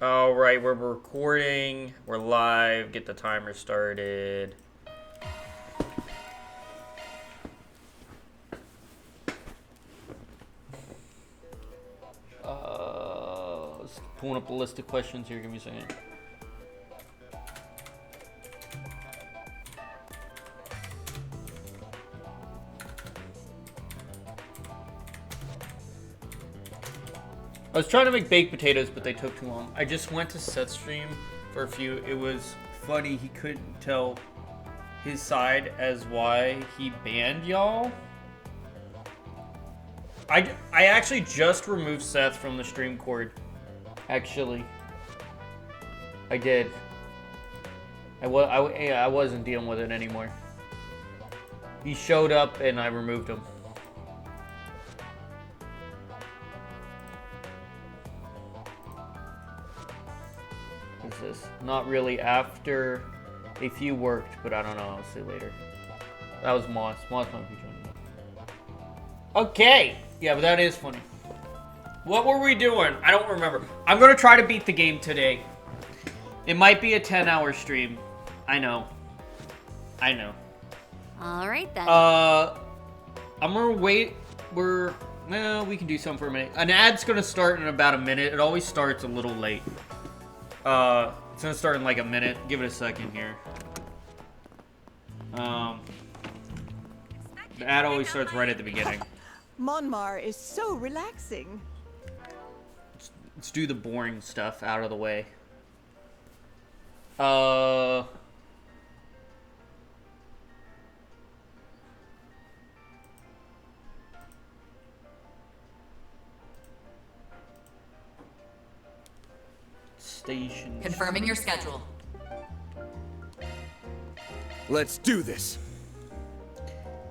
All right, we're recording. We're live. Get the timer started. Pulling up the list of questions here. Give me a second. I was trying to make baked potatoes, but they took too long. I just went to Seth's stream for a few. It was funny. He couldn't tell his side as why he banned y'all. I actually just removed Seth from the stream cord. Actually, I did. I wasn't dealing with it anymore. He showed up and I removed him. What's this? Not really. After a few worked, but I don't know. I'll see later. That was Moss. Moss might be joining me. Okay. Yeah, but that is funny. What were we doing? I don't remember. I'm going to try to beat the game today. It might be a 10-hour stream. I know. I know. All right, then. I'm going to wait. No, we can do something for a minute. An ad's going to start in about a minute. It always starts a little late. It's going to start in like a minute. Give it a second here. The ad always starts right at the beginning. Monmar is so relaxing. Let's do the boring stuff out of the way. Station. Confirming your schedule. Let's do this.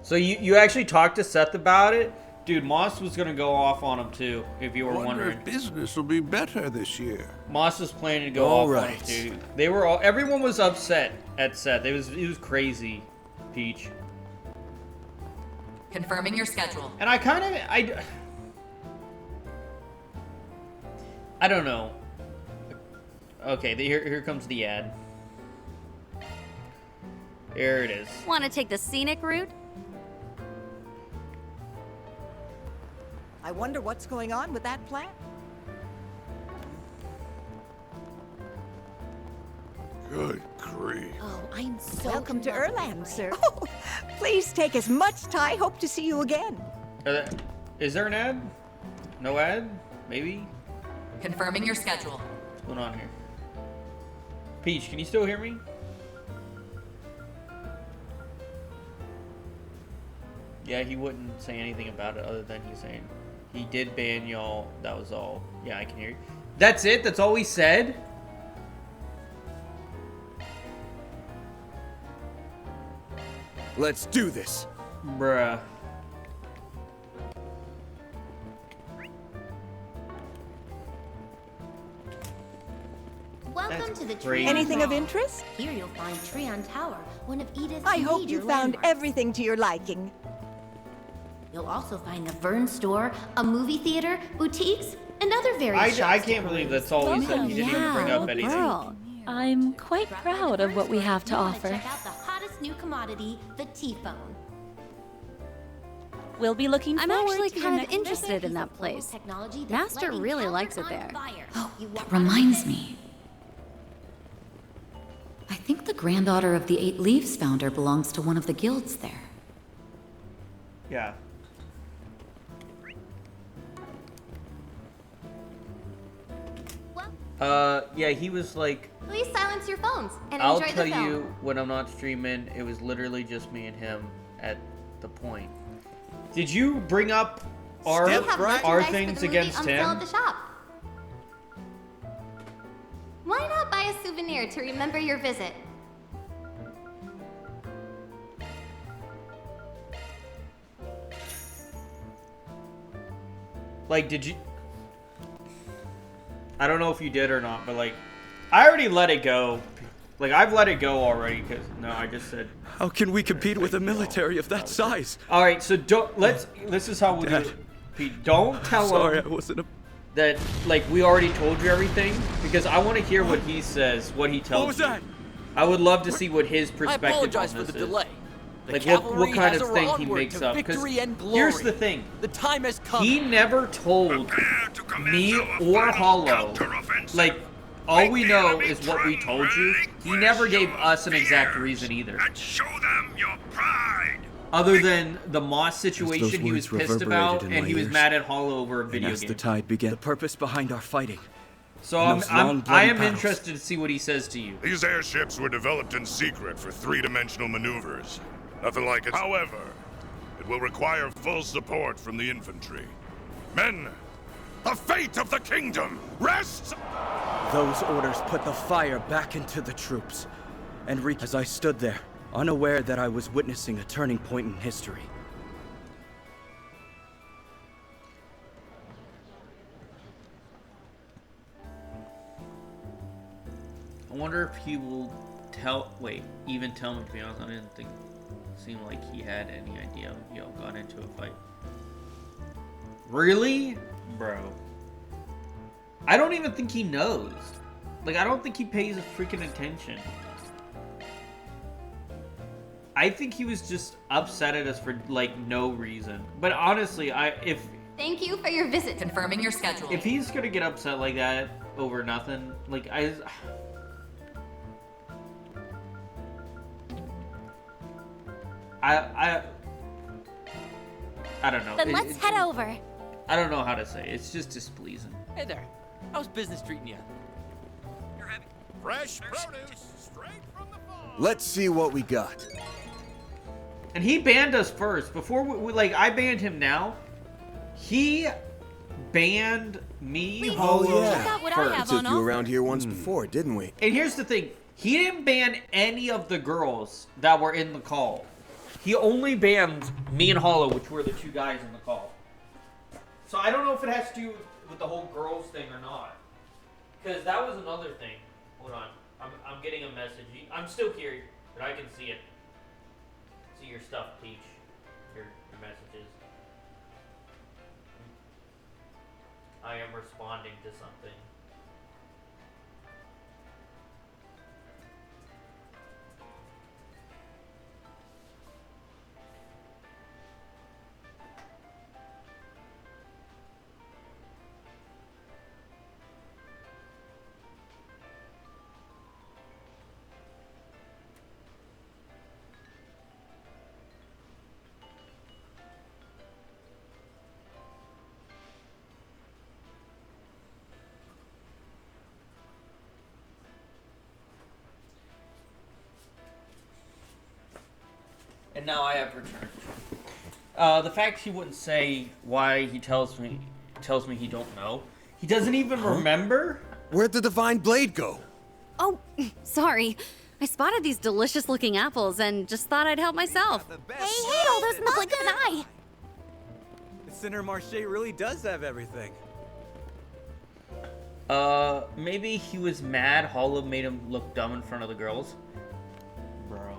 So you actually talked to Seth about it? Dude, Moss was gonna go off on him too, if you were wondering. If business will be better this year. Moss was planning to go off on him too. They were all. Everyone was upset at Seth. It was crazy, Peach. Confirming your schedule. And I don't know. Okay, here comes the ad. There it is. Want to take the scenic route? I wonder what's going on with that plan. Good grief. Oh, I'm so Welcome to in love with Erland, this sir. place. Oh, please take as much time. Hope to see you again. Is there an ad? No ad? Maybe? Confirming your schedule. What's going on here? Peach, can you still hear me? Yeah, he wouldn't say anything about it other than he's saying he did ban y'all. That was all. Yeah, I can hear you. That's it? That's all he said? Let's do this. Bruh. Welcome That's to the crazy. Treon Anything of Hall. interest? Here you'll find Treon Tower, one of Edith's I hope major you found landmarks. everything to your liking. You'll also find the Vern store, a movie theater, boutiques, and other various shops I to can't believe peruse. that's all he said. He didn't even bring up anything. Girl. I'm quite Drop by proud the of what we Vern have to store if you offer. wanna Check out the hottest new commodity, the T-phone. We'll be looking I'm forward actually to your kind of next interested in Piece that of global place. technology that's Master lighting really Calvert likes it on there. fire. Oh, You that won't wanna reminds miss it. me. I think the granddaughter of the Eight Leaves founder belongs to one of the guilds there. Yeah. Yeah, he was like, Please silence your phones and I'll enjoy tell the film. you when I'm not streaming, it was literally just me and him at the point. Did you bring up our We have merchandise for the things movie against on sale him? at the shop. Why not buy a souvenir to remember your visit? Like, did you... I don't know if you did or not, but like, I already let it go. Like, I've let it go already, because, no, I just said... How can we compete with a military of that size? Alright, so don't, this is how we do Dad. it. Pete, don't tell Sorry, him. I wasn't that, like, we already told you everything? Because I want to hear what he says, what he tells What was you. that? I would love to see what his I perspective apologize on for this the is. delay. The Like, cavalry what kind has of a thing he onward makes to up. Because victory and glory. here's the thing. The time has come. He never told Prepare to commence me our or final Hollow, counteroffensive. like, all we Make the know enemy is what we told you. He tremble never with gave your us an exact fears, reason either. And show them your pride. Other than the Moss situation he was words pissed about, reverberated in and my he was ears. mad at Hollow over a And video as the game. tide began, the purpose behind our fighting. So in those long, I bloody am battles. interested to see what he says to you. These airships were developed in secret for three-dimensional maneuvers. Nothing like it. However, it will require full support from the infantry. Men, the fate of the kingdom rests. Those orders put the fire back into the troops. And as I stood there, unaware that I was witnessing a turning point in history. I wonder if he will even tell me, to be honest. I didn't think it seemed like he had any idea if y'all got into a fight. Really? Bro. I don't even think he knows. Like, I don't think he pays a freaking attention. I think he was just upset at us for, like, no reason. But honestly, Thank you for your visit. Confirming your schedule. if he's gonna get upset like that over nothing, like, I don't know. Then let's head over. I don't know how to say it. It's just displeasing. Hey there. How's business treating you? Fresh produce straight from the farm. Let's see what we got. And he banned us first. Before like, I banned him now. He banned me, Hollow, yeah. Check out what I first. have Took on you offer. around here once before, didn't we? And here's the thing. He didn't ban any of the girls that were in the call. He only banned me and Hollow, which were the two guys in the call. So I don't know if it has to do with the whole girls thing or not. Because that was another thing. Hold on. I'm getting a message. I'm still here, but I can see it. See your stuff, Peach. Your messages. I am responding to something. And now I have returned. The fact he wouldn't say why he tells me he don't know. He doesn't even remember. Where'd the divine blade go? Oh, sorry. I spotted these delicious looking apples and just thought I'd help myself. Hey, all those in the blink of an eye. Center Marche really does have everything. Maybe he was mad Hollow made him look dumb in front of the girls. Bro.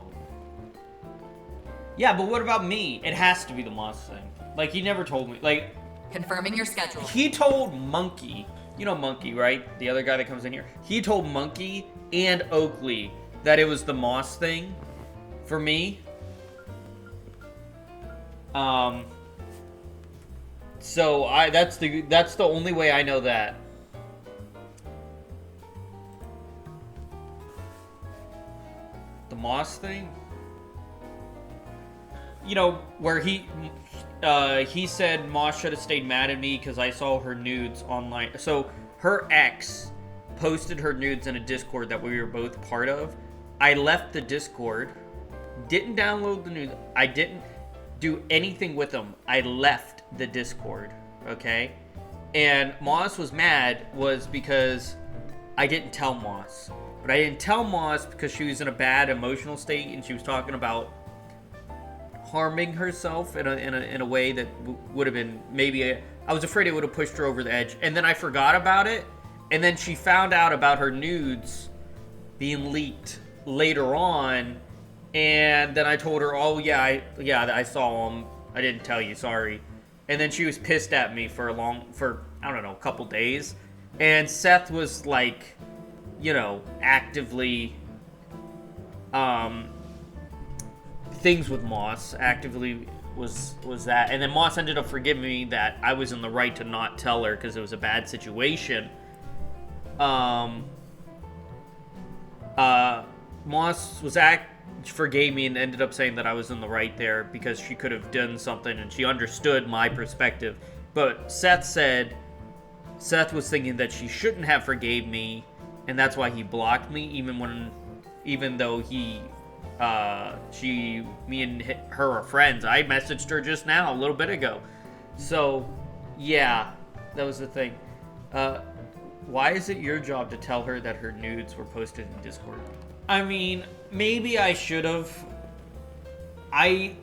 Yeah, but what about me? It has to be the Moss thing. Like, he never told me. Like, Confirming your schedule. he told Monkey, you know Monkey, right? The other guy that comes in here. He told Monkey and Oakley that it was the Moss thing for me. So that's the only way I know that. The Moss thing? You know, where he said Moss should have stayed mad at me because I saw her nudes online. So her ex posted her nudes in a Discord that we were both part of. I left the Discord, didn't download the nudes. I didn't do anything with them. I left the Discord, okay? And Moss was mad because I didn't tell Moss. But I didn't tell Moss because she was in a bad emotional state and she was talking about harming herself in a way that would have been I was afraid it would have pushed her over the edge. And then I forgot about it. And then she found out about her nudes being leaked later on. And then I told her, oh yeah, I saw them. I didn't tell you, sorry. And then she was pissed at me for I don't know, a couple days. And Seth was like, you know, actively, things with Moss, actively was that. And then Moss ended up forgiving me that I was in the right to not tell her because it was a bad situation. Moss forgave me and ended up saying that I was in the right there because she could have done something and she understood my perspective. But Seth was thinking that she shouldn't have forgave me, and that's why he blocked me, even though me and her are friends. I messaged her just now, a little bit ago. So, yeah, that was the thing. Why is it your job to tell her that her nudes were posted in Discord? I mean, maybe I should have. I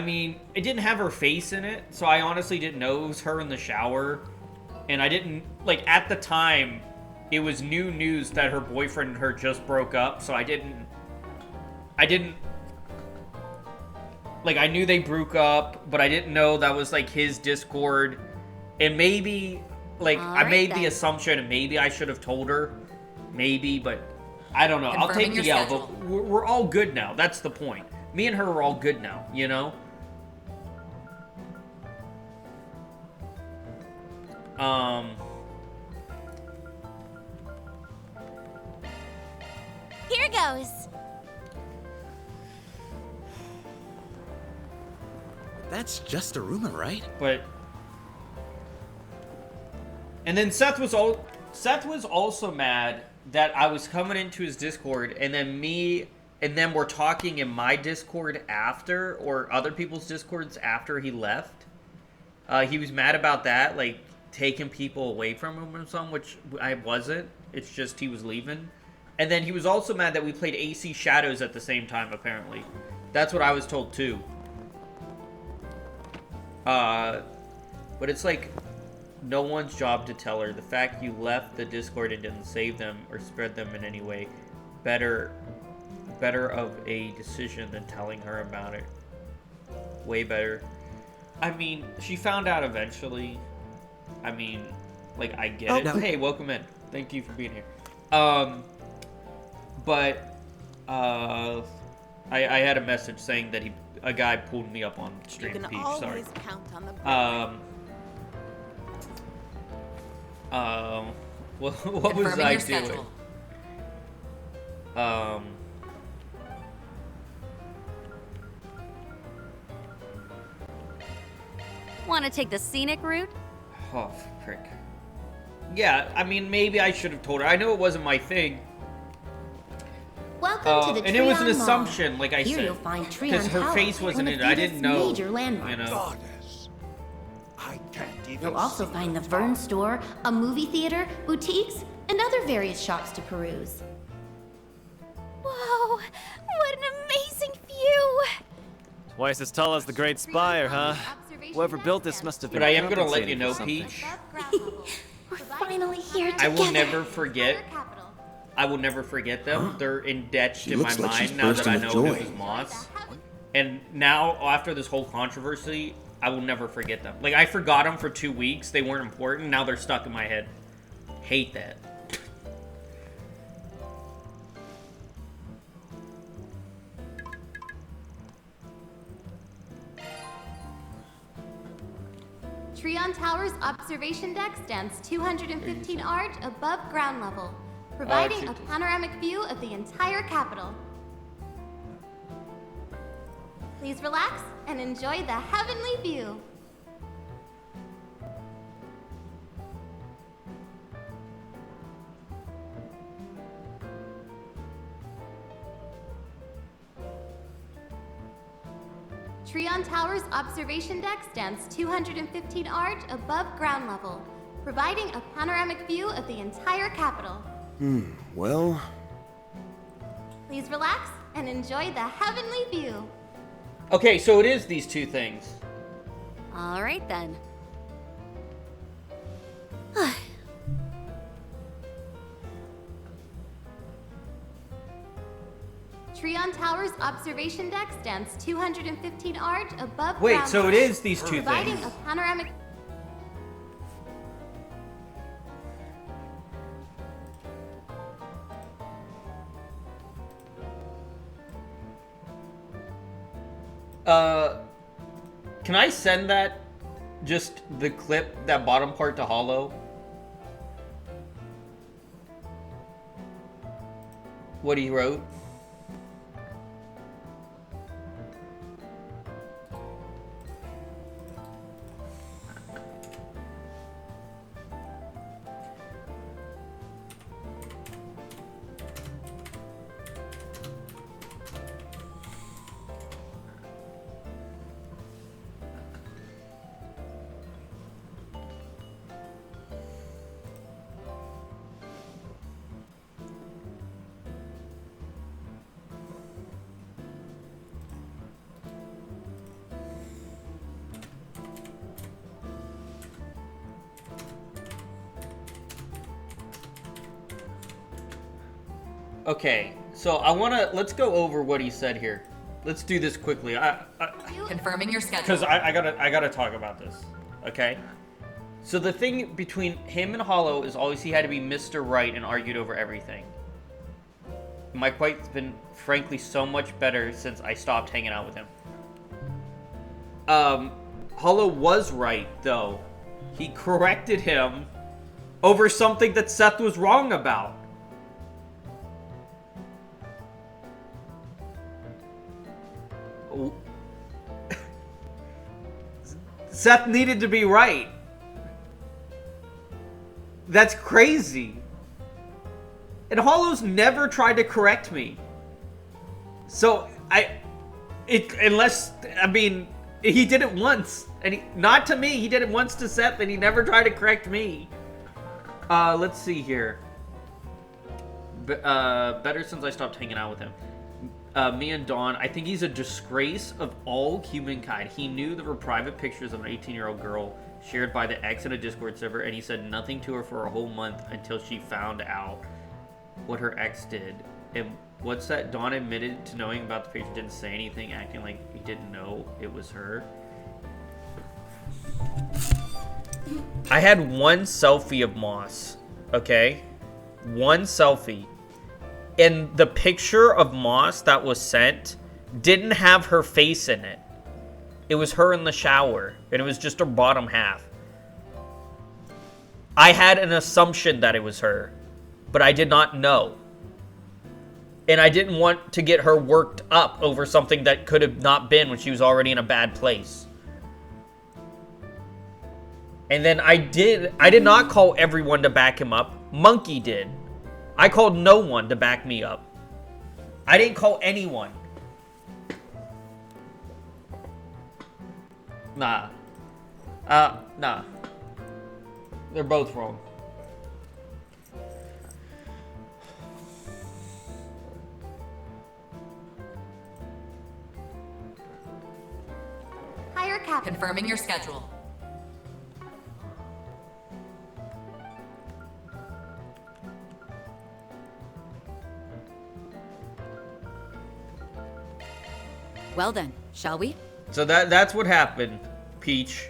mean, it didn't have her face in it, so I honestly didn't know it was her in the shower. And I didn't, like, at the time, it was new news that her boyfriend and her just broke up, so I didn't, like, I knew they broke up, but I didn't know that was, like, his Discord. And maybe, like, I made the assumption, and maybe I should have told her. Maybe, but I don't know. I'll take the L, but we're all good now. That's the point. Me and her are all good now, you know? Here goes. That's just a rumor, right? But... And then Seth was also mad that I was coming into his Discord, and then we're talking in my Discord after, or other people's Discords after he left. He was mad about that, like, taking people away from him or something, which I wasn't. It's just he was leaving. And then he was also mad that we played AC Shadows at the same time, apparently. That's what I was told, too. But it's like, no one's job to tell her. The fact you left the Discord and didn't save them or spread them in any way, better of a decision than telling her about it. Way better. I mean, she found out eventually. I mean, like, I get it. No. Hey, welcome in. Thank you for being here. But I had a message saying that a guy pulled me up on Stream You can Peach. always Sorry. count on the What was I doing? Want to take the scenic route? Oh, prick. Yeah, I mean, maybe I should have told her. I know it wasn't my thing. Welcome to the and it was an Treon Mall. assumption, like I Here said. you'll find Treon Because her Tower, face wasn't one in of it. I didn't know. Major landmarks. You know. Goddess, I can't even You'll also see find the Vern store, a movie theater, boutiques, and other various shops to peruse. Whoa, what an amazing view! Twice as tall as the Great Spire, huh? Whoever built this must have been But I am gonna let you compensating know, for something. Peach. We're finally here together. I will never forget. I will never forget them. They're indetched in my looks like she's mind now that I bursting know with it joy. was Moss. And now, after this whole controversy, I will never forget them. Like, I forgot them for 2 weeks. They weren't important. Now they're stuck in my head. Hate that. Treon Tower's observation deck stands 215 arch above ground level, providing a panoramic view of the entire capital. Please relax and enjoy the heavenly view. Treon Tower's observation deck stands 215 arch above ground level, providing a panoramic view of the entire capital. Well... Please relax and enjoy the heavenly view. Okay, so it is these two things. All right, then. Treon Tower's observation deck stands 215 arch above Wait, ground so it level, is these two providing things. a panoramic. Can I send that, just the clip, that bottom part to Hollow? What he wrote? Okay, so let's go over what he said here. Let's do this quickly. Confirming your schedule. Because I gotta talk about this. Okay? So the thing between him and Hollow is always he had to be Mr. Right and argued over everything. My fight's been, frankly, so much better since I stopped hanging out with him. Hollow was right, though. He corrected him over something that Seth was wrong about. Seth needed to be right. That's crazy. And Hollow's never tried to correct me. So, he did it once. And not to me, he did it once to Seth, and he never tried to correct me. Let's see here. Better since I stopped hanging out with him. Me and Dawn, I think he's a disgrace of all humankind. He knew there were private pictures of an 18-year-old girl shared by the ex in a Discord server, and he said nothing to her for a whole month until she found out what her ex did. And what's that? Dawn admitted to knowing about the picture, didn't say anything, acting like he didn't know it was her. I had one selfie of Moss, okay? One selfie. And the picture of Moss that was sent didn't have her face in it. It was her in the shower, and it was just her bottom half. I had an assumption that it was her, but I did not know. And I didn't want to get her worked up over something that could have not been when she was already in a bad place. And then I did not call everyone to back him up. Monkey did. I called no one to back me up. I didn't call anyone. Nah. Nah. They're both wrong. Higher cap. Confirming your schedule. Well then, shall we? So that's what happened, Peach.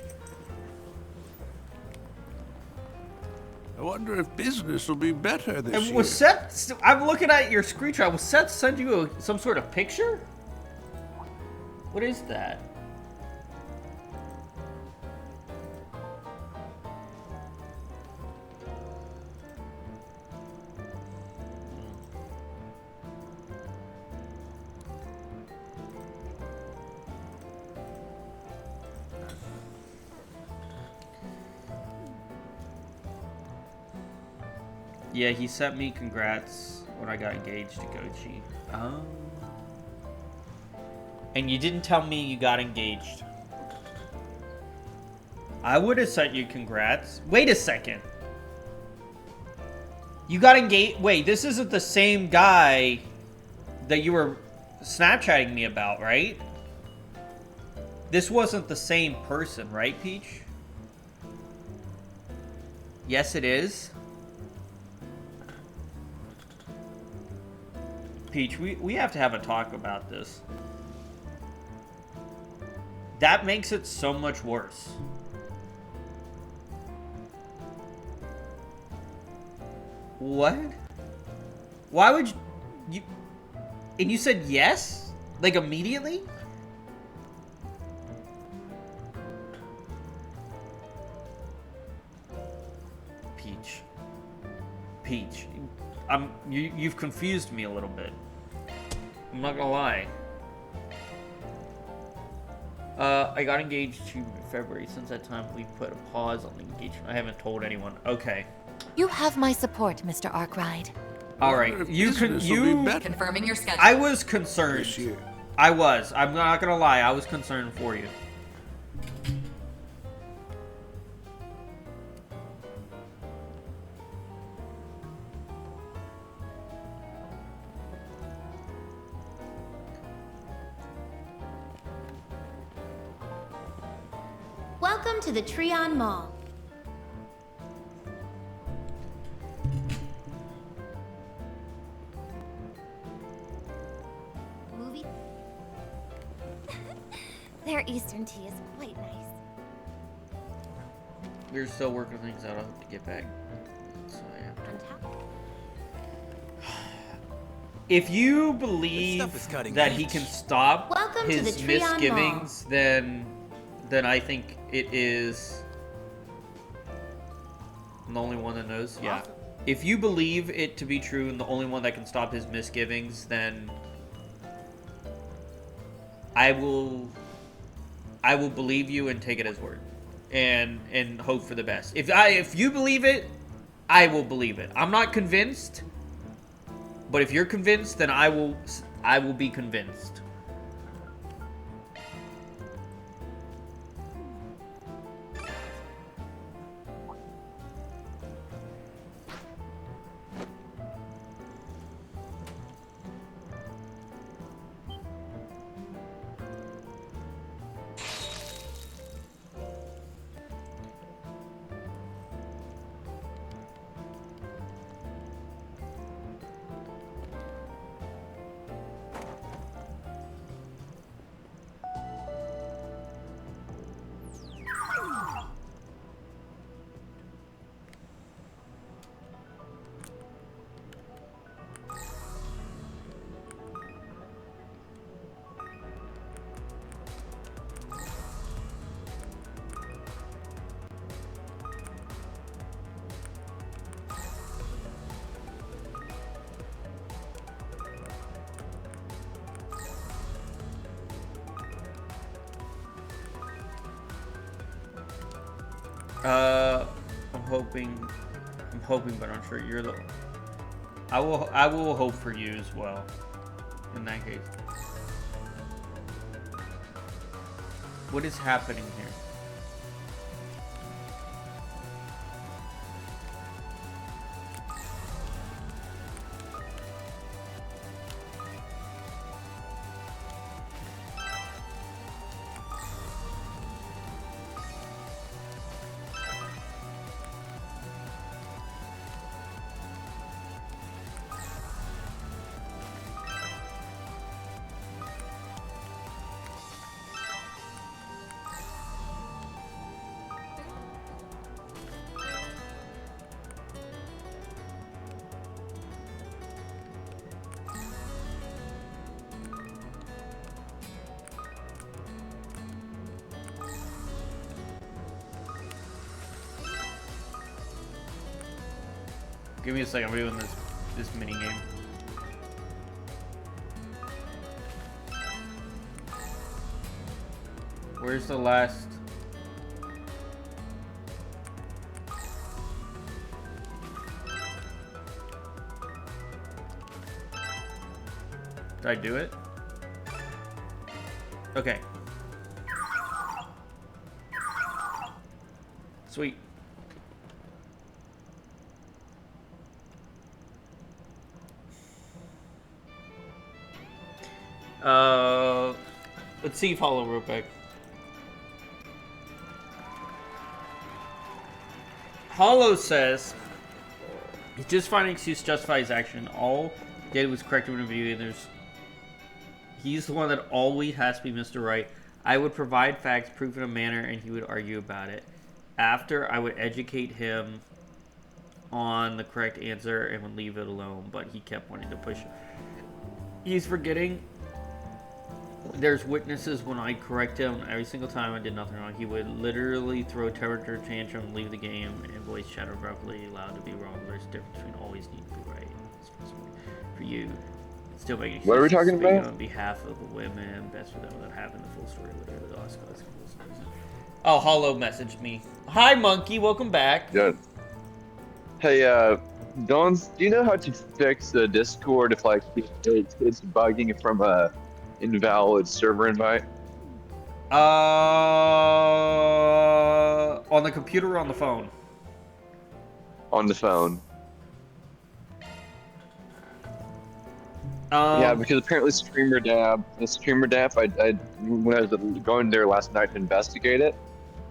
I wonder if business will be better this And year. was Seth? I'm looking at your screenshot. Was Seth send you some sort of picture? What is that? Yeah, he sent me congrats when I got engaged to Gochi. Oh. And you didn't tell me you got engaged. I would have sent you congrats. Wait a second. You got engaged. Wait, this isn't the same guy that you were Snapchatting me about, right? This wasn't the same person, right, Peach? Yes, it is. Peach, we have to have a talk about this. That makes it so much worse. What? Why would you... And you said yes? Like immediately? Peach, you've confused me a little bit. I'm not gonna lie. I got engaged to you in February. Since that time, we put a pause on the engagement. I haven't told anyone. Okay. You have my support, Mr. Arkwright. All right. Confirming your schedule. I was concerned. I was. I'm not gonna lie. I was concerned for you. Welcome to the Treon Mall. Movie? Their Eastern tea is quite nice. We're still working things out. I'll have to get back. So yeah. If you believe that he can stop Welcome to his the Treon misgivings, then I think it is the only one that knows. Yeah. If you believe it to be true and the only one that can stop his misgivings, then I will believe you and take it as word, and hope for the best. If you believe it, I will believe it. I'm not convinced, but if you're convinced, then I will be convinced. I'm hoping, but I'm sure you're the. I will hope for you as well. In that case, what is happening here? Give me a second. I'm doing this mini game. Where's the last? Did I do it? Okay. Sweet. Let's see if Hollow real quick. Hollow says, he's just finding an excuse to justify his action. All he did was correct him in a video, and he's the one that always has to be Mr. Right. I would provide facts, proof in a manner, and he would argue about it. After, I would educate him on the correct answer and would leave it alone, but he kept wanting to push it. He's forgetting There's witnesses when I correct him. Every single time I did nothing wrong, he would literally throw a temper tantrum, leave the game, and voice chat abruptly, allowed to be wrong. There's a difference between always need to be right. For you, still making what are we talking about? On behalf of the women, best for them without having the full story, whatever the lost cause. Oh, Hollow messaged me. Hi, Monkey. Welcome back. Yeah. Hey, Don, do you know how to fix the Discord if like it's bugging from a invalid server invite? On the computer or on the phone? On the phone. Yeah, because apparently the streamer dap, I when I was going there last night to investigate it.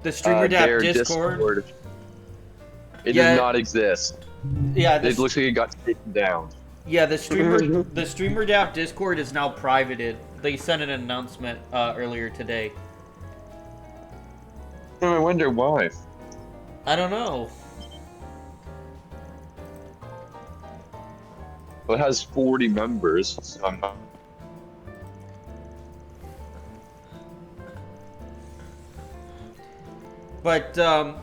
The streamer dap their Discord? It does not exist. Yeah, it looks like it got taken down. Yeah, the streamer dap Discord is now privated. They sent an announcement earlier today. I wonder why. I don't know. Well, it has 40 members, so I'm not. But on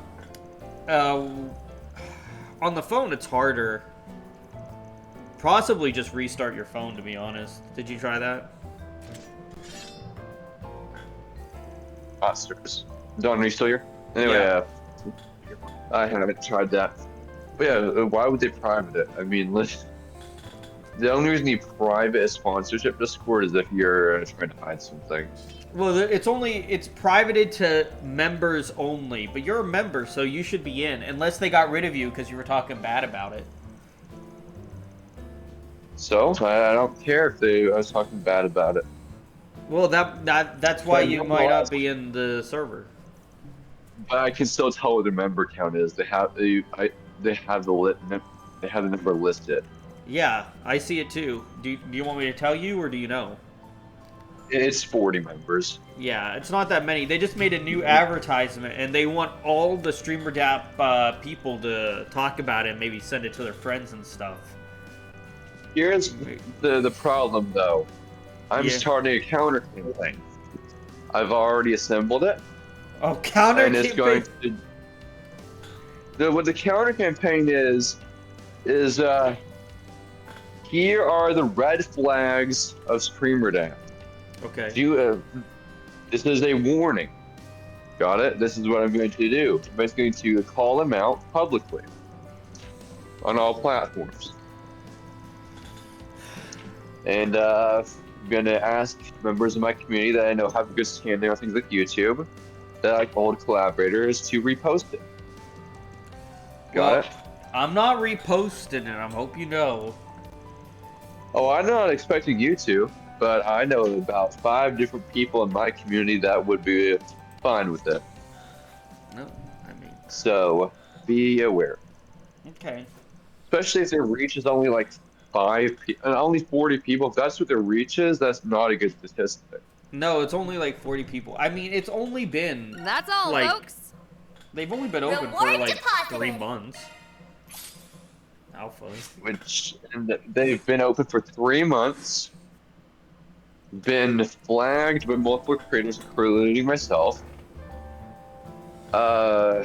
the phone, it's harder. Possibly just restart your phone, to be honest. Did you try that? Monsters. Don, are you still here? Anyway, Yeah. I haven't tried that. But yeah, why would they private it? I mean, the only reason you private a sponsorship Discord is if you're trying to hide something. Well, it's privated to members only, but you're a member, so you should be in, unless they got rid of you because you were talking bad about it. So I don't care if I was talking bad about it. Well, that's why you might not be in the server. But I can still tell what their member count is. They have the number listed. Yeah, I see it too. Do you want me to tell you, or do you know? It's 40 members. Yeah, it's not that many. They just made a new advertisement, and they want all the Streamer Dap people to talk about it and maybe send it to their friends and stuff. Here's the problem, though. I'm starting a counter campaign. I've already assembled it. Oh, counter and it's campaign? going to. What the counter campaign is here are the red flags of Streamer Dap. Okay. This is a warning. Got it? This is what I'm going to do. I'm just going to call them out publicly on all platforms. And I'm going to ask members of my community that I know have a good standing on things like YouTube, that I called collaborators, to repost it. Got it? I'm not reposting it, I hope you know. Oh, I'm not expecting you to, but I know about 5 different people in my community that would be fine with it. No, I mean... So, be aware. Okay. Especially if their reach is only like only 40 people. If that's what their reach is, that's not a good statistic. No, it's only like 40 people. I mean, it's only been... That's all, like, folks. They've only been open for like 3 months. How funny. And they've been open for 3 months. Been flagged by multiple creators, including myself. And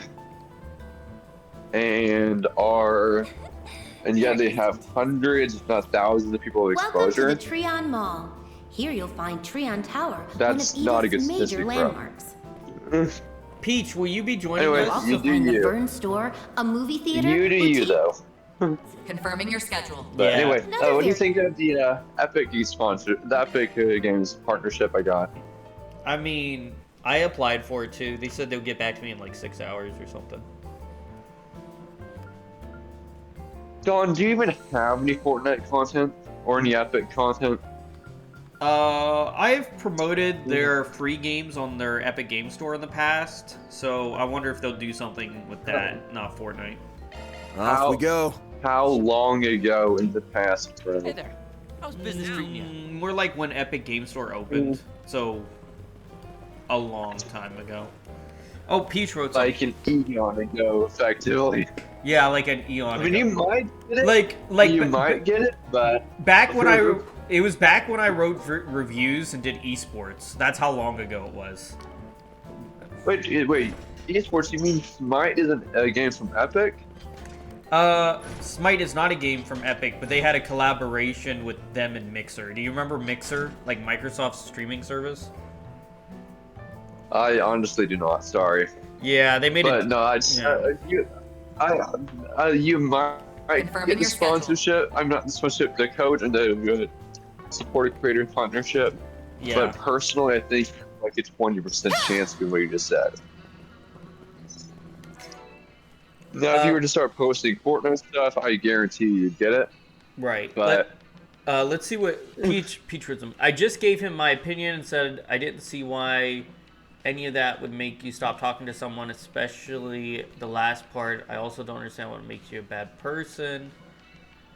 yeah, they have hundreds, if not thousands, of people with exposure. Welcome to the Treon Mall. Here you'll find Treon Tower, That's one not of a good Edith's major statistic, landmarks. Peach, will you be joining Anyway, You'll us? also find the Burn Store, a movie theater, You do you, though. Confirming your schedule. But anyway, what do you think of the Epic Games partnership I got? I mean, I applied for it too. They said they'll get back to me in like 6 hours or something. Don, do you even have any Fortnite content or any Epic content? I've promoted their free games on their Epic Game Store in the past, so I wonder if they'll do something with that, not Fortnite. Off we go. How long ago in the past, bro? Hey there. How's business treating you? More like when Epic Game Store opened, so a long time ago. Oh, Peach wrote something. Like an eon ago, effectively. Yeah, like an eon I mean, ago. you might get it. Like you might get it, but back when It was back when I wrote reviews and did esports. That's how long ago it was. Wait. Esports? You mean Smite isn't a game from Epic? Smite is not a game from Epic, but they had a collaboration with them and Mixer. Do you remember Mixer? Like Microsoft's streaming service? I honestly do not. Sorry. Yeah, they made it. But no, you might get the sponsorship. I'm not the sponsorship, the code, and the supported creator partnership. Yeah. But personally, I think like it's 20% chance of what you just said. Now, if you were to start posting Fortnite stuff, I guarantee you'd get it. Right. But let's see what Peachrism. I just gave him my opinion and said I didn't see why any of that would make you stop talking to someone, especially the last part. I also don't understand what makes you a bad person.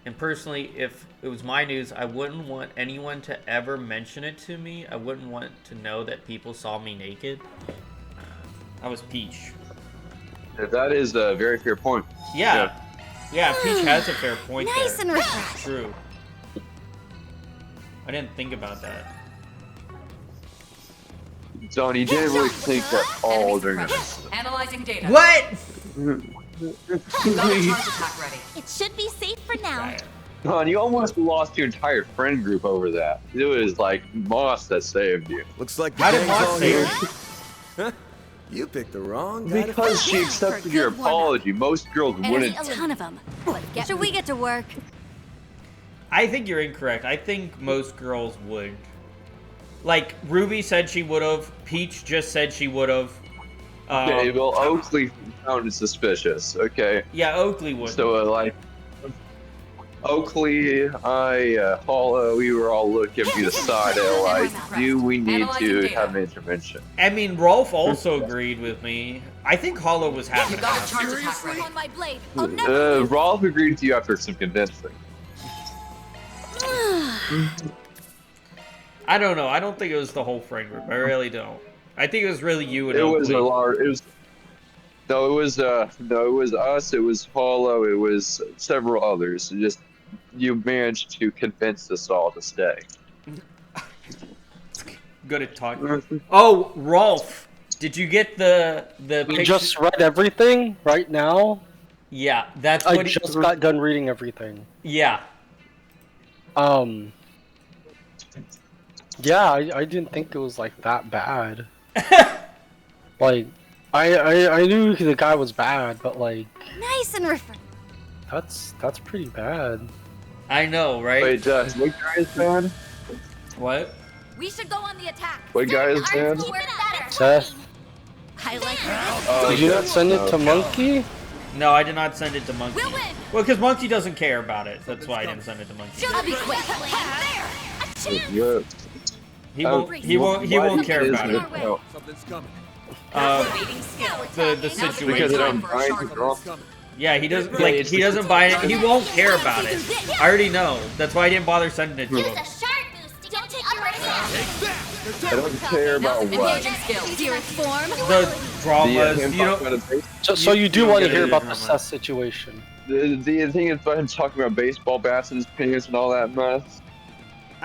And personally, if it was my news, I wouldn't want anyone to ever mention it to me. I wouldn't want to know that people saw me naked. That was Peach. That is a very fair point. Yeah, Peach has a fair point there. Nice and refreshing. True. I didn't think about that. Don, you didn't really think that all during this. Analyzing data. What? It should be safe for now. Don, you almost lost your entire friend group over that. It was like Moss that saved you. Looks like the How did gang's Moss all save here. you? You picked the wrong guy. Because she accepted your apology. Most girls wouldn't. There's a ton of them. Should we get to work? I think you're incorrect. I think most girls would. Like, Ruby said she would have. Peach just said she would have. Okay, well, Oakley sounded suspicious, okay? Yeah, Oakley would. So, Oakley, Paula, we were all looking at the side of, like, do we need to have an intervention? I mean, Rolf also agreed with me. I think Hollow was having a On my blade. I'll never Rolf agreed to you after some convincing. I don't know. I don't think it was the whole friend group. I really don't. I think it was really you and It Oakley. was a large. It was. No, it was. No, it was us. It was Paulo. It was several others. Just you managed to convince us all to stay. Good at talking. Oh, Rolf, did you get the We picture? just read everything right now. Yeah, that's I what just got done reading everything. Yeah. Yeah, I didn't think it was like that bad. Like, I knew the guy was bad, but like, Nice and refreshing. that's pretty bad. I know, right? Wait, what guy is bad? What? We should go on the attack. What guy is bad? Seth, I like did you not send it to Monkey? No, I did not send it to Monkey. We'll win. Well, because Monkey doesn't care about it. That's why I didn't send it to Monkey. I'll be quick. Yeah. He won't care about it. Something's coming. The situation. Because I'm trying to draw. Yeah, he doesn't like. He doesn't buy it. He won't care about it. I already know. That's why I didn't bother sending it to him. Don't take your hand. I don't care about what. The dramas. You know. So you do want to hear about the drama. Seth situation? The thing is, I'm talking about baseball bats in his pants and all that mess.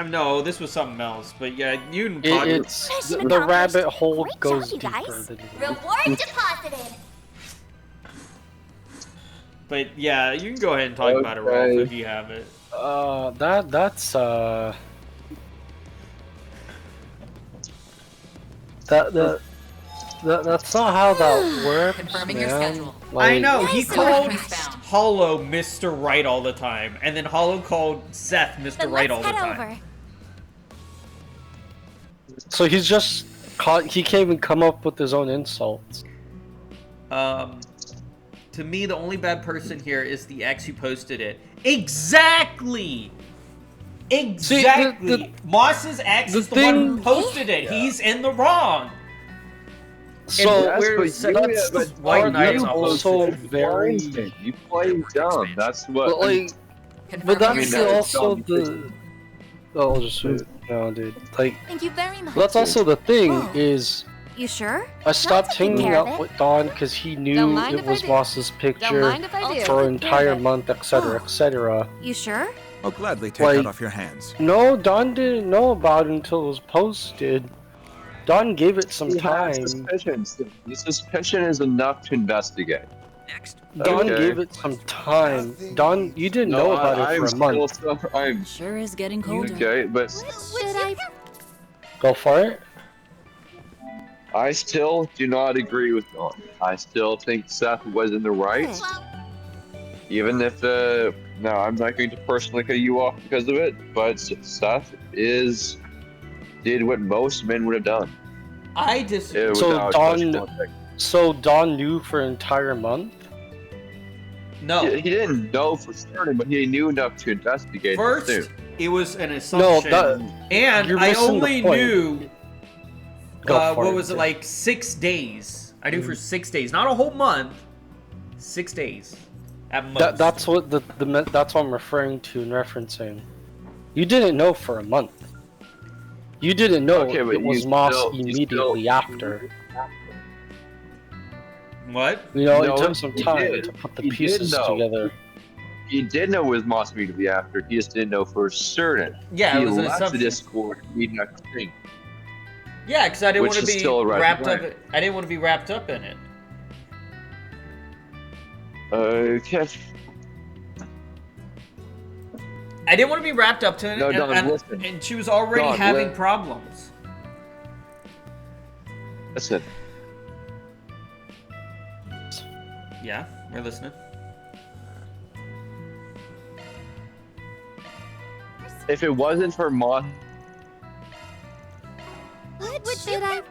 No, this was something else. But yeah, you can talk. It's the rabbit hole goes deeper than Reward deposited. But yeah, you can go ahead and talk about it, Rolf, if you have it. That's not how that works. Confirming man. your schedule. I Like, know, he Nice called and found. Hollow Mr. Right all the time, and then Hollow called Seth Mr. Then Right let's all the head time. over. So he's just he can't even come up with his own insults. To me, the only bad person here is the ex who posted it. Exactly! Exactly! Moss's ex is the one who posted it. He's in the wrong. So But White Knight's also very. You play dumb. That's what. But like, but that's also the. Oh, just no, dude. Like, Thank you very much. that's also the thing is. You sure? I stopped taking hanging care of out it. with Don because he knew Don't mind it if I was do. Moss's Don't picture mind if I do. for an entire month, etc., etc. You sure? I'll gladly take that off your hands. No, Don didn't know about it until it was posted. Don gave it some time. Suspicions. The suspicion is enough to investigate. Next. Don gave it some time. Don, you didn't know about it for a month. Sure is getting colder. Okay, but Should I? Go for it. I still do not agree with Don. I still think Seth was in the right. Even if, no, I'm not going to personally cut you off because of it, but Seth did what most men would have done. I disagree. So Don knew for an entire month? No. He didn't know for certain, but he knew enough to investigate. First, it was an assumption. And you're I missing only the point. knew, Go was it, like 6 days? I knew for 6 days. Not a whole month. 6 days. At most. That's what that's what I'm referring to and referencing. You didn't know for a month. You didn't know it was Moss immediately after. What? You know, No, it took some he time did. to put the He pieces did know. together. He did know it was Moss immediately after. He just didn't know for certain. Yeah, he it was an left the assumption. Discord immediately. Yeah, because I didn't Which want to is be still a red wrapped flag. up. I didn't want to be wrapped up in it. Okay. I didn't want to be wrapped up to it, No, Don, listen. and she was already Don, having problems. Listen. Yeah, we're listening. If it wasn't for Moss, What should I?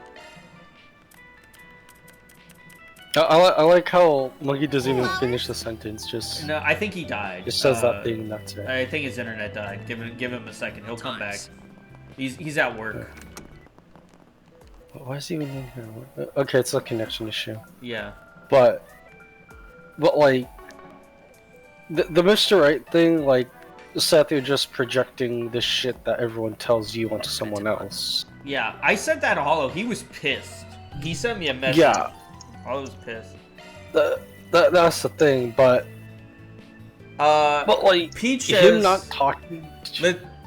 I like how Monkey doesn't even finish the sentence. Just No, I think he died. Just says that thing. That's it. I think his internet died. Give him a second. He'll come back. He's at work. Why is he even in here? Okay, it's a connection issue. Yeah. But like the Mr. Right thing, like Seth, you're just projecting the shit that everyone tells you onto someone else. Yeah, I said that to Hollow. He was pissed. He sent me a message. Yeah. I was pissed. That's the thing, but like Peach him says, not talking.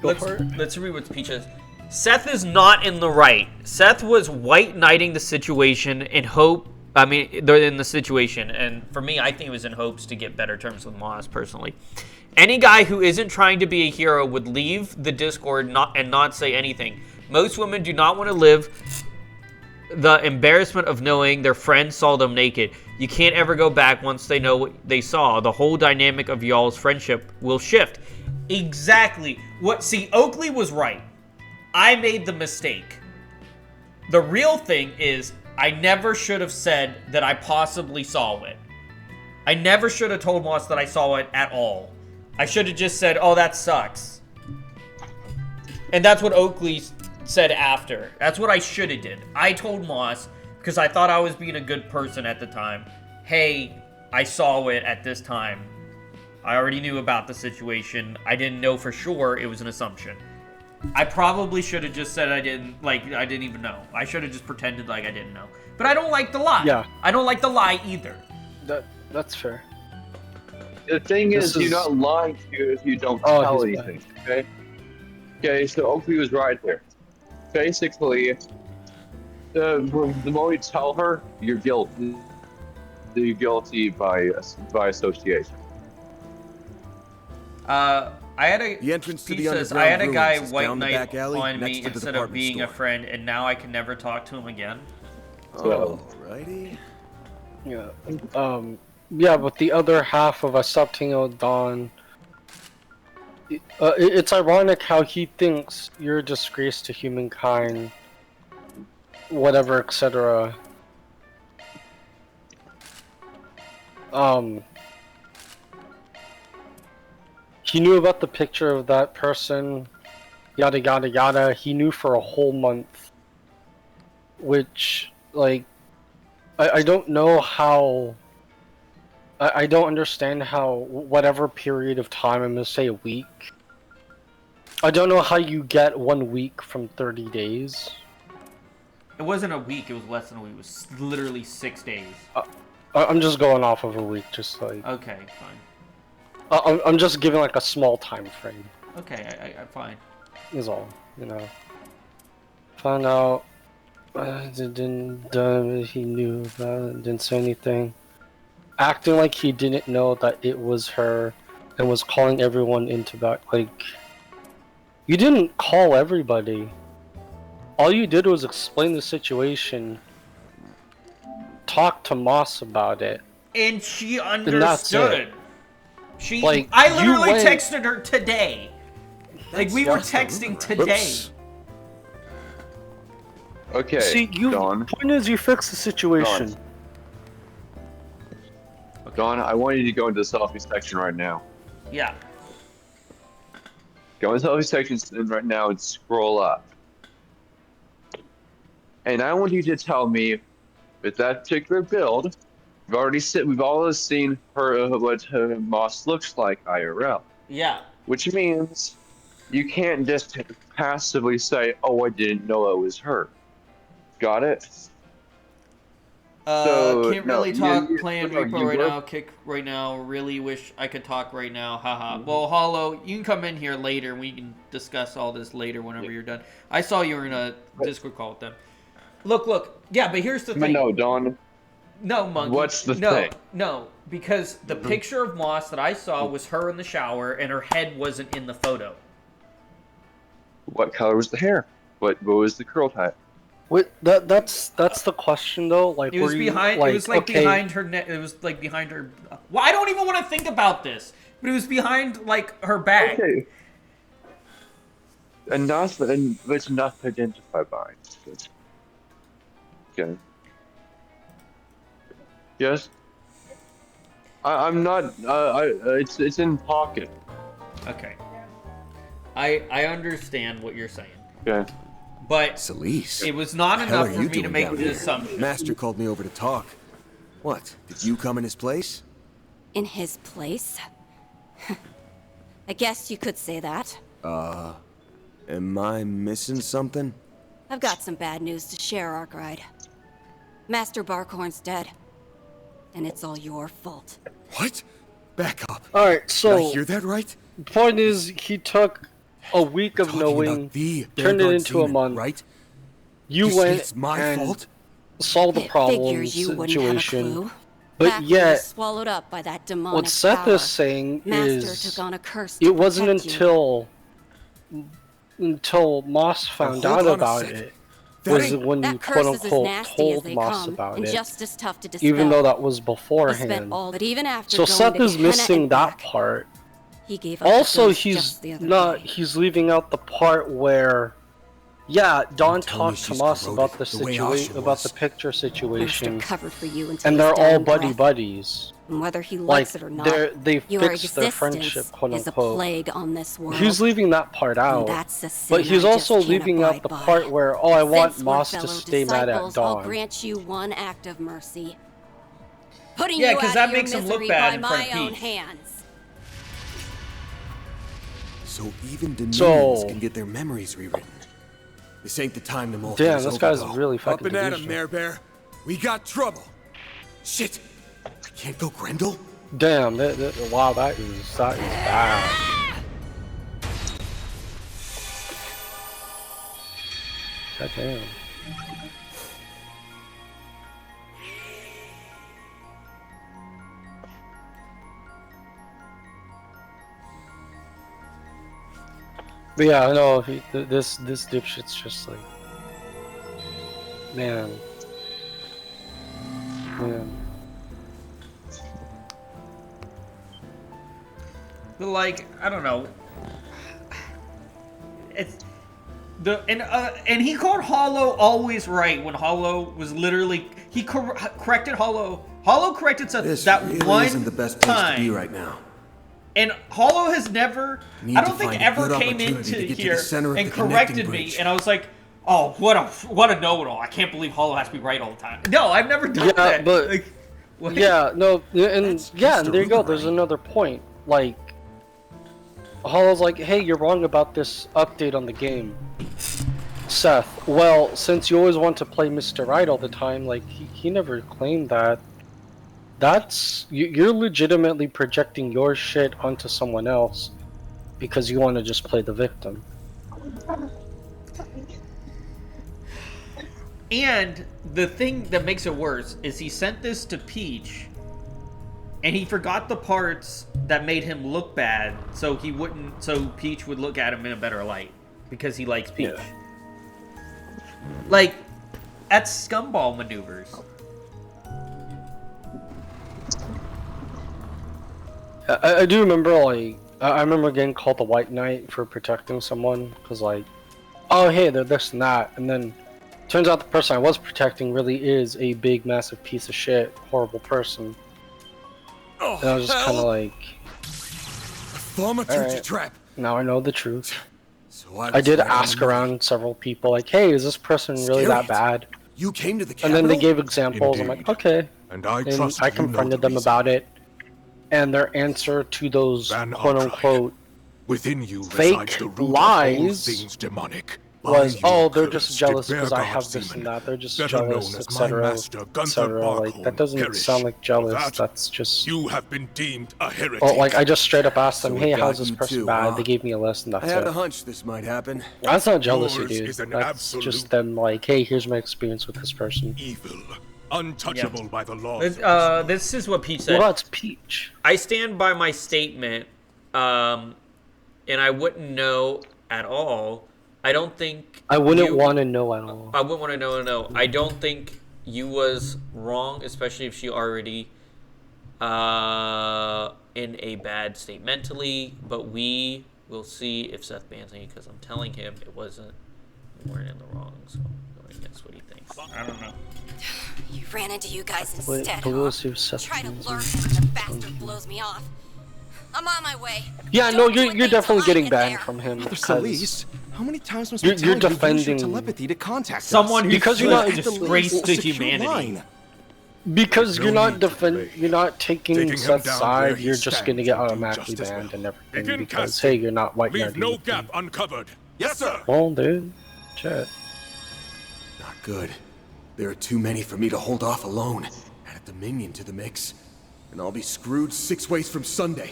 Let's read what Peach says. Seth is not in the right. Seth was white knighting the situation in hope. I mean, they're in the situation, and for me, I think it was in hopes to get better terms with Moss personally. Any guy who isn't trying to be a hero would leave the Discord and not say anything. Most women do not want to live the embarrassment of knowing their friends saw them naked. You can't ever go back once they know what they saw. The whole dynamic of y'all's friendship will shift. Exactly. See, Oakley was right. I made the mistake. The real thing is, I never should have said that I possibly saw it. I never should have told Moss that I saw it at all. I should have just said, oh, that sucks. And that's what Oakley said after. That's what I should have did. I told Moss, because I thought I was being a good person at the time, hey, I saw it at this time. I already knew about the situation. I didn't know for sure. It was an assumption. I probably should have just said I didn't even know. I should have just pretended like I didn't know. But I don't like the lie. Yeah. I don't like the lie either. That's fair. the thing is, you're not lying to you if you don't tell anything, okay? Okay, so Oakley was right there. Basically, the more you tell her, you're guilty. You're guilty by association. I had a the entrance to the says, underground I had a guy ruins is white down the knight back alley on next me to the instead of department being a store. friend, and now I can never talk to him again. Alrighty. Yeah. Yeah, but the other half of Asaptino Dawn, it's ironic how he thinks you're a disgrace to humankind, whatever, etc. He knew about the picture of that person, yada yada yada. He knew for a whole month, which, like, I don't know how. I don't understand how whatever period of time, I'm gonna say a week. I don't know how you get 1 week from 30 days. It wasn't a week, it was less than a week. It was literally 6 days. I'm just going off of a week, just like. Okay, fine. I'm just giving like a small time frame. Okay, I'm fine. Is all, you know. Found out. He knew about it, didn't say anything. Acting like he didn't know that it was her, and was calling everyone into back. Like, you didn't call everybody. All you did was explain the situation, talk to Moss about it, and she and that's it. understood. She, like, I literally went... texted her today. Like, we were texting today. Okay, see, you. Dawn. Point is, you fix the situation. Dawn, I want you to go into the selfie section right now. Yeah. Go into the selfie section right now and scroll up. And I want you to tell me, with that particular build, we've all seen her what her Moss looks like IRL. Yeah. Which means you can't just passively say, "Oh, I didn't know it was her." Got it? Can't really talk. Playing repo right now. Kick right now. Really wish I could talk right now. Haha. Well, Hollow, you can come in here later and we can discuss all this later whenever you're done. I saw you were in a Discord call with them. Look. Yeah, but here's the thing. No, Dawn. No, Monkey. What's the thing? No, because the picture of Moss that I saw was her in the shower and her head wasn't in the photo. What color was the hair? What was the curl type? Wait, that's the question though. Like, it was were behind. You, like, it was like okay. behind her neck. It was like behind her. Well, I don't even want to think about this. But it was behind like her back. Okay. Enough, and it's enough to identify by. Okay. Yes. I'm not. It's in pocket. Okay. I understand what you're saying. Okay. But Celeste, it was not enough for me to make an assumption. Master called me over to talk. What? Did you come in his place? In his place? I guess you could say that. Am I missing something? I've got some bad news to share, Arkwright. Master Barkhorn's dead. And it's all your fault. What? Back up. Alright, so... Did I hear that right? Point is, he took a week of knowing, turned it into a month. Right? You went and solved the problem situation. But yet, swallowed up by that demonic what Seth power. is saying Master is, took on a curse it wasn't until Moss found out about it. Was when you quote-unquote told Moss about it, just as tough to dispel. even though that was beforehand. But even after so Seth is missing that part. He gave up also, he's leaving out the part where, yeah, Dawn talked to Moss about the situation, about the picture situation, and they're all buddies. And whether he likes it or not, they fixed their friendship, quote is a unquote. plague on this world. He's leaving that part out, but he's also leaving out the part where, oh, I want Moss to stay mad at Dawn. I'll grant you one act of mercy. Putting yeah, because that makes him look bad in front of own Peach. hands. So even demons can get their memories rewritten. This ain't the time to mull Damn, things this over, guy's though. really fucking Up and at him, delusional. Marebear. We got trouble. Shit! I can't go Grendel? Damn, wow, that is bad. God damn. But yeah, I know this dipshit's just like, man. But like, I don't know. It's and he called Hollow always right when Hollow was literally he corrected Hollow. Hollow corrected Seth that really one isn't the best place time. to be right now. And Hollow has never, I don't think ever came into here and corrected me, and I was like, oh, what a know-it-all. I can't believe Hollow has to be right all the time. No, I've never done that. But, like, yeah, no, and there you go. There's another point. Like, Hollow's like, hey, you're wrong about this update on the game. Seth, well, since you always want to play Mr. Right all the time, like, he never claimed that. You're legitimately projecting your shit onto someone else. because you want to just play the victim. And the thing that makes it worse is he sent this to Peach, and he forgot the parts that made him look bad, so Peach would look at him in a better light because he likes Peach. Yeah. Like, that's scumball maneuvers. I do remember, like, I remember getting called the White Knight for protecting someone, because, like, oh, hey, they're this and that, and then turns out the person I was protecting really is a big, massive piece of shit, horrible person. Oh, and I was just kind of like, thaumaturgy trap. Now I know the truth. So I did ask around several people, like, hey, is this person really that bad? You came to the capital? And then they gave examples. Indeed. I'm like, okay. And I confronted them about it. And their answer to those quote-unquote within you fake lies things demonic. Was, oh, they're just jealous because I have this and that. They're just jealous, etc. etc. Like, that doesn't sound like jealous. That's just... You have been deemed a heretic. Oh, like, I just straight up asked them, hey, how's this person bad? They gave me a list and that's it. I had a hunch this might happen. That's not jealousy, dude. That's just them like, hey, here's my experience with this person. Evil. Untouchable by the law. This is what Peach said. Well, it's Peach. I stand by my statement, and I wouldn't know at all. I don't think... I wouldn't want to know at all. I wouldn't want to know. I don't think you was wrong, especially if she already in a bad state mentally. But we will see if Seth bans me, because I'm telling him it wasn't... We weren't in the wrong, so I'm going against what he thinks. I don't know. You ran into you guys instead, Try to learn when the bastard blows me off. I'm on my way. Yeah, no, you're definitely getting banned from him. Because how many times must we tell you're defending telepathy to contact someone who's because you're not disgraced to humanity. Because you're not taking Seth's side. You're just gonna get automatically banned and everything because hey, you're not white. Leave no gap uncovered. Yes, sir. Well, dude, shit. Not good. There are too many for me to hold off alone. Add a Dominion to the mix, and I'll be screwed 6 ways from Sunday.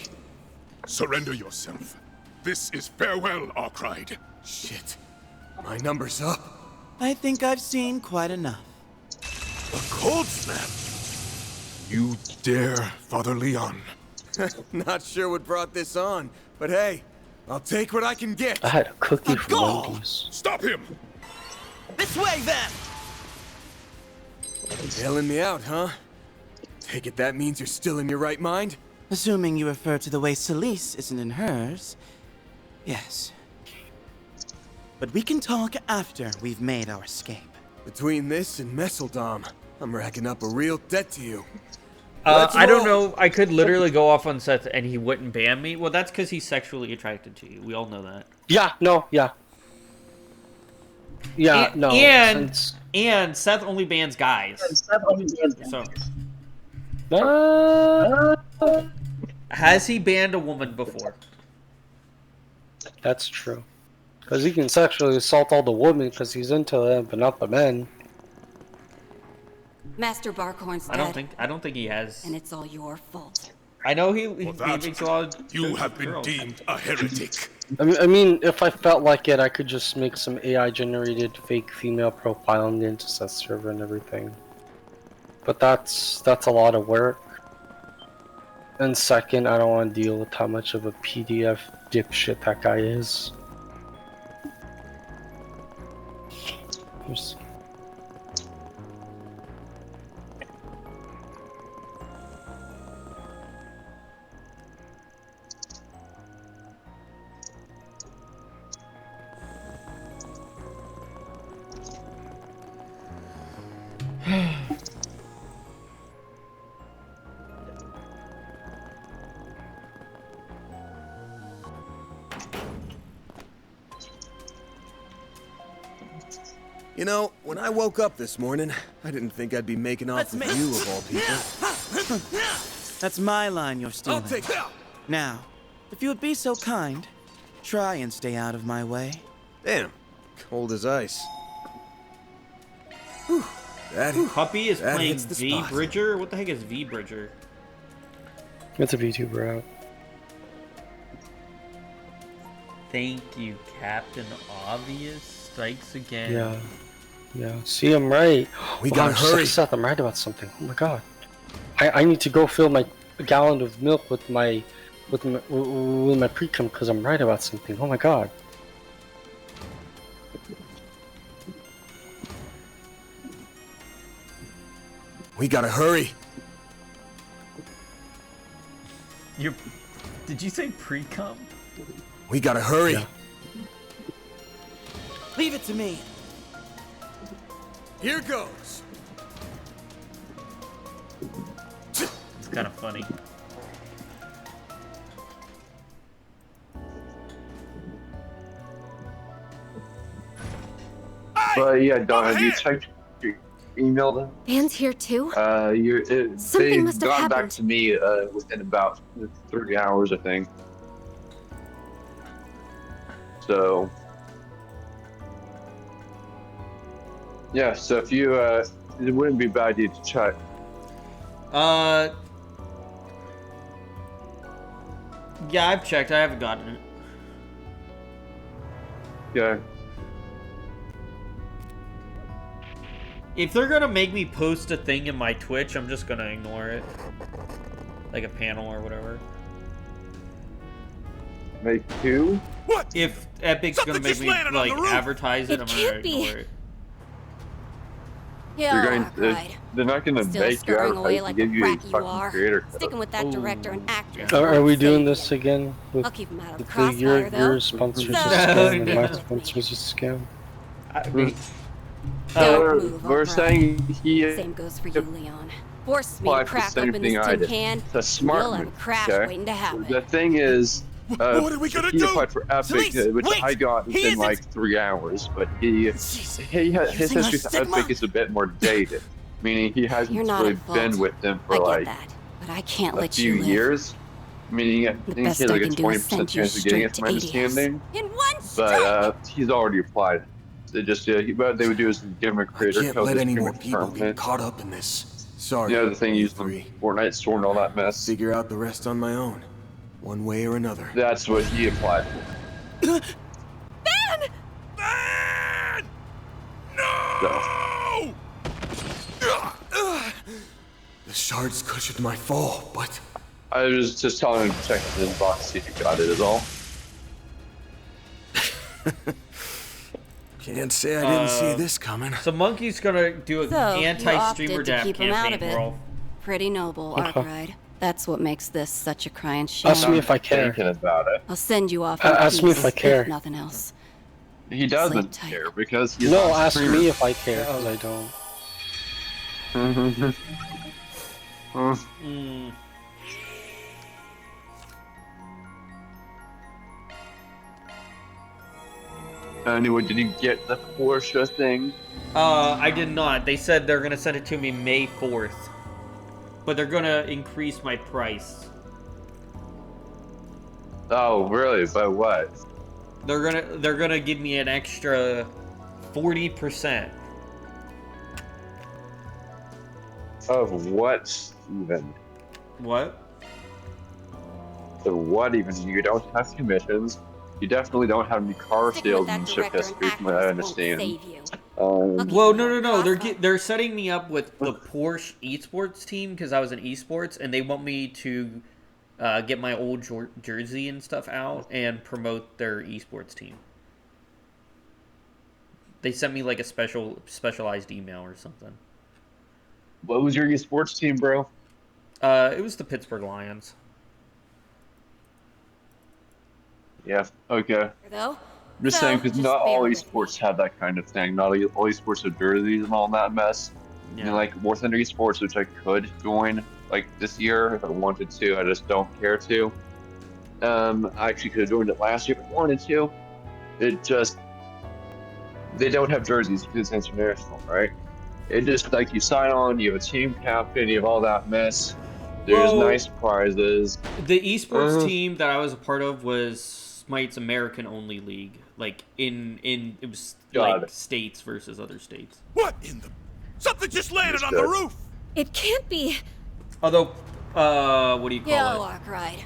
Surrender yourself. This is farewell, Arkride. Shit. My number's up. I think I've seen quite enough. A cold snap? You dare, Father Leon? Not sure what brought this on, but hey, I'll take what I can get. I had a cookie from Wendy's. Stop him! This way, then! Bailing me out, huh? Take it that means you're still in your right mind? Assuming you refer to the way Celise isn't in hers, yes. But we can talk after we've made our escape. Between this and Messeldom, I'm racking up a real debt to you. I don't know. I could literally go off on Seth and he wouldn't ban me. Well, that's because he's sexually attracted to you. We all know that. Yeah, no, yeah. Yeah, and, no. And Seth only bans guys. So. Has he banned a woman before? That's true. Because he can sexually assault all the women because he's into them, but not the men. Master Barkhorn's dead. I don't think he has. And it's all your fault. I know he makes a lot of you have been deemed a heretic. I mean, if I felt like it, I could just make some AI-generated fake female profile on the Intercess server and everything. But that's a lot of work. And second, I don't want to deal with how much of a PDF dipshit that guy is. Just... You know, when I woke up this morning, I didn't think I'd be making off with you of all people. That's my line you're stealing. I'll take that. Now, if you would be so kind, try and stay out of my way. Damn, cold as ice. Whew. Puppy is playing V Bridger? What the heck is V Bridger? It's a VTuber app. Thank you, Captain Obvious. Strikes again. Yeah. Yeah. See, I'm right. We Wow, gotta I'm so hurry. upset. I'm right about something. Oh my god. I need to go fill my gallon of milk with my pre-cum because I'm right about something. Oh my god. We gotta hurry. Did you say pre-cum? We gotta hurry. Yeah. Leave it to me. Here goes. It's kind of funny. But yeah, Don, have you checked your email then? Dan's here too? They Something must have got back happened. to me within about 3 hours, I think. So yeah, so if you it wouldn't be a bad idea to check. Yeah, I've checked. I haven't gotten it. Yeah. If they're gonna make me post a thing in my Twitch, I'm just gonna ignore it. Like a panel or whatever. Make two? What? If Epic's gonna make me, like, advertise it, I'm gonna ignore it. Yeah, right. They're not gonna Still make you scurrying away advertise. like They a give you a brat you fucking are. creator code. Sticking with that director and actress. Are we doing this again? With I'll keep him out of the your crossfire, though. sponsors a So- scam and my sponsors a scam? We're saying he Same goes for you, Leon. Force me to applied for the crack same open thing this I tin did. can. It's a smart We'll have a move, crash okay? waiting to happen. The thing is, What are we gonna he do? applied for Epic, Celeste, which wait! I got He within isn't- like 3 hours, but his history with Epic is a bit more dated, meaning he hasn't You're not really at fault. been with them I for get like that, but I can't a let few you live. years. Meaning, I think he best has I like a can do is 20% send you chance of getting it, straight from to my ADS. understanding. In one But he's already applied. They just what they would do is give him a creator Can't code let that's any pretty more much people get permanent. caught up in this. Sorry. You know the thing you using three. Fortnite store and all that mess. Figure out the rest on my own, one way or another. That's what he applied for. Ben! No! The shards cushioned my fall, but I was just telling him to check his inbox, see if he got it, is all. can't say I didn't see this coming. So Monkey's gonna do an So, anti-streamer you opted to dap keep him out campaign, of it. bro. Pretty noble, Okay. Arkwright. That's what makes this such a crying shame. Ask me if I care. Thinking about it. I'll send you off. Ask me if I care. If nothing else. He doesn't Sleep tight. care because he's No, not a ask streamer. me if I care, because I don't. Anyway, did you get the Porsche thing? I did not. They said they're gonna send it to me May 4th. But they're gonna increase my price. Oh, really? By what? They're gonna give me an extra 40%. Of what even? What? So what even? You don't have commissions. You definitely don't have any car Sticking with that salesmanship director and history, from what I actress won't understand. save you. Well, no. They're setting me up with the Porsche esports team because I was in esports, and they want me to get my old jersey and stuff out and promote their esports team. They sent me like a specialized email or something. What was your esports team, bro? It was the Pittsburgh Lions. Yeah. Okay. Though. I'm just saying, because not all esports have that kind of thing. Not all esports have jerseys and all that mess. Yeah. You know, like War Thunder Esports, which I could join like this year if I wanted to. I just don't care to. I actually could have joined it last year if I wanted to. It just they don't have jerseys because it's international, right? It just like you sign on, you have a team captain, you have all that mess. There's nice prizes. The esports team that I was a part of was Smite's American only league. Like it was like states versus other states. What in the? Something just landed on the roof. It can't be. Although, what do you call Yo, it? Arkwright.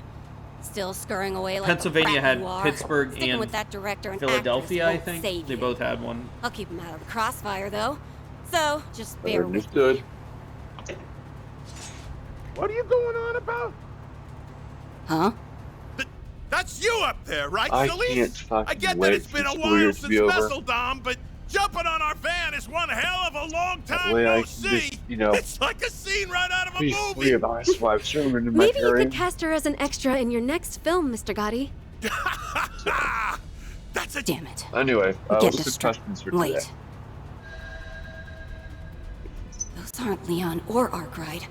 still scurrying away like Pennsylvania the brat had you are. Pittsburgh Sticking and with that director and Philadelphia, I actress won't think. save They you. both had one. I'll keep him out of the crossfire, though. So, just bear with me. Understood. What are you going on about? Huh? That's you up there, right, I Solis? can't fucking I get that wait it's been for a school while year to since be over. Messeldom, but jumping on our van is one hell of a long That time way no I can see. just, you know, It's like a scene right out of a be movie. free of Icewife Sherman in my Maybe you area. could cast her as an extra in your next film, Mr. Gotti. That's a Damn it. Anyway, Get what's the distracted. questions for today? Wait. Those aren't Leon or Arkwright.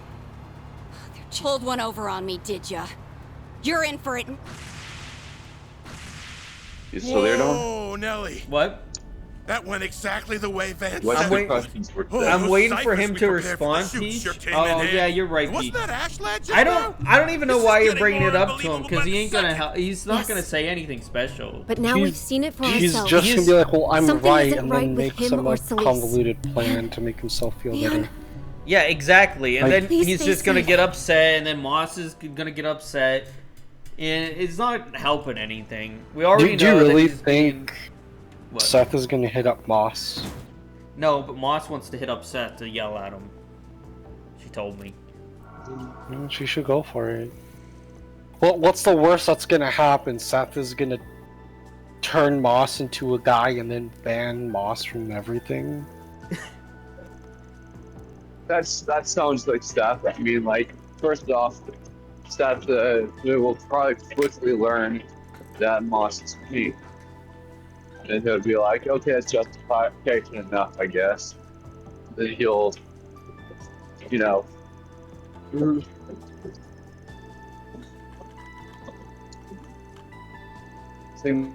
They pulled one over on me, did ya? You're in for it. You still there, Don? Oh, Nelly. What? That went exactly the way Van What's said. the questions for today? I'm waiting for ciphers him we to prepared for the respond, shoot Peach. sure came Oh, in handy. yeah, you're right, Wasn't Peach. that Ashland just I now? don't even know This why is you're getting bringing more it up to him, unbelievable because by he the ain't gonna second. help. He's not Yes. gonna say anything special. But now we've seen it for She's ourselves. just gonna be like, well, I'm Something right, isn't and right then with make him some or like, Solis. convoluted plan to make himself feel Leon. better. Yeah, exactly. And Like- then Please he's stay just gonna safe. get upset, and then Moss is gonna get upset, and it's not helping anything. We already Do you know that really he's think What? Seth is gonna hit up Moss? No, but Moss wants to hit up Seth to yell at him. She told me. She should go for it. Well, what's the worst that's gonna happen? Seth is gonna turn Moss into a guy and then ban Moss from everything? That sounds like Steph. I mean, like, first off, Steph will probably quickly learn that Moss is me. And he'll be like, okay, that's justification enough, I guess. Then he'll, you know, sing.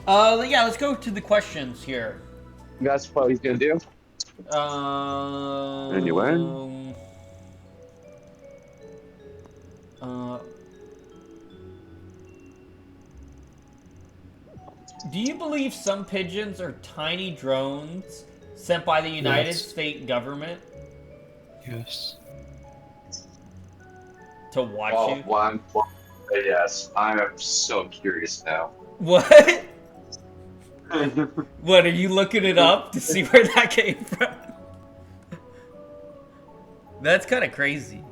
Yeah, let's go to the questions here. That's what he's gonna do. Anyway. Do you believe some pigeons are tiny drones sent by the United Yes. States government Yes. Oh, to watch you? one. Yes, I am so curious now. What? What, are you looking it up to see where that came from? That's kind of crazy.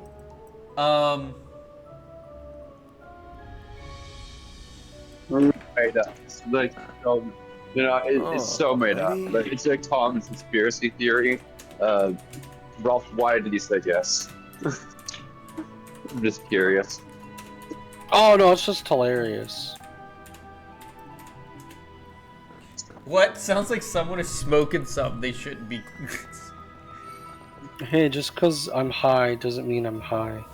Made up. Like, you know, it's so made up. Like, it's a common conspiracy theory. Ralph, why did you say yes? I'm just curious. Oh no, it's just hilarious. What? Sounds like someone is smoking something they shouldn't be. Hey, just cause I'm high doesn't mean I'm high.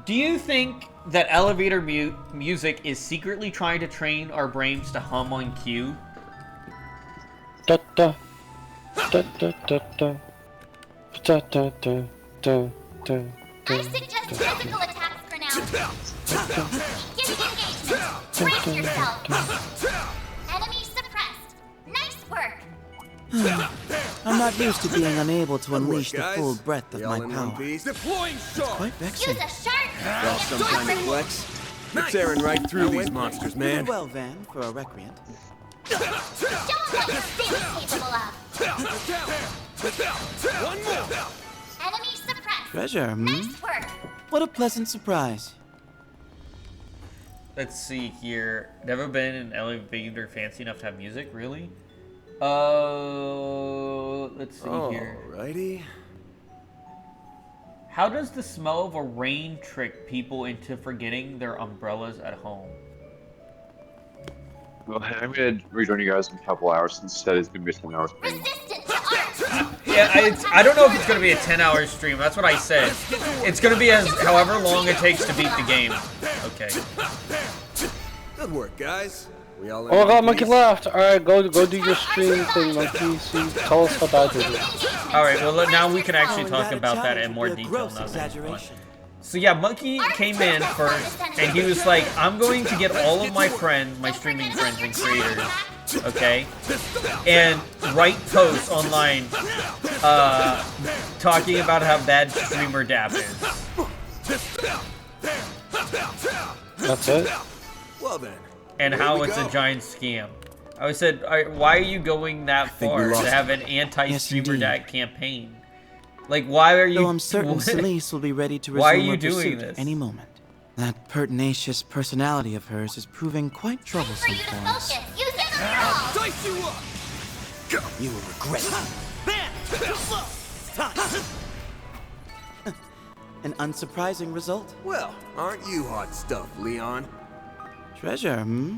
Do you think that elevator music is secretly trying to train our brains to hum on cue? Da da da da da da da da da da da. I suggest physical attacks for now. Begin engagement. Brace yourself. Enemy suppressed. Nice work. I'm not used to being unable to unleash the guys. full breadth of We all my in one power. piece? Deploying shark. Quite vexing. Use a sharp. Well, some kind of flex. We're tearing right through these monsters, Doing man. well, Van, for a recreant. Show them what you're really capable of. One more. Enemy suppressed. Treasure, hmm? Nice work. What a pleasant surprise. Let's see here. Never been in an elevator fancy enough to have music, really? Let's see here. Alrighty. How does the smell of a rain trick people into forgetting their umbrellas at home? Well, I'm gonna rejoin you guys in a couple hours since said it's gonna be a 10-hour stream. Yeah, I don't know if it's going to be a 10-hour stream. That's what I said. It's going to be however long it takes to beat the game. Okay. Good work, guys. We all in Oh one god, Monkey piece? left! Alright, go do your stream thing, Monkey. See, tell us what that is. Alright, well now we can actually talk about that in more detail now. So yeah, Monkey came in first, and he was like, I'm going to get all of my friends, my streaming friends and creators, okay, and write posts online talking about how bad streamer dap is. That's it? Well then. And how it's a giant scam. I said, why are you going that far to have an anti-streamer dap campaign? Like, why are you... Though I'm certain Celeste will be ready to why are resume you her doing pursuit this? at any moment. That pertinacious personality of hers is proving quite troublesome for us. Dice you up! You will regret it. An unsurprising result? Well, aren't you hot stuff, Leon? Treasure, hmm?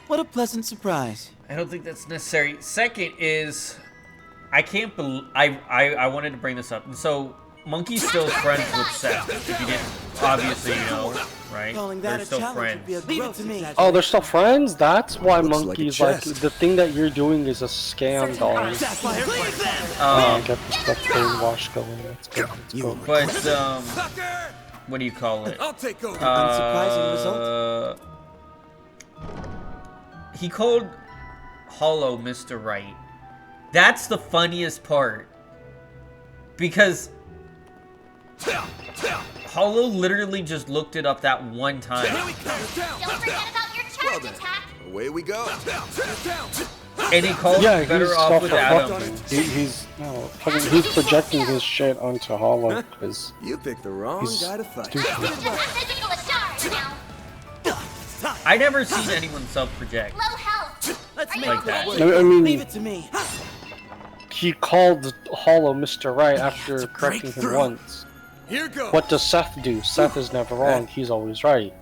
What a pleasant surprise. I don't think that's necessary. Second is, I can't believe... I wanted to bring this up. So, Monkey's still friends with Seth. If you didn't, obviously you know, right? They're still friends. Oh, they're still friends? That's why Looks Monkey's like a like, chest. the thing that you're doing is a scam, dog. Get the brainwash going. Let's go. Let's go. But, what do you call it? I'll take over. Unsurprising result? He called Hollow Mr. Right. That's the funniest part. Because Hollow literally just looked it up that one time. Don't forget about your charge attack. Away we go. And he called Yeah, better he's off with Adam. He's projecting his shit onto Hollow because You picked the wrong guy to fight. Physical charge now. I never seen anyone self-project Low health. Let's Are make you like that. ready? I mean, Leave it to me. he called Hollow Mr. Right after correcting him once. Here goes. What does Seth do? Seth is never wrong. He's always right.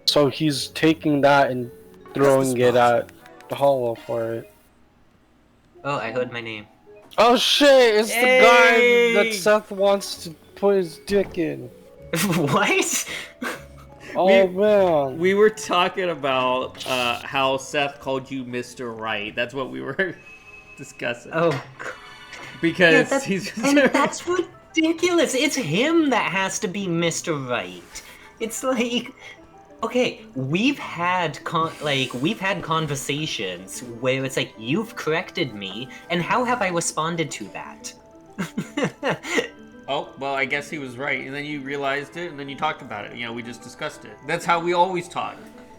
So he's taking that and throwing it at Hollow for it. Oh, I heard my name. Oh shit! It's the guy Hey! that Seth wants to put his dick in. What? Oh man. We were talking about how Seth called you Mr. Right. That's what we were discussing. Oh, God. Because Yeah, he's... and that's ridiculous. It's him that has to be Mr. Right. It's like, okay, we've had conversations where it's like, you've corrected me, and how have I responded to that? Oh, well, I guess he was right. And then you realized it, and then you talked about it. You know, we just discussed it. That's how we always talk.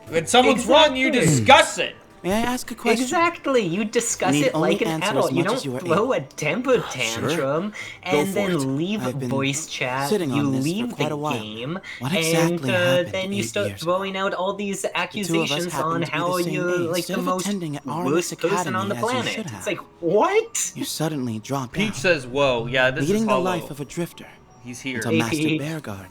When someone's wrong, you discuss it. May I ask a question? Exactly, you discuss Need it like only an answer adult. as You much don't as you are throw a able. temper tantrum and for then it. leave I've been voice chat. sitting You on this for leave quite the a while. game, What and exactly happened then you 8 start years throwing out all these two of us accusations happen on to be the how same you're age. like Instead the of most attending at our worst Miss person on the Academy as you planet. should It's have. like, what? You suddenly dropped Peach out, says, whoa, yeah, this leading is the Hollow. life of a drifter. He's here. Into Hey, Master Peach. Bearguard.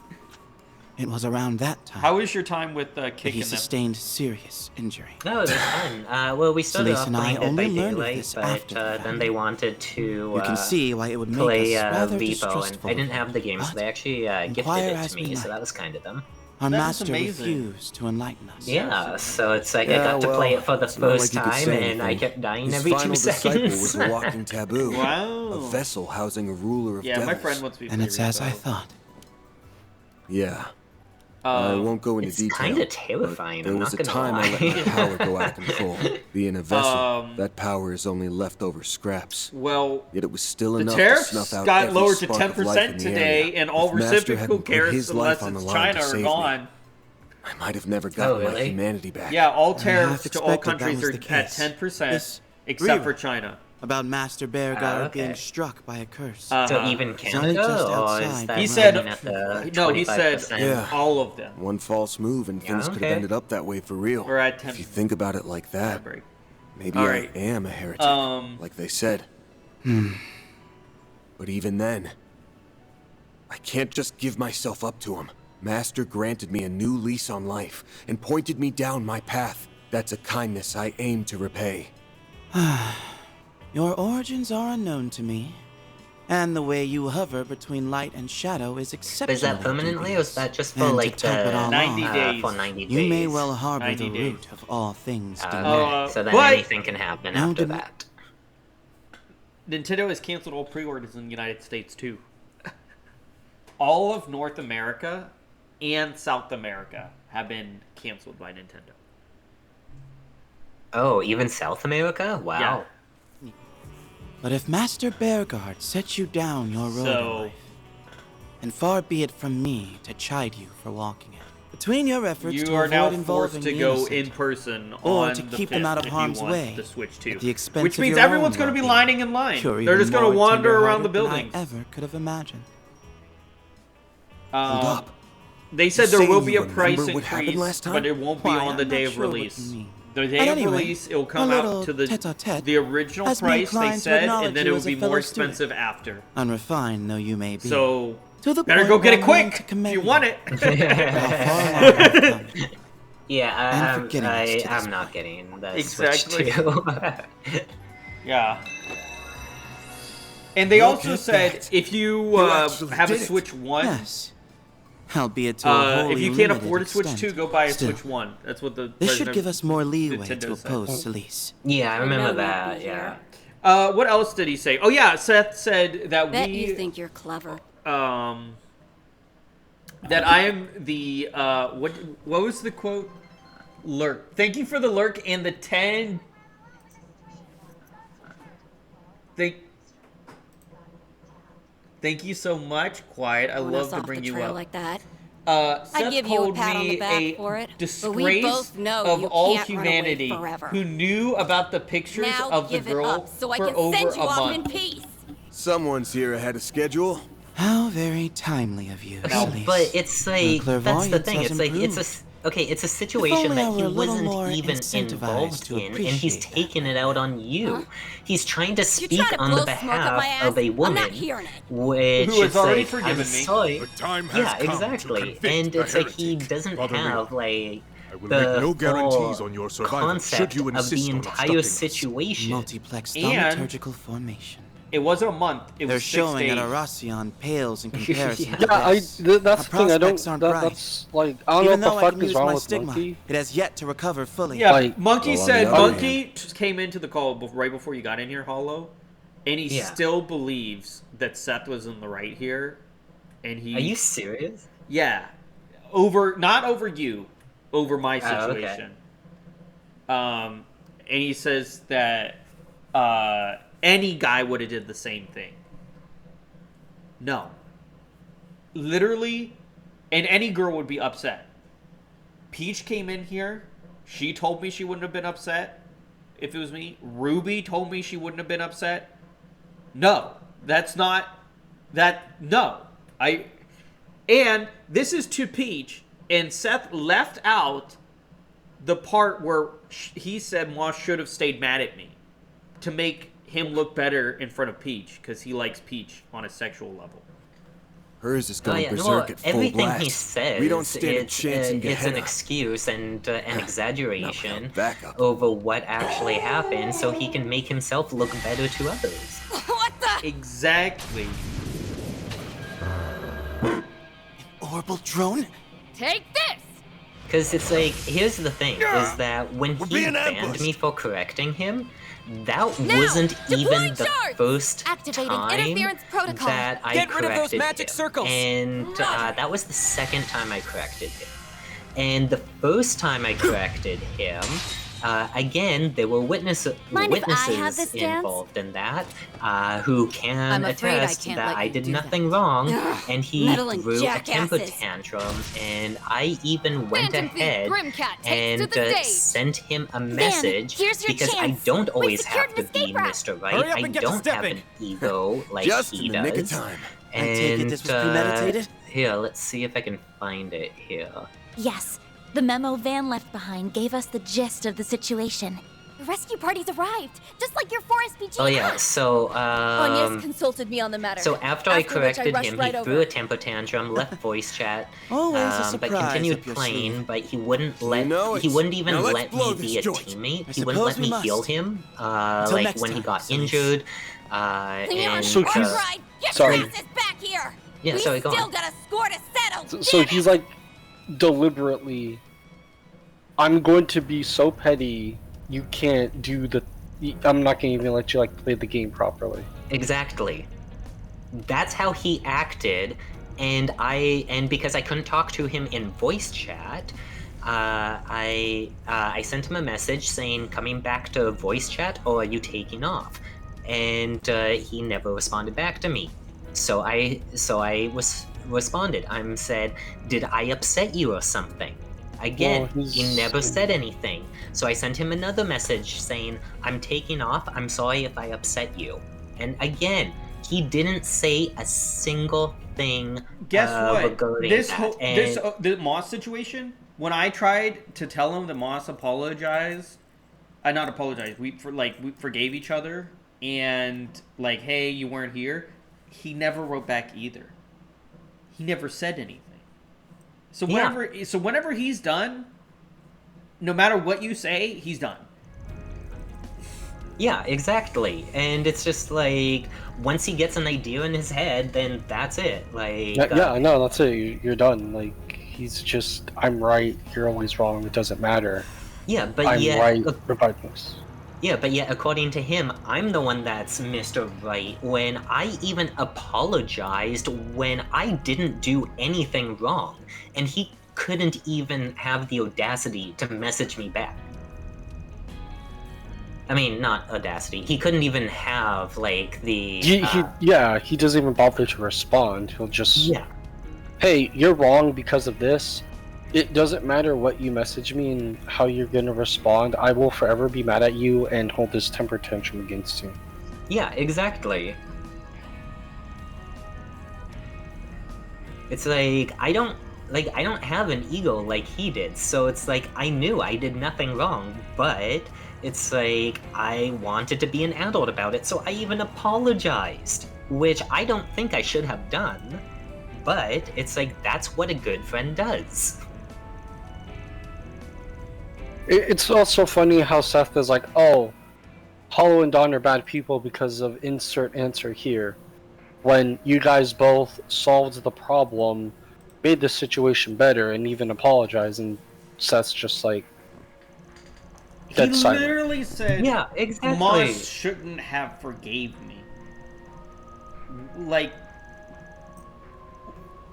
It was around that time How was your time with that kicking he them? sustained serious injury. No, it was fun. Well, we started Celeste off and I playing Dead by only learned of Daylight, this but after the then fact. they wanted to You can see why it would make play us rather Vipo, and distrustful I of didn't him. have the game, so But they actually gifted inquire it as to we me, so might. that was kind of them. Our That was master amazing. refused to enlighten us. Yeah, so it's like I Yeah, got to play well, it for the it's not first like you could time, say and I anything. kept dying His every final 2 disciple seconds. was a walking taboo. Wow. A vessel housing a ruler of Yeah, my devils. friend wants me to And play it's as I Repo. thought. Yeah. I won't go into It's detail. kinda but terrifying, There I'm was not a gonna time I let lie. my power go out of control. Being a vessel, that power is only leftover scraps. Well, Yet it was still the enough to tariffs snuff out got every lowered to spark of life 10% in the today, area. and all If Master reciprocal hadn't put tariffs, his unless life on the it's line to China, are save me, gone. I might have never gotten my really? humanity back. Yeah, all I half tariffs to all expected that countries was are the at case. 10%, This except for reroute China. About Master Bearguard okay. being struck by a curse. So even It's only Canada, just or is outside that He my said, running at the no, he said 25%? Yeah. all of them. One false move and things could have okay. ended up that way for real. We're at 10. If you think about it like that, Daybreak. maybe All I right. am a heretic, like they said. But even then, I can't just give myself up to him. Master granted me a new lease on life and pointed me down my path. That's a kindness I aim to repay. Your origins are unknown to me, and the way you hover between light and shadow is But exceptional. is that permanently, or is that just for And like to top it the all 90 off, days. for 90 days? You may well harbor 90 the days. root of all things Okay, demonic. so then but- anything can happen Now after dem- that. Nintendo has canceled all pre-orders in the United States too. All of North America and South America have been canceled by Nintendo. Oh, even South America? Wow. Yeah. But if Master Bearguard sets you down your road in life, and far be it from me to chide you for walking it. Between your efforts you to are avoid now involving forced to the go innocent, in person or on to the keep them 5th out of if harm's you want way, the Switch 2. at the expense Which of means your everyone's own going to be well-being. lining in line. You're They're just going to more wander around the tender-hearted than buildings. I ever could have imagined. Hold up. They said You're there will saying be you a price remember what happened increase, last time? but it won't be Why, on the I'm day not of sure what release. you mean. The day At of any rate, release, it'll a come little out to the tete-a-tete the original has me price they inclined to said, acknowledge and then you it will as a be fellow more student. expensive after. Unrefined though you may be. So, to the better point go get it where I'm willing quick to commend if you want it. Yeah, And for getting us to this I'm not getting the Exactly. Switch 2. Yeah. And they Look also at said that. if you actually have a did it. Switch 1, Yes. Albeit to a wholly if you can't limited afford a Switch extent. 2, go buy a Still, Switch 1. That's what the this should president give us more of leeway Nintendo to said. oppose Solis. Yeah, I remember know we'd that, be yeah. What else did he say? Oh yeah, Seth said that Bet we you think you're clever. that I am the what was the quote? Lurk. Thank you for the lurk and the 10. Thank you so much, Quiet. I love to bring you up. Like that. Seth I'd give you a called pat on me the back a for it, but disgrace we both know of you all can't run away humanity forever. who knew about the pictures Now of the give it girl up so I for can over send you a off in month. peace. Someone's here ahead of schedule. How very timely of you, Okay, Solis. but it's like, Your that's the clairvoyance thing, has it's like, improved. it's a If situation only that I he were a little wasn't more even incentivized involved to in, and he's appreciate taking it out on you. He's trying to speak trying to on the blow smoke up my behalf ass? of a I'm woman, not hearing it. which Who has is already like, forgiven I'm me. sorry. The time has Yeah, come to exactly. convict And the it's like he heretic, doesn't Father have Rio. like I will the make no guarantees full on your survival concept should you of insist the on entire obstructing us. situation. Multiplex And- thaumaturgical formation. It wasn't a month. It They're was 6 showing days. that Aracion pales in comparison Yeah, to this. that's the thing. I don't. prospects aren't bright. That's like I don't Even know though what I the can fuck is use wrong my with stigma, Monkey. it has yet to recover fully. Yeah, Like- Monkey Well, on said the other Monkey just came into the call right before you got in here, Hollow, and he Yeah. still believes that Seth was in the right here, and he. Are you serious? Yeah, not over you, over my Oh, okay. situation. And he says that any guy would have did the same thing. No. Literally, and any girl would be upset. Peach came in here. She told me she wouldn't have been upset if it was me. Ruby told me she wouldn't have been upset. No. That's not... No. And this is to Peach, and Seth left out the part where he said Moss should have stayed mad at me to make him look better in front of Peach, because he likes Peach on a sexual level. Hers is going yeah, berserk at full everything blast. he says, We don't stand a it's, chance in it's an Gehenna. excuse and an exaggeration back up. over what actually happened, so he can make himself look better to others. What the? Exactly. Orbital drone? Take this! Because it's like, here's the thing, is that when We're he being banned ambushed. me for correcting him, that Now, wasn't deploy even the charge! first Activating time interference protocol. that I Get rid of those corrected magic him. circles. And that was the second time I corrected him. And the first time I corrected him, again, there were Mind if I have witnesses this dance? involved in that who can I'm afraid I attest can't that let I you did do nothing that. wrong, Ugh, and he meddling threw a temper jackasses. tantrum, and I even went Phantom Thief, ahead Grimcat, takes and to the stage. sent him a message here's your because I chance. don't We've always secured have to an be escape route. Mr. Right. Hurry up I and get to don't have stepping. an ego like Just he in the does. nick of time. I take it this was premeditated? Here, let's see if I can find it here. Yes, the memo Van left behind gave us the gist of the situation. The rescue party's arrived, just like your 4SPG. Oh yeah, so Agnes consulted me on the matter. so after I which corrected rushed him, right he over. threw a temper tantrum, left voice chat, Always a but surprise continued up your playing. sleeve. But he wouldn't You let. know He it. wouldn't even Now let's let blow me this be a joint. teammate. I He wouldn't suppose let we me must. heal him. Until Like next when he time, got Solis. injured. Leon, And So he's- Arkwright, get sorry. your asses back here! Yeah, we sorry, go still on. got a score to settle! So he's like deliberately. I'm going to be so petty. You can't do the. I'm not gonna even let you like play the game properly. Exactly. That's how he acted, and because I couldn't talk to him in voice chat, I sent him a message saying coming back to voice chat or are you taking off, and he never responded back to me. So I responded. I said, did I upset you or something? Again, he never said anything. So I sent him another message saying, I'm taking off. I'm sorry if I upset you. And again, he didn't say a single thing. Guess what? Regarding that. The Moss situation. When I tried to tell him that Moss apologized, not apologized. We forgave each other, and like, hey, you weren't here. He never wrote back either. He never said anything. So whenever he's done, no matter what you say, he's done. Yeah, exactly. And it's just like, once he gets an idea in his head, then that's it. Like, yeah, no, that's it. You're done. Like, he's just, I'm right, you're always wrong, it doesn't matter. Yeah, but I'm yet, right regardless. Yeah, but yet, according to him, I'm the one that's Mr. Right when I even apologized when I didn't do anything wrong. And he couldn't even have the audacity to message me back. I mean, not audacity. He couldn't even have, like, the... he doesn't even bother to respond. He'll just... Hey, you're wrong because of this. It doesn't matter what you message me and how you're gonna respond. I will forever be mad at you and hold this temper tantrum against you. Yeah, exactly. It's like, I don't have an ego like he did, so it's like, I knew I did nothing wrong, but it's like, I wanted to be an adult about it, so I even apologized, which I don't think I should have done, but it's like, that's what a good friend does. It's also funny how Seth is like, oh, Hollow and Dawn are bad people because of insert answer here, when you guys both solved the problem, made the situation better, and even apologized, and Seth's just like, dead silent. He literally said, yeah, exactly. Moss shouldn't have forgave me. Like,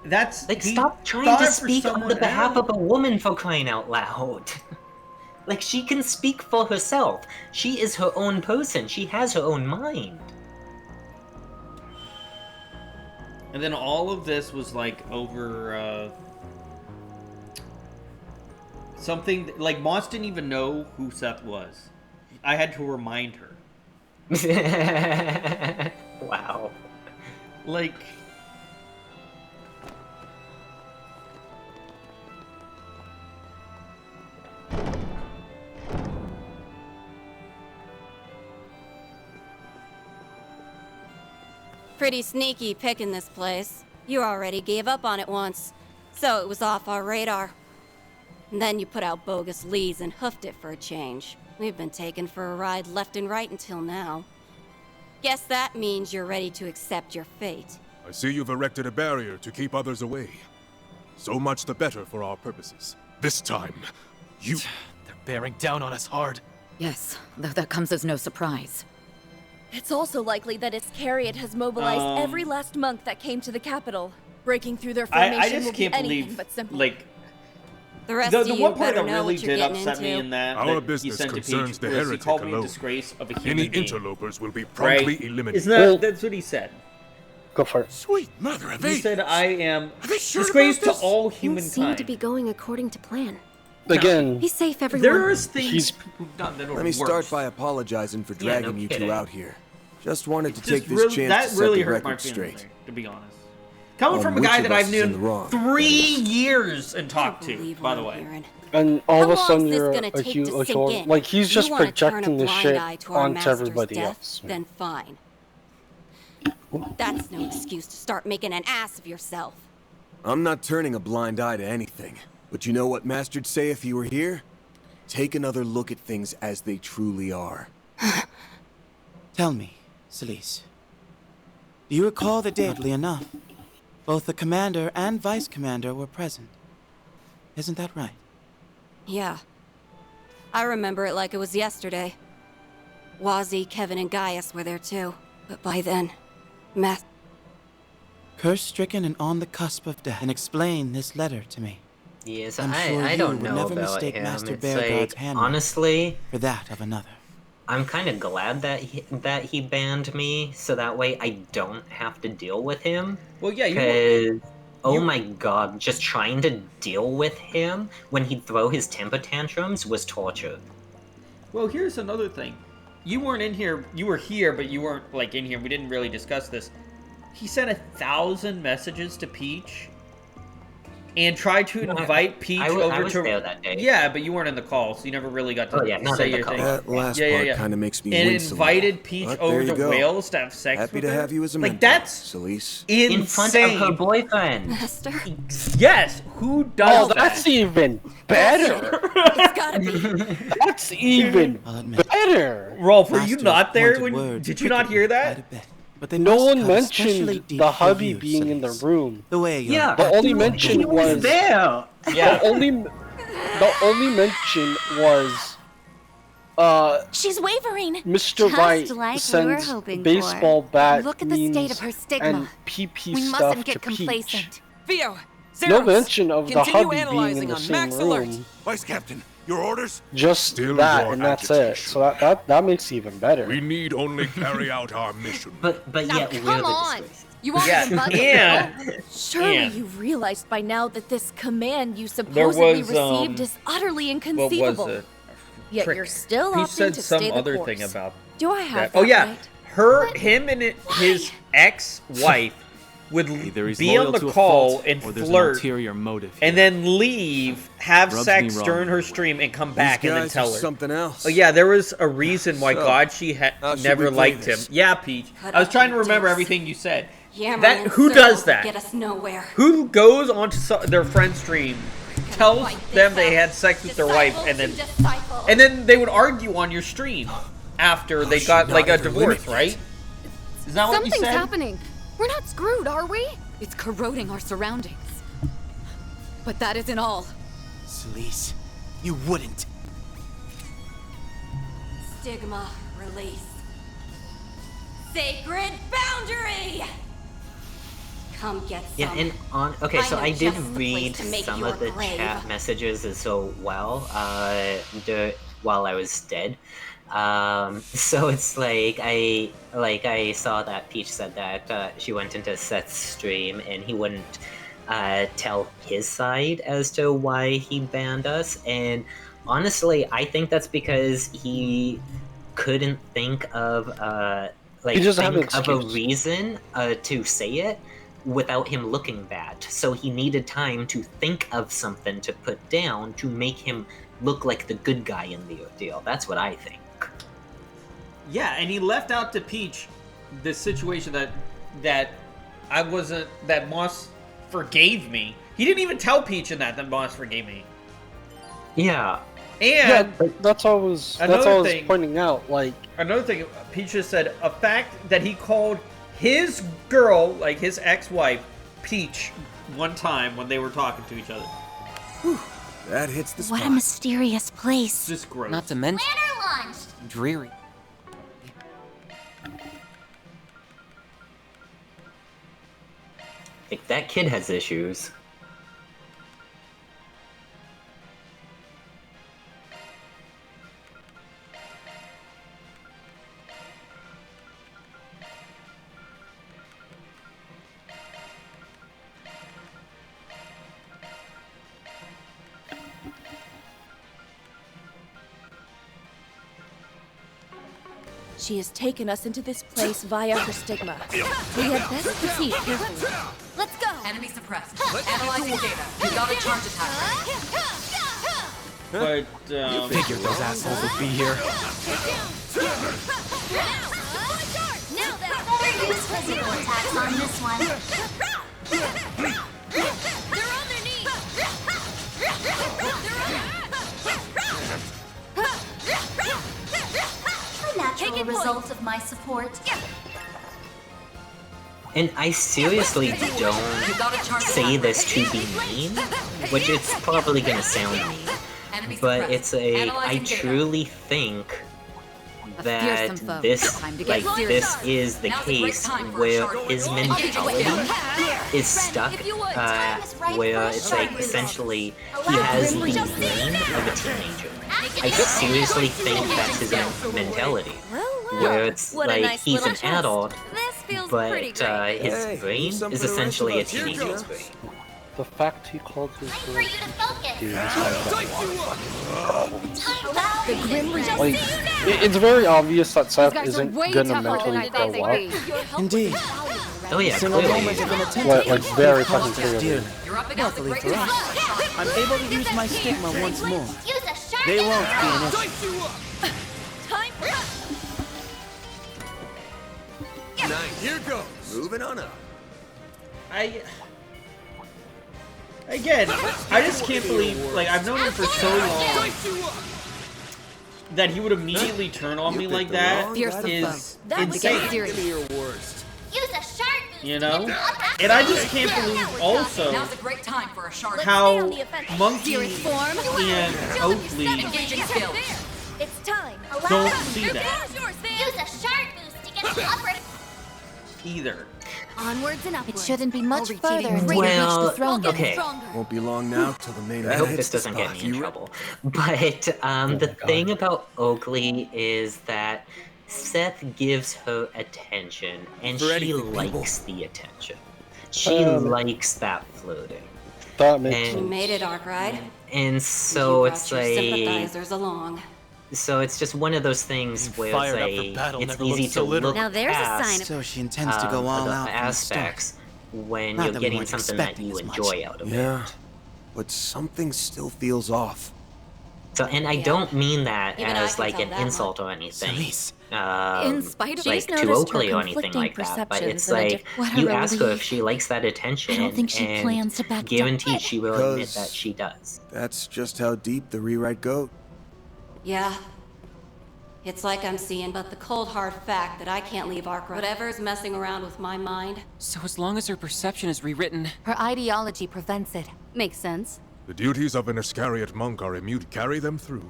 that's... Like, stop trying to speak on the behalf of a woman, for crying out loud. Like, she can speak for herself. She is her own person. She has her own mind. And then all of this was, like, over, something... Like, Moss didn't even know who Seth was. I had to remind her. Wow. Like... Pretty sneaky picking this place. You already gave up on it once, so it was off our radar. And then you put out bogus leads and hoofed it for a change. We've been taken for a ride left and right until now. Guess that means you're ready to accept your fate. I see you've erected a barrier to keep others away. So much the better for our purposes. This time, you... They're bearing down on us hard. Yes, though that comes as no surprise. It's also likely that its chariot has mobilized every last monk that came to the capital. Breaking through their formation I just will can't be anything believe, but simple. like, the rest the of you one part better that know really what you're did getting upset into. me in that Our that business he sent to concerns Peach the was he heretic called me a alone. disgrace of a human Any being. interlopers will be promptly Right? eliminated. Isn't that's what he said? Go for it. Sweet mother of He said, I am sure disgrace to about this? all Things seem humankind. to be going according to plan. Again, Be safe, everyone. There is things people have done that are Let me worse. start by apologizing for Yeah, no dragging you kidding. two out here. Just wanted to Just take this really- chance that to set really the hurt my record feelings, straight. to be honest. Coming from a which guy of that us I've is in the known wrong, 3 years and talked to, by the way. And all of a How sudden long's this you're gonna a take huge, to sink in? like he's just You wanna turn a projecting the blind shit eye to our onto master's everybody death? else. Then fine. That's no excuse to start making an ass of yourself. I'm not turning a blind eye to anything. But you know what Master'd say if he were here? Take another look at things as they truly are. Tell me, Celise. Do you recall the day? Oddly enough, both the commander and vice commander were present. Isn't that right? Yeah. I remember it like it was yesterday. Wazzy, Kevin, and Gaius were there too. But by then, Curse-stricken and on the cusp of death. And explain this letter to me. Yes, I'm sure I you don't would know never about mistake him. Master It's Bear God's like, handwriting honestly, for that of another. I'm kind of glad that he banned me, so that way I don't have to deal with him. Well, yeah, Because, oh my god, just trying to deal with him when he'd throw his temper tantrums was torture. Well, here's another thing. You weren't in here. You were here, but you weren't, like, in here. We didn't really discuss this. He sent 1,000 messages to Peach and tried to invite Peach over I was to... there that day. Yeah, but you weren't in the call, so you never really got to not say in the your call. thing. That last part kind of makes me and wince a invited little. Peach But over there you to go. Wales to have sex Happy with to her. have you as a like, mentor, that's Celise. insane. In front of her boyfriend. Master? Yes, who does that? That's even better. It's gotta be. That's even better. Rolf, were you Master's not there? pointed When, words did you not hear that? quite a bit, but they No must one cut especially mentioned deep the for hubby you, being in the Celise. room. The way you're Yeah, The only mention he was there. Yeah. The only mention was She's wavering. Mr. Just Wright like we were sends hoping baseball for. bat Look at the state memes of her stigma. and PP We stuff mustn't to get Peach. complacent. Theo, No Zeros, mention of the continue hubby being in analyzing the on same max alert. room. Vice Captain, your orders? Just Still that, your and that's it. agitation. So that makes it even better. We need only carry out our mission. But yet we're Come the on! disgrace. You aren't Yeah, even bugging. and- Surely and- you've realized by now that this command you There supposedly was, received is utterly What inconceivable. was it? Yet Trick. you're still He opting said to some stay the other course. thing about Do I have that. that Oh yeah, right? him and his ex-wife would Either he's be loyal on the to a call fault, and or there's an flirt, ulterior motive and then leave, have Rubs sex me wrong. during her stream, and come back These and then guys tell are her something else. Oh yeah, there was a reason why So, God she how should never we play liked this? him. Yeah, Peach. Cut I was up trying to your remember dicks. everything you said. Yammering That in who circles does will that? Get us nowhere. Who goes onto their friend's stream, tells them they had sex with their wife, and then they would argue on your stream after they got like a divorce, right? Is that what you Something's said? happening. We're not screwed, are we? It's corroding our surroundings. But that isn't all. Celise, you wouldn't. Stigma release. Sacred boundary. Come get some. Yeah, and on okay, so know I did just the place read to make some your of the grave. chat messages as well while I was dead. So it's like I saw that Peach said that she went into Seth's stream and he wouldn't tell his side as to why he banned us, and honestly, I think that's because he couldn't think of He doesn't have an think of a excuse. reason to say it without him looking bad. So he needed time to think of something to put down to make him look like the good guy in the ordeal. That's what I think. Yeah, and he left out to Peach the situation that I wasn't that Moss forgave me. He didn't even tell Peach in that Moss forgave me. Yeah. And that's all I was pointing out. Like another thing, Peach just said a fact that he called his girl, like his ex-wife, Peach, one time when they were talking to each other. That hits the What spot. a mysterious place. Just gross. Not to mention Lantern launch! dreary. Like, that kid has issues. She has taken us into this place via her stigma. We had best proceed carefully. Let's go. Enemy suppressed. Analyzing data. You got a charge attack. But You figured those assholes would be here. Now that's better use physical attacks on this one. They're on their knees. A natural result of my support. And I seriously don't say this to be mean, which it's probably gonna sound mean, but it's I truly think fearsome that foe. this, Time to get like, serious. this is the Now's a great case time for a where short his wait. mentality is stuck, where it's like essentially he has the brain of a teenager. I seriously think that's his mentality. Where it's What a like nice he's little an twist. adult, This feels but pretty great. his brain is essentially a teenager's brain. The fact he called his girl dude The Grim Reaper. like, it's very obvious that Seth guys are isn't way gonna tougher than mentally I thought grow they'd up. be. Indeed. Oh yeah, Single clearly. moment of an attempt Like very fucking cost us dearly. clearly. You're up against a Luckily great for us, time. I'm able to use my stigma once more. Use a sharp They won't be an issue. Time for Nice. Here goes. Moving on up. Again, I just can't believe, like, I've known him for so long that he would immediately turn on me like that is insane. Use a sharp boost. You know? And I just can't believe also Now's a great time for a sharp how Monkey and Oakley engaging skills. It's time. don't see that Use a sharp boost to get the upper. either. Onwards and upwards. It shouldn't be much further until we reach Well, the throne. okay. Won't be long now till the main I hope event this doesn't get spot. me in trouble. But the thing about Oakley is that Seth gives her attention, and For she anything, likes the attention. She likes that flirting. That makes You And, made it, Arkwright. and so you it's brought your like, sympathizers along. so it's just one of those things where it's Fired up for like, battle it's never easy looked to so little. look Now there's a past sign of So she intends to go all the out from the start. aspects when Not you're that we getting weren't something that expecting you as much. enjoy out of Yeah, it. but something still feels off. So, and I don't mean that Even I as can like tell an that insult or anything. Celise. In spite of like she's to noticed her Oakley or anything conflicting like that, but it's perceptions and a like what you a ask her if relief. she likes that attention, I don't think she and plans to back down. guaranteed she will admit Because- that she does. That's just how deep the rewrite goes. Yeah. It's like I'm seeing, but the cold hard fact that I can't leave Arkwright. Whatever's messing around with my mind. So as long as her perception is rewritten... Her ideology prevents it. Makes sense. The duties of an Iscariot monk are immune. Carry them through.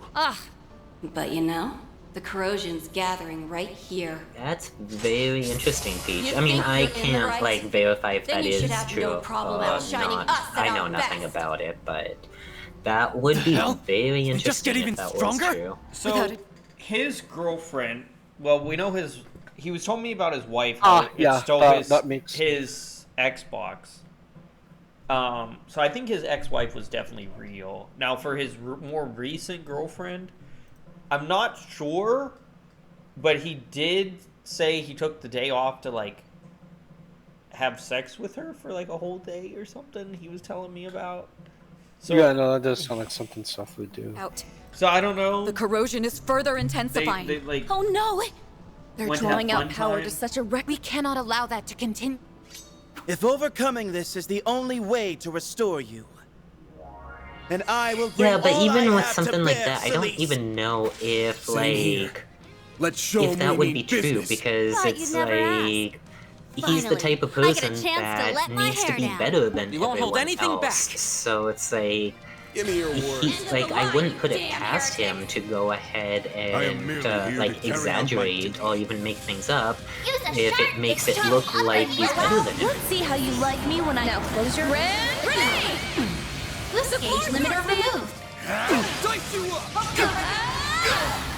But you know, the corrosion's gathering right here. That's very interesting, Peach. You I mean, think I you're in the can't right? like verify if Then that you is should have true no problem or outshining not. us at I know our nothing best. about it, but that would be very interesting just get even if that stronger? was true. So, his girlfriend, well, we know he was telling me about his wife, how yeah, it stole that makes his Xbox. So I think his ex-wife was definitely real. Now, for his more recent girlfriend, I'm not sure, but he did say he took the day off to, like, have sex with her for, like, a whole day or something he was telling me about. So, yeah, no, that does sound like something Seth would do. Out. So I don't know. The corrosion is further intensifying. They, like, Oh no! They're went to have drawing out fun power time. to such a wreck. We cannot allow that to continue. If overcoming this is the only way to restore you, then I will bring Yeah, but all even I with have to something like bear, that, I don't Celise. even know if Same here. like Let's show if that we would mean be true business. because Thought it's you'd never like he's the Finally, type of I get a person chance to that let my needs to hair be down. better than You won't hold everyone anything else. back. So it's like Give me your word. like I wouldn't put it past him to go ahead am and merely here to like carry out my exaggerate duty. or even make things up Use a if sharp it makes it boost look to like upper he's your better than him. Let's see how you like me when I... Now close your... Boost gauge limiter removed.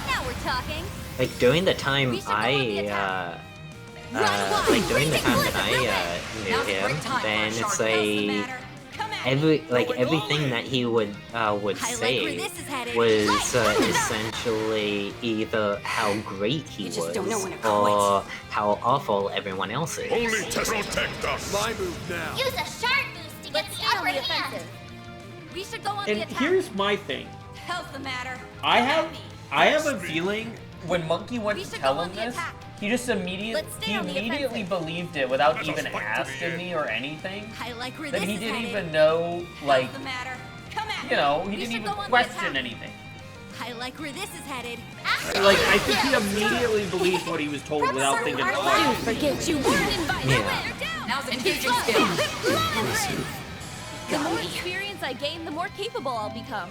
Now we're talking. Like during the time like during the time that I knew Now's a him, great time for a then it's shark. like everything that he would say was essentially either how great he just was don't know when to or how awful everyone else is. Only to protect us. My move now. Use a sharp boost to get the upper hand. We should go on And the attack. here's my thing. How's the matter? I have a feeling when Monkey went to tell him this, he just immediately believed it without Let us even fight to the asking end. me or anything. I like where That this he is didn't headed. even know, like, The matter? Come at you know, he We didn't should even go on the question attack. anything. I like where this is headed. Like, I think he immediately believed what he was told without thinking twice. Forget you weren't invited. Yeah. Now's engaging skills. The more experience I gain, the more capable I'll become.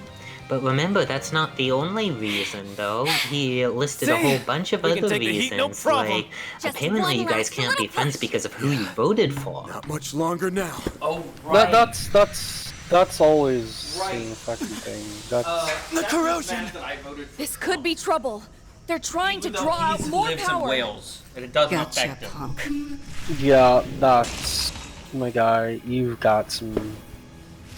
But remember, that's not the only reason, though. He listed a See? whole bunch of We can other take the heat, no reasons, problem. like Just apparently one you guys last can't little be friends because of who you voted for. Not much longer now. Oh, right. That's always the fucking thing. That's The corrosion! This could be trouble. They're trying to Even though draw out he more lives in power. Wales, and it doesn't Gotcha, affect him. punk. yeah, that's my guy. You've got some.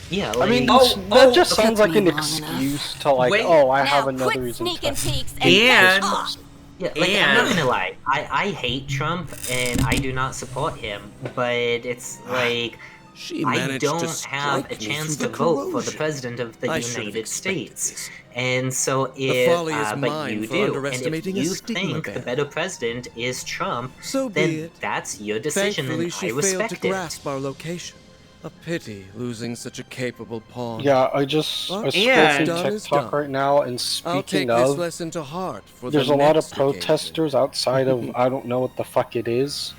Yeah, I like, mean, that just sounds like an excuse to like, Wait. oh, I Now have another quit reason. sneaking To... peeks and And- back off. yeah, like I'm not gonna lie. I hate Trump and I do not support him, but it's like She I managed to don't have strike a me chance through to the vote for the corrosion. president of the I should have United expected States. this. And so The if folly is but mine you for do, and if underestimating a you stigma think the bearer. better president is Trump, So then be it. that's your decision, Thankfully, and she I failed respect to it. grasp our location. A pity losing such a capable pawn. Yeah, I scrolled And- through Done is TikTok done. right now, and I'll take speaking this of, lesson to heart for there's the a lot of next occasion. protesters outside of I don't know what the fuck it is,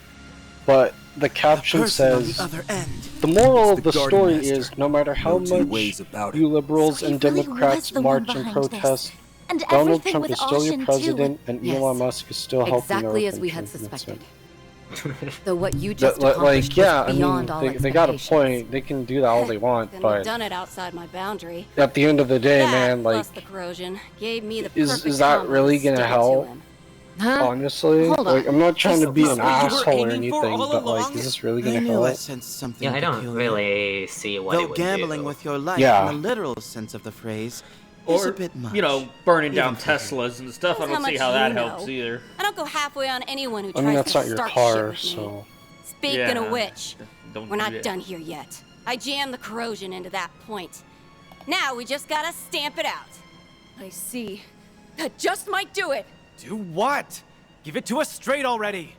but the caption Person on the says other end. the moral It's of the the garden story master. is no matter how No two much ways about it. you liberals So he and really Democrats was the one march and behind this. protest, And Donald everything Trump with is still your Ocean, president, too. and Yes. Elon Musk is still helping Exactly our as we had country. That's suspected. it. Though what you just Like, accomplished yeah, was I mean, beyond all they got a expectations. point. They can do that all they want, Couldn't have but done it outside my boundary. at the end of the day, That, man, like, plus the corrosion, gave me the is perfect that combo really to gonna stick it to help? him. Huh? Honestly, Hold like, on. I'm not trying to be This an is what you were asshole or aiming for anything, all but like, along? is this really I gonna knew I help? sensed something Yeah, I don't peculiar. really see what Though it would gambling do. with your life Yeah. in the literal sense of the phrase is Or, a bit much. you know, burning down Even for him. Teslas and stuff. I Knows don't how see much how that you helps know. either. I don't go halfway on anyone who I tries mean, that's to not your start car, shit with me. so. Speaking Yeah. of which, Don't we're do not that. done here yet. I jammed the corrosion into that point. Now we just gotta stamp it out. I see. That just might do it. Do what? Give it to us straight already.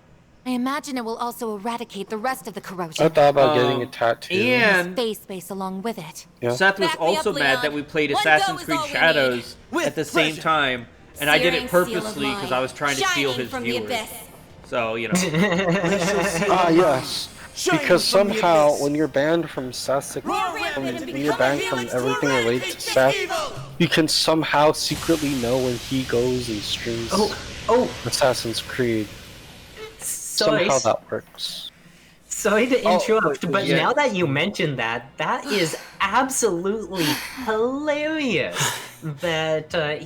I imagine it will also eradicate the rest of the corrosion. I thought about getting a tattoo. And Space base along with it. Yeah. Seth was Back me also up, mad Leon. that we played One Assassin's go is Creed all we Shadows need. at the With same pleasure. time, and I did Searing it seal of purposely because mine, I was trying to steal shining his from the viewers. abyss. So, you know. Ah, yes. Shining Because from the somehow, abyss. when you're banned from Seth, Roar rampant and when become you're banned a from helix everything for related to rage Seth, evil. you can somehow secretly know when he goes and streams Assassin's Creed. Sorry, Somehow that works. sorry to interrupt, wait, but yeah. now that you mention that, that is absolutely hilarious. That that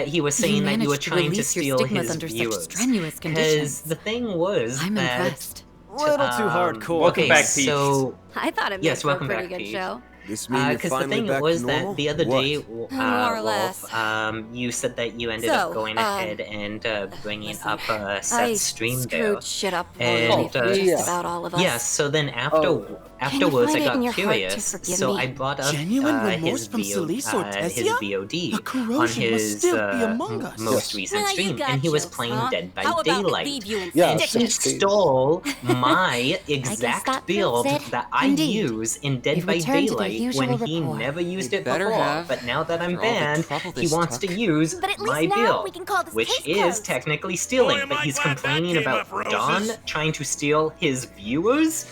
he was saying that you were managed to trying to release your steal stigmas his under such viewers. strenuous Because conditions. the thing was I'm that impressed. Little too hardcore. Welcome okay, back, Peach. so I thought it yes, made for a welcome pretty back, good Peach. show. This mean you're Because the finally thing back was to that normal? the other What? day, More or less. Wolf, you said that you ended So, up going ahead and bringing listen, up I Seth's stream there. screwed shit up And, royally for yeah. just about all of us. Yes, so then find afterwards I it in got your heart to curious, forgive so me? I brought up Genuine remorse his, from Celise or his Tessia? VOD The on corrosion must his still be among us. most recent Now you stream, got and he was jokes, playing huh? Dead by How about Daylight. leave you in Yeah, And he stitches? 16. stole my that exact build proves it. that I Indeed. use in Dead We've by returned to their Daylight usual when he rapport. never used They it better before. have, But now that I'm for all the banned, trouble he this wants to took. use But at least my now build, we can call this which case is closed. technically stealing. Boy, am but I he's glad that complaining came about up roses. Don trying to steal his viewers.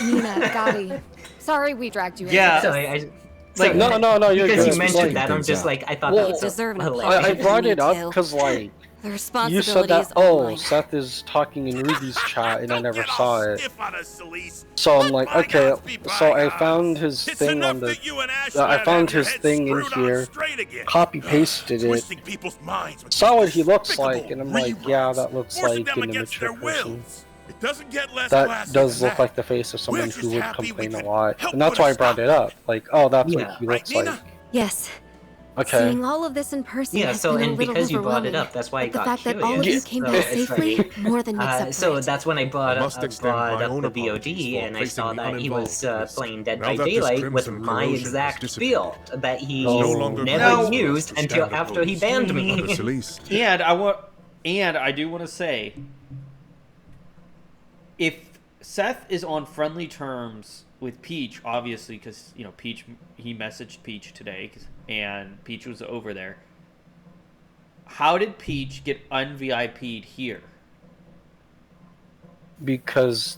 Nina, Gotti. Sorry we dragged you Yeah. into So this. like No, you're because good. you mentioned Like, that, I'm just like I thought well, that was deserve an hilarious. I brought it Me up too. because, like, The you responsibility said that, is all mine. Seth is talking in Ruby's chat, and I never Get all saw it. stiff on us, Celise. So I'm like, okay, Bygones be so I bygones. found his It's thing enough on the. that you and Ashley I have found your his heads thing in screwed on here, straight again. copy pasted it, Twisting people's minds with saw what he these looks despicable like, and I'm like, yeah, that looks forcing like them an against immature their person. wills. It doesn't get less That classy does than look that. like the face of someone just who would happy we complain a could lot, help and that's put a why I brought stop it up. Like, oh, that's Yeah. what he Right, looks Nina? like. Yes. Okay. Seeing all of this in person Yeah, has so been a and little because you brought it overwhelming. up, that's why I But the got fact curious. that all of you came back So it's safely like, more than makes up for so it. that's when I brought I up, must extend my own the apologies VOD, for and I placing saw the that he was uninvolved risk. playing Dead Now by that this Daylight with crimson my corrosion has exact disappeared, build that he it's no longer never possible used to until stand after he opposed banned under me. Celise. And I do want to say, if Seth is on friendly terms with Peach, obviously, because Peach, he messaged Peach today, and Peach was over there. How did Peach get un-VIP'd here? Because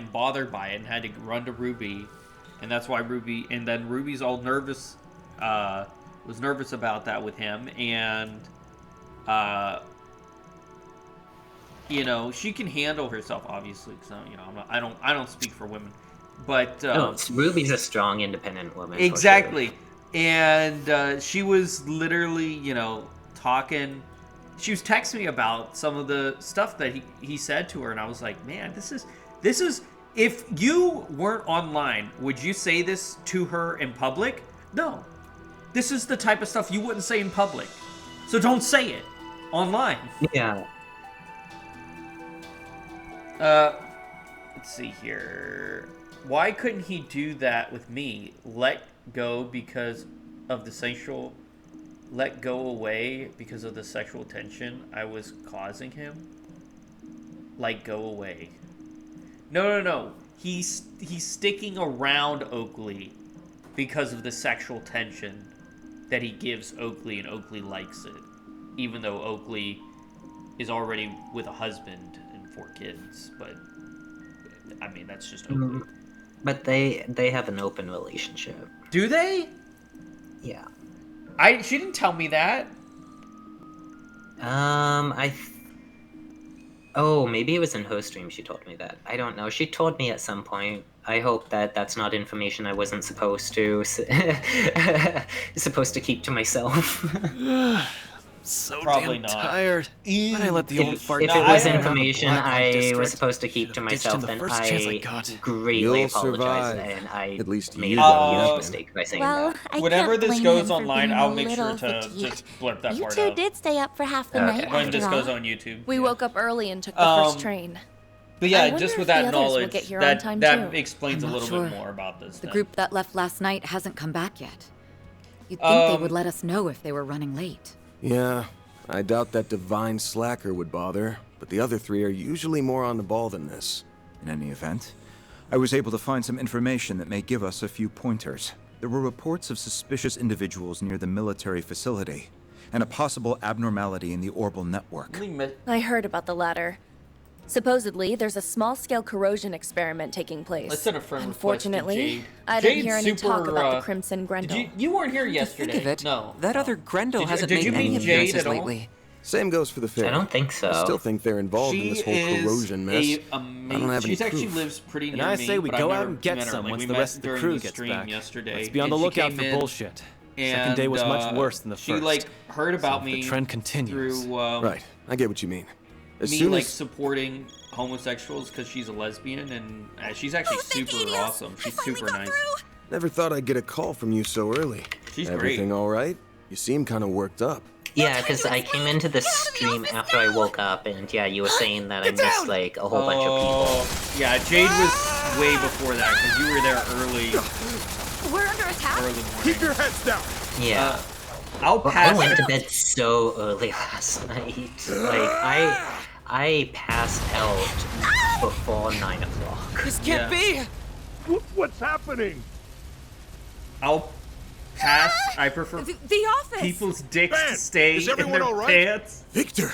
and bothered by it and had to run to Ruby, and that's why Ruby, and then Ruby's all nervous was nervous about that with him, and you know, she can handle herself, obviously. So you know, I don't speak for women, but Ruby's a strong, independent woman. exactly. For sure. And she was literally, you know, talking. She was texting me about some of the stuff that he said to her, and I was like, man, this is. If you weren't online, would you say this to her in public? No. This is the type of stuff you wouldn't say in public. So don't say it online. Yeah. Let's see here. Why couldn't he do that with me? Let go because of the sexual... Let go away because of the sexual tension I was causing him? Like, go away. No. He's sticking around Oakley because of the sexual tension that he gives Oakley, and Oakley likes it. Even though Oakley is already with a husband and 4 kids. But, I mean, that's just Oakley. But they have an open relationship. Do they? Yeah. She didn't tell me that. Oh, maybe it was in her stream she told me that. I don't know. She told me at some point. I hope that that's not information I wasn't supposed to keep to myself. So Probably damn not. tired. But I let the old fart. If it was information I was supposed to keep to myself, then I greatly apologize, and I made a huge mistake by saying well, that. Whenever this goes online, I'll make sure to just blurb that You part two out. did stay up for half the night. When this after goes all. on YouTube. We woke up early and took the first train. But yeah, I wonder just with if the that others will knowledge, get here on time, too. that explains a I'm not little bit sure. more about this. The then. group that left last night hasn't come back yet. You'd think they would let us know if they were running late. Yeah, I doubt that divine slacker would bother, but the other 3 are usually more on the ball than this. In any event, I was able to find some information that may give us a few pointers. There were reports of suspicious individuals near the military facility, and a possible abnormality in the orbal network. I heard about the latter. Supposedly, there's a small-scale corrosion experiment taking place. Let's send a friend request to Unfortunately, Jade. I didn't Jade's hear any talk super, about the Crimson Grendel. You weren't here yesterday. Think of it, No. that other Grendel hasn't did made you any meet Jade appearances at all? lately. Same goes for the fairy. I don't think so. I still think they're involved in this whole corrosion mess. I don't have any She actually proof. lives pretty And near I me, say we but go I've out never and get met her. some Like, once we the met rest of the during crew the gets stream back. yesterday. Let's be on the and she lookout came for in, bullshit. And, Second day was much worse than the she, first. like, heard about So me the trend continues. through, Right, I get what you mean. As me, soon like, as... supporting homosexuals because she's a lesbian, and she's actually super awesome. She's super nice. Never thought I'd get a call from you so early. She's Everything great. all right? You seem kind of worked up. Yeah, because I came into the stream after I woke up, and yeah, you were saying that I missed like a whole bunch of people. Yeah, Jade was way before that because you were there early. We're under attack. Early morning. Keep your heads down. Yeah. I'll Well, pass. I went to bed so early last night. Like I passed out before 9 o'clock. This can't be. What's happening? I'll pass. I prefer The office. people's dicks to Ben, stay is in everyone their all right? pants. Victor!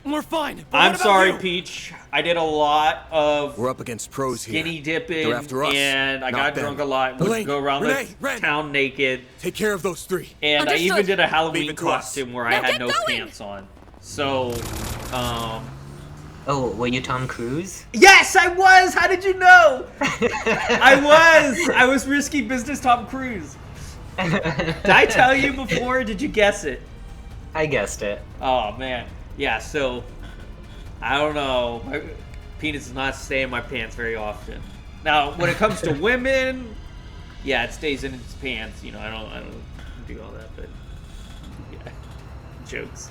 We're fine. But I'm what about sorry, you? Peach. I did a lot of We're up against pros here. skinny dipping, They're after us, and I not got them. drunk a lot. And would Elaine, go around Renee, the Ren. town naked. Take care of those 3. And I even Understood. did a Leave Halloween it to us. costume where I Now had get no going. pants on. So, Oh, were you Tom Cruise? yes, I was. How did you know? I was risky business Tom Cruise. Did I tell you before? Did you guess it? I guessed it. Oh man, yeah. So I don't know. My penis does not stay in my pants very often. Now, when it comes to women, yeah, it stays in its pants. You know, I don't do all that, but yeah, jokes.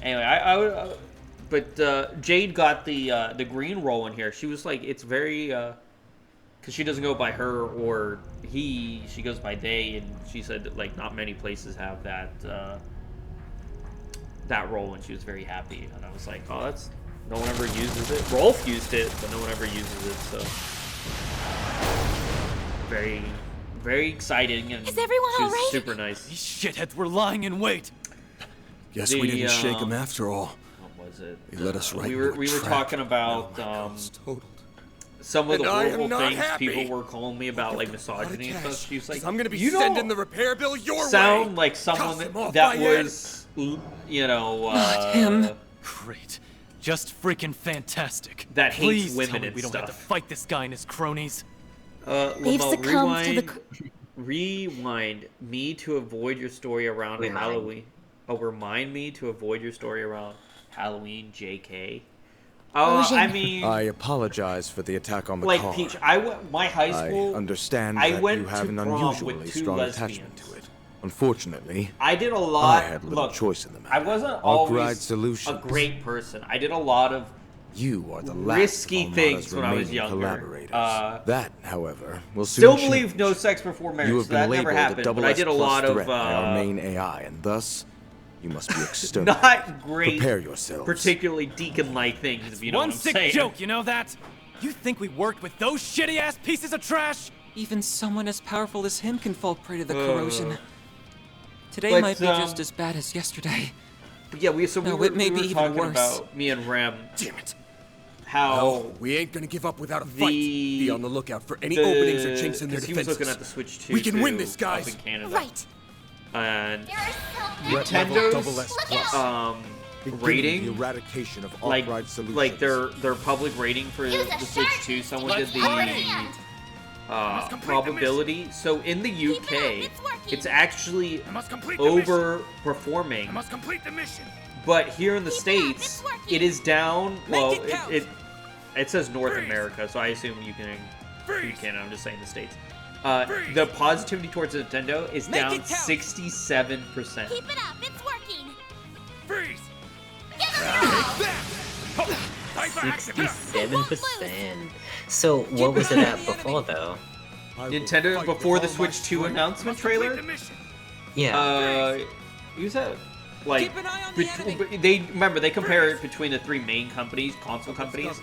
Anyway, I would, but Jade got the green roll in here. She was like, it's very, because she doesn't go by her or he. She goes by they, and she said that, like, not many places have that that role, and she was very happy. And I was like, oh, that's no one ever uses it. Rolf used it, but no one ever uses it. So very, very exciting, and Is everyone she was alright? super nice. These shitheads were lying in wait. Guess we didn't shake them after all. What was it? They let us right We into were a we were trap. talking about Now our house totaled. some of the And I am horrible not things happy. people were calling me about, like misogyny and stuff. She was like, I'm gonna be you sending don't the repair bill your sound way. like someone Cuss him off, that Bayed. was, you know, Not him. Great. Just freaking fantastic. That hates Please women tell me and we don't have to stuff. fight this guy and his cronies. They've Lamont, succumbed to the. rewind me to avoid your story around Halloween. Oh, remind me to avoid your story around Halloween, JK. I mean, I apologize for the attack on the like car. Peach, my high school. I understand I that went you have to an prom with unusually 2 strong lesbians. attachment to it. Unfortunately, I did a lot. I had little Look, choice in the matter. I wasn't Arc always Ride Solutions. a great person. I did a lot of You are the last risky of things Armada's when I was remaining younger. collaborators. That, however, will Still soon believe change. no sex before marriage. You have so that been never labeled a happened. double But I S did a plus lot of threat by our main AI, and thus you must be exterminated. not great, Prepare yourselves. particularly Deacon-like things. If you know One what I'm sick saying. joke, you know that? You think we worked with those shitty-ass pieces of trash? Even someone as powerful as him can fall prey to the corrosion. Today but, might be just as bad as yesterday. But yeah, it may be even talking worse. about me and Rem. Damn it. How No, we ain't gonna give up without a fight. Be on the lookout for any openings or chinks in their 'cause he was defenses. looking at the Switch 2 We can win too, this, guys. up in Canada. Right. And Threat level double Nintendo's S plus. Beginning rating, the eradication of like Arc Ride Solutions. like their public rating for the Switch 2. Someone did the probability. So in the UK, it's actually overperforming. I must complete the mission. But here in the States, it is down. Well, it says North America, so I assume you can. I'm just saying the States. The positivity towards Nintendo is down 67%. Keep it up, it's working. Freeze! 67%. So what was it at before though? Nintendo before the Switch 2 announcement trailer? Yeah. You said like they remember they compare it between the 3 main companies, console companies.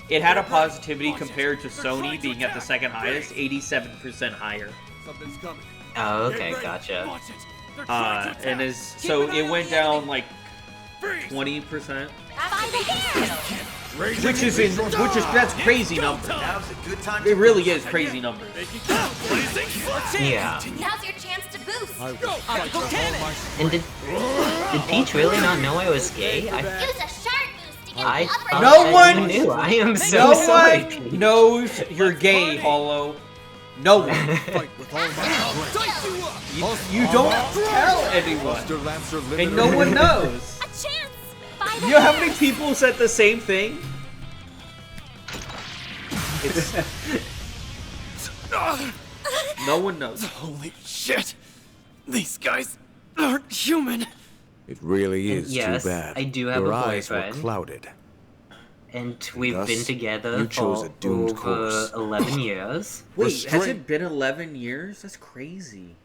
It had a positivity compared to Sony being at the second highest, 87% higher. Something's coming. Oh, okay, gotcha. And so it went down like 20%, which is that's crazy numbers. It really is crazy numbers. Yeah. Now's your chance to boost. And did Peach really not know I was gay? Use a sharp boost to get I the upper thought No that one you knew. I am so sorry, one Peach. knows you're gay, Hollow. No one. You don't tell anyone, and no one knows. A chance. You know how many people said the same thing? It's no one knows. Holy shit! These guys aren't human. It really is Yes, too bad. I do have Your a eyes were boyfriend. clouded. And we've Thus, been together you chose for a doomed over course. 11 years. Wait, has it been 11 years? That's crazy.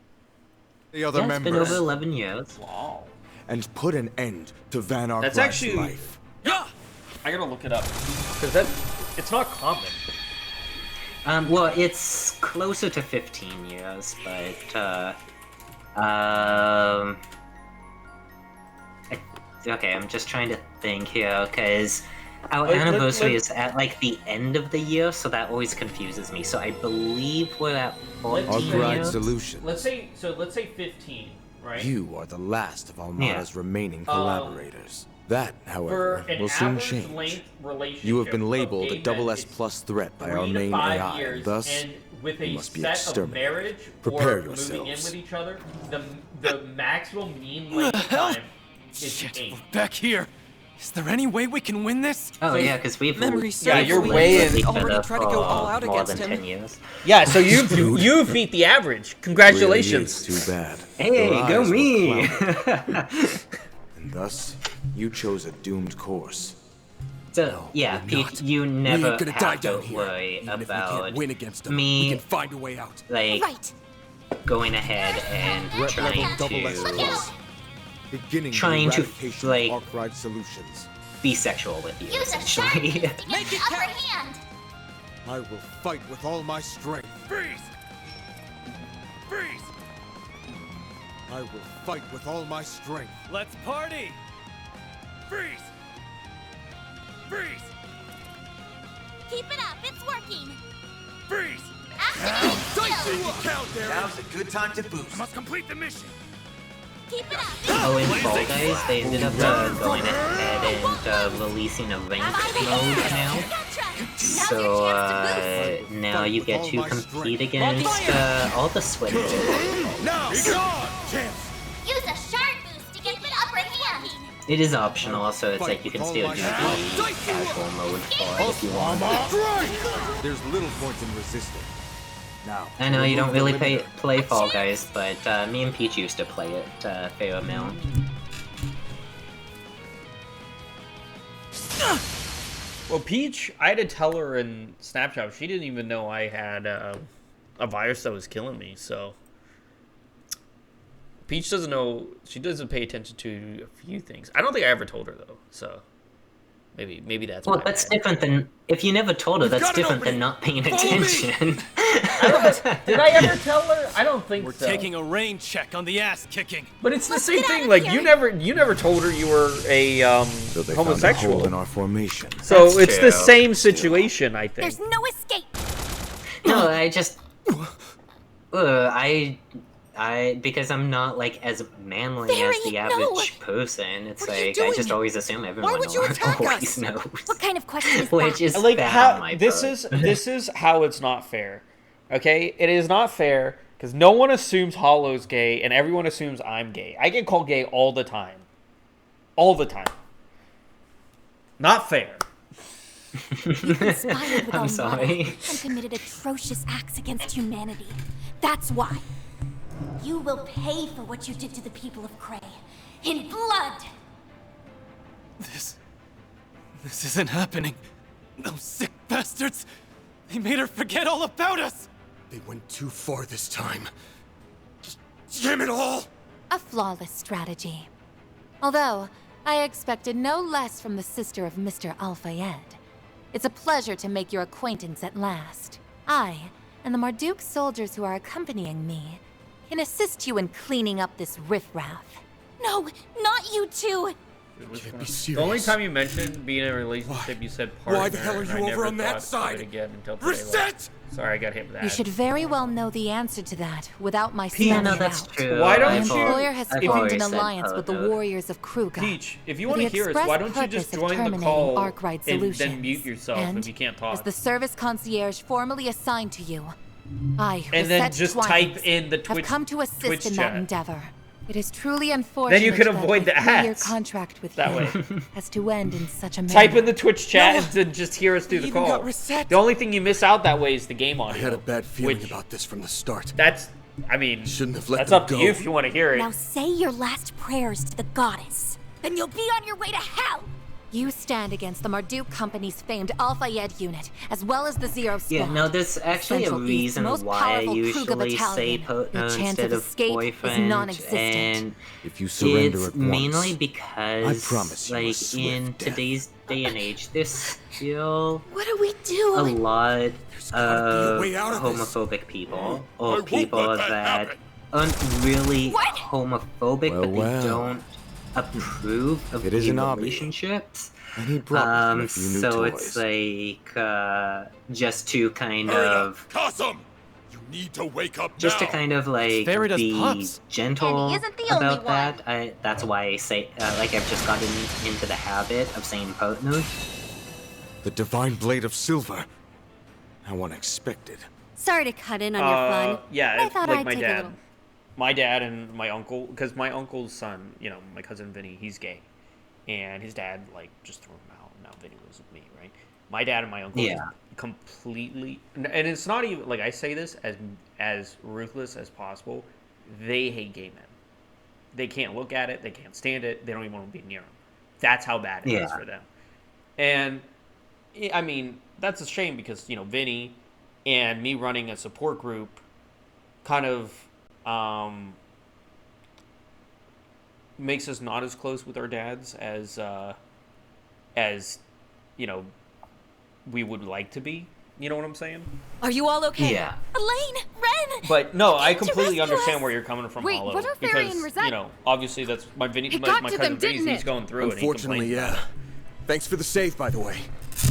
The other Yeah, it's been members. over 11 years. Wow. And put an end to Van Ark That's Ride's actually. life. I gotta look it up because it's not common. Well, it's closer to 15 years, but, okay, I'm just trying to think here, because our anniversary is at, like, the end of the year, so that always confuses me. So I believe we're at 14 Arc Ride years. Solutions. Let's say 15, right? You are the last of Armada's remaining collaborators. That, however, For an will soon average change. length relationship You have been of labeled gay a double men S is plus threat by our 3 to main 5 AI, years, and thus and with you a must be set of exterminated. marriage Prepare or moving in yourselves. with each other, the maximum mean length of time is Shit, 8. we're back here. Is there any way we can win this? Oh, yeah, because we've Memory Yeah, serves, you're we way in. already tried to go all out more against than him. 10 years. Yeah, so you've beat the average. Congratulations. Really is too bad. Hey, Your go eyes were me! clouded. And thus, you chose a doomed course. So, yeah, we're Pete, not. you We never ain't gonna die have to down here. worry Even if we about can't win against them, me, we can find a way out. like, going ahead and Threat level trying double S plus. to Beginning the trying to, eradication like, of Arc Ride Solutions. be sexual with you, Use a sharp essentially. boost to get the upper hand. I will fight with all my strength. Freeze! Freeze! I will fight with all my strength. Let's party! Freeze! Freeze! Keep it up, it's working. Freeze! Now's a good time to boost. I must complete the mission. Keep it up. Oh, in Fall Guys, they ended up going ahead and releasing a ranked mode now. So now you get to compete against all the sweaty people. Now, Use a shard boost to get the upper hand. It is optional, so it's like you can still do the casual mode for it if you want. There's little point in resisting. Now, I know you don't really play Fall Guys, but me and Peach used to play it a fair amount. Well, Peach, I had to tell her in Snapchat, she didn't even know I had a virus that was killing me, so... Peach doesn't know, she doesn't pay attention to a few things. I don't think I ever told her, though, so... Maybe that's well, that's different than... If you never told her, that's different than not paying attention. Did I ever tell her? I don't think so. We're taking a rain check on the ass kicking. But it's the same thing, like, you never told her you were a, So they homosexual. found a hole in our formation. So That's it's true. the same situation, I think. There's no escape. No, I just... because I'm not, like, as manly as the average person, it's like, I just always assume everyone always knows. What kind of question is Which that? is Like, bad on my this is how it's not fair. Okay? It is not fair, because no one assumes Hollow's gay, and everyone assumes I'm gay. I get called gay all the time. All the time. Not fair. You conspired with I'm Armada sorry. and committed atrocious acts against humanity. That's why. You will pay for what you did to the people of Cray. In blood! This isn't happening. Those sick bastards! They made her forget all about us! They went too far this time. Damn it all! A flawless strategy. Although, I expected no less from the sister of Mr. Al-Fayed. It's a pleasure to make your acquaintance at last. I, and the Marduk soldiers who are accompanying me, can assist you in cleaning up this riffraff. No, not you two! The only time you mentioned being in a relationship, you said partner. Why the hell are you and I over never on that thought of it side? again until today. Reset! Sorry, I got hit with that. You should very well know the answer to that without my Peach, spelling no, it that's out. true. Why don't My you- employer has I've formed always an said alliance with the Pogo. warriors of Kruga. Peach, if you for want to the hear us, express why don't you just purpose of join the terminating call Arkwright and then Solutions. mute yourself And if you can't talk? as the service concierge formally assigned to you, I, And then Rosette just Twines, type in the have Twitch- come to assist Twitch in chat. that endeavor. It is truly unfortunate Then you can that avoid my the 3-year ads. contract with That you way. has to end in such a manner. Type in the Twitch chat and then just hear us do the even call. got reset. The only thing you miss out that way is the game I audio. had a bad feeling which- about this from the start. That's, I mean, Shouldn't have let that's them up to go. you if you want to hear it. Now say your last prayers to the goddess. Then you'll be on your way to hell! You stand against the Marduk Company's famed Al-Fayed unit, as well as the Zero Squad. Yeah, no, there's actually Central a East's reason most why I powerful usually Kruga say battalion. partner Your chance instead of of escape is boyfriend, non-existent. and If you surrender it's at mainly once, because, I promise you a like, swift in death. today's day and age, there's still What do we do? a lot of way out of this. homophobic people, I or won't people let that that happen. aren't really What? homophobic, Well, but they well. don't approve of It gay is an hobby. relationships. And he brought me a few new So toys. it's like just to kind Hurry up! of Cosum! You need to wake up just now! to kind of like Fairy does be pups. gentle And he isn't the only about that. That's why I say like I've just gotten into the habit of saying partner. The divine blade of silver. How unexpected. Sorry to cut in on your fun. Yeah, I it's thought like I'd my take a dad. little. My dad and my uncle, because my uncle's son, you know, my cousin Vinny, he's gay. And his dad, like, just threw him out. Now Vinny lives with me, right? My dad and my uncle Yeah. completely... And it's not even... Like, I say this as ruthless as possible. They hate gay men. They can't look at it. They can't stand it. They don't even want to be near them. That's how bad it is Yeah. for them. And, I mean, that's a shame because, you know, Vinny and me running a support group kind of makes us not as close with our dads as you know we would like to be. You know what I'm saying? Are you all okay? Yeah. Elaine! Ren! But no, I to completely rescue understand us. where you're coming from, Wait, Hollow, what are Fairy because and Rosette? you know, obviously that's my Vinny, It my got to cousin them, Vinny's, didn't he's it? going through it. Unfortunately, and he complains yeah. Thanks for the save, by the way.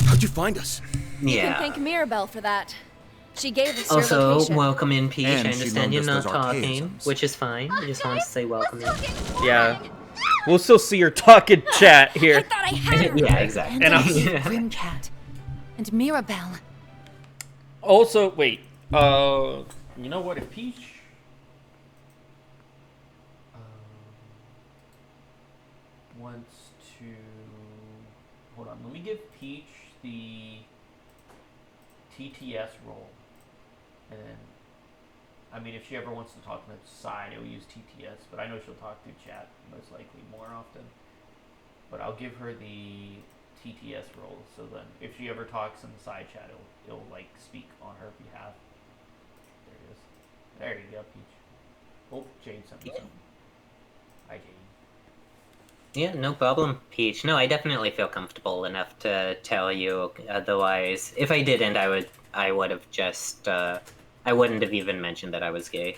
How'd you find us? You Yeah. can thank Mirabelle for that. She gave us your Also, location. welcome in, Peach. And I she understand loaned you're us not those talking, archaisms. which is fine. I just wanted to say welcome in. Yeah. We'll still see your talking chat here. I thought I had her. Yeah, exactly. And I gave Grimcat. And Mirabelle. Also, wait. You know what? If Peach wants to, hold on. Let me give Peach the TTS role, and then, I mean, if she ever wants to talk on the side, it'll use TTS. But I know she'll talk through chat most likely more often. But I'll give her the TTS role, so then if she ever talks in the side chat, it'll like speak on her behalf. There it is. There you go, Peach. Oh, Jade sent me something. Hi, Jade. Yeah, no problem, Peach. No, I definitely feel comfortable enough to tell you. Otherwise, if I didn't, I would have just, I wouldn't have even mentioned that I was gay.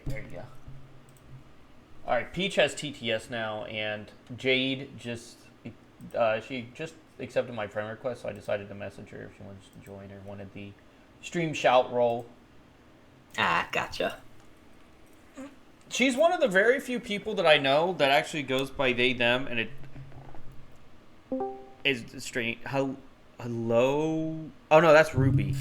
There you go. Alright, Peach has TTS now, and Jade just, she just accepted my friend request, so I decided to message her if she wants to join or wanted the stream shout role. Ah, gotcha. She's one of the very few people that I know that actually goes by they, them, and it is strange. Hello? Oh no, that's Ruby.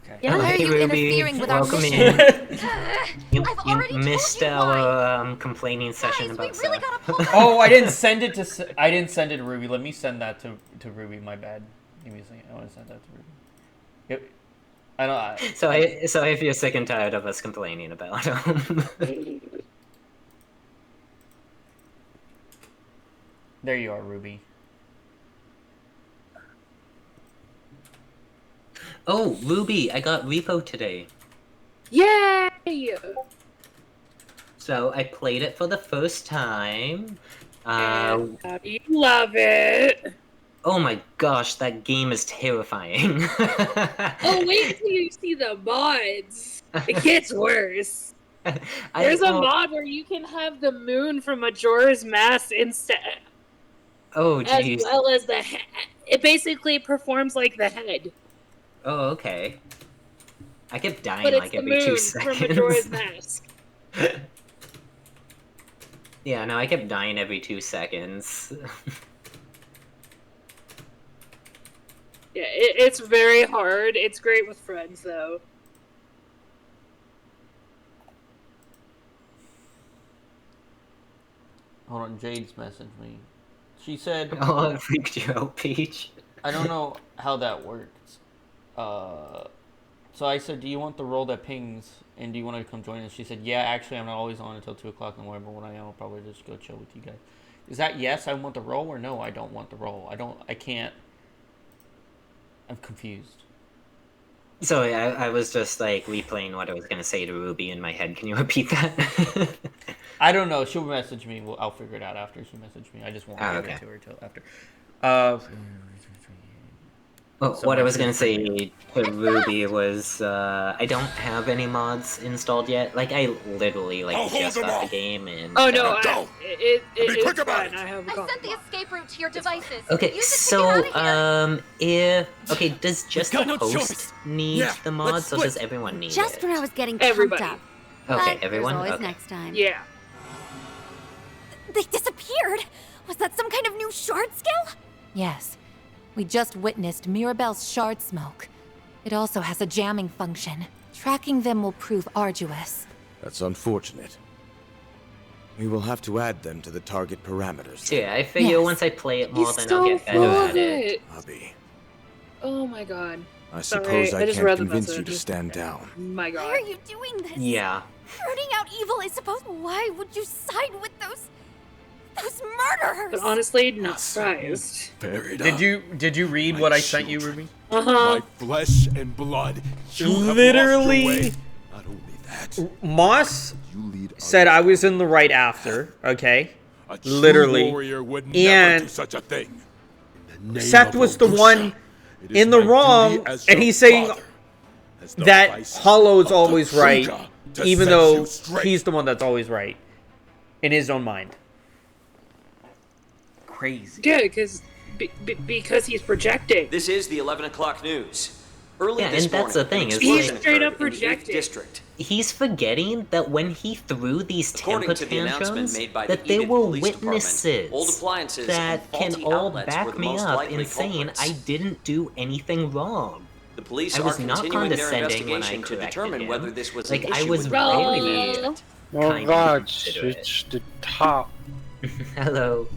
Okay. Yeah, why are you interfering with our welcome mission? in. You missed our complaining session about really stuff. Oh, I didn't send it to. I didn't send it to Ruby. Let me send that to Ruby. My bad. Give me a second. I want to send that to Ruby. Yep. I don't. So if you're sick and tired of us complaining about them. There you are, Ruby. Oh, Ruby, I got repo today. Yay! So I played it for the first time. You love it. Oh my gosh, that game is terrifying. Oh, wait till you see the mods. It gets worse. There's a mod where you can have the moon from Majora's Mask instead. Oh, jeez. As well as the head. It basically performs like the head. Oh, okay. I kept dying But it's like the every moon 2 from Majora's seconds. Mask. Yeah, no, I kept dying every 2 seconds. Yeah, it's very hard. It's great with friends, though. Hold on, Jade's messaged me. She said. Oh, it freaked you out, Peach. I don't know how that works. So I said, do you want the role that pings, and do you want to come join us? She said, yeah, actually, I'm not always on until 2 o'clock in the morning, but when I am, I'll probably just go chill with you guys. Is that yes, I want the role, or no, I don't want the role? I can't. I'm confused. So I was just like replaying what I was going to say to Ruby in my head. Can you repeat that? I don't know. She'll message me. I'll figure it out after she messaged me. I just won't give it to her till after. What I was going to say to Ruby was I don't have any mods installed yet. Like, I literally just got the game and... Oh, no, it's fine. I have I sent the escape route to your devices. Okay, Use it to so, get out of here. Okay, does just the host need the mods, or does everyone need Just it? when I was getting Everybody. pumped up. Okay, But everyone? There's always Okay. next time. Yeah. They disappeared! Was that some kind of new shard skill? Yes. We just witnessed Mirabelle's shard smoke. It also has a jamming function. Tracking them will prove arduous. That's unfortunate. We will have to add them to the target parameters. So yeah, I figure once I play it more, He's then so I'll get better full at of it. it. Abby, Oh my god. I Sorry, suppose I just can't read the convince you message. to stand down. My god. Why are you doing this? Yeah. Rooting out evil is supposed. Why would you side with those murderers! But honestly, not surprised. Fair enough. Did you read what I sent you, Ruby? My flesh and blood. You have lost Literally, your way. Not only that, Moss you lead said I was in the right after. Okay, a true literally, warrior would never do and such a thing. In the name Seth of was the Augusta, one it is in the my wrong, duty as and your he's saying father, as the that vice Hollow's of the always right, Kruger, to even set though you straight. he's the one that's always right in his own mind. Crazy. Yeah, because he's projecting. This is the 11 o'clock news. Early Yeah, this and that's the morning, thing, is he's like- straight up in the 8th projecting. district. He's forgetting that when he threw these According temper to the announcement tantrums, made by that the there Enid were Police witnesses Department, old appliances that and can faulty all outlets were back the me most up likely in saying culprits. I didn't do anything wrong. The police I was are not continuing their condescending when I investigation to corrected determine him. whether this was Like, an I issue was with very the Oh kind god, and considerate. switch the top. Hello.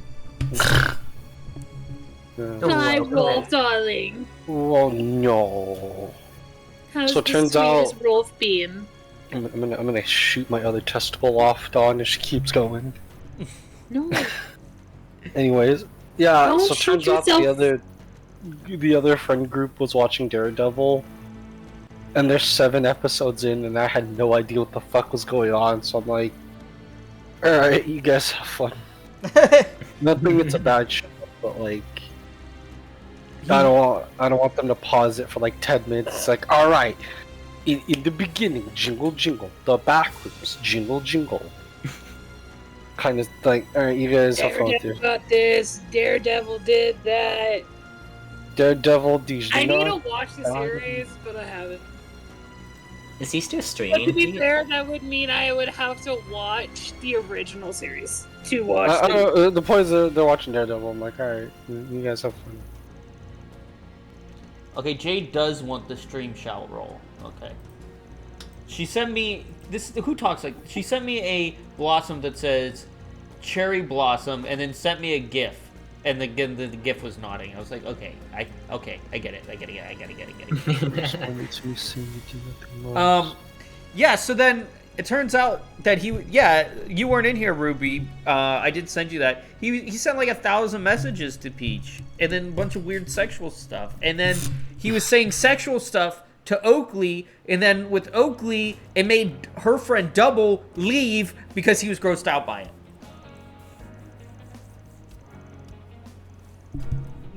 Hi, Rolf, darling. Oh no. How's So it the turns sweetest out- Rolf been? I'm gonna shoot my other testicle off, Dawn, if she keeps going. No. Anyways, yeah. Don't so it shoot turns out yourself. the other friend group was watching Daredevil, and they're 7 episodes in, and I had no idea what the fuck was going on. So I'm like, all right, you guys have fun. Nothing. It's a bad show, but like, I don't want them to pause it for like 10 minutes. It's like, all right, in the beginning, jingle jingle, the back rooms, jingle jingle. Kind of like, all right, you guys have fun with Daredevil it. got this. Daredevil did that. Daredevil, these I need to watch the series, but I haven't. Is he still But to streaming? be fair, that would mean I would have to watch the original series to watch The point is they're watching Daredevil. I'm like, alright, you guys have fun. Okay, Jade does want the stream shout roll. Okay. She sent me this. Who talks like? She sent me a blossom that says cherry blossom, and then sent me a GIF, and the GIF was nodding. I was like, okay, I get it. I get it. Yeah. So then it turns out that you weren't in here, Ruby. I did send you that. He sent like 1,000 messages to Peach, and then a bunch of weird sexual stuff, and then he was saying sexual stuff to Oakley, and then with Oakley, it made her friend Double leave because he was grossed out by it.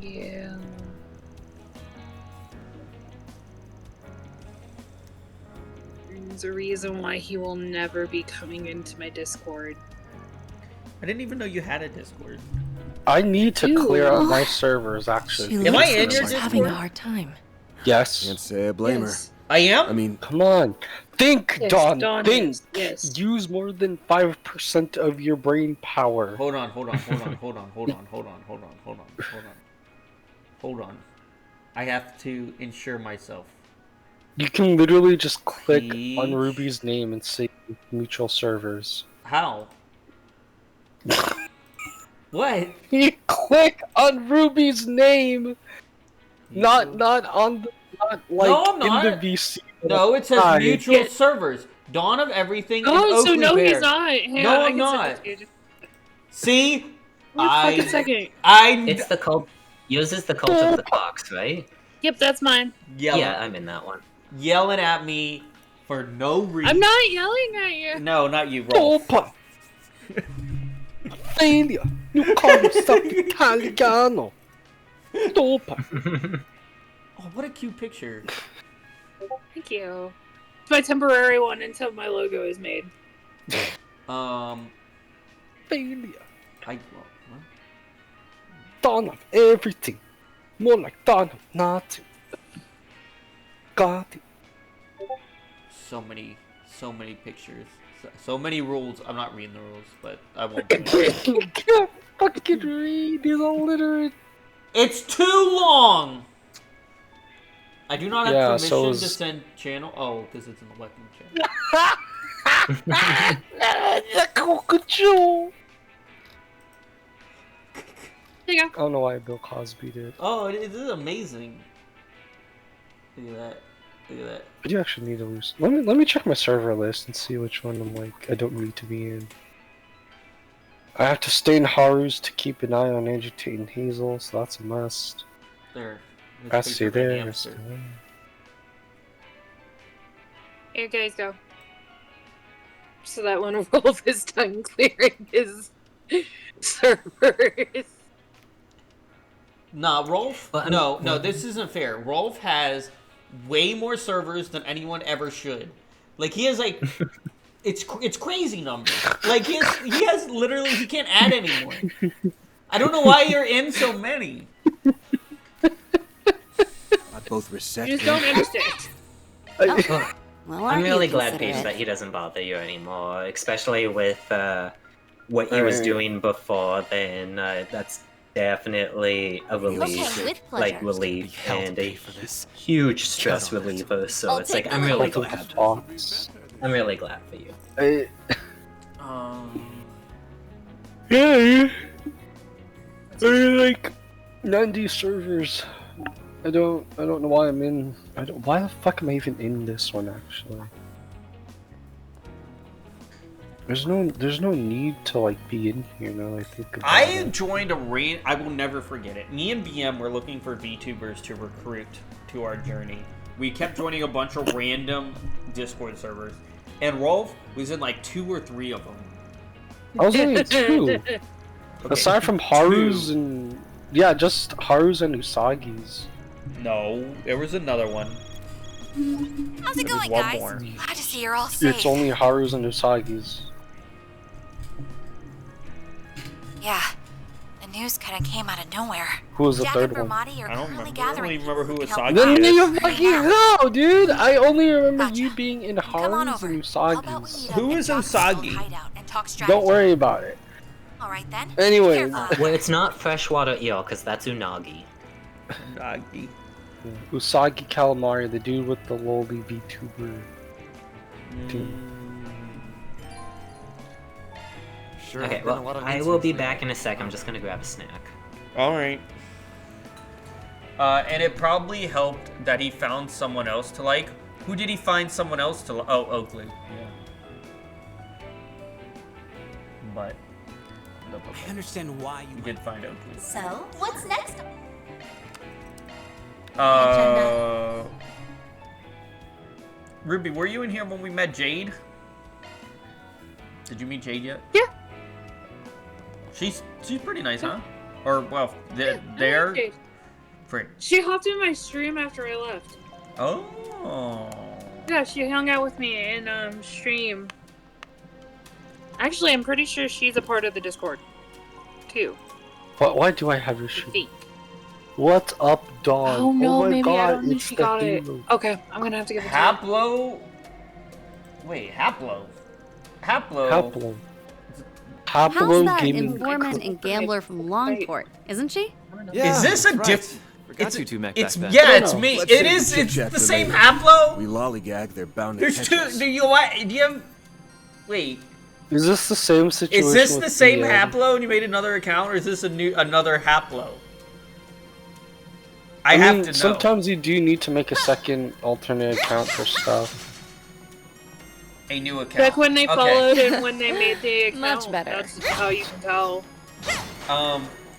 Yeah. There's a reason why he will never be coming into my Discord. I didn't even know you had a Discord. I need to clear Ew. out my servers, actually. Am I in your She's having a Discord? hard time. Yes. Can't say I blame Yes. I am? her. I mean, Come on. Think, Yes, Dawn. Dawn Think. is, yes. Use more than 5% of your brain power. Hold on. I have to ensure myself. You can literally just click Peach. on Ruby's name and say mutual servers. How? What? You click on Ruby's name, not on the, not like No, I'm not. in the VC. No, it says Hi. mutual servers. Dawn of Everything and Oh, so Oakley no, Bear. he's not. Hang No, on, I I'm can not. send it to you. See? Wait a fucking second. It's the cult. Yours is the cult of the clocks, right? Yep, that's mine. Yeah, I'm in that one. Yelling at me for no reason. I'm not yelling at you. No, not you, Rolf. Dopa. Failure. You call yourself Italiano. Dopa. Oh, what a cute picture. Thank you. It's my temporary one until my logo is made. Failure. What? Dawn of everything. More like dawn of nothing. Got it. So many pictures. So many rules. I'm not reading the rules, but I won't. do it. You can't fucking read. He's illiterate. It's too long! I do not have Yeah, permission so to is- send channel. Oh, because it's in the weapon channel. The cockatoo. There you I don't know why Bill Cosby did. Oh, it is amazing. Look at that. Look at that. I do actually need to lose. Let me check my server list and see which one I'm like I don't need to be in. I have to stay in Haru's to keep an eye on agitating Hazel, so that's a must. There. I see there. I see there. Here, guys, go. So that when Rolf is done clearing his servers. Nah, Rolf. No, this isn't fair. Rolf has way more servers than anyone ever should. Like he has like, it's crazy numbers. Like he has literally he can't add anymore. I don't know why you're in so many. I both reset. You just don't understand. Well, I'm aren't really you glad, Paige, considerate? that he doesn't bother you anymore, especially with what he was doing before. Then that's definitely a relief, Okay, with like pleasure. relief, and a huge stress reliever. So it's like I'm really glad. I'm really glad for you. Yeah. I like 90 servers. I don't know why I'm in. Why the fuck am I even in this one actually? There's no need to like be in here now. I think about I it. joined a raid. I will never forget it. Me and VM were looking for VTubers to recruit to our journey. We kept joining a bunch of random Discord servers, and Rolf was in like 2 or 3 of them. I was only 2. Okay, Aside from Haru's 2. and yeah, just Haru's and Usagi's. No, there was another one. How's it There was going, one guys? more. Glad to see you're all safe. It's only Haru's and Usagi's. Yeah, the news kind of came out of nowhere. Who was the Jack third and one? Brahmati are I don't currently remember. I don't gathering even remember who people Usagi Then is. you fucking hell, dude! I only remember Gotcha. you being in Come on Haru's over. and How about we Usagi's. meet up Who at is Jock's old Usagi? hideout and talk strategy? Don't worry about it. All right then. Anyways, Well, it's not freshwater eel, because that's unagi. Usagi. Usagi Calamari, the dude with the lowly VTuber. Dude. Sure. Okay, I've been a well, lot of I leads will be recently. back in a sec. I'm just gonna grab a snack. All right. And it probably helped that he found someone else to like. Who did he find someone else to like? Oh, Oakley. Yeah. But. I understand why you did find Oakley. So, what's next? Ruby, were you in here when we met Jade? Did you meet Jade yet? Yeah. She's pretty nice, huh? Or well, I there. like Jade. Frick. She hopped in my stream after I left. Oh. Yeah, she hung out with me in stream. Actually, I'm pretty sure she's a part of the Discord, too. Why do I have your shit? Fake. What's up, dog? Oh no, my maybe God, I don't think it's she the got it. Halo. Okay, I'm gonna have to give it to her. Haplo. Wait, Haplo. Haplo. How's Haplo that Gaming. informant and gambler from Longport? Isn't she? Yeah, Is this a right. diff? Forgot you two met It's back then. yeah, it's me. Let's It save is. the It's chit-chat the for same later. Haplo. We lollygag, they're bound to There's catch two. us. Do you what? Do you have? Wait. Is this the same situation? Is this with the same the, Haplo and you made another account, or is this another Haplo? I have mean, to know. sometimes you do need to make a second alternate account for stuff. A new account. Back when they Okay. followed and when they made the account. Much better. That's how you can tell.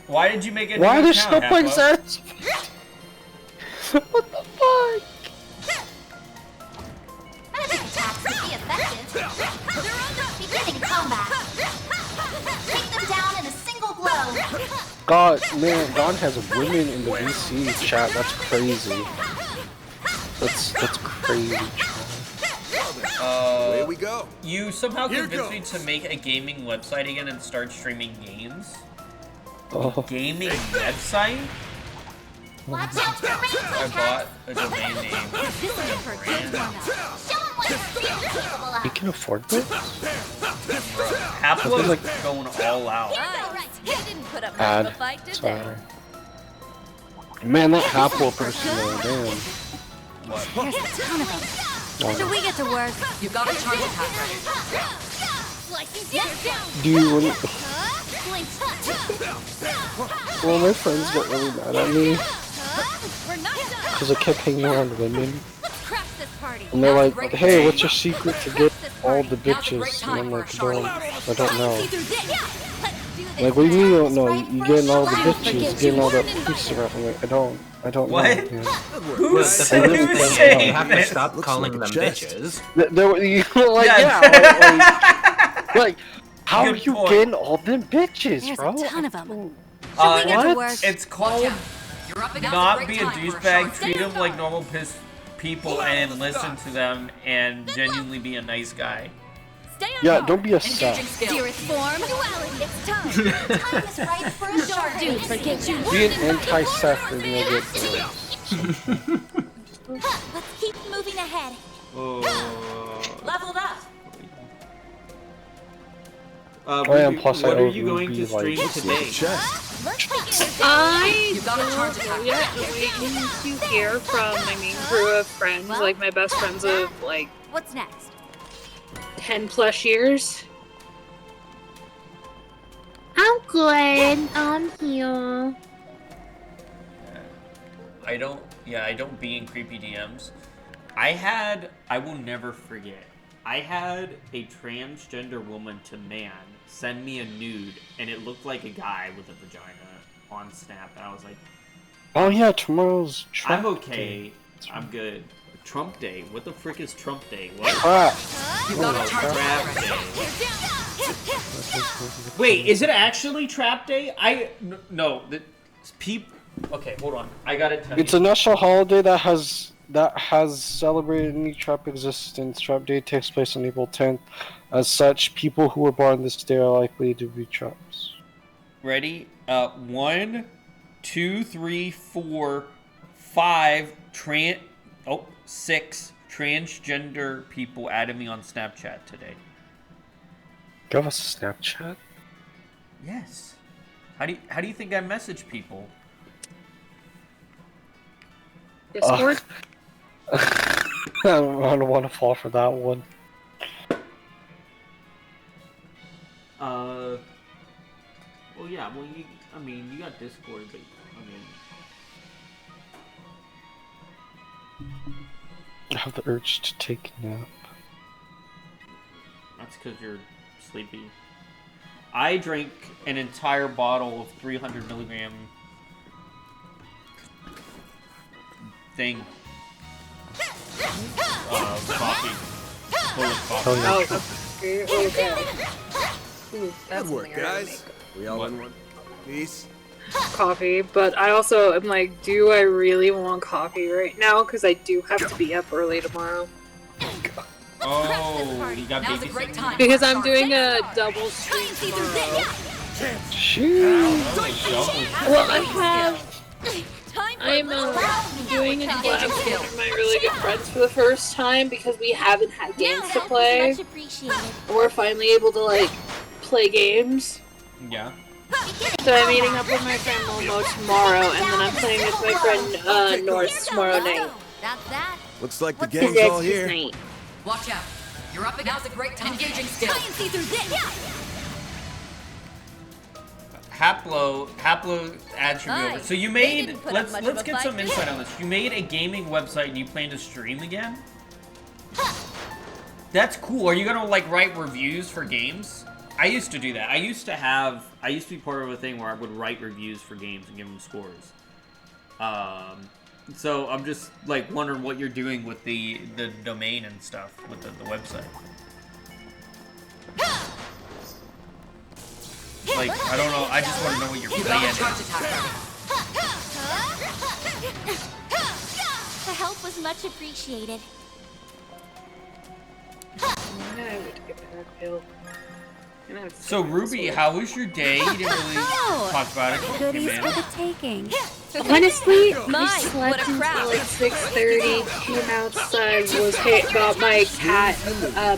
Why did you make a Why new does account, no point Haplo? sense? What the fuck? Benefit attacks can be effective. Beginning combat. Take them down in a single blow. God, man, Don has women in the VC chat. That's crazy. That's crazy, chat. Away we go. You somehow Here convinced me goes. to make a gaming website again and start streaming games. Oh. Gaming website? Watch out for I rainbow bought a domain name. This is for good one. Show 'em what it's really capable You of. can afford this? Haplo's Like- going all out. Right. You didn't put up much of a Ad. fight, did Sorry. Man, that Haplo person though, damn. What? There's a ton of them. Oh. Should we get to work? You've got a target pack ready. Do you want... Well, my friends got really mad at me because I kept hanging around women. And they're like, hey, what's your secret to get all the bitches? And I'm like, I don't know. Like, what do you mean you don't know? You getting all the bitches, getting all the pussy around. Like, I don't What? know. Yeah. Who's saying? You have to stop calling them bitches. You know, like, Yeah. like, how are Good you point. getting all them bitches, There's bro? a ton of them. It's called not be a douchebag, treat them like normal people, and listen to them, and genuinely be a nice guy. Yeah, don't be a sap. Dearest form, duality, it's time. Time is right for a shark. Do forget you. Be an anti-sap and you'll get Let's keep moving ahead. Leveled up. Plus what I are you going to be stream like, today? I don't know yet. I'm waiting to hear from my main crew of friends, like my best friends of like What's next? 10+ years. I'm good. I'm here. I don't be in creepy DMs. I will never forget. I had a transgender woman to man send me a nude, and it looked like a guy with a vagina on Snap, and I was like, oh yeah, tomorrow's Trump I'm okay. Day. I'm good. Trump Day? What the frick is Trump Day? What? Crap. Trap Day. Wait, is it actually Trap Day? No. Okay, hold on. I gotta tell you. It's a national holiday that has celebrated any trap existence. Trap Day takes place on April 10th. As such, people who were born this day are likely to be traps. Ready? 1, 2, 3, 4, 5 6 transgender people added me on Snapchat today. Give us a Snapchat? Yes. How do you think I message people? Discord? I don't want to fall for that one. Well, yeah. Well, you got Discord, but I have the urge to take a nap. That's because you're sleepy. I drank an entire bottle of 300 milligram thing. Coffee. Oh, okay. Ooh, that's Good work, guys. We all in one piece. Coffee, but I also am like, do I really want coffee right now? Because I do have to be up early tomorrow. Oh, you got babysitting? Because I'm doing a double stream tomorrow. Well, I'm doing a collab with one of my really good friends for the first time because we haven't had games to play. We're finally able to like play games. Yeah. So I'm meeting up with my friend Momo tomorrow, and then I'm playing with my friend Norse tomorrow night. Looks like the gang's all here. Watch out. You're up against a great time. Engaging skill. Haplo adds your over. So you made let's get some insight on this. You made a gaming website and you plan to stream again? That's cool. Are you gonna like write reviews for games? I used to do that. I used to be part of a thing where I would write reviews for games and give them scores. So I'm just like wondering what you're doing with the domain and stuff with the website. Like, I don't know. I just want to know what you're playing. The help was much appreciated. So Ruby, how was your day? You didn't really talk about it. Goodies Hey, for man. the taking. Honestly, I slept until like 6:30, came outside, got my cat,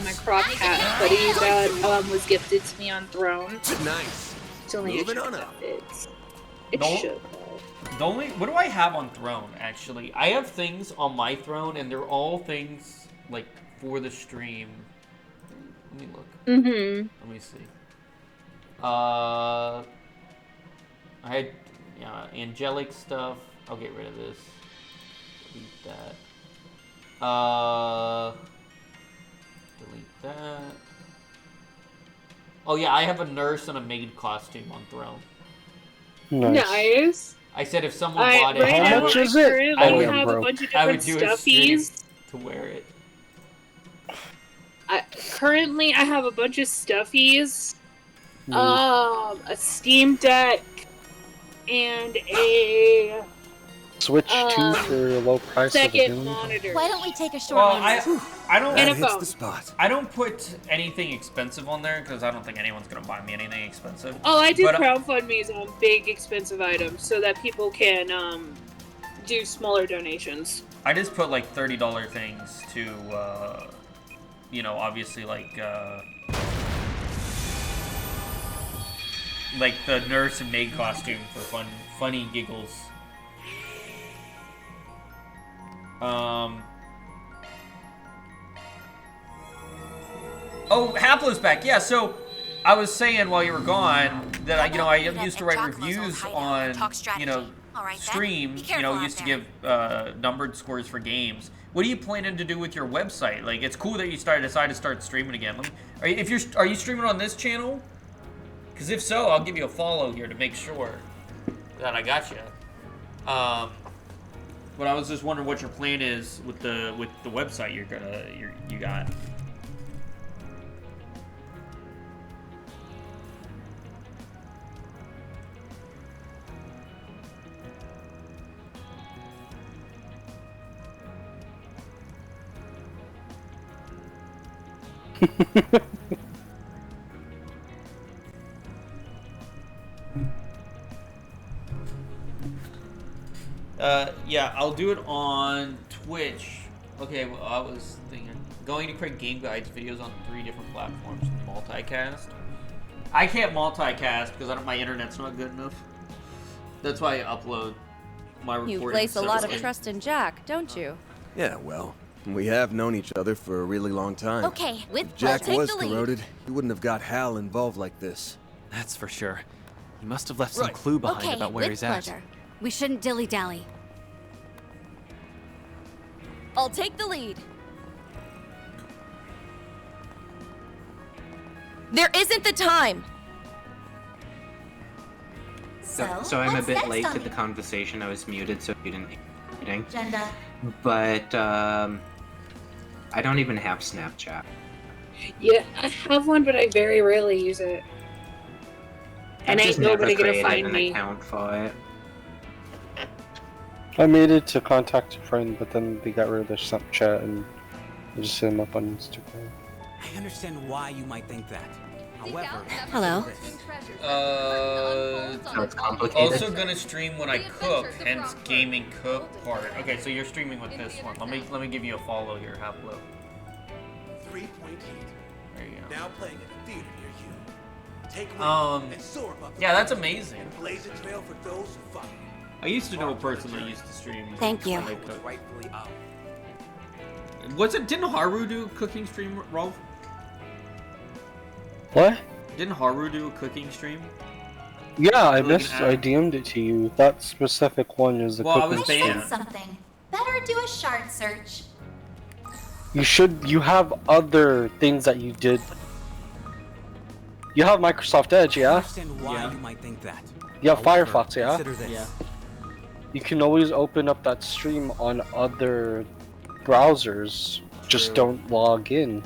my crop cat hoodie that was gifted to me on Throne. Nice. It's only Moving on up. It Don't- should. What do I have on Throne, actually? I have things on my Throne, and they're all things, like, for the stream. Let me look. Mm-hmm. Let me see. I had angelic stuff. I'll get rid of this. Delete that. Delete that. Oh yeah, I have a nurse and a maid costume on Throne. Nice. I said if someone bought it, Right now, I currently have a bunch of different do a stream stuffies. to wear it. Currently, I have a bunch of stuffies, Mm. a Steam Deck, and a Switch 2 for a low price of a second game. monitor. Why don't we take a short Well, one? I don't. And a phone. I don't put anything expensive on there because I don't think anyone's gonna buy me anything expensive. Oh, I do But, crowdfundmes on big, expensive items so that people can do smaller donations. I just put like $30 things to, you know, obviously like the nurse and maid costume for funny giggles. Oh, Haplo's back. Yeah, so I was saying while you were gone that I used to write reviews on, stream. Used to give numbered scores for games. What are you planning to do with your website? Like, it's cool that you decided to start streaming again. Are you streaming on this channel? Because if so, I'll give you a follow here to make sure that I got you. But I was just wondering what your plan is with the website you got. Yeah, I'll do it on Twitch. Okay, well, I was thinking going to create game guides videos on 3 different platforms with multicast. I can't multicast because my internet's not good enough. That's why I upload my recording. You place a lot of separately. trust in Jack, don't you? Yeah, well, we have known each other for a really long time. Okay, with If Jack take was the lead. corroded, he wouldn't have got Hal involved like this. That's for sure. He must have left some clue behind Okay, about where with he's pleasure. We shouldn't dilly-dally. I'll take the lead. There isn't the time. So I'm a bit late to the conversation. I was muted, so you didn't hear anything. Agenda. But I don't even have Snapchat. Yeah, I have one, but I very rarely use it. And I've ain't just never nobody gonna created find an me. account for it. I made it to contact a friend, but then they got rid of their Snapchat and I just hit him up on Instagram. I understand why you might think that. However, Hello. So it's complicated. Also gonna stream when I cook, hence gaming cook part. Okay, so you're streaming with this one. Let me give you a follow here, Haplo. 3.8. There you go. Now playing at a theater near you. Take wing and soar above the Yeah, that's clouds amazing. and blaze a trail for those who follow. I used to know a person that used to stream. Thank you. when they cooked. Rightfully up. Didn't Haru do a cooking stream, Rolf? What? Didn't Haru do a cooking stream? Yeah, I Like missed. an I ad? DM'd it to you. That specific one is the Well, I cooking was I stream. said something. Better do a shard search. You have other things that you did. You have Microsoft Edge, I yeah? understand why you might think that. You have However, Firefox, yeah? Consider this. You can always open up that stream on other browsers. Just True. don't log in.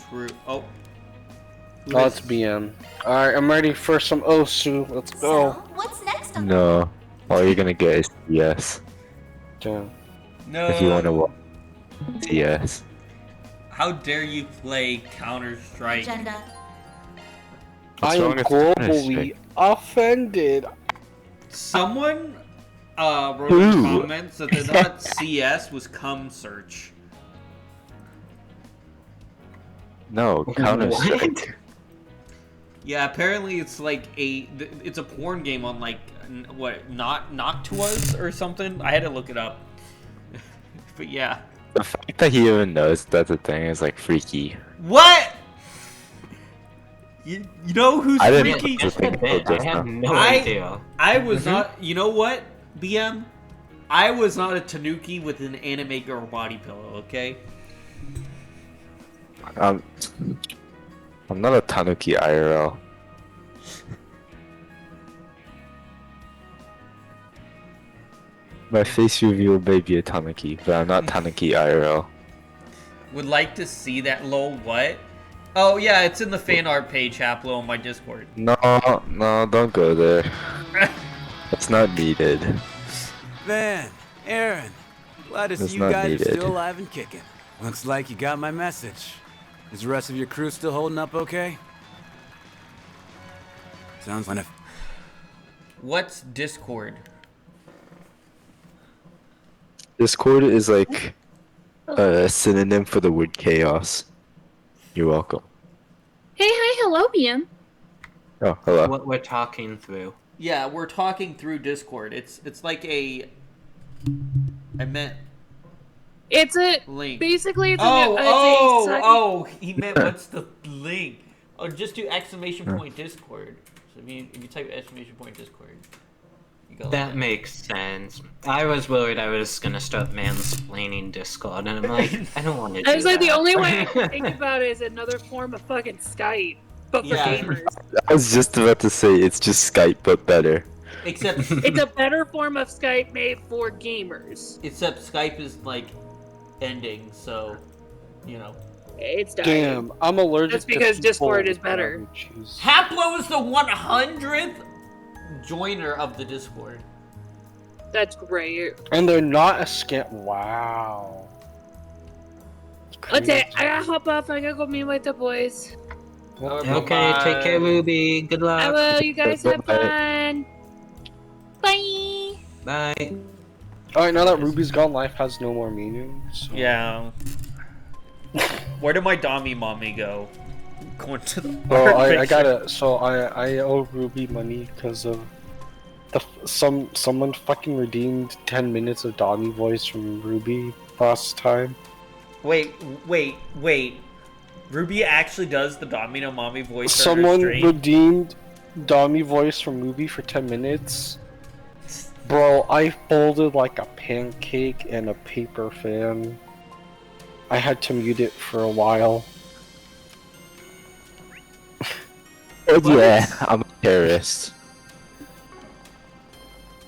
True. Oh. Who Oh, is- it's BM. Alright, I'm ready for some Osu. Let's go. What's next on No. All you're gonna get is CS. Damn. No. If you wanna watch CS. How dare you play Counter Strike? agenda? I wrong am with globally offended. Someone wrote in the comments that they thought CS was cum search. No, Counter Strike. Yeah, apparently it's like it's a porn game on like Noctuas or something. I had to look it up. But yeah. The fact that he even knows that's a thing is like freaky. What? You know who's I didn't freaky? know this thing until just I had now. no idea. I was not. You know what, BM? I was not a Tanuki with an anime girl body pillow. Okay. I'm not a Tanuki IRL. My face reveal may be a Tanuki, but I'm not Tanuki IRL. Would like to see that. Lol, what? Oh yeah, it's in the fan art page, Haplo, on my Discord. No, don't go there. It's not needed. Van, Aaron, glad to It's see you not guys are needed. still alive and kicking. Looks like you got my message. Is the rest of your crew still holding up okay? Sounds like What's Discord? Discord is like a synonym for the word chaos. You're welcome. Hey, hi, hello, BM. Oh, hello. What we're talking through. Yeah, we're talking through Discord. It's like a. I meant. It's a link. Basically, it's oh! He meant what's the link? Oh, just do exclamation point Discord. So if you type exclamation point Discord, you go. That makes sense. I was worried I was gonna start mansplaining Discord, and I'm like, I don't want to do I was like, that. the only way I can think about it is another form of fucking Skype, but for gamers. I was just about to say it's just Skype but better. Except It's a better form of Skype made for gamers. Except Skype is like ending, so you know. It's dying. Damn, I'm allergic. That's because to Discord people is better. Haplo is the 100th joiner of the Discord. That's great. And they're not a scam. Wow. Okay, I gotta hop off. I gotta go meet with the boys. Okay, take care, Ruby. Good luck. I will. You guys have fun. Bye. Bye. Alright, now that Ruby's gone, life has no more meaning. So. Yeah. Where did my Dami mommy go? Going to the Well, art I picture. gotta. So I owe Ruby money because of someone fucking redeemed 10 minutes of Donnie voice from Ruby last time. Wait. Ruby actually does the Domino mommy voice on her Someone stream? redeemed Donnie voice from Ruby for 10 minutes. Bro, I folded like a pancake in a paper fan. I had to mute it for a while. Oh yeah, I'm a terrorist.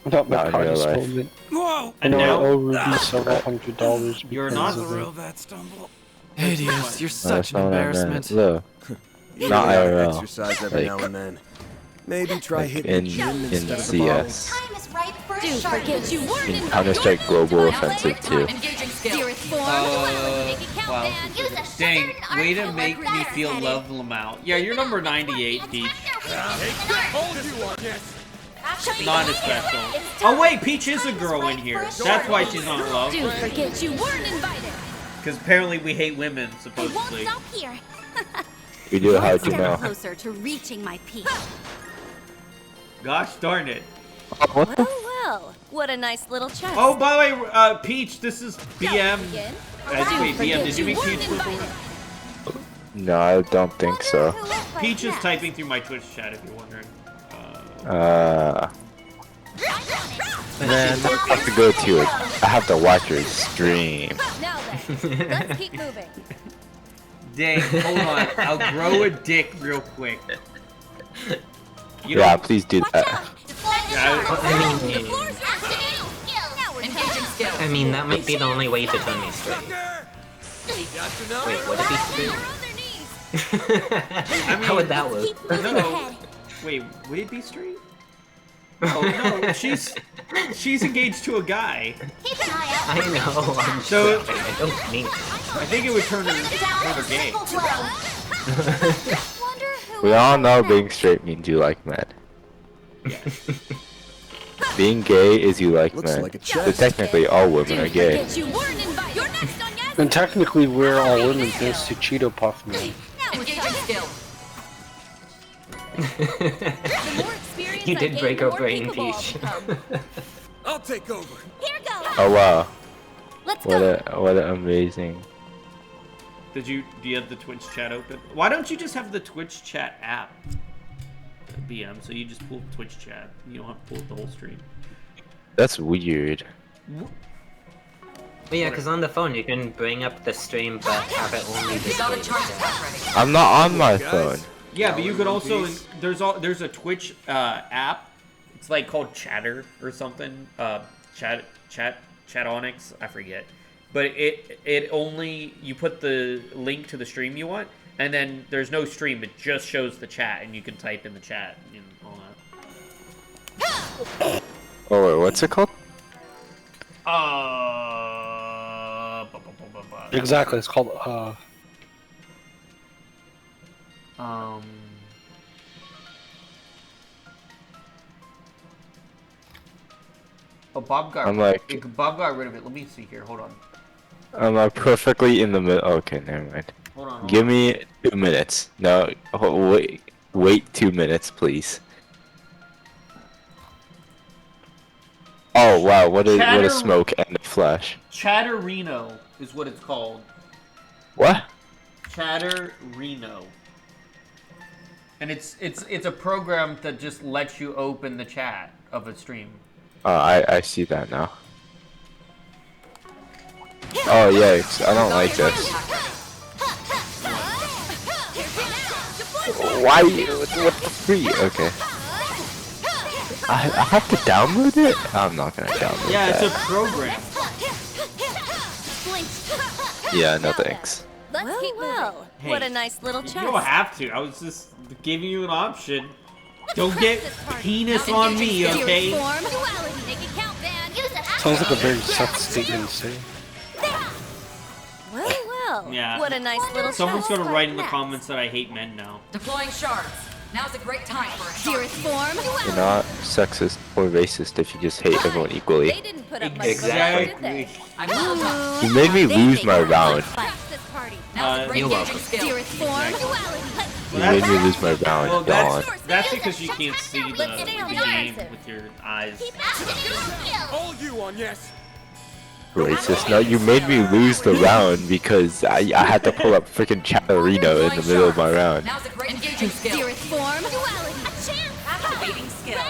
Not my Not in real proudest life. moment. Whoa! I know I now- owe Ruby several $100. You're because not of the it. real that stumble. Hideous, you're such an That's all I meant. embarrassment. Look, You not gotta IRL. exercise every now and then. Maybe try Like hitting in the gym instead of the CS. Time is ripe for a Dude, shark. forget you weren't In invited. Counter-Strike Global Offensive too. Engaging skill. Dearest form, make it count, Wow. man. Use a Dang, southern way to art make color me feel glass-headed. love Lamau. Yeah, you're number 98, Peach. Not as special. Oh wait, Peach is a girl in here. That's why she's not in love. Dude, forget you weren't invited. Because apparently we hate women, I won't supposedly. stop here. We do, how'd you Step know? closer to reaching my peak. Gosh darn it. What the? Well, what a nice little chest. Oh, by the way, Peach, this is BM. Begin. Wait, BM, did you meet weren't Peach invited. before? No, I don't think so. Peach is typing through my Twitch chat, if you're wondering. Man, I have to go to it. I have to watch her stream. Now then, let's keep moving. Dang, hold on. I'll grow a dick real quick. You Yeah, don't- please do that. Engaging skill. I mean, that might be the only way to turn me straight. Wait, would it be straight? How would that work? No. Wait, would it be straight? Oh no, she's engaged to a guy. I know, I'm So sure, I don't mean I think it would turn her gay. We all know being straight means you like men. Being gay is you like men. like a So chest. technically all women are gay. Forget you weren't invited. You're next on Yas. And technically, we're all women thanks to Cheeto Puff Man. Engaging skill. The more experience You I did gain, break the our more brain, capable I'll Peach. become. I'll take over. Here goes. Oh wow. Let's What go. what an amazing. Do you have the Twitch chat open? Why don't you just have the Twitch chat app? BM, so you just pull Twitch chat. You don't have to pull up the whole stream. That's weird. But yeah, because on the phone you can bring up the stream, but have it only display the chat. I'm not on my phone. Yeah, but you could also there's a Twitch app. It's like called Chatter or something. Chatonix, I forget. But it only you put the link to the stream you want, and then there's no stream. It just shows the chat, and you can type in the chat and all that. Oh wait, what's it called? Exactly, it's called Oh, Bob got rid of it. Let me see here. Hold on. I'm perfectly in the middle. Okay, never mind. Hold on. Give me 2 minutes. No, wait 2 minutes, please. Oh wow, what a smoke and a flash. Chatterino is what it's called. What? Chatterino. And it's a program that just lets you open the chat of a stream. I see that now. Oh yikes, I don't like this. Why? What the free? Okay. I have to download it? I'm not gonna download Yeah, that. it's a program. Yeah, no thanks. Let's keep well. Hey, What a nice little chest. You don't have to. I was just giving you an option. Don't get penis on me, okay? sounds like a very sex statement to say. Well, Yeah. what a nice little Someone's chest. gonna write in the comments that I hate men now. Deploying shards. Now's a great time for a shard. Dearest form. You're not sexist or racist if you just hate everyone equally. They didn't put up much Exactly. did they? You made me lose my round. Now's a great You're gauging welcome. skill. Dearest form. You made me lose my round, Well, Dawn. that's because you can't see the game with your eyes. All you on yes. Racist. No, you made me lose the round because I had to pull up freaking Chatterino in the middle of my round. Now's a great engaging skill. Dearest form. Activating skill.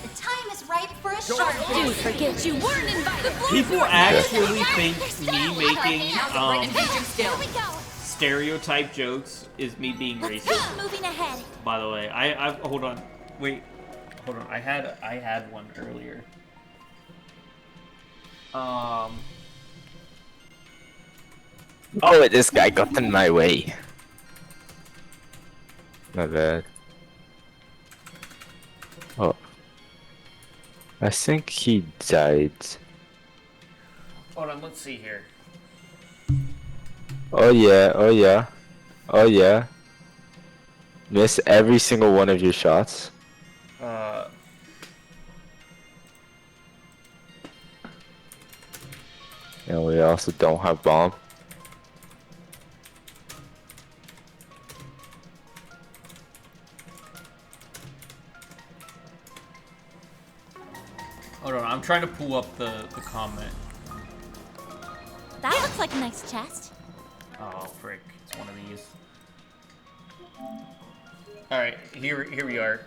The time is ripe for a shard. Do forget you weren't invited. People actually think me making Now's a great engaging skill. stereotype jokes is me being racist. Moving ahead. By the way, I hold on, wait, hold on. I had one earlier. Oh, this guy got in my way. My bad. Oh. I think he died. Hold on, let's see here. Oh yeah, oh yeah. Oh yeah. Miss every single one of your shots. And we also don't have bomb. Hold on, I'm trying to pull up the comment. That looks like a nice chest. Oh frick, it's one of these. Alright, here we are.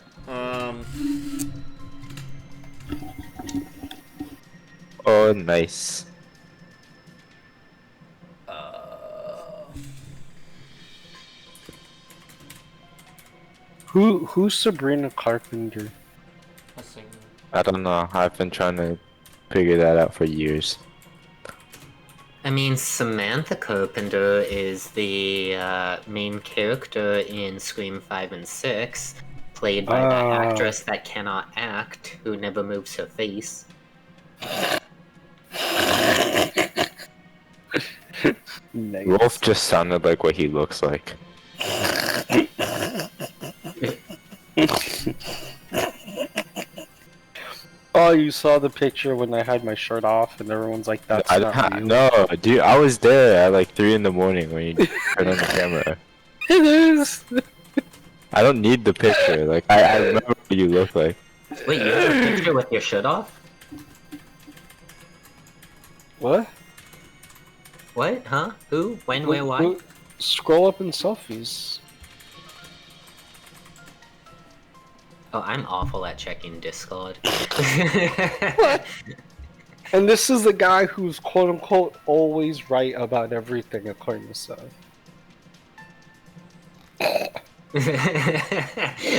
Oh, nice. Who's Sabrina Carpenter? I don't know. I've been trying to figure that out for years. I mean, Samantha Carpenter is the main character in Scream 5 and 6, played by that actress that cannot act, who never moves her face. Nice. Rolf just sounded like what he looks like. Oh, you saw the picture when I had my shirt off and everyone's like, that's not you. No, dude, I was there at like 3 in the morning when you turned on the camera. It is! I don't need the picture, like, I remember what you look like. Wait, you have a picture with your shirt off? What? What? Huh? Who? When? Where? Why? Scroll up in selfies. Oh, I'm awful at checking Discord. And this is the guy who's quote unquote always right about everything, according to Seth.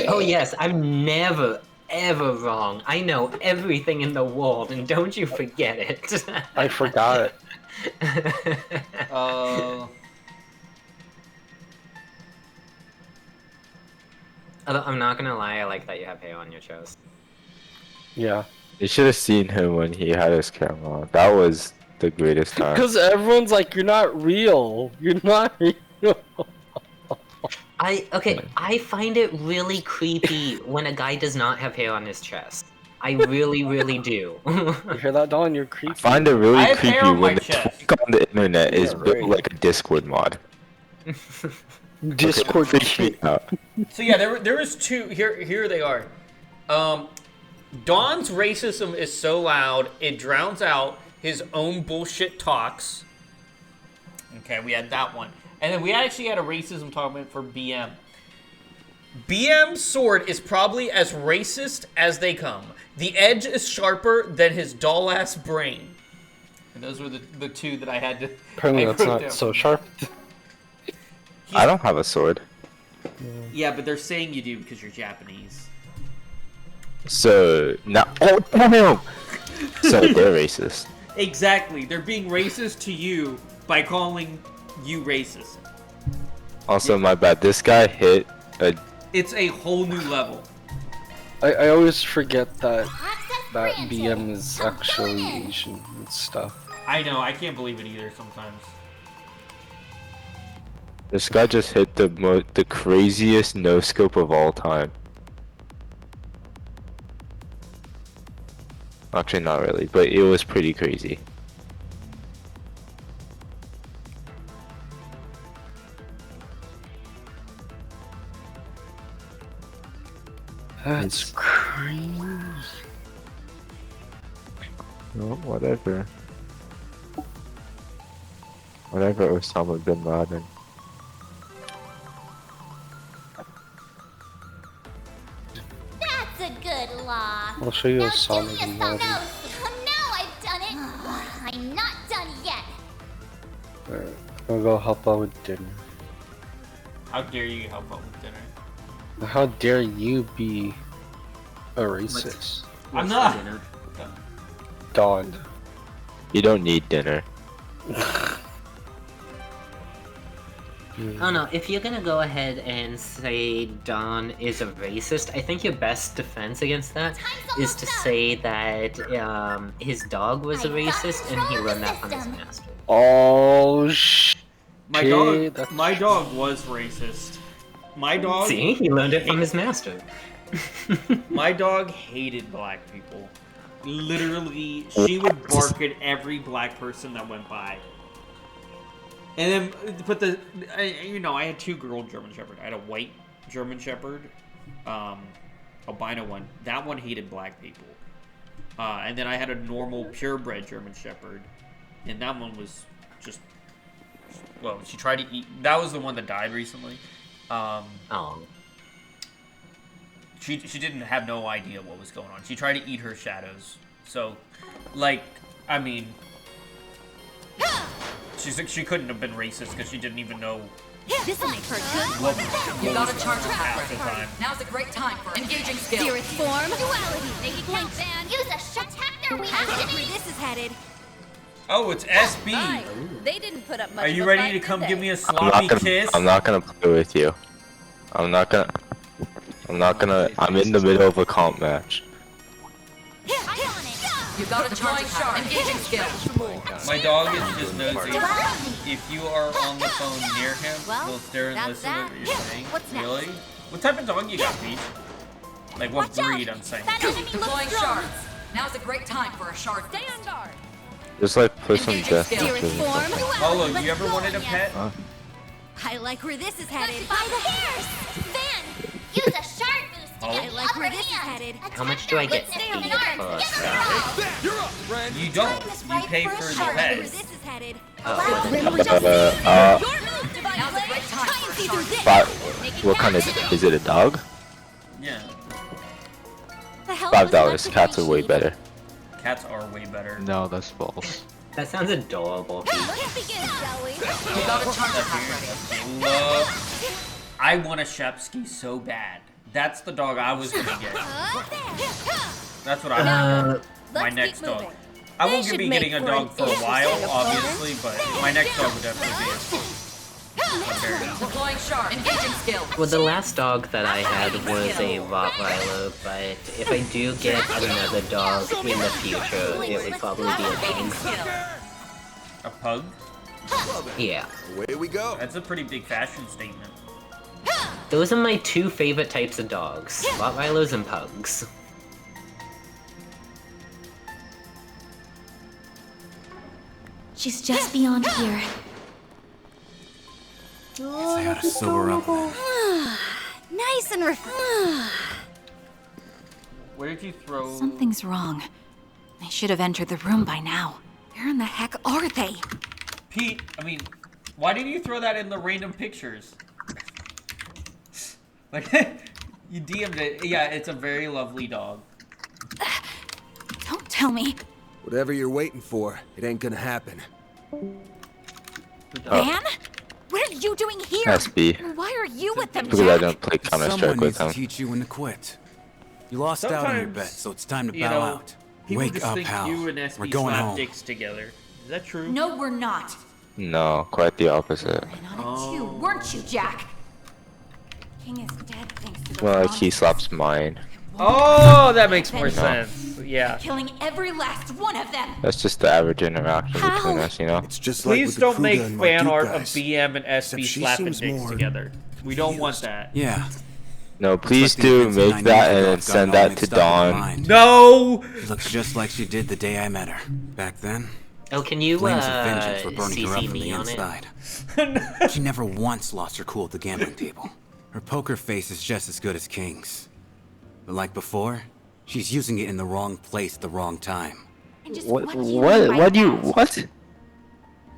Oh yes, I'm never, ever wrong. I know everything in the world, and don't you forget it. I forgot it. Although, I'm not gonna lie, I like that you have hair on your chest. Yeah. You should have seen him when he had his camera on. That was the greatest time. Because everyone's like, you're not real. You're not real. I find it really creepy when a guy does not have hair on his chest. I really, really do. You hear that, Don? You're creepy. I find it really creepy when the tweak on the internet is built right. like a Discord mod. Discord freaks me out. So yeah, there was two. Here they are. Don's racism is so loud it drowns out his own bullshit talks. Okay, we had that one. And then we actually had a racism tournament for BM. BM's sword is probably as racist as they come. The edge is sharper than his doll-ass brain. And those were the two that I had to... Apparently that's not down. so sharp. I don't have a sword. Yeah, but they're saying you do because you're Japanese. So, now... Oh, damn! So they're racist. Exactly. They're being racist to you by calling you racist. Also, my bad. This guy hit a... It's a whole new level. I always forget that BM is actually Asian and stuff. I know. I can't believe it either sometimes. This guy just hit the craziest no-scope of all time. Actually, not really, but it was pretty crazy. That's crazy. No, whatever. Whatever, Osama bin Laden. That's a good law. I'll show you Now Osama give bin me some Laden. notes. Now I've done it. I'm not done yet. Alright, I'll go help out with dinner. How dare you help out with dinner? How dare you be a racist? I'm not. Don. You don't need dinner. Oh no, if you're gonna go ahead and say Don is a racist, I think your best defense against that is to say that his dog was a racist and he learned that from his master. Oh shit. My dog was racist. My dog. See, he learned it from his master. My dog hated black people. Literally, she would bark at every black person that went by. And then, but I had two girl German Shepherd. I had a white German Shepherd, albino one. That one hated black people. And then I had a normal purebred German Shepherd, and that one was just, well, she tried to eat. That was the one that died recently. She didn't have no idea what was going on. She tried to eat her shadows. So, like, I mean, she couldn't have been racist because she didn't even know. This'll make her What You got was a charge going on half the attack. time. Now's a great time for engaging skill. Spirit form. Duality. Make it count, Van. Use a protector. We have Where this is headed. Oh, it's SB. They didn't put up much Are you of a ready fight, to come did give they? me a sloppy kiss? I'm not gonna play with you. I'm in the middle of a comp match. You got a charge attack. Engaging skill. My dog is just nosy. If you are on the phone near him, he'll stare and listen to what you're saying. Really? What type of dog you got, Peach? Like what breed, I'm saying. Deploying shards. Now's a great time for a shard. Stay on guard. Just like put some death into it. Polo, you ever wanted a pet? Huh? I like where this is headed. By the hairs. Van, use a shard boost to Oh. get I the like upper where this is hand. headed. How much do I get Stay on paid the arms. for Get that? him You don't. You pay for the pet. This is headed. Oh, Now's a great time for a shard. What kind of, is it a dog? Yeah. $5. Cats are way better. Cats are way better. No, that's false. That sounds adorable. Let's begin, shall we? I want a Shepsky so bad. That's the dog I was gonna get. That's what I want. My next dog. I won't be getting a dog for a while, obviously, but my next dog would definitely be a Deploying sharp. Engaging skill. Well, the last dog that I had was a Rottweiler, but if I do get another dog in the future, it would probably be a pug. A pug? Yeah. Away we go. That's a pretty big fashion statement. Those are my two favorite types of dogs, Rottweilers and pugs. She's just beyond here. I ought to sober up. Nice and refreshing. Where did you throw? Something's wrong. They should have entered the room by now. Where in the heck are they? Pete, I mean, why didn't you throw that in the random pictures? Like, you DM'd it. Yeah, it's a very lovely dog. Don't tell me. Whatever you're waiting for, it ain't gonna happen. Man? What are you doing here? SB. Why are you with them, Because I Jack? don't play Counter-Strike Someone with needs to him. teach you when to quit. You lost out on your bet, so it's time to bow out. People Wake just up, think pal. you and SB We're going slap home. dicks together. Is that true? No, we're not. No, quite the opposite. You weren't you, Jack? King is dead thanks to the Well, like wrong- he slaps mine. Oh, that makes more No. sense. Yeah. Killing every last one of them. That's just the average interaction between us, you know? It's just Please don't make fan art of guys. BM and SB Except she slapping seems dicks more together. We don't want that. Yeah. No, please the do events of make 9 that years and ago then have send gotten all that to mixed up in my Dawn. mind. No! She looks just like she did the day I met her. Back then, Oh, can you, flames of vengeance were burning her up CC from the me on it? inside. She never once lost her cool at the gambling table. Her poker face is just as good as King's. But like before, she's using it in the wrong place at the wrong time. What do you, what?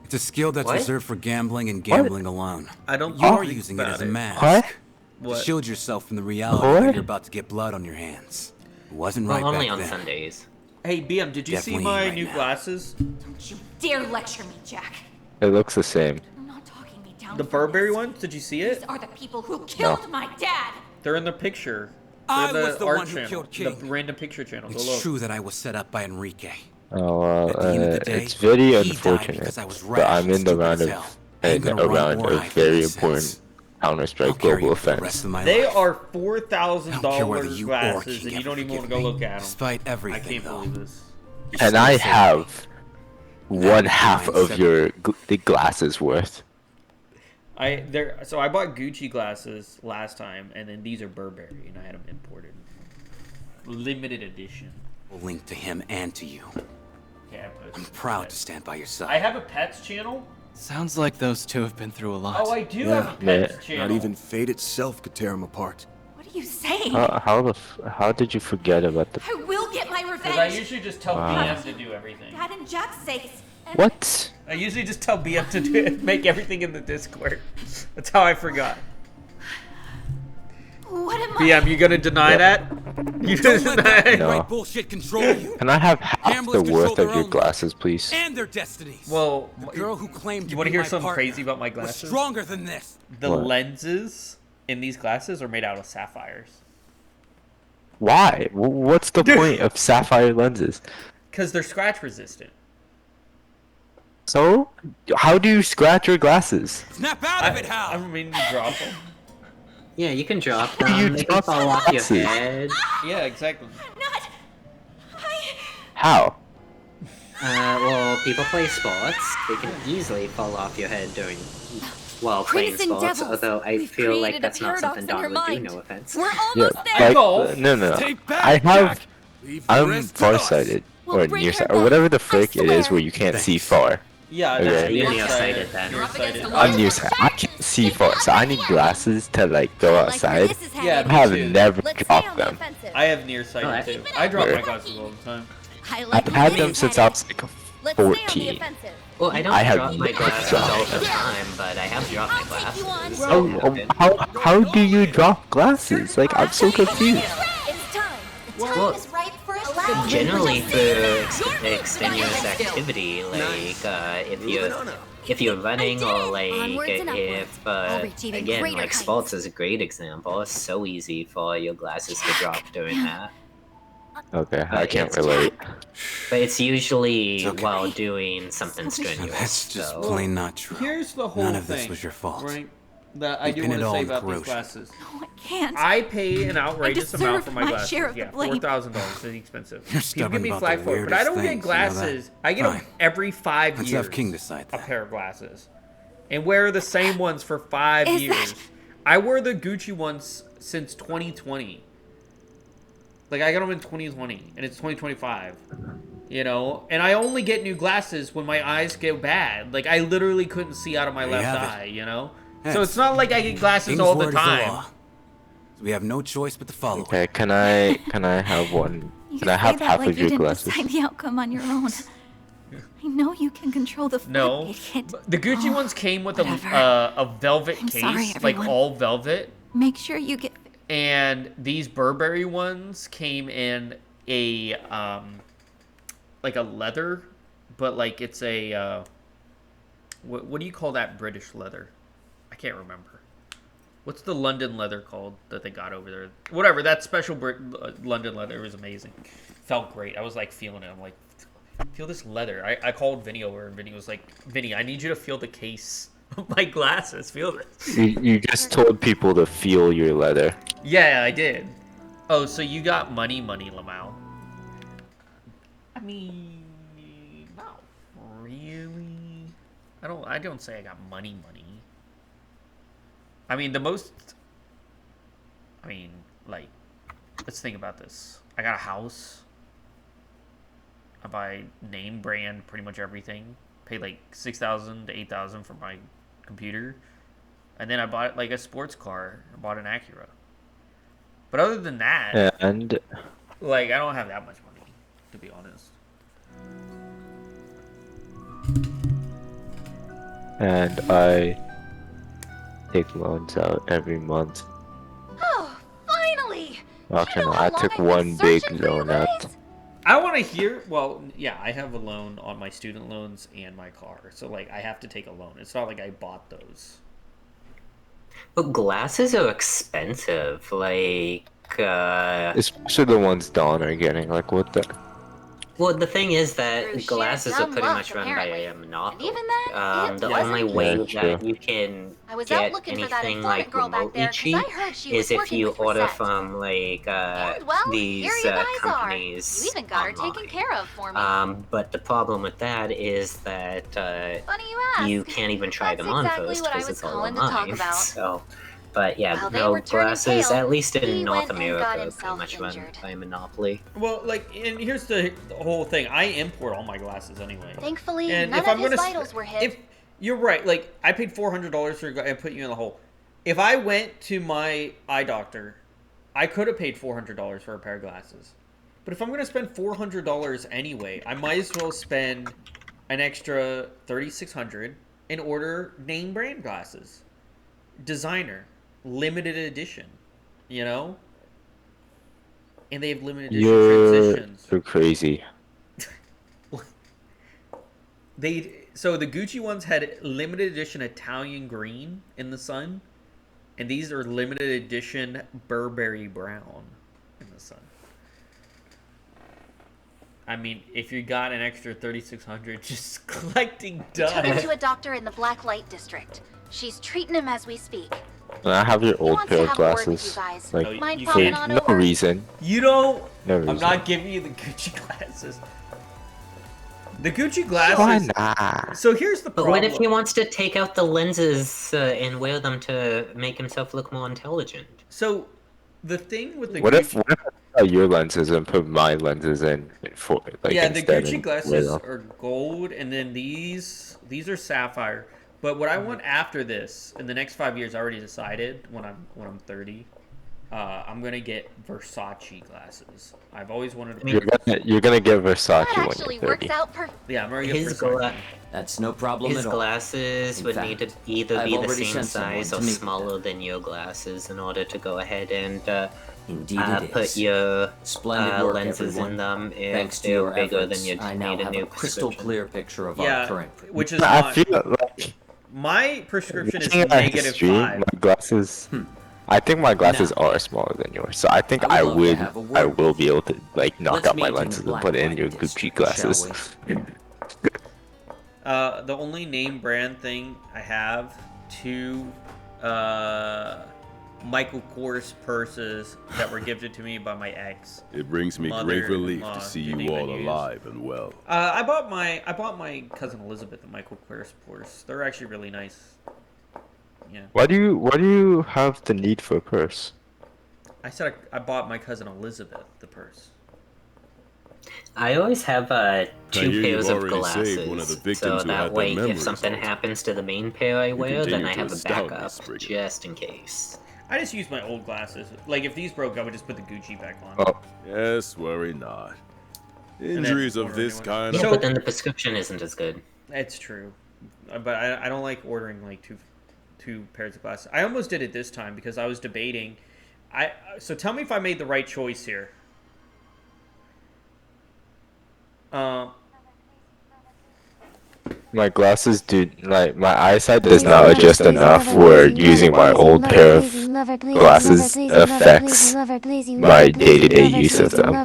It's a skill that's What? reserved for gambling and gambling alone. I don't You're think using it about as a it. mask. What? To What? shield yourself from the reality What? that you're about to get blood on your hands. It wasn't Well, right only back on then. Sundays. Hey, BM, did you Definitely see my right new now. glasses? Don't you dare lecture me, Jack. It looks the same. I'm not talking me down. The for Burberry this. ones? Did you see These it? are the people who killed my dad. They're in the picture. I They're was the art one who channel. killed The King. random picture channel. Go It's look. true that I was set up by Enrique. Oh, well, At the end of the day, it's very he died unfortunate, because I was but rash I'm and in the stupid round as of hell. I ain't gonna run around or a hide from very this important sense. Counter-Strike I'll carry global it for the rest offense. of my They life. are I don't care $4,000 whether you or glasses, King and you ever don't even want to forgive go me. look at them. Despite I everything, can't though. believe this. You And still I saved me. have one half Mine of said- your the glasses worth. So I bought Gucci glasses last time, and then these are Burberry, and I had them imported, limited edition. Link to him and to you. Okay, I put I'm proud to stand by your side. I have a pets channel. Sounds like those two have been through a lot. Oh, I do have a pets channel. Not even fate itself could tear them apart. What are you saying? How did you forget about the? I will get my Because I revenge. usually just tell Wow. BM to do everything. Dad and Jack's sakes. And What? I usually just tell BM to do it, make everything in the Discord. That's how I forgot. What am BM, you gonna deny that? You gonna deny it? No. Bullshit control you. Can I have half Gamblers the control worth their of your own glasses, please? And their destinies. Well, the girl who claimed you to want to be hear my something partner crazy about my was glasses? stronger than this. The What? lenses in these glasses are made out of sapphires. Why? What's the point of sapphire lenses? Because they're scratch resistant. So, how do you scratch your glasses? Snap out of it, Hal. I mean, you drop them. Yeah, you can drop How do you them. They can drop fall off your glasses? head. Yeah, exactly. How? Well, people play sports. They can easily fall off your head while playing Crimson sports. Devils, Although I we've feel like created a that's not paradox something in her Don would do. mind. No offense. We're Yeah, almost like, there. no. Take back, I have. Leave the I'm rest to us. farsighted We'll or bring nearsighted her or whatever the back, frick I it is swear. where you can't see far. Yeah, Okay. that's You're nearsighted. nearsighted then. You're up against the I'm wall. nearsighted. I can't see far, so I need glasses to like go Like where outside. this is Yeah, headed. me I have too. never Let's stay on dropped the them. offensive. I have nearsighted Alright. too. I drop my Where? glasses all the time. I like I've where had this them is since I headed. was like Let's stay on the 14. offensive. Well, I don't I have drop my never glasses dropped all the them. time, but I have dropped my I'll take you on. glasses. How do you drop glasses? Like I'm so confused. It's time. The time is ripe for a generally for extenuous activity, like if you're running or like if again like sports is a great example. It's so easy for your glasses to drop during that. Okay, I can't relate. But it's usually while doing something strenuous. That's just so. plain not true. Here's the whole None of thing, this was your fault. right? That I You do pin want it to all say on about these corrosion. glasses. No, I can't. I pay an outrageous deserve amount for my my glasses. share of the Yeah, blame. $4,000 is expensive. You're You stubborn give me about flag the for it, but I weirdest don't get things, you know that? glasses. I get them Fine. every 5 Let's years. have King decide A that. pair of glasses, and wear the same ones for 5 Is years. that- I wore the Gucci ones since 2020. Like I got them in 2020, and it's 2025. You know, and I only get new glasses when my eyes get bad. Like I literally couldn't see out of my There you left have it. eye. You know, so Heads. it's not like I get glasses King's all the word is the time. law. So we have no choice but to follow. Okay, can I have one? You Can I say have that half like of you your didn't glasses? decide the outcome on your own. I know you can control the No, floodgate hit. but the Gucci ones came with whatever. a velvet I'm case, sorry, like everyone. all velvet, Make sure you get. and these Burberry ones came in a like a leather, but like it's a what do you call that British leather? I can't remember. What's the London leather called that they got over there? Whatever, that special London leather was amazing. Felt great. I was like feeling it. I'm like, feel this leather. I called Vinny over, and Vinny was like, Vinny, I need you to feel the case of my glasses. Feel this. You just told people to feel your leather. Yeah, I did. Oh, so you got money, Lamau. I mean, not really. I don't say I got money. I mean, like, let's think about this. I got a house. I buy name brand pretty much everything. Pay like $6,000 to $8,000 for my computer. And then I bought like a sports car. I bought an Acura. But other than that, And like, I don't have that much money, to be honest. and I take loans out every month. Oh, finally! Actually, no, how I long took I've been one big searching for you loan out. guys? I want to hear, well, yeah, I have a loan on my student loans and my car. So, like, I have to take a loan. It's not like I bought those. But glasses are expensive. Like, Especially the ones Dawn are getting. Like, what the? well, the thing is that Through glasses sheer are pretty dumb much luck, run by apparently. a monopoly. And even then, it The wasn't only easy. way Yeah, that true. you can I was out get looking for that anything informant like girl back remotely there 'cause cheap I heard she is was if working you with order Rosette. from like And, well, these here you guys companies. are. You even got her online. taken care of for me. But the problem with that is that Funny you ask. you can't even try That's them on exactly first what I because was it's all calling to talk online. about. So, but yeah, While they no were turning glasses, tail, at least in he North went and America, got are himself pretty much run injured. by a monopoly. Well, like, and here's the whole thing. I import all my glasses anyway. Thankfully, And none if of I'm his gonna vitals were hit. If you're right, like, I paid $400 for and put you in the hole. If I went to my eye doctor, I could have paid $400 for a pair of glasses. But if I'm going to spend $400 anyway, I might as well spend an extra $3,600 and order name brand glasses. Designer. Limited edition. You know? And they have limited edition transitions. You're crazy. So the Gucci ones had limited edition Italian green in the sun, and these are limited edition Burberry brown in the sun. I mean, if you got an extra $3,600 just collecting Took him dust. to a doctor in the Black Light District. She's treating him as we speak. Can I have your old wants pair to of have a word with glasses? you guys. Like, Mind you for popping can't. on no over? reason. You don't. No I'm reason. not giving you the Gucci glasses. The Gucci glasses. Why not? So here's the But problem. what if he wants to take out the lenses and wear them to make himself look more intelligent? So the thing with the What Gucci... if I got your lenses and put my lenses in for like yeah, the instead Gucci and glasses wear them? are gold, and then these are sapphire. But what I want after this, in the next 5 years, I already decided when I'm 30, I'm gonna get Versace glasses. I've always wanted to. You're gonna get Versace That when actually you're 30. works out perfect. Yeah, I'm gonna get His Versace. That's no problem His at all. glasses In would fact, need to either I've be the already same sent someone size to or meet with smaller than your glasses in order to go ahead and Indeed it put is. your Splendid work, lenses everyone. in them if Thanks to they're your bigger efforts, than you I now need a have new a crystal prescription. clear picture of Yeah, our current. which is I not. feel like My prescription is looking at his negative stream, 5. my glasses. I think my glasses Now, are smaller than yours, so I think I would love to have a I word will be able to like knock Let's out my meet in the lenses and put in Blacklight your Gucci district, shall glasses. The only name brand thing I have, 2 Michael Kors purses that were gifted to me by my ex. It brings me Mother great relief in-law, to see the you name I all use. alive and well. I bought my cousin Elizabeth a Michael Kors purse. They're actually really nice. Yeah. Why do you have the need for a purse? I said I bought my cousin Elizabeth the purse. I always have 2 hear pairs you've of already glasses, saved one of the so victims who that had way their if memories something altered. happens to the main pair I wear, then continue I to have a astound me, backup Spriggan. just in case. I just use my old glasses. Like if these broke, I would just put the Gucci back on. Oh. Yes, worry not. Injuries of this kind Yeah, So- but then the prescription isn't as good. It's true, but I don't like ordering like two pairs of glasses. I almost did it this time because I was debating. So tell me if I made the right choice here. My glasses do like my eyesight does not adjust enough where using my old pair of glasses affects my day-to-day use of them. What I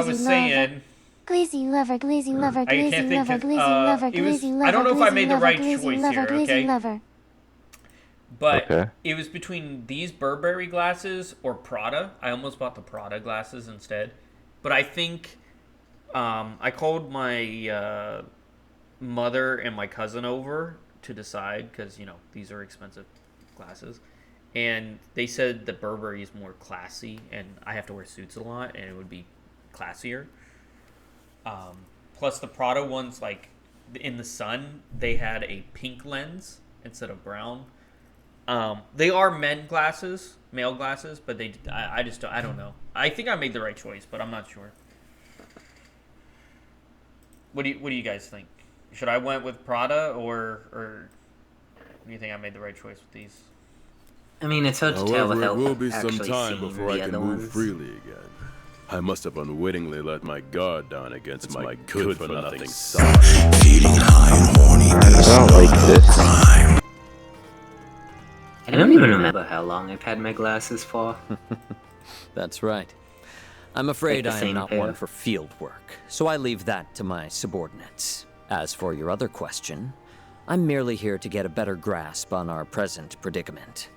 was saying. I can't think. I don't know if I made the right choice here. Okay. But Okay. it was between these Burberry glasses or Prada. I almost bought the Prada glasses instead. But I think I called my mother and my cousin over to decide because, you know, these are expensive glasses. And they said the Burberry is more classy and I have to wear suits a lot and it would be classier. Plus the Prada ones, like in the sun, they had a pink lens instead of brown. They are male glasses, but I just don't, I don't know. I think I made the right choice, but I'm not sure. What do you guys think? Should I went with Prada or do you think I made the right choice with these? I mean, it's hard to tell However, without it will be some actually time seeing before I the can other move ones. freely again. I must have unwittingly let my guard down against my good-for-nothing son. I don't like this. I don't even remember how long I've had my glasses for. That's right. I'm afraid Like the I am same not pair. one for field work, so I leave that to my subordinates. As for your other question, I'm merely here to get a better grasp on our present predicament.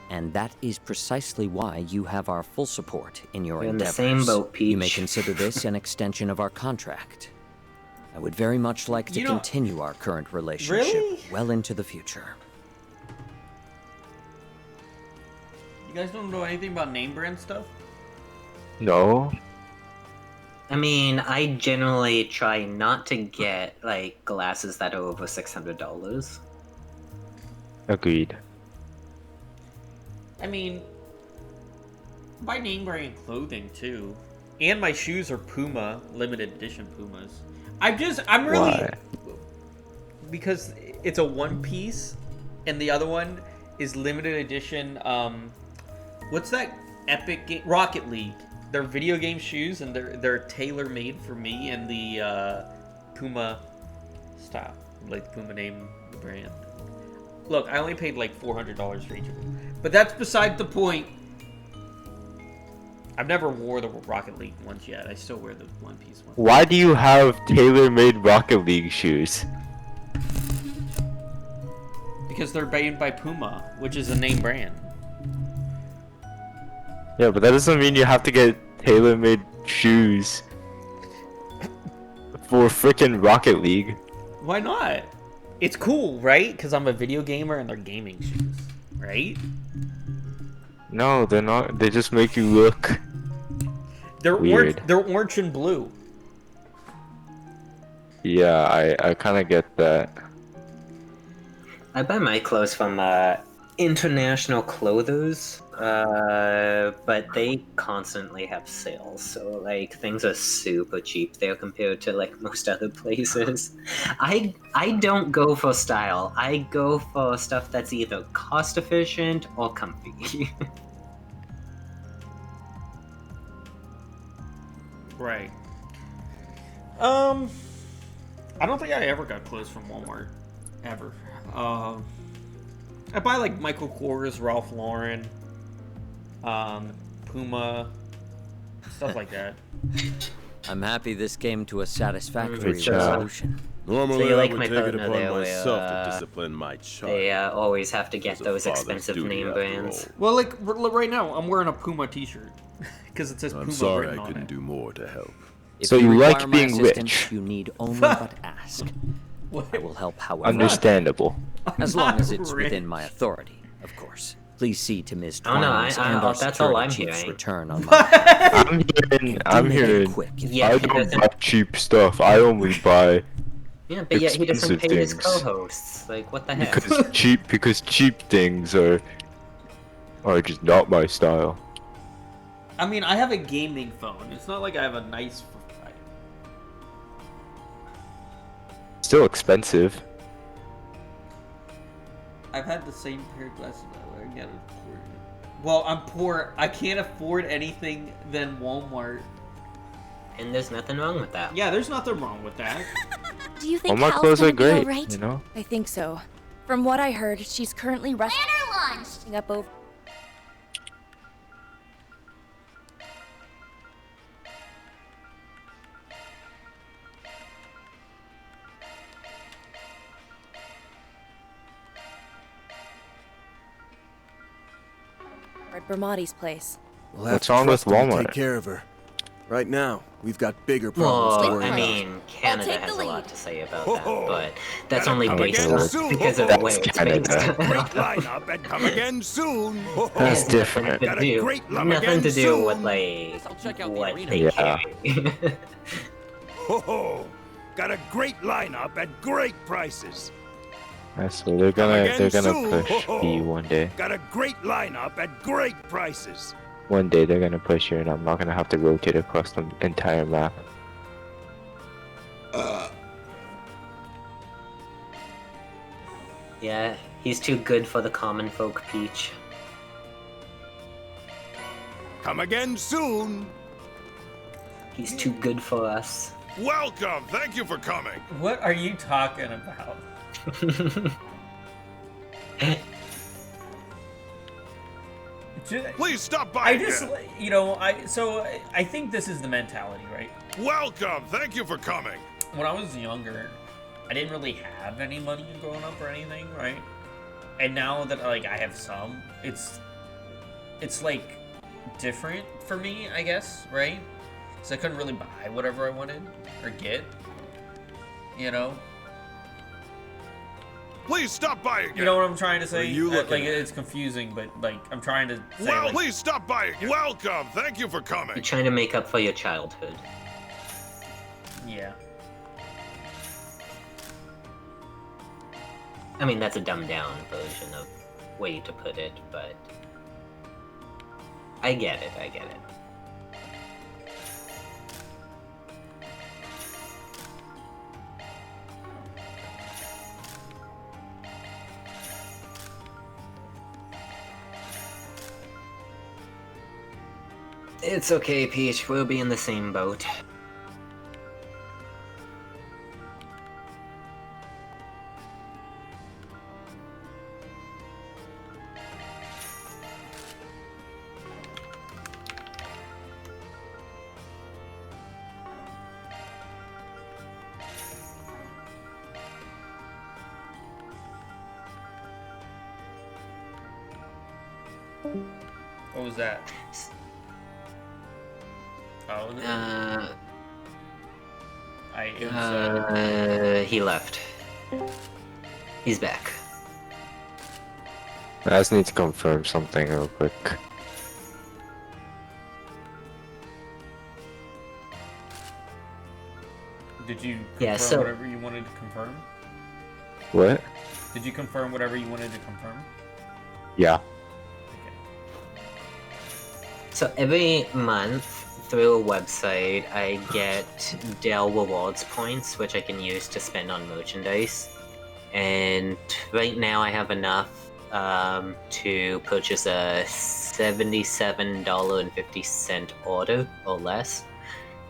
And that is precisely why you have our full support in your We're in the endeavors. same boat, You may Peach. consider this an extension of our contract. I would very much like to You know- continue our current relationship Really? well into the future. You guys don't know anything about name brand stuff? No. I mean, I generally try not to get, like, glasses that are over $600. Agreed. I mean, buy name brand clothing too. And my shoes are Puma, limited edition Pumas. I'm really... Why? Because it's a one piece, and the other one is limited edition, what's that epic game? Rocket League. They're video game shoes, and they're tailor-made for me and the Puma style. Like the Puma name, the brand. Look, I only paid like $400 for each of them. But that's beside the point. I've never wore the Rocket League ones yet. I still wear the One Piece ones. Why do you have tailor-made Rocket League shoes? Because they're made by Puma, which is a name brand. Yeah, but that doesn't mean you have to get tailor-made shoes for frickin' Rocket League. Why not? It's cool, right? Because I'm a video gamer and they're gaming shoes, right? No, they're not. They just make you look They're weird. they're orange and blue. Yeah, I kind of get that. I buy my clothes from International Clothers. But they constantly have sales, so like things are super cheap there compared to like most other places. I don't go for style. I go for stuff that's either cost efficient or comfy. Right. I don't think I ever got clothes from Walmart, ever. I buy like Michael Kors, Ralph Lauren, Puma, stuff like that. I'm happy this came to a satisfactory Good job. resolution. Normally, So you I like would my take it partner upon there, myself where, to discipline my child. They always have to get It's a those father's expensive duty name after brands. Well, like right now, I'm wearing a Puma T-shirt because it says Puma I'm sorry written I on couldn't it. do more to help. If So you require like my being assistance, rich? You need only but ask. I will help however. Understandable. As I'm long not as it's within rich. my authority, of course. Please see to Ms. Oh, no, Twining's and our that's all I'm security chief's hearing. return on my I'm make it hearing. quick if Yeah, I he don't doesn't- buy cheap stuff. I only buy Yeah, but yet he doesn't expensive pay his things. co-hosts. Like, what the heck? because cheap things are just not my style. I mean, I have a gaming phone. It's not like I have a nice. Still expensive. I've had the same pair of glasses I wear. Again, well, I'm poor. I can't afford anything than Walmart. And there's nothing wrong with that. Yeah, there's nothing wrong with that. Do you think All my Hal's clothes gonna are be great, alright? you know? I think so. From what I heard, she's currently Banner resting up over. At Bramati's place. We'll have What's to wrong with trust him to Walmart? Take care of her. Right now, we've got bigger problems to Well, worry I about. mean, Canada take has the a lot lead. to say about that, but that's only come based again on soon. because of That's where it's Canada. based. lineup and come again soon. That's It has different. Nothing Got to a do, great love nothing again to do with soon. like I'll check out the what arena. they Yeah. carry. Got a great lineup at great prices. So they're again gonna soon. push B one day. Got a great lineup at great prices. One day they're gonna push you, and I'm not gonna have to rotate across the entire map. Yeah, he's too good for the common folk, Peach. Come again soon. He's too good for us. Welcome. Thank you for coming. What are you talking about? Please stop by I just, again. you know, I think this is the mentality, right? Welcome. Thank you for coming. When I was younger, I didn't really have any money growing up or anything, right? And now that like I have some, it's like different for me, I guess, right? So I couldn't really buy whatever I wanted or get, you know. Please stop by again. You know what I'm trying to say? What are you looking like at? it's confusing, but like I'm trying to say. Well, like, please stop by again. Welcome. Thank you for You're coming. trying to make up for your childhood. yeah. I mean, that's a dumbed down version of way to put it, but I get it. I get it. It's okay, Peach. We'll be in the same boat. What was that? Oh. He left. He's back. I just need to confirm something real quick. Did you confirm Yeah, so- whatever you wanted to confirm? What? Did you confirm whatever you wanted to confirm? Yeah. So every month through a website, I get Dell Rewards points, which I can use to spend on merchandise. And right now I have enough to purchase a $77.50 order or less.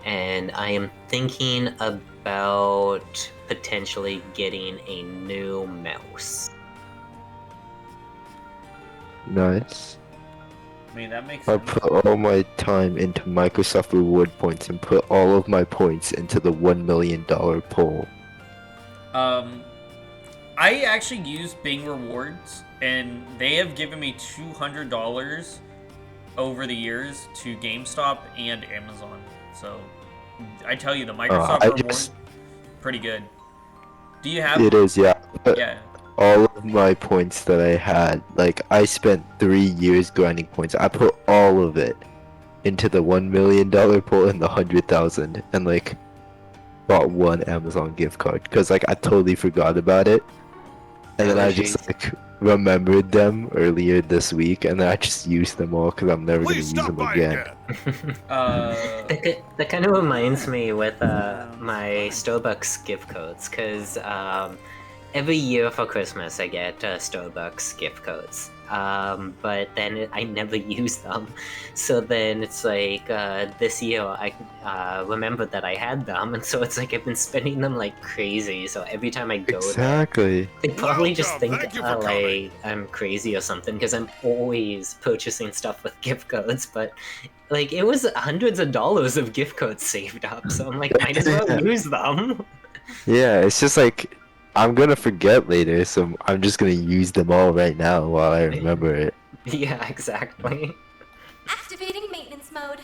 And I am thinking about potentially getting a new mouse. Nice. I mean, that makes I sense. put all my time into Microsoft reward points and put all of my points into the $1 million poll. I actually use Bing Rewards, and they have given me $200 over the years to GameStop and Amazon. So, I tell you, the Microsoft Rewards, pretty good. Do you have? It is, yeah. But yeah. All of my points that I had, like, I spent 3 years grinding points. I put all of it into the $1 million pool and the 100,000, and like bought one Amazon gift card because like I totally forgot about it, and then I just like remembered them earlier this week, and then I just used them all because I'm never gonna use them again. That kind of reminds me with my Starbucks gift codes, because every year for Christmas I get Starbucks gift codes, but then I never use them. So then it's like this year I remembered that I had them, and so it's like I've been spending them like crazy. So every time I go there, they probably just think like I'm crazy or something, because I'm always purchasing stuff with gift codes. But like it was hundreds of dollars of gift codes saved up, so I'm like, might as well use them. Yeah, it's just like I'm gonna forget later, so I'm just gonna use them all right now while I remember it. Yeah, exactly. Activating maintenance mode.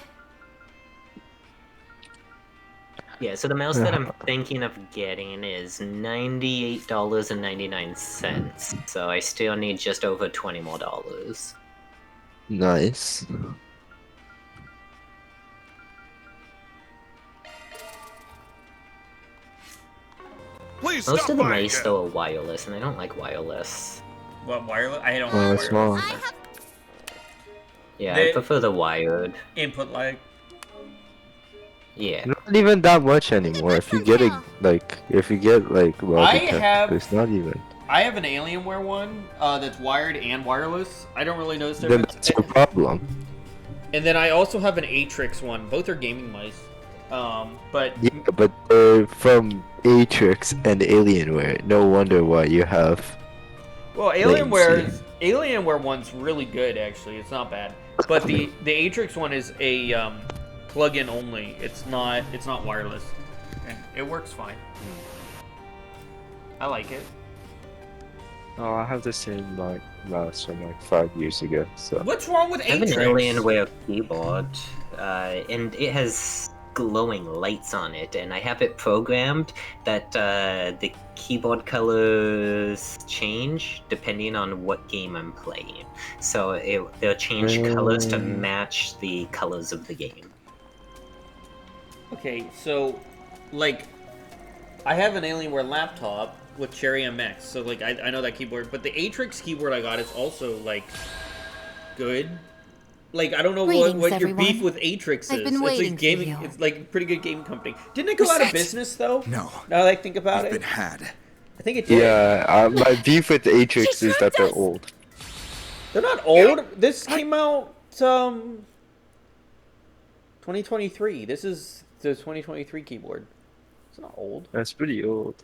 Yeah, so the mouse that I'm thinking of getting is $98.99, so I still need just over $20 more. Nice. Most of the mice though are wireless, and I don't like wireless. What, wireless? I don't Oh, like it's wireless. wrong. Yeah, I prefer the wired. Input lag. Yeah. Not even that much anymore. If you get like Logitech, it's not even. I have an Alienware one that's wired and wireless. I don't really notice the Then difference. that's your problem. And then I also have an Atrix one. Both are gaming mice. But Yeah, but they're from Atrix and Alienware. No wonder why you have. well, Alienware one's really good actually. It's not bad. But the Atrix one is a plug-in only. It's not wireless, and it works fine. I like it. Oh, I have the same mouse from like 5 years ago. So. What's wrong with I have an Atrix? Alienware keyboard, and it has glowing lights on it, and I have it programmed that the keyboard colors change depending on what game I'm playing. So they'll change colors to match the colors of the game. Okay, so like I have an Alienware laptop with Cherry MX, so like I know that keyboard, but the Atrix keyboard I got is also like good. Like I don't know what your beef with Atrix is. I've been it's waiting like gaming. for you. It's like a pretty good game company. Didn't it go out of business though? No. Now that I think about it, Been had. I think it did. Yeah, my beef with Atrix is that they're old. They're not old. This came out 2023. This is the 2023 keyboard. It's not old. That's pretty old.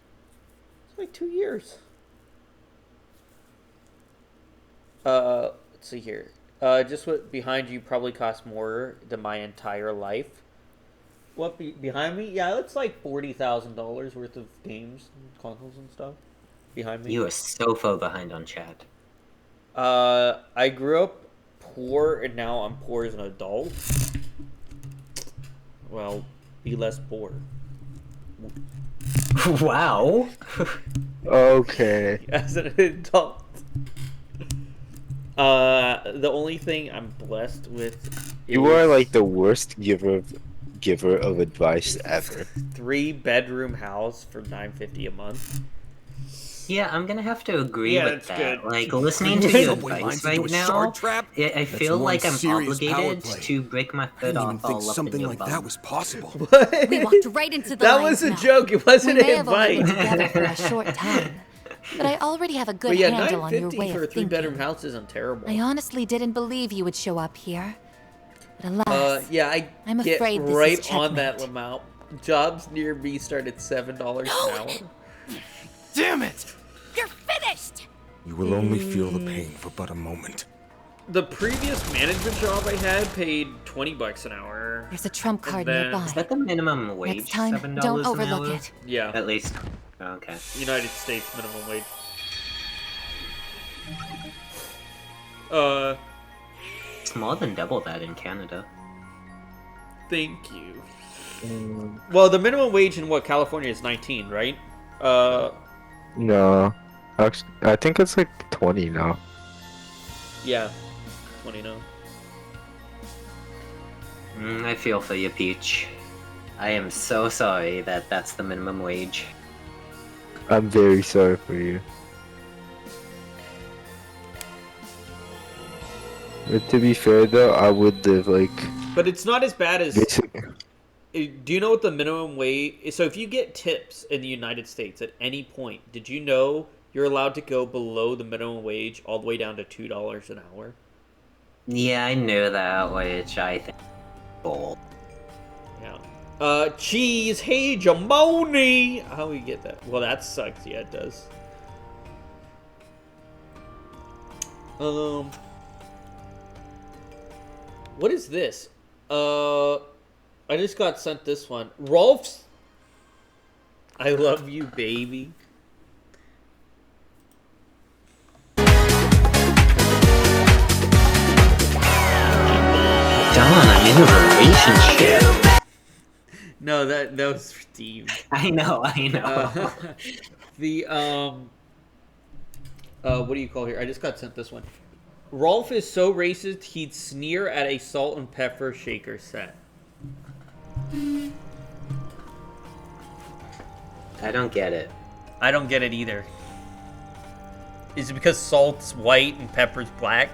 It's like 2 years. Let's see here. Just what behind you probably cost more than my entire life. What behind me? Yeah, it's like $40,000 worth of games, and consoles, and stuff. Behind me. You are so far behind on chat. I grew up poor, and now I'm poor as an adult. Well, be less poor. Wow. Okay. As an adult. The only thing I'm blessed with You are like the worst giver of advice ever. 3-bedroom house for $950 a month. Yeah, I'm gonna have to agree Yeah, with that's that. good. Like, listening to your Subway advice lines right into a now, shard trap? I feel That's like one I'm serious power obligated play. to break my I foot didn't even off think all up in something your like bum. that was possible. What? We walked right into the That lion's was a mouth. joke. It wasn't We an may have only been advice. together for a short time, but I already have a good But yeah, handle on your 950 way for a of thinking. 3-bedroom house isn't terrible. I honestly didn't believe you would show up here. But alas, Yeah, I'm get afraid this right is on checkmate. that amount. Jobs near me start at $7 an hour. Damn it! You're finished! You will only feel the pain for but a moment. The previous management job I had paid $20 an hour. There's a trump card then- nearby. Is that the minimum wage? Next time, $7 don't an overlook hour? it. Yeah. At least. Okay. United States minimum wage. It's more than double that in Canada. Thank you. Well, the minimum wage in California is 19, right? No. Actually, I think it's like 20 now. Yeah. 20 now. I feel for you, Peach. I am so sorry that that's the minimum wage. I'm very sorry for you. But to be fair though, I would live like... But it's not as bad as... Basically. Do you know what the minimum wage is? So if you get tips in the United States at any point, did you know you're allowed to go below the minimum wage all the way down to $2 an hour? Yeah, I knew that, which I think bull. Yeah. Cheese hegemony! How do we get that? Well, that sucks. Yeah, it does. What is this? I just got sent this one. Rolf's I love you, baby. Don, I'm in a relationship. No, that was redeemed. I know. What do you call here? I just got sent this one. Rolf is so racist he'd sneer at a salt and pepper shaker set. I don't get it. I don't get it either. Is it because salt's white and pepper's black?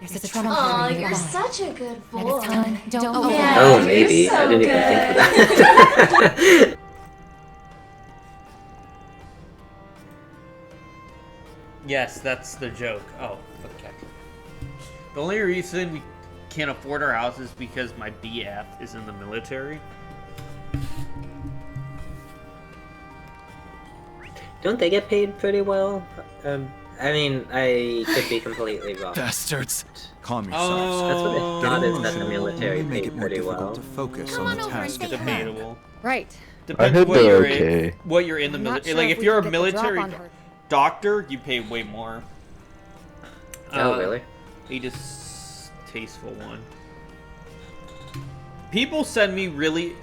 There's a trump Oh, card you're nearby. such a good boy. Next time, don't overlook Yeah, Oh, you're maybe. so I didn't even think of good. that. Yes, that's the joke. Oh, okay. The only reason we can't afford our house is because my BF is in the military. Don't they get paid pretty well? I mean, I could be completely wrong. Bastards. Calm yourselves. That's what I thought is that the Emotional military may make paid it more pretty difficult well. to focus Come on on the over and task say at hi. hand. Debatable. Right. Depends heard what they're you're okay. in. What you're in the I'm not military. sure Like if if we you're a could get the drop military on her. doctor, you pay way more. Oh, really? A distasteful one. People send me really,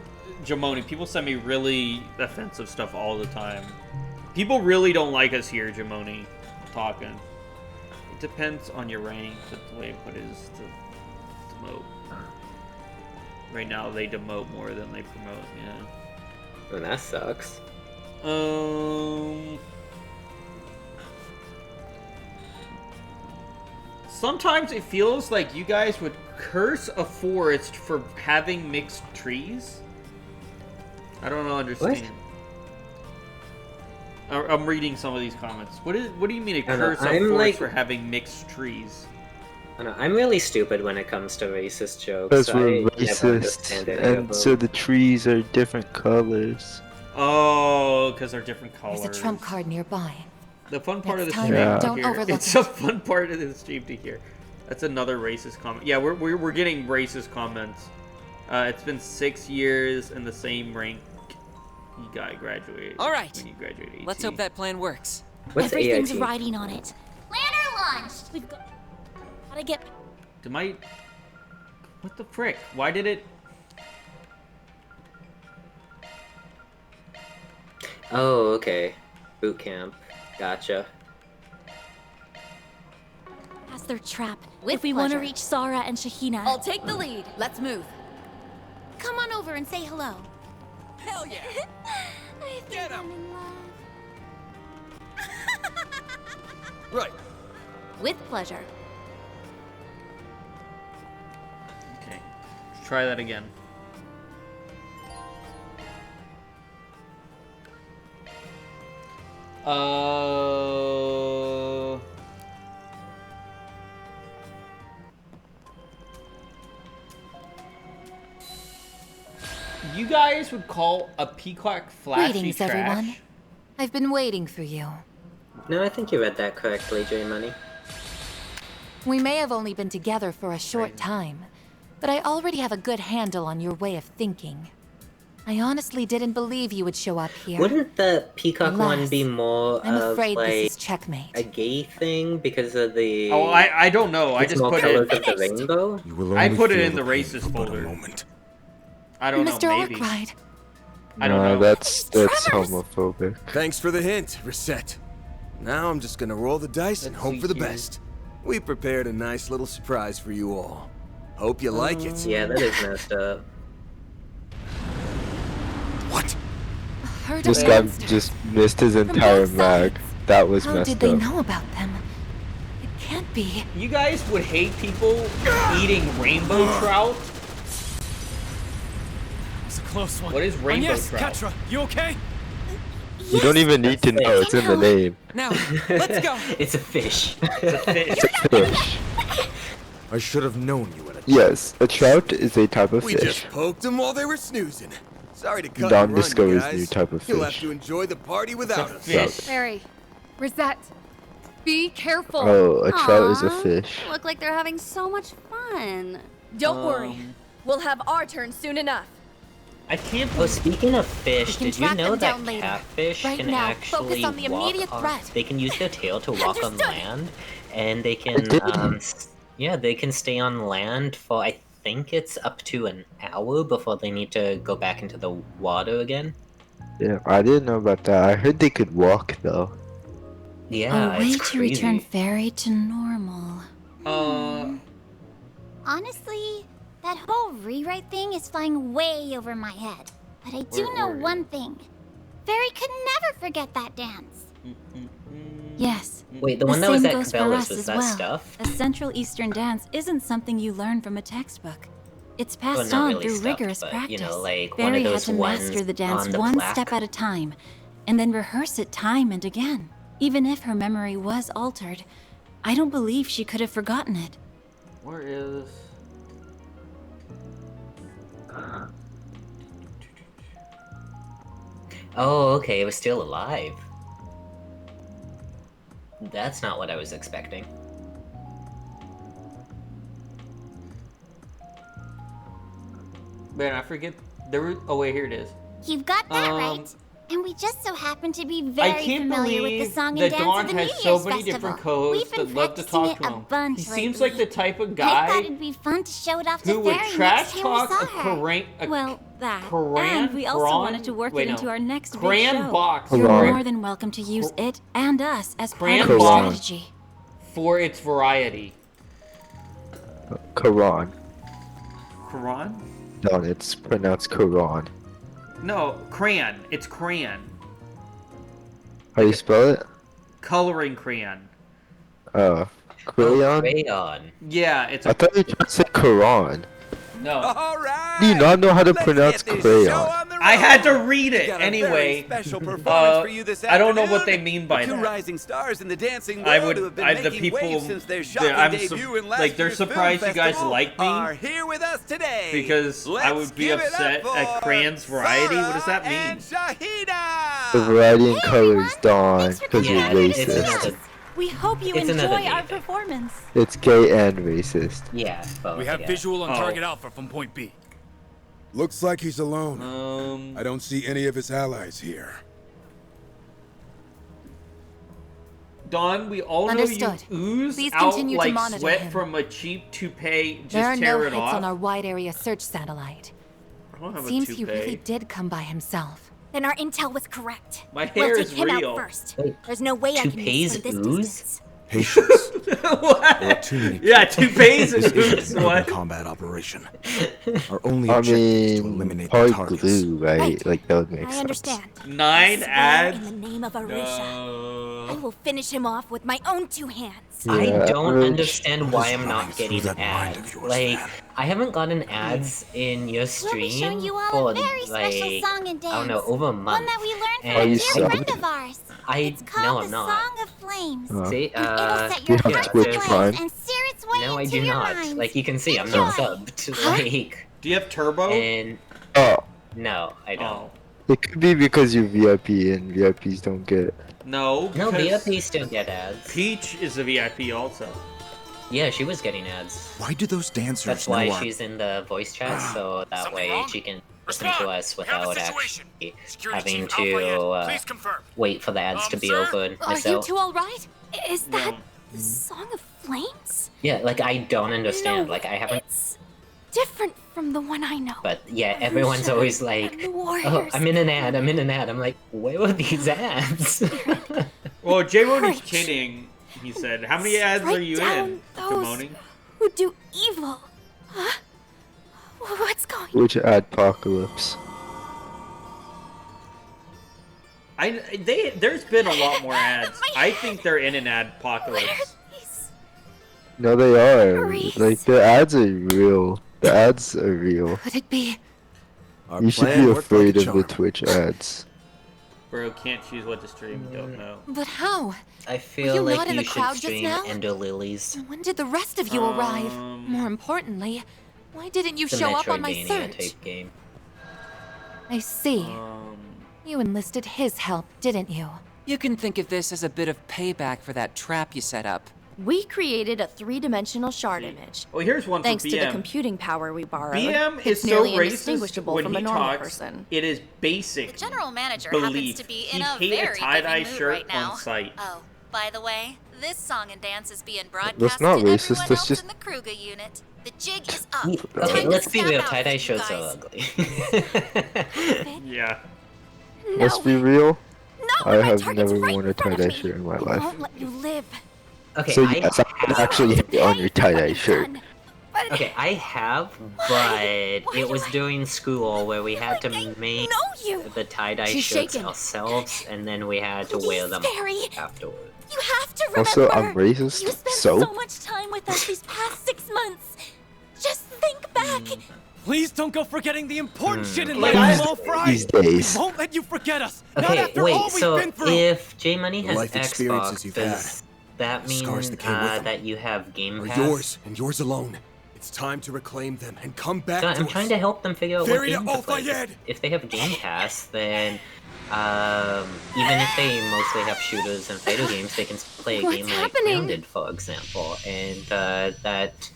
Jamoni. People send me really offensive stuff all the time. People really don't like us here, Jamoni. Talking. It depends on your rank, but the way I put it is to demote. Right now, they demote more than they promote. Yeah. Well, that sucks. Sometimes it feels like you guys would curse a forest for having mixed trees. I don't understand. I'm reading some of these comments. What do you mean a I know, curse a I'm forest like- for having mixed trees? I know, I'm really stupid when it comes to racist jokes. Because so we're I never racist, understand any of and them. so the trees are different colors. Oh, because they're different colors. There's a trump card nearby. The fun part of the Next stream time, to don't hear. overlook It's it. a fun part of the stream to hear. That's another racist comment. Yeah, we're getting racist comments. It's been 6 years in the same rank. You guy graduated. All right. When you graduated. Let's hope that plan works. What's Everything's AIT? riding on it. Planner launched! We've gotta get... What the frick? Why did it? Oh, okay. Boot camp. Gotcha. past their trap. With if we want to pleasure. reach Sara and Shahina. I'll take the lead. Let's move. Come on over and say hello. Hell yeah! I think I'm in love. Right. With pleasure. Okay. Let's try that again. You guys would call a peacock flashy Greetings, trash? everyone. I've been waiting for you. No, I think you read that correctly, J Money. We may have only been together for a short time, but I already have a good handle on your way of thinking. I honestly didn't believe you would show up here. Wouldn't the peacock one be more I'm of afraid like this is checkmate. a gay thing because of the? Oh, I don't know. I just put colors it. of the rainbow. You will I only put it feel in the pain racist for but a folder. moment. I don't Mr. know. Maybe. Arkwright. I don't know. That's homophobic. Thanks for the hint, Reset. Now I'm just gonna roll the dice and hope for the best. We prepared a nice little surprise for you all. Hope you like it. Yeah, that is messed up. What? Heard This of guy monsters. just missed his entire mag. That was How messed did they up. know about them? It can't be. You guys would hate people eating rainbow trout? It's a close one. What is rainbow yes, trout? Ketra, you okay? You don't even need to know. It's in the name. Now, let's go. It's a fish. It's a fish. I should have known you would have. Yes, a trout is a type of We fish. just poked them while they were snoozing. Sorry to cut Don and run, discovers guys. new type of You'll have fish. to enjoy the party without us. Fish. Barry, Rosette, be careful. Oh, a trout is a fish. Look like they're having so much fun. Don't worry. We'll have our turn soon enough. I can't. Oh, speaking of fish, can did you track know them that down later. catfish Right can now, actually focus on the walk immediate on? threat. They can use their tail to walk on Understood. land, and they can yeah, they can stay on land for I think it's up to an hour before they need to go back into the water again. Yeah, I didn't know about that. I heard they could walk though. Yeah, A way it's to crazy. return Fairy to normal. Honestly, that whole rewrite thing is flying way over my head. But I do know one thing. Fairy could never forget that dance. Yes. Wait, the one that was same at goes for Cabela's, us was as that well. stuff? A Central Eastern dance isn't something you learn from a textbook. It's passed not on really through stuffed, rigorous but, practice. you know, like one Barry of had those to master ones the dance on the one plaque. step at a time, and then rehearse it time and again. Even if her memory was altered, I don't believe she could have forgotten it. Where is? Oh, okay, it was still alive. That's not what I was expecting. Man, I forget. Oh wait, here it is. You've got that right. And we just so happen to be very can't familiar with the believe song that and dance Dawn of the New has Year's so many Festival. different co-hosts We've been that love to practicing talk it to a him. bunch He lately. seems like the type of I thought guy it'd be fun to show it off who to would Fairy trash next time we talk saw a her. Korean. Well, that. Koran? And we also Koran? wanted to work Wait, it into no. our next big Koran show. box. You're Koran. more than welcome to use it and us as part Koran of the box strategy. for its variety. Quran. Quran? No, it's pronounced Quran. No, crayon. It's crayon. How do you spell it? Coloring crayon. Crayon? Crayon. Yeah, it's I a. thought you just said Quran. No. Do you not know how to pronounce crayon? I had to read it got a anyway. very special performance for you this I don't know what afternoon. they mean by Two that. rising stars in the dancing world I would. who have been The making people. waves since their shocking I'm debut in last like they're year's film surprised you guys festival like me are here with us today. because I would be give it up upset at for Crane's variety. What does that mean? The variety in colors, Dawn, because you're Yeah, it's racist. another. We hope you It's another enjoy game our thing. performance. It's gay and racist. Yeah, both. We have yeah. visual on Oh. target Alpha from point B. Looks like he's alone. I don't see any of his allies here. Dawn, we all know Understood. you ooze Please out continue to like monitor sweat him. from a cheap toupee. Just There are no tear it hits off. on our wide area search satellite. I don't have Seems a he toupee. really did come by himself. Then our intel was correct. My hair we'll is take him real. out first. Wait, There's no way I can toupees use from this ooze? distance. Patience. What? There are too many Yeah, people. toupees This and isn't ooze. an open What? combat operation. Our only I objective is to mean, eliminate the hard targets. glue, right? Right. Like that would make I sense. understand. 9 Swear ads. in the name of Arisha. No. I will finish him off with my own 2 hands. I don't understand why I'm not getting ads. Like, I haven't gotten ads in your stream for like, I don't know, over a month. One that we learned And from a dear I- friend of ours. It's called the Song of Flames. See, It'll set you your have heart Twitch ablaze Prime? and sear its way No, I into do your not. mind. Like, you can see, I'm not subbed. Like, Do you have Turbo? and Oh, no, I don't. it could be because you're VIP and VIPs don't get. No, No, because VIP still get ads. Peach is a VIP also. Yeah, she was getting ads. Why do those dancers That's why know our- she's in the voice chat, so that way she can listen to us without actually having to wait for the ads to be over and Are miss you out. two alright? Is that the Song of Flames? Yeah, like I don't understand. No, Like I haven't. It's different from the one I know. But yeah, everyone's always like, the "Oh, warriors. I'm in an ad. I'm in an ad." I'm like, "Where were these ads?" Well, J-Mon is Courage. kidding. He said, "How many ads are you in?" those Demoning. who do evil. Huh? What's going on? Which adpocalypse? There's been a lot more ads. I think they're in an adpocalypse. No, they are. Like the ads are real. The ads are real. Could it be? Our You should plan be worked like a afraid of the charm. Twitch ads. Bro, can't choose what to stream. Don't know. But how? I Were feel you like not in you the should crowd just stream now? Ender Lilies. When did the rest of you arrive? More importantly, why didn't you It's a show up on my Metroidvania search? type game. I see. You enlisted his help, didn't you? You can think of this as a bit of payback for that trap you set up. We created a 3-dimensional shard image. Well, here's one for Thanks to the BM. computing power we borrowed. BM is it's so nearly racist indistinguishable when from a he normal talks. person. It is basic. General manager belief. happens to be in He'd a hate very tie-dye giving mood shirt right now. on site. Oh, by the way, this song and dance is being broadcast That's not to racist, everyone that's else just- in the Kruger unit. The jig is up. Okay, Time to let's be step real. out, Tie-dye you shirts are guys. ugly. Yeah. Let's be real. I my have target's never right worn a in front of tie-dye me. shirt in my I life. won't let you live. Okay, So I yes, I can actually hit on your tie-dye shirt. Okay, I have, but it was during school where we had to make the tie-dye She's shirts shaking. ourselves, and then we had to wear them Barry. afterwards. You have to remember. Also, I'm racist. You spent So so much time with us these past 6 months. Just think back. Please don't go forgetting the important shit in Like, life, All Fry. these days. We won't let you forget us. Not Okay, after wait, all we've so been through. if J Money The has life experiences Xbox, you've does that the mean scars that came with them that you have Game are Pass? yours and yours alone. It's time to reclaim them and come back So to I'm us. trying to help them figure out what Ferry to game to play. Al-Fayed! If they have Game Pass, then even if they mostly have shooters and fighter games, they can play a What's game happening? like Grounded, for example, and that.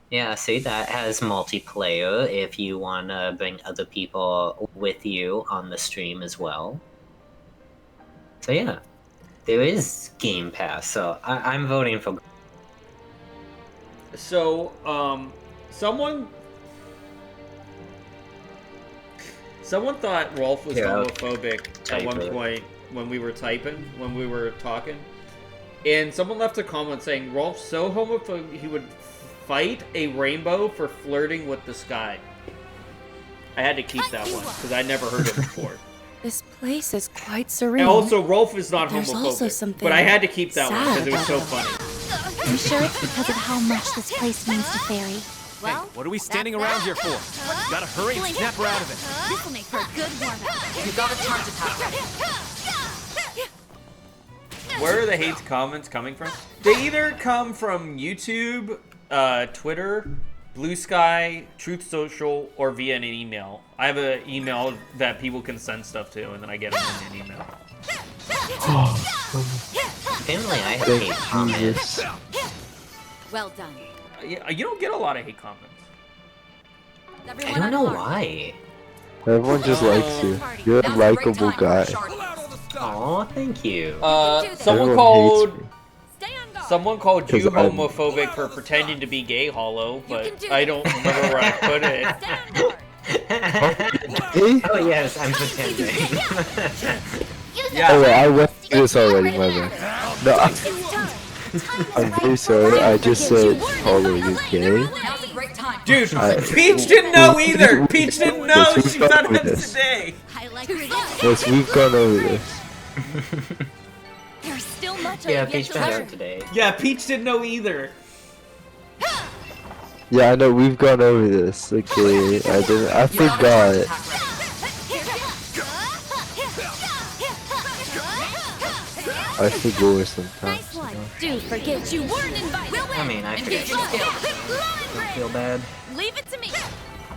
Yeah, see, that has multiplayer if you want to bring other people with you on the stream as well. So yeah, there is Game Pass, so I'm voting for... So, someone thought Rolf was Yeah, I'll homophobic at type one it. point when we were talking. And someone left a comment saying Rolf's so homophobic he would fight a rainbow for flirting with the sky. I had to keep that one because I never heard it before. This place is quite serene. And also, Rolf is not There's also homophobic, something but I had to keep that one sad because it was so about funny. I'm sure it's because of how much this place means to Fairy. Hey, what are we standing around here for? Gotta hurry and snap her out of it. This will make for a good warm-up. You got a charge attack ready. Where are the hate comments coming from? They either come from YouTube, Twitter, Blue Sky, Truth Social, or via an email. I have an email that people can send stuff to, and then I get them in an email. Apparently I have hate comments. Well done. You don't get a lot of hate comments. I don't know why. Everyone just likes you. You're a likable guy. Oh, thank you. Someone called you 'Cause I'm- homophobic for pretending to be gay, Hollow, but I don't remember where I put it. Oh yes, I'm pretending. Oh wait, I went through this already, my bad. No, I'm very sorry. I just said, Paulo, you gay? Dude, I- Peach didn't know either! Peach didn't know! Let's She move found on out with this. today! Yes, we've gone over this. There's still much I Yeah, have yet Peach to found learn. out today. Yeah, Peach didn't know either. Yeah, I know we've gone over this. Okay, I forgot. I forget sometimes. You know? Do forget you weren't invited. I mean, I forget. Don't feel bad. Leave it to me.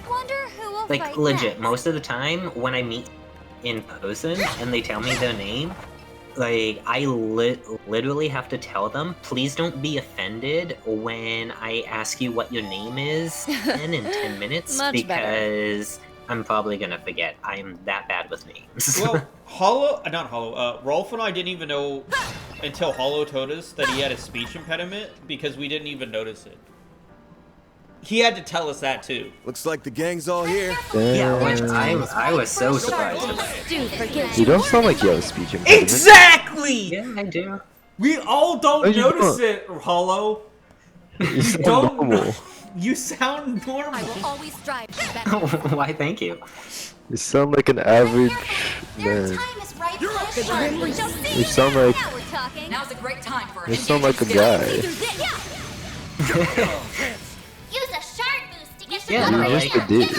Wonder who will Like, fight legit, next. most of the time when I meet in person and they tell me their name, like, I literally have to tell them, please don't be offended when I ask you what your name is in 10 minutes, Much better. because I'm probably gonna forget. I'm that bad with names. Well, Rolf and I didn't even know until Hollow told us that he had a speech impediment because we didn't even notice it. He had to tell us that too. Looks like the gang's all here. Yeah, which I was so surprised about it. Do forget You don't sound like you have a speech impediment. Exactly! Yeah, I do. We all don't No, you notice don't. it, Hollow. You sound Don't- normal. You sound normal. I will always strive to be better. Why, thank you. You sound like an average man. Time is right for The a Grim shark. Reaper. You sound like Now we're talking. Now's a great time for you an sound like a engaging skill. guy. Use a shark boost to get Yeah, some no, You're like, just a dude.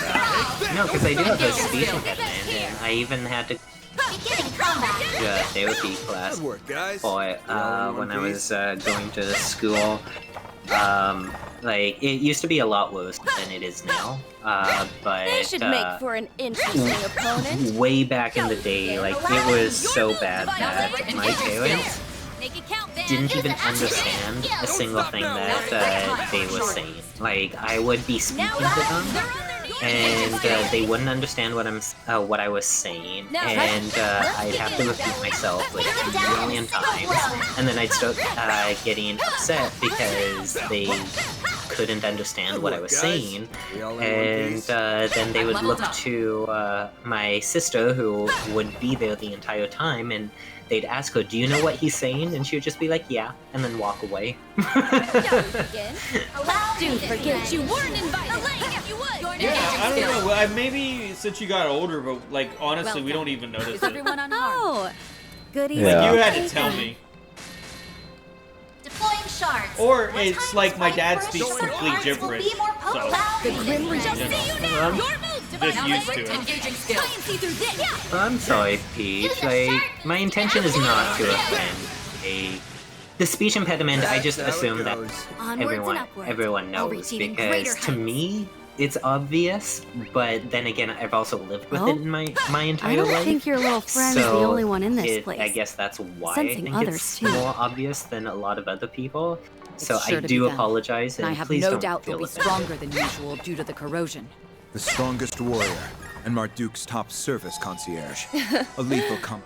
no, because I do have a speech impediment, and I even had to beginning combat. do a therapy class Good work, guys. for it You all in when one I piece? was going to school. Like, it used to be a lot worse than it is now, but They should make for an interesting opponent. way back in the day, like, it was so bad that my parents Make it count, Ben. didn't even understand a single thing that they were saying. Like, I would be speaking to them, and they wouldn't understand what I was saying, and I'd have to repeat myself like 2 million times, and then I'd start getting upset because they couldn't understand what I was saying, and then they would look to my sister, who would be there the entire time, and they'd ask her, "Do you know what he's saying?" And she would just be like, "Yeah," and then walk away. Do forget you weren't invited. Elaine, if you would. Yeah, I don't know. Maybe since you got older, but like honestly, we don't even notice Is it. everyone unharmed? Oh, good evening. Yeah. Like you had to tell me. Deploying shards. Or When it's time like is my right dad for a speaks shark, complete arms will gibberish. be more So, potent. The Grim Reaper. you know, See you now. Your moves, just Divine used Light. to it. Engaging skill. Try and see through this. Yeah. I'm sorry, Peach. Like, my intention is not to offend the speech impediment. I just assume that Onwards and upwards. everyone I'll knows, reach even because greater to heights. me, it's obvious, but then again, I've also lived with Well, it in my entire I don't life. think your little friend's so the only one in this I place. guess that's why Sensing I think others, it's too. more obvious than a lot of other people. So It's sure I to do be them. apologize, and I have please no don't doubt feel they'll be offended. stronger than usual due to the corrosion. The strongest warrior, and Marduk's top service concierge. A lethal comp.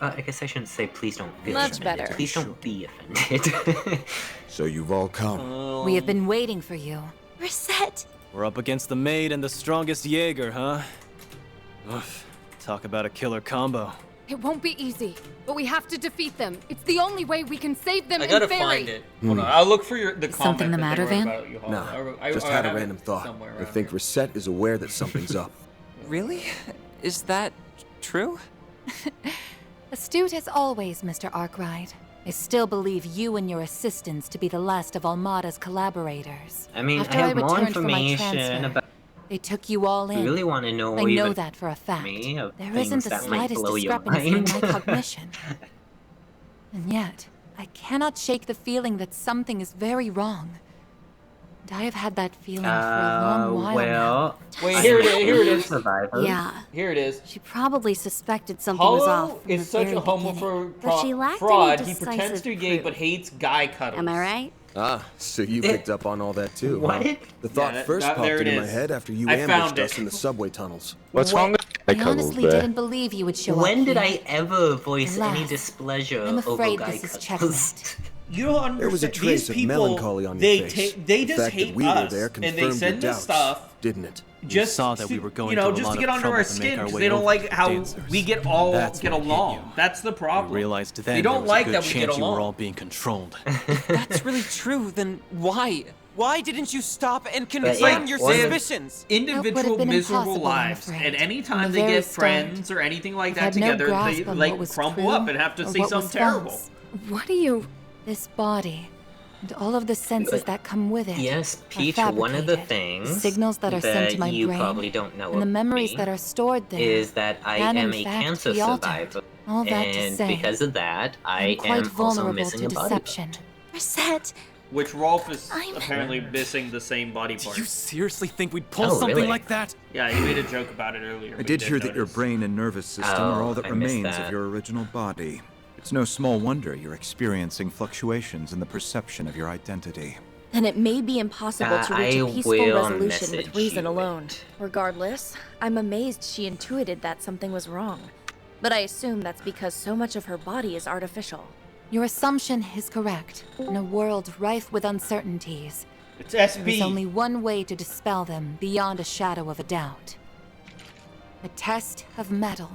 I guess I shouldn't say please don't feel Much offended. better. Please don't be offended. So you've all come. We have been waiting for you. Reset. We're up against the maid and the strongest Jaeger, huh? Oof. Talk about a killer combo. It won't be easy, but we have to defeat them. It's the only way we can save them I in gotta Fairy. find it. Hold on, I'll look for the comment. something the that they matter, wrote Van? about you, Hollow. Nah, I just had a have it random thought. somewhere I around think here. Reset is aware that something's up. Really? Is that true? Astute as always, Mr. Arkwright. I still believe you and your assistants to be the last of Almada's collaborators. I mean, After I have more returned from my information transfer, about. they took you all in. You really want to know I know even that for a fact. me of There things isn't the that might slightest blow your discrepancy in mind? my cognition. And yet, I cannot shake the feeling that something is very wrong. And I have had that feeling for a long while now. Wait, here it is. Here it is. Survivor. Yeah. Here it is. She probably suspected something was off Hollow from is the such very a beginning. homophobe But she lacked fraud. any He pretends decisive to be gay proof. but hates guy cuddles. Am I right? Ah, so you picked up on all that too, What? huh? The thought Yeah, first there popped it into my is. head after you I found ambushed us it. in the subway tunnels. What's wrong with I guy cuddles, honestly bruh? didn't believe you would show When up did here. I ever voice any Alas, displeasure I'm over afraid guy this is cuddles? checkmate. You don't understand. There was a trace These of people, melancholy on they your face. they The just fact hate that we were us, there and they confirmed send your us doubts, stuff. didn't it? Just saw that to, we were going you know, to a just lot to of get under trouble our to make skin our because way they don't over like to how dancers. we get all That's get what hit along. you. That's the problem. We realized then they don't there was like a good that we get chance you along. were all being controlled. If that's really true, then why? Why didn't you stop and It's confirm like your they have suspicions? individual been miserable impossible, I'm lives, afraid. and anytime From the they very get start, friends or anything like I've that had no together, they grasp on like what was crumble true up and have to or say what something was terrible. false. What do you... This body, and all of the senses that come with it. Yes, are Peach, one of the fabricated. things The signals that are sent to my you brain, probably don't know and the of memories me that are stored there, is that I can, am in a fact, cancer be altered. survivor. All that to And say, because of that, I I'm quite am also vulnerable missing to a body. deception. Reset. Which Rolf is apparently missing the same body part. Do you seriously think we'd pull Oh, something really? like that? Yeah, he made a joke about it earlier. I but did didn't hear that your notice. brain and nervous system are all that I missed remains that. of your original body. It's no small wonder you're experiencing fluctuations in the perception of your identity. Then it may be impossible to reach a I peaceful will resolution message with reason you alone. Regardless, I'm amazed she intuited that something was wrong. But I assume that's because so much of her body is artificial. Your assumption is correct. In a world rife with uncertainties, It's there is SB. only one way to dispel them beyond a shadow of a doubt. A test of metal.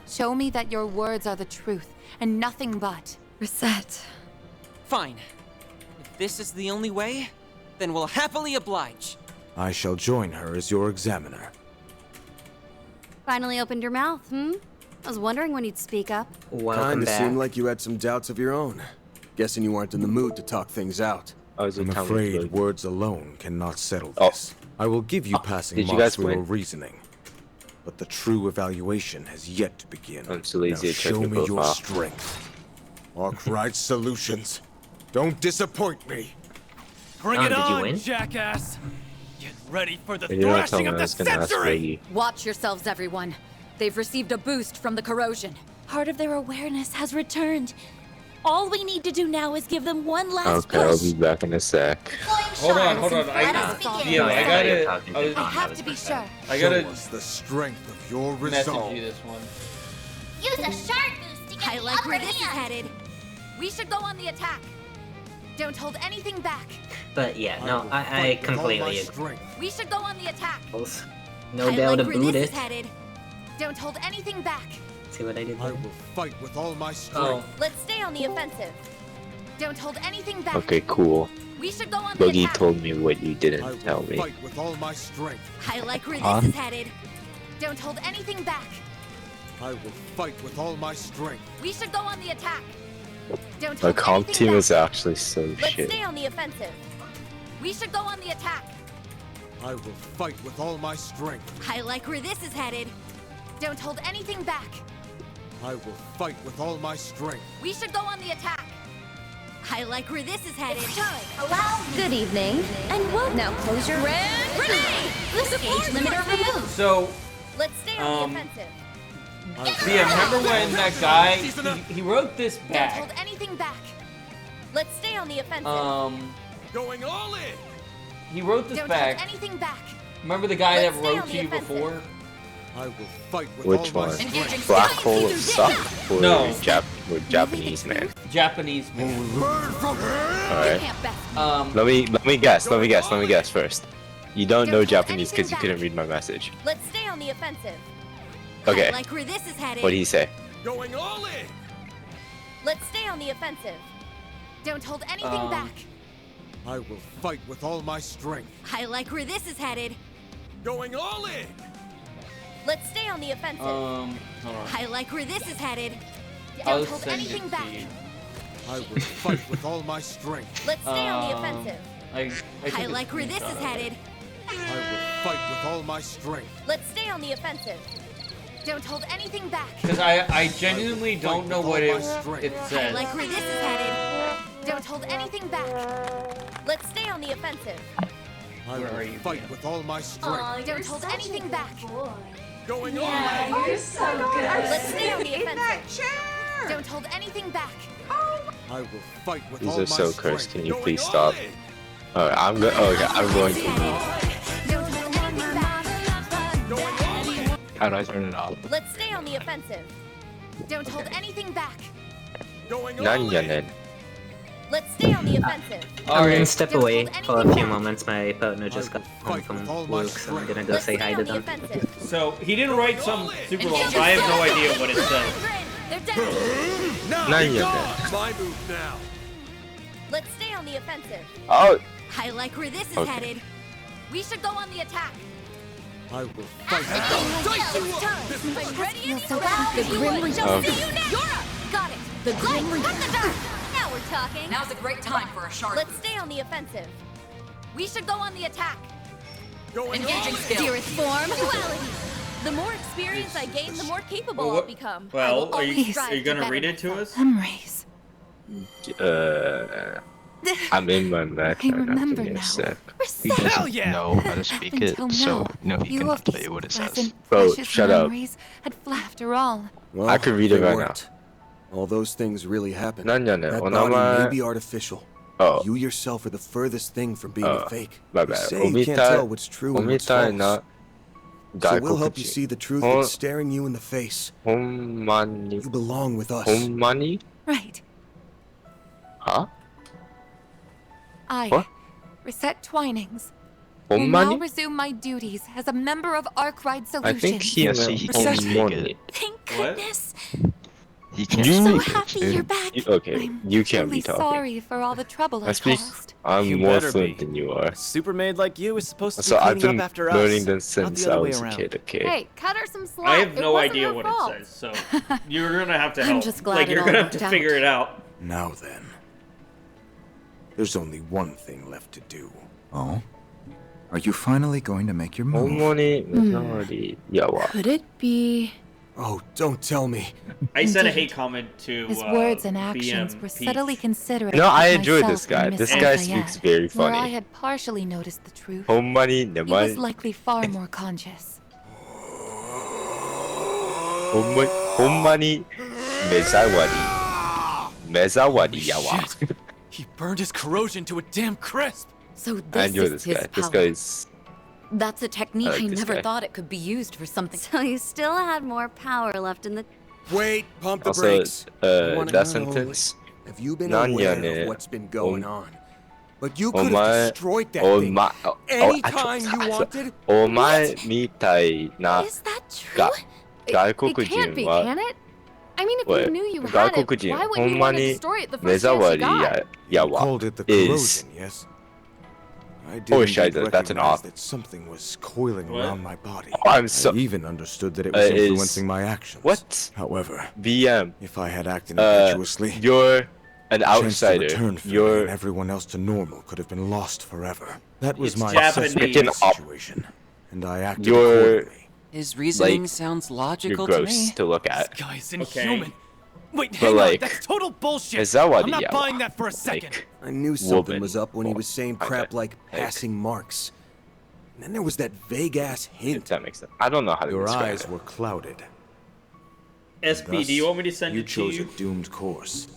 Show me that your words are the truth and nothing but. Reset. Fine. If this is the only way, then we'll happily oblige. I shall join her as your examiner. Finally opened your mouth, hmm? I was wondering when you'd speak up. Welcome Kinda back. seemed like you had some doubts of your own. Guessing you weren't in the mood to talk things out. I'm afraid words alone cannot settle this. I will give you passing Did you marks guys for your win? reasoning. But the true evaluation has yet to begin. I'm too lazy Now to check show your me your profile. strength. Arkwright Solutions. Don't disappoint me. Bring Oh, it did you on, win? jackass! Get ready for the You don't tell thrashing me of I the was gonna ask century! Reggie. Watch yourselves, everyone. They've received a boost from the corrosion. Part of their awareness has returned. All we need to do now is give them one last Okay, I'll push. be back in a sec. Hold on. I gotta. I have to be sure. I gotta Show us the strength of your message resolve. you this one. Use a shark boost to get I the like upper where this is hand. headed. We should go on the attack. Don't hold anything back. But yeah, no, I completely agree. We should go on the attack. No doubt like where about this it. is headed. Don't hold anything back. See what I did I there? will fight with all my Oh. strength. Let's stay on the offensive. Don't hold anything back. Okay, cool. We should go on the Boogie attack. told me what you I didn't will tell me. fight with all my strength. I like where Huh? this is headed. Don't hold anything back. I will fight with all my strength. We should go on the attack. Don't The hold comp anything team back. is actually so Let's shit. stay on the offensive. We should go on the attack. I will fight with all my strength. I like where this is headed. Don't hold anything back. I will fight with all my strength. We should go on the attack. I like where this is headed. Allow me. Good evening. And welcome. Now close your Renee! This age limiter removed. So, Let's stay on the offensive. see, I remember when that guy he wrote this Don't back. hold anything back. Let's stay on the offensive. Going all in. He wrote this Don't back. hold anything back. Remember the guy Let's that stay wrote on to the you offensive. before? I will fight with Which all one? my strength. Black Hole of Suck or No. Japanese man? Japanese man. Alright. Let me guess first. You don't know Japanese because you couldn't read my message. Let's stay on the offensive. Okay. I like where this is headed. What'd he say? Going all in. Let's stay on the offensive. Don't hold anything back. I will fight with all my strength. I like where this is headed. Going all in. Let's stay on the offensive. Hold on. I like where this is headed. I'll Don't hold send anything it back. to you. I will fight with all my strength. Let's stay on the offensive. I I like where this is headed. I will fight with all my strength. Let's stay on the offensive. Don't hold anything back. Because I genuinely don't know what it I says. like where this is headed. Don't hold anything back. Let's stay on the offensive. I will fight with all my strength. Don't hold anything back. Going all Yeah, in. you're so good. Let's stay on the In that offensive. Don't hold anything back. I will fight with These all are my so strength. cursed. Can you please stop? Alright, I'm going to. Don't hold anything back. How do I turn it off? Let's stay on the offensive. Don't hold anything back. Nanyanen. Let's stay on the offensive. I'm gonna step away for a few moments. My partner just got home from work, so I'm gonna go say hi to them. So he didn't write some super long. I have no idea what it says. They're down. Nanyanen. My move now. Let's stay on the offensive. Oh, I like where this is Okay. headed. We should go on the attack. I will fight. I'm ready and the Grim Reaper. Okay. See you next. You're up. Got it. The Grim Reaper. Cut the dark. Now we're talking. Now's a great time for a shark. Let's stay on the offensive. We should go on the attack. Engaging skill. Dearest form. Duality. The more experience I gain, the more capable I'll become. Well, are you gonna read it to us? Memories. I'm in my Mac. I remember now. He doesn't know how to speak it, so no, he cannot tell you what it says. Bro, shut up. After all. Well, I could read it they right weren't. All those things really happened. No, That body may be artificial. Oh. You yourself are the furthest thing from being a fake. My You bad. say you can't tell what's true and what's false. So we'll help you see the truth that's staring you in the face. You belong with us. Right. Huh? I, What? Reset Twinings, will now Honmani? resume my duties as a member of Arkwright Solutions. I think he meant Honmani. Thank goodness. He I'm so happy you're back. Okay, you can't Really be talking. sorry for all the trouble I speak. caused. I'm You more better fluent be. than you are. A supermaid like you is supposed to be So I've cleaning been up after us. learning them not since the I other way was a around. kid. Okay. Hey, cut her some slack. I have no It wasn't idea her what fault. it says, so you're gonna have to I'm help. just glad Like it you're all gonna have worked to out. figure it out. Now then. There's only one thing left to do. Oh? Are you finally going to make your move? Honmani, Minori, Yawa. Could it be? Oh, don't tell me. I sent a hate comment to His words and actions BM were Peach. subtly considerate. No, I of enjoyed myself this guy. and This Miss guy Lafayette. speaks very Where I funny. had partially noticed the truth. Honmani, He was Nemani, likely far more conscious. Honmani, Mezawari, Yawa. He burned his corrosion to a damn crisp. So I this enjoy is this his guy. This power. guy's. That's a technique I like I this never guy. thought it could be used for something. So you still had more power left in the... Wait, pump the Also, brakes. I wanna that know, sentence. Have you been Nanya aware ne- of what's been going on? But you Oh could my- have destroyed that oh thing my- oh, anytime you wanted. お前みたいな Is that true? が It 外国 can't be, 人は can it? I mean, if Wait, you knew you 外 had 国 it, 人 why ほ wouldn't ん you ま want to に destroy it the 目 first chance you 障り got? やや You わ called it the is corrosion, yes? I Oh, didn't Shida, even that's an recognize off. that something was coiling What? around my body. Oh, I'm so- I even understood that it was is- influencing my actions. What? However, BM if I had acted impetuously, you're an the chance to outsider return for me you're and everyone else to normal could have been lost forever. That was It's my Japanese. assessment of the situation, and I acted You're- accordingly. His reasoning like, sounds you're logical to gross me. to look This at. guy's inhuman. Wait, But hang on. like, That's total bullshit. Mezawari I'm not yawa. buying that for a second. Like, I knew something woman. was up when he was saying crap Okay. like passing marks. And then there was that vague-ass if hint. that makes sense. I don't know how to Your describe eyes it. were clouded. SP, do you want me to send you it to chose you? a doomed course.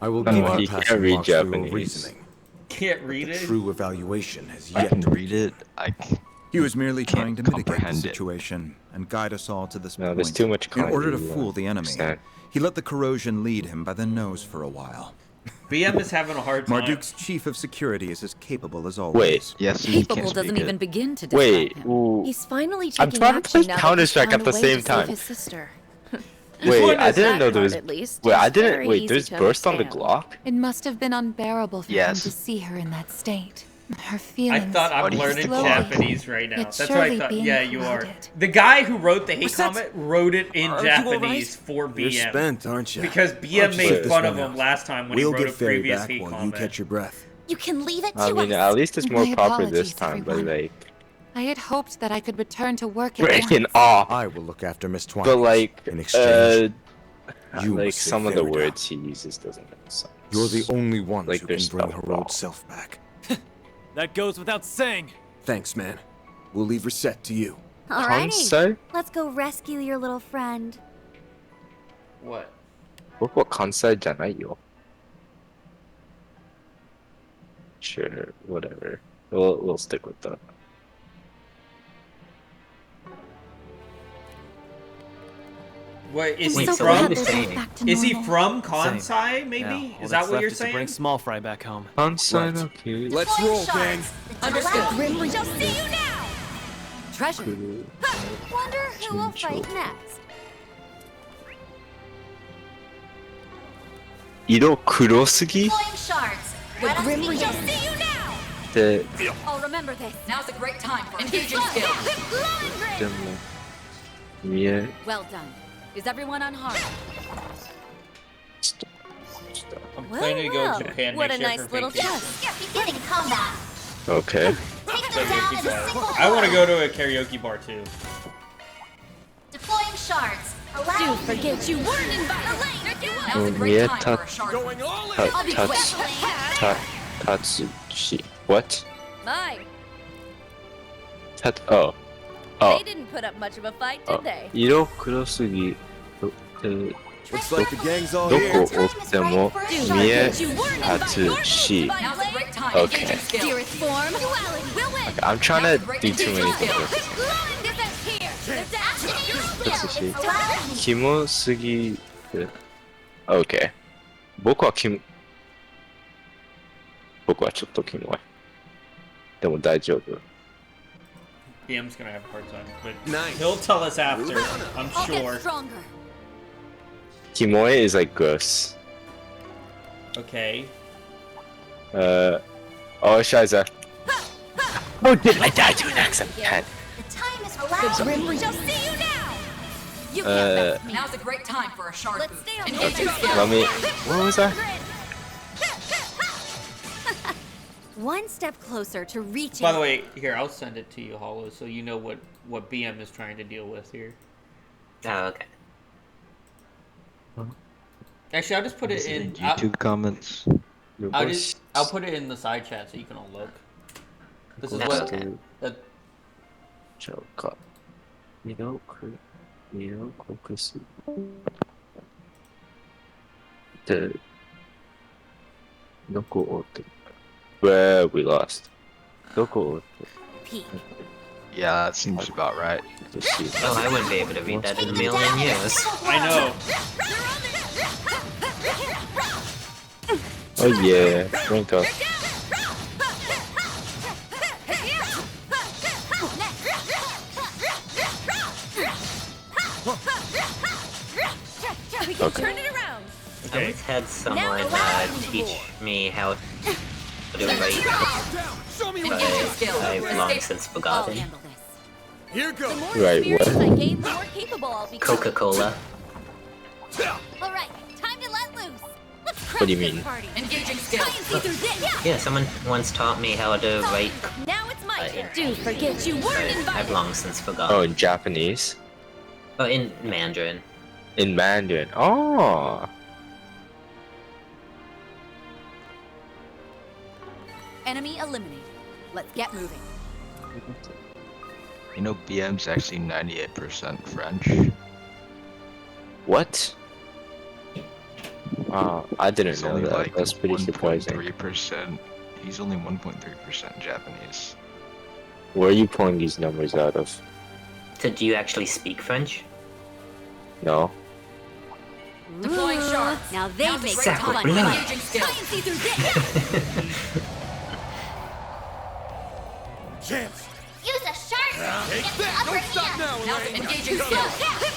I will No, give he you can't passing read marks for your Japanese. reasoning. Can't read The it? true evaluation has I yet can to read it. I He was merely trying to mitigate the comprehend it. situation and guide us all to this No, point. there's too much In order to kanji, fool the enemy, understand. he let the corrosion lead him by the nose for a while. BM is having a hard time. Marduk's chief of security is as capable as always. Wait. Yes, he Capable can't doesn't speak even it. begin to describe Wait. him. Ooh. He's finally I'm taking trying to play action now that he's Counter-Strike found at the a way same to time. save his sister. Wait, one I is didn't that know there part, was. at least, Wait, is I didn't. very Wait, easy there's to burst on the understand. Glock. It must have been unbearable for him Yes. to see her in that state. Her I feelings. thought I'm What is learning the Japanese right now. Yet That's what I surely thought. being Yeah, you are. clouded. The guy who wrote the hate What's that? comment wrote it in Are you all Japanese for You're BM. spent, aren't you? Because Why BM don't you made sit this fun of one him out? last time when We'll he wrote get a Fairy previous back hate while comment. you catch your breath. You can leave it to I mean, us. at least it's more My proper this apologies, time, but everyone. like, I had hoped that I could return to work at we're once. in awe. I will look after Miss Twine. But like, in exchange, you like must sit some of the Fairy down. words he uses doesn't make sense. You're the only one Like, who can there's bring stuff her wrong. old self back. That goes without saying. Thanks, man. We'll leave Reset to you. Alrighty. Kansai? Let's go rescue your little friend. What? 僕は関西じゃないよ。Sure, whatever. We'll stick with that. What is I'm he so from? glad they're both back to Is he normal. from Kansai? Maybe Yeah, all is that's that what left you're is to saying? bring Small Fry back home. Kansai no Right. cute. Let's roll, gang. Understood. Grim Reaper. Shall see you now. Treasure. Wonder who will fight next. 色黒すぎ Flame shards. The Let us Grim begin. Reaper. Shall see you now. I'll remember this. Now's a great time for engaging skill. Yeah. Well done. Is everyone unharmed? I'm planning to go to Japan What a next year nice for little vacation. test. Beginning combat. Okay. Karaoke bar. I want to go to a karaoke bar too. Deploying shards. Do forget you weren't invited. Now's a great time for a shard. Tatsushi. What? Mine. Oh. They didn't put up much of a fight, did they? 色黒すぎ Looks like the gang's all ど here. こ追っても見え立つし Now's a great time Okay. engaging skill. Dearest form, duality. We'll win. I'm trying to do too many things. Glowing defense here. They're down. 立つしキモすぎる OK 僕はちょっとキモいでも大丈夫 BM's gonna have a hard time, but Nice. he'll tell us after, I'm I'll sure. get stronger. Kimoe is like gross. Okay. Oh, Shiza. Oh, did I die to an accent? The time is relaxing. Grim Reaper. See you now. You Now's a great time for a shard Let's boost. stay on the Engaging edge. skill. Let me. What was that? One step closer to reaching. By the way, here, I'll send it to you, Hollow, so you know what BM is trying to deal with here. Oh, okay. Actually, I'll just put it in YouTube comments. I'll put it in the side chat so you can all look. This is what that ちゃうか。身を隠す。で、どこを追って Where we lost. どこを追って Peak. Yeah, that seems about right. Oh, I wouldn't be able to read that in a million years. I know. Oh yeah, drink up. We can Okay. turn it around. I once had someone teach me how to write, but I've long since I'll forgotten. handle this. Here goes. The more Right, experience what? I gain, the more capable I'll become. Coca-Cola. All right, time to let loose. Let's crash What do you this mean? party. Engaging skill. Try and see through this. Yeah, someone once taught me how to write, Now it's my in turn. Do forget you but weren't I've invited. long since Oh, forgotten. in Japanese? Oh, in Mandarin. In Mandarin. Oh. Enemy eliminated. Let's get moving. You know, BM's actually 98% French. What? Wow, I didn't He's know only that. like That's pretty surprising. 1.3%. He's only 1.3% Japanese. Where are you pulling these numbers out of? So do you actually speak French? No. Deploying shards. Now they Now's a make great Sacre time. bleu. Engaging skill. Try and see through this. Chance. Use a sharp to get the upper hand. Now's engaging skill.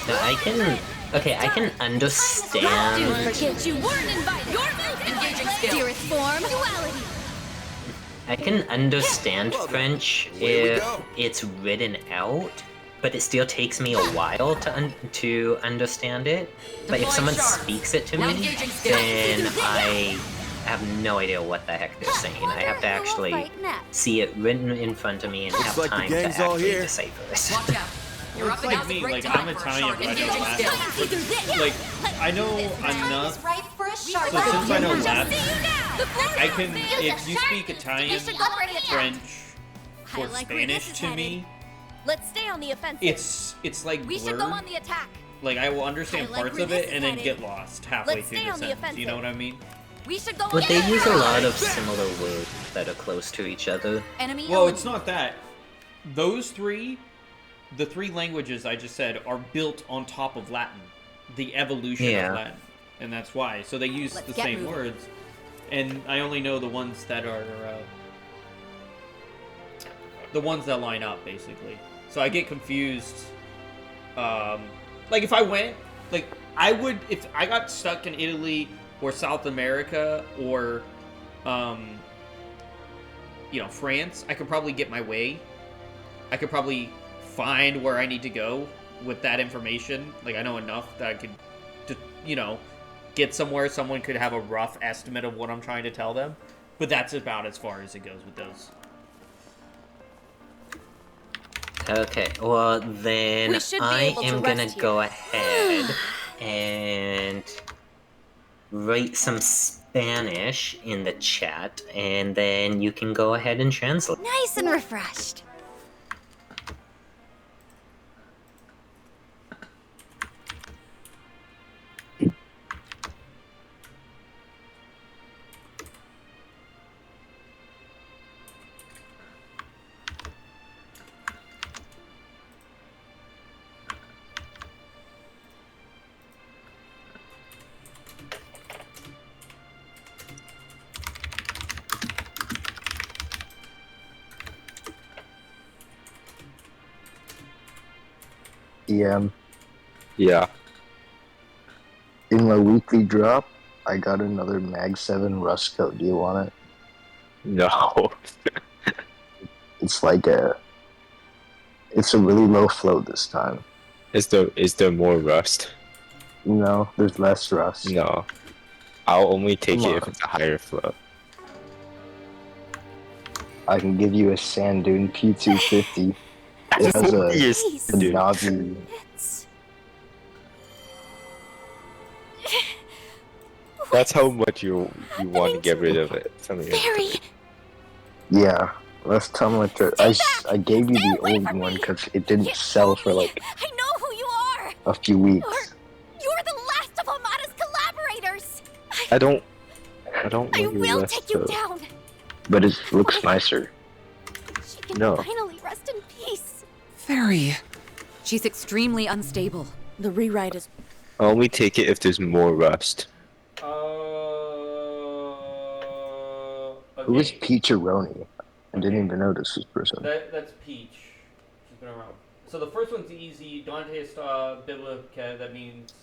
No, I can. Okay, I can Do understand. forget you weren't invited. Your Engaging skill. dearest form, duality. I can understand French Here we if go. it's written out, but it still takes me a while to understand it. But if Deploying someone shards. speaks it to Now me, engaging skill. then I have no idea what the heck they're saying. I have to actually see it written in front of me and Looks have like the time to gang's all actually here. decipher it. Watch out. You're Well, up it's like against a me, great like, time I'm for a Italian, shard. but I don't Engaging laugh. skill. Like, I know enough. Right for a sharp So since I know Latin, now. I can. If you speak Italian, French, I or like where this Spanish is to headed. me, Let's stay on the offensive. it's like We should go on blurred. the attack. Like I will understand I like parts where of this it is and then headed. get lost halfway Let's through stay the on the sentence. You know what I mean? We should go But on they the use a attack. lot of similar words that are close to each other. Enemy Well, eliminated. it's not that. Those three, the three languages I just said, are built on top of Latin, the evolution Yeah. of Latin, and that's why. So they use Let's the get same moving. words, and I only know the ones that are the ones that line up, basically. So I get confused. Like if I went, like I would, if I got stuck in Italy or South America or France, I could probably get my way. I could probably find where I need to go with that information. Like, I know enough that I could, get somewhere. Someone could have a rough estimate of what I'm trying to tell them. But that's about as far as it goes with those. Okay, well then I am gonna go ahead and write some Spanish in the chat, and then you can go ahead and translate. Nice and refreshed. Yeah. In my weekly drop, I got another Mag 7 Rust coat. Do you want it? No. It's like it's a really low float this time. Is there more rust? No, there's less rust. No. I'll only take Come it on. if it's a higher float. I can give you a Sand Dune P250. It has a Navi. That's how much you want to get rid of it. Something like that. Yeah, last time I gave you the old one because it didn't sell for like I know who you are! a few weeks. You're the last of Amada's collaborators! I don't I want your will rust take you coat. down! But it looks nicer. She can No. finally rest in peace. Very. She's extremely unstable. The rewrite is... I'll only take it if there's more rust. Who is Peacharoni? I didn't even notice this person. That's Peach. She's been around. So the first one's easy. Dante Biblica. That means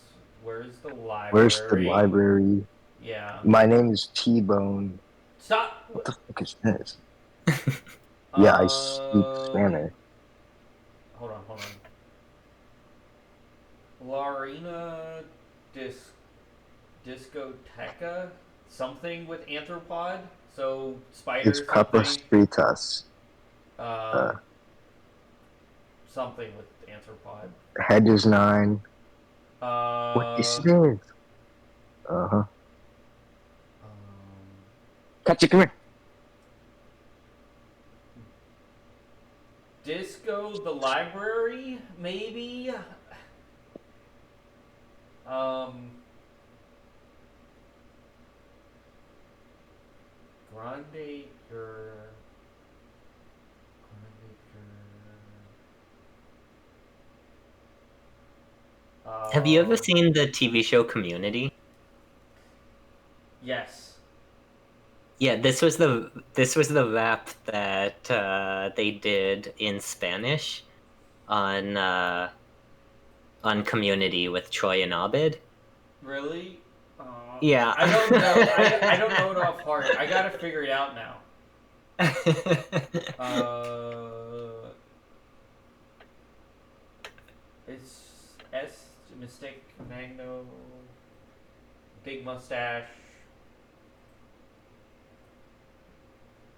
where's the library? Where's the library? Yeah. My name is T-Bone. Stop. What the fuck is this? Yeah, I speak Spanish. Hold on. Larina Discoteca? Something with anthropod? So, spiders. It's Papas Fritas. Something with anthropod. Head is 9. What is this? Uh-huh. Catch it, come here. Disco the library, maybe? Grande Have you ever seen the TV show Community? Yes. Yeah, this was the rap that they did in Spanish on Community with Troy and Abed. Really? Yeah. I don't know. I don't know it off heart. I gotta figure it out now. It's S Mistake Magno, Big Mustache.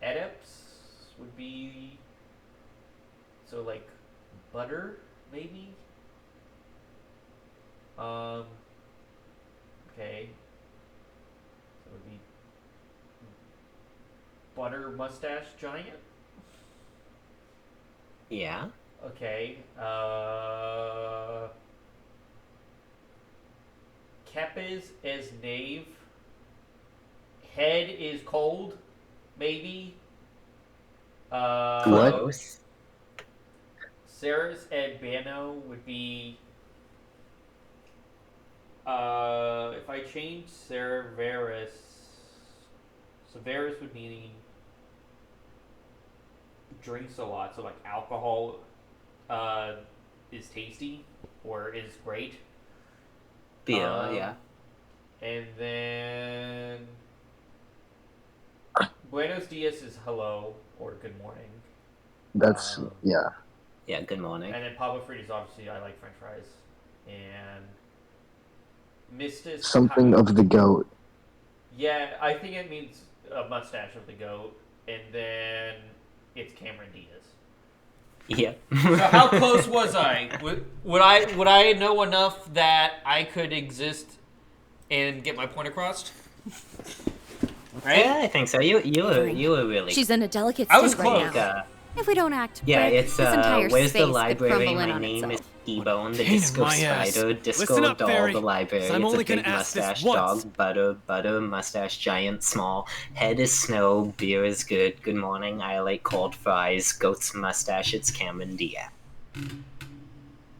Adepts would be so like butter maybe. Okay. So it would be butter mustache giant. Yeah. Okay. Kepes is knave. Head is cold. Maybe. Close. Sarah's Ed Bano would be. If I change Sarah Varys, so Varys would mean drinks a lot. So like alcohol, is tasty or is great. Yeah, yeah. And then Buenos dias is hello or good morning. That's yeah. Yeah, good morning. And then Papa Fritas, obviously, I like French fries. And Mistis. Something of the goat. Yeah, I think it means a mustache of the goat, and then it's Cameron Diaz. Yeah. So how close was I? Would I know enough that I could exist and get my point across? Right? Yeah, I think so. You were really. She's in a delicate I was state right close. now. If we don't act Yeah, quick, it's this entire where's the space could library? crumble in My on name is itself. T-Bone, the Pain in Disco my ass. Spider, Disco Listen up, Doll, Fairy, the library. 'cause I'm It's only a big gonna ask this mustache once. dog, butter, mustache giant, small. Head is snow, beer is good. Good morning, I like cold fries. Goat's mustache, it's Cameron Diaz.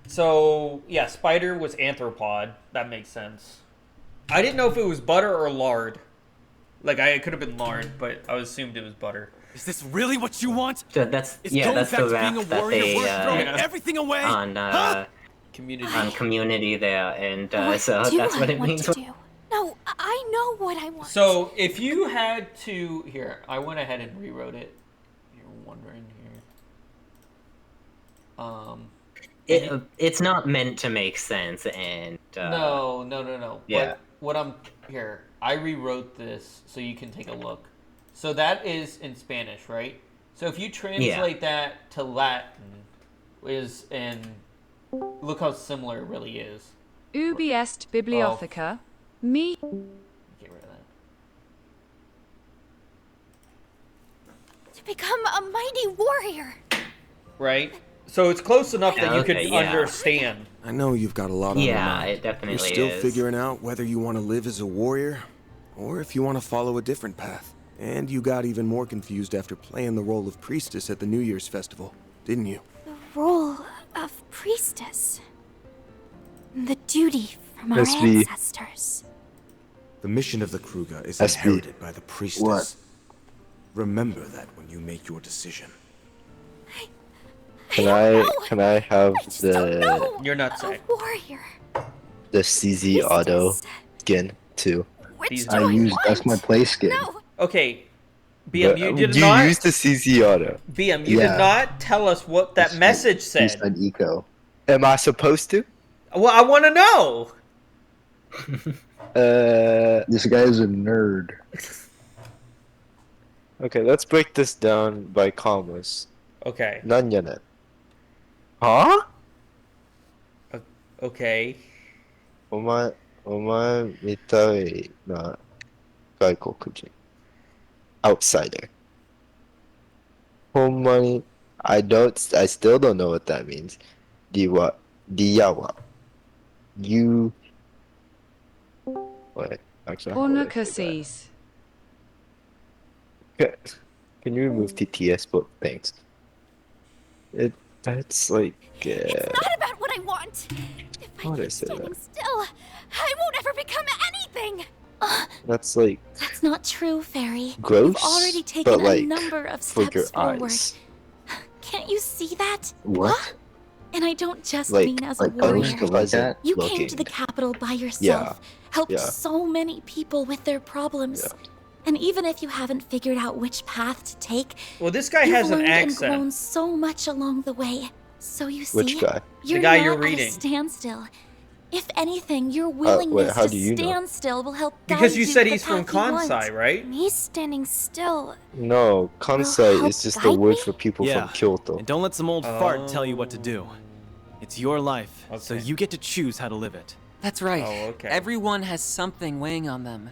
So, yeah, Spider was anthropod. That makes sense. I didn't know if it was butter or lard. Like, it could have been lard, but I assumed it was butter. Is this really what you want? So that's It's yeah, going that's back the to being rap a that warrior, they we're throwing everything away? on Community there, and so do that's what I it want means. to do? No, I know what I want. So, if you had to... Here, I went ahead and rewrote it. You're wondering here. It's not meant to make sense, and No. Yeah. But what I'm... Here, I rewrote this so you can take a look. So that is in Spanish, right? So if you translate that to Latin, look how similar it really is. Ubi est bibliotheca, me... Get rid of that. To become a mighty warrior. Right? So it's close enough that you Okay, can yeah. understand. I know you've got a lot on your Yeah, mind. it definitely You're still is. figuring out whether you want to live as a warrior or if you want to follow a different path. And you got even more confused after playing the role of priestess at the New Year's festival, didn't you? The role of priestess. The duty from our SB. ancestors. The mission of the Kruga is SB. inherited by the priestess. What? Remember that when you make your decision. Can I have the You're not sick. Warrior. CZ auto skin too? These That's my play skin. Okay. BM, you did you not... used the CZ auto. BM, you did not tell us what that message You said. said eco. Am I supposed to? Well, I want to know. This guy is a nerd. Okay, let's break this down by commas. Okay. Nanyanet. Huh? Okay. お前みたいな外国人。Outsider. ほんまに I still don't know what that means. ディアは You Wait, actually Ornacases. Can you remove TTS book? Thanks. That's like It's not about what I want. If I How would I keep say standing that? still, I won't ever become anything. That's like That's not true, Fairy. gross, You've already but taken a like number of for your steps forward. eyes. Can't you see that? What? And I don't just Like- mean as a like warrior. unpleasant You came to looking. the capital by yourself, Yeah, helped yeah. so many people with their problems. And even if you haven't figured out which path to take, Well, this guy you've has an learned and accent. grown so much along the way. So you see, Which guy? you're The guy not you're at reading. a standstill. If anything, your wait, willingness how to do you know? stand still will help guide Because you said to the he's from path you want. Kansai, right? Me standing still. No, Kansai help is just a guide word me? for people Yeah, from Kyoto. and don't let some old fart tell you what to do. It's your life, so you get to choose how to live it. That's right. Oh, okay. Everyone has something weighing on them,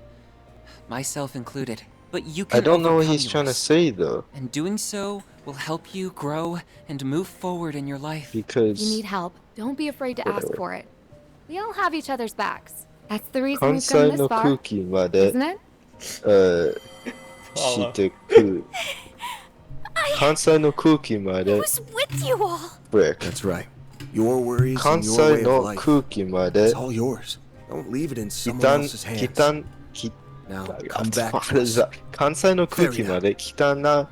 myself included. But you can I don't know what overcome he's trying to yours. say though, And doing so will help you grow and move forward in your life. because If you need help, don't be afraid to ask Whatever. for it. We all have each other's backs. That's the reason we've come Kansai this no far, kuki made isn't it? Follow. shiteku. Kansai no kuki made Who's with you all? brick. That's right. Your worries and your way Kansai of no life. kuki made It's all yours. Don't leave it in someone else's hands. Now, come back to us. 関西の空気まで汚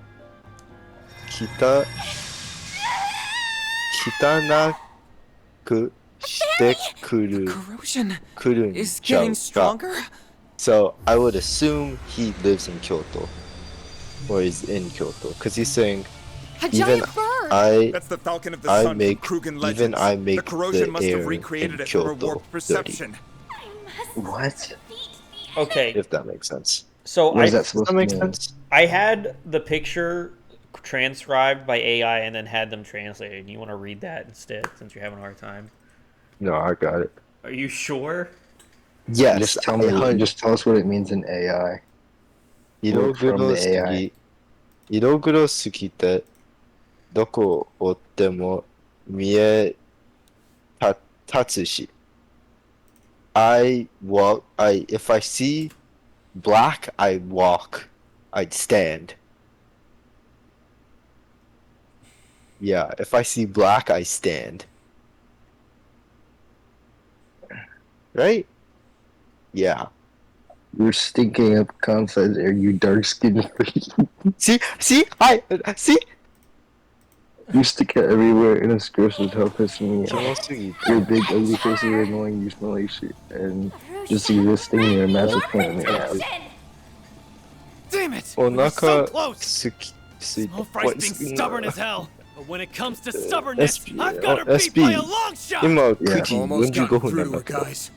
くしてくる Corrosion くるん is ちゃう getting か stronger. So I would assume he lives in Kyoto. or he's in Kyoto, because he's saying A even giant bird! That's the Falcon of the I Sun make from Krugen even Legends. I make the corrosion the must air have recreated in it through a Kyoto warped perception. What? Okay. If that makes sense. So What is that supposed to make sense? I had the picture transcribed by AI and then had them translated. You want to read that instead, since you're having a hard time? No, I got it. Are you sure? Yes. Just tell me. Just tell us what it means in AI. Or from the AI. 色黒すぎてどこを追っても見え立つし if I see black, I walk. I'd stand. Yeah, if I see black, I stand. Right? Yeah. You're stinking up concepts there, you dark skinned freak. See? You stick it everywhere and it's gross as hell pissing me off. Your big ugly face is annoying, you smell like shit, and just existing in a massive pain in the ass. Damn it! Oh, We were so close! Snowfride's being stubborn as hell. But when it comes to stubbornness, I've got her beat SB. by a long shot! Almost got through it, guys.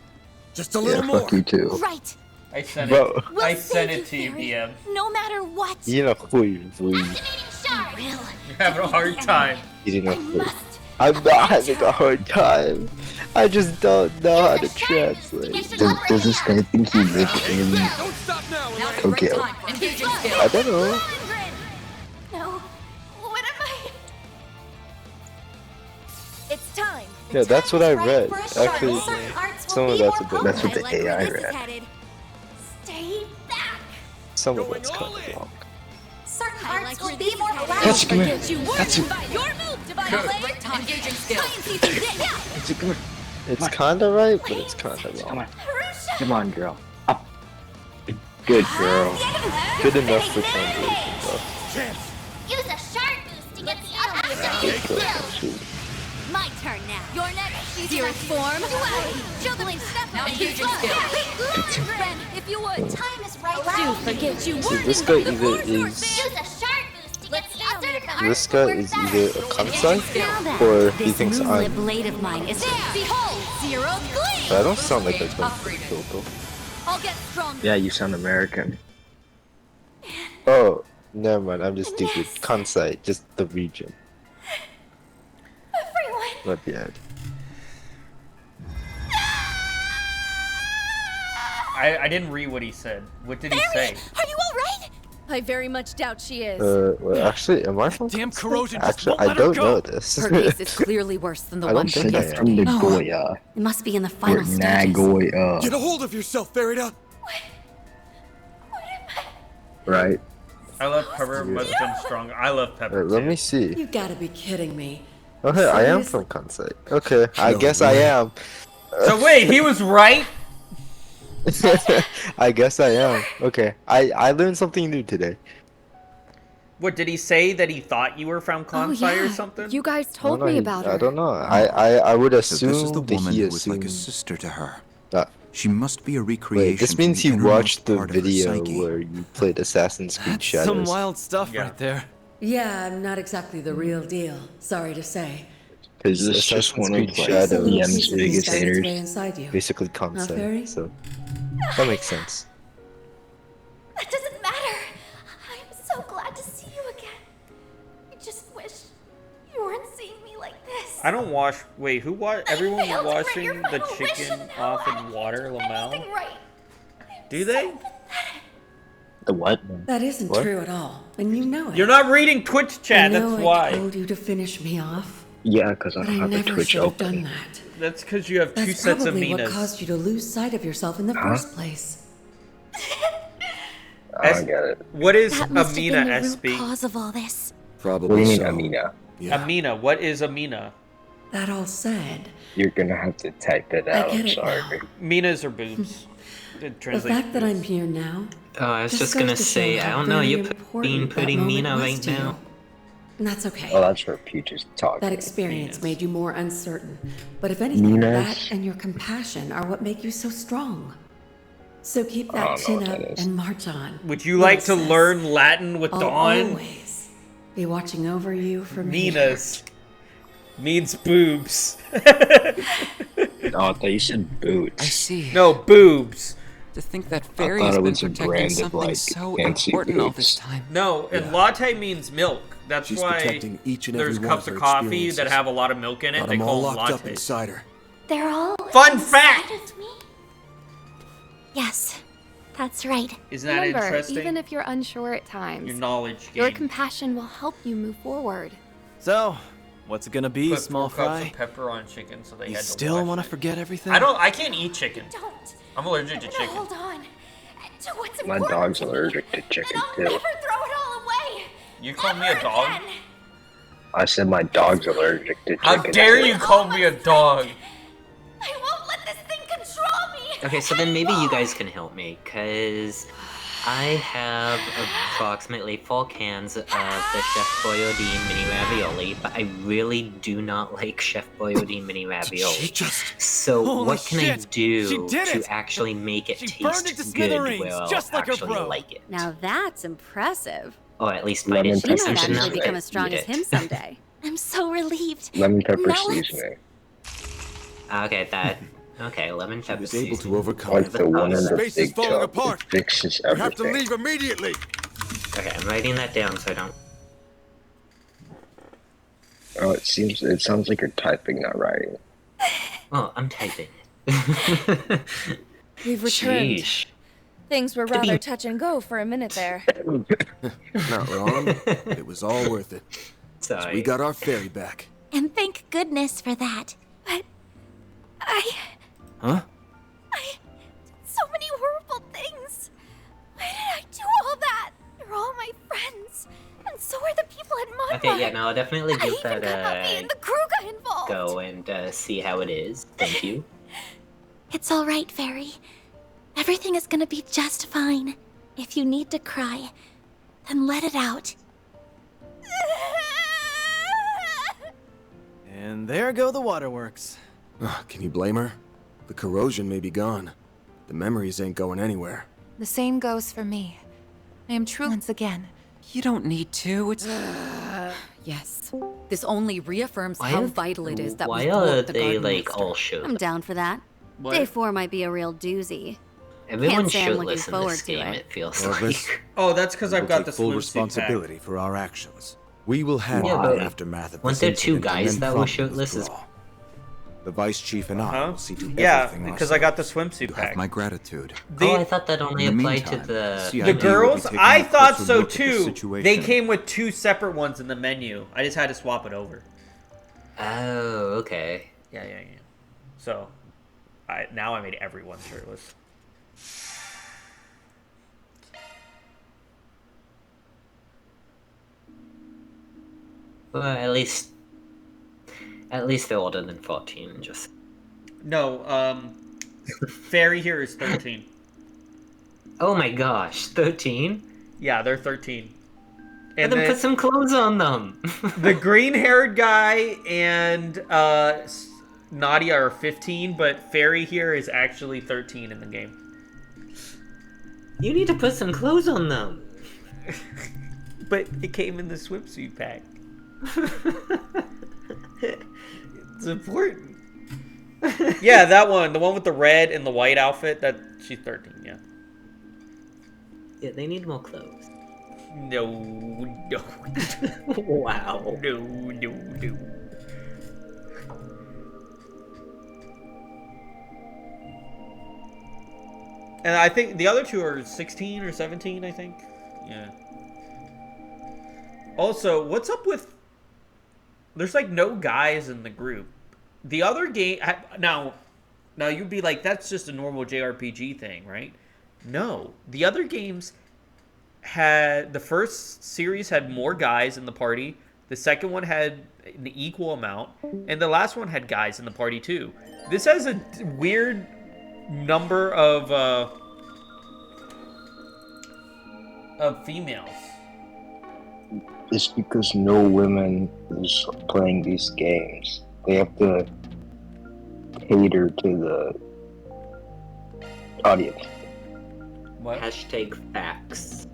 Just a little more. Fuck you too. Right. I sent Bro. it. I sent it to you, BM. No matter what. You know who you Will. You're having a hard time. I'm not having a hard time. I just don't know how to translate. Does this guy think he lives in Tokyo? I don't know. No. What am I? It's time. Yeah, that's what I read. Actually, some of that's a bit. That's what the AI read. Stay back. Some of it's kind of wrong. Certain arts will be more That's good. That's Your move, Divine Great engaging skill. It's kind of right, but it's kind of wrong. Come on, girl. Up. Good girl. Good enough for translation, though. Use a sharp boost to get the other skill. My turn now. Your next Zero form. Juggling step. Now engaging skill. Ren, if you would. Time is right. Do forget you See, this guy either is Use a sharp boost to get the other this guy is either a kansai or he thinks I'm. blade of mine is behold zero gleam. But I don't sound like I come from Kyoto. I'll get stronger. Yeah, you sound American. Oh, never mind. I'm just stupid. Kansai, just the region. Not yet. I didn't read what he said. What did he say? Are you all right? I very much doubt she is. Well, actually, am I from Damn Kansai? corrosion just Actually, won't I let her don't go. know this. Her case is clearly worse than the I one don't from think I am. yesterday. From Nagoya. It must be in the Or final stages. Nagoya. Get a hold of yourself, Farida. Right? I love Pepper, but I'm strong. I love Pepper. Let me see. You gotta be kidding me. Okay, I am from Kansai. Okay, I guess I am. So wait, he was right? I guess I am. Okay, I learned something new today. What, did he say that he thought you were from Kansai or yeah. something? You guys told me about her. I don't know. I would So assume this is the that woman he who was like a assumed sister to her. that. She must be a recreation. Wait, this means from he the watched innermost the part of her video psyche. where you played Assassin's Creed Shadows. Some wild stuff right there. Yeah, I'm not exactly the real deal. Sorry to say. Because Is this just Assassin's one of, Creed like, Shadows DM's biggest That's haters? way inside you. basically Fairy? Kansai, so that makes sense. That doesn't matter. I'm so glad to see you again. I just wish you weren't seeing me like this. I don't wash. Wait, who wash? Everyone's failed to grant washing your the final wish, chicken and now off I in water, can't do Lamau? anything right. Do they? The what? That isn't What? true at all, and you know it. You're not reading Twitch I chat. know That's I why. told you to finish me off, Yeah, because I but don't I have the never Twitch should have done open. that. That's because you have two That's sets of probably what Minas. caused you to lose sight of yourself in the Huh? first place. I get it. What is That must have Amina been the root SB? cause of all this. What do Probably you mean, so. Amina? Yeah. Amina, what is Amina? That all said, You're gonna have to type it I out. get I'm it sorry. now. Minas or boobs? It The translates fact that I'm boobs. here now, Oh, I was just goes gonna to show say, I how don't know, very you're important that putting moment Mina was right to you. now. and that's okay. Oh, that's for Peaches talking. That experience made you more uncertain. But if anything, Minas. that and your compassion are what make you so strong. So keep that chin up and march on. Would you like to learn Latin with I'll Dawn? always be watching over you from Minas means boobs. Oh, I thought you said boots. I see. No, boobs. To think that I Fairy thought has it been was a protecting brand of, something like, so fancy important all this boots. time. No, and latte means milk. That's She's why protecting each and there's every one cups of of her coffee experiences. that have a lot of milk in it. Got They them call all them locked up lattes. inside her. They're all Fun inside fact! of me? Yes, that's right. Isn't that Remember, interesting? even if you're unsure at times, Your knowledge your gain. compassion will help you move forward. So, what's it gonna be, Put small 4 cups fry? of pepper on chicken, so they You had to still wash want to it. forget everything? I can't eat chicken. Don't. I'm allergic to No, chicken. hold on. To what's My important dog's to me, allergic to chicken and I'll too. never throw it all away. You call me a dog? Again. I said my dog's allergic to chicken. How dare you call me a dog? I won't let this thing control me. Okay, so then maybe you guys can help me, because I have approximately 4 cans of the Chef Boyardee mini ravioli, but I really do not like Chef Boyardee mini ravioli. So Holy what can I shit! She do did to it! actually make it She burned it to taste good smithereens, where I'll just like her actually bro. like it? Now that's impressive. Or at least find Lemon it She might decent actually enough become to as strong eat as it. him someday. I'm so relieved. Lemon pepper Now let's- seasoning. Okay, lemon pepper was able to seasoning. overcome Like the one in the Space is big falling tub. apart. It fixes We have to everything. leave immediately. Okay, I'm writing that down so I don't. Oh, it sounds like you're typing, not writing. Oh, I'm typing. We've returned. Sheesh. Things were rather touch and go for a minute there. Not wrong. It was all worth it. Sorry. We got our fairy back. And thank goodness for that. But Huh? so many horrible things. Why did I do all that? They're all my friends, and so are the people at Mudbug. Okay, yeah, no, I'll definitely give that And the crew got involved. go and see how it is. Thank you. It's all right, Fairy. Everything is gonna be just fine. If you need to cry, then let it out. And there go the waterworks. Can you blame her? The corrosion may be gone. The memories ain't going anywhere. The same goes for me. I am true once again. You don't need to. It's Yes. This only reaffirms Why how are- vital it is that Why we are thwart the they garden like monster. all shirtless? I'm down for that. What? Day 4 might be a real doozy. Everyone's stand looking shirtless in forward this to game. it. It feels Well, like. this- Oh, that's because I've We'll got take the full swimsuit responsibility for our actions. We will handle Yeah, but the aftermath of weren't this there 2 incident and guys then that were prompt shirtless? withdrawal. The vice chief and I will see to Yeah, everything because I got the swimsuit You pack. have my gratitude. Oh, I thought that only In the applied to meantime, the. CID The will be girls, taking I a thought closer so look at the too. situation. They came with 2 separate ones in the menu. I just had to swap it over. Oh, okay. Yeah. So, now I made everyone shirtless. Well, at least they're older than 14. Just. No, Fairy here is 13. Oh my gosh, 13? Yeah, they're 13. And then put some clothes on them. The green-haired guy and Nadia are 15, but Fairy here is actually 13 in the game. You need to put some clothes on them. But it came in the swimsuit pack. It's important. Yeah, that one. The one with the red and the white outfit. That she's 13, yeah. Yeah, they need more clothes. No. Wow. No. And I think the other 2 are 16 or 17, I think. Yeah. Also, what's up with... There's like no guys in the group. The other game... Now you'd be like, that's just a normal JRPG thing, right? No. The other games had... The first series had more guys in the party. The second one had an equal amount. And the last one had guys in the party too. This has a weird number of females. It's because no women is playing these games. They have to cater to the audience. What? Hashtag facts.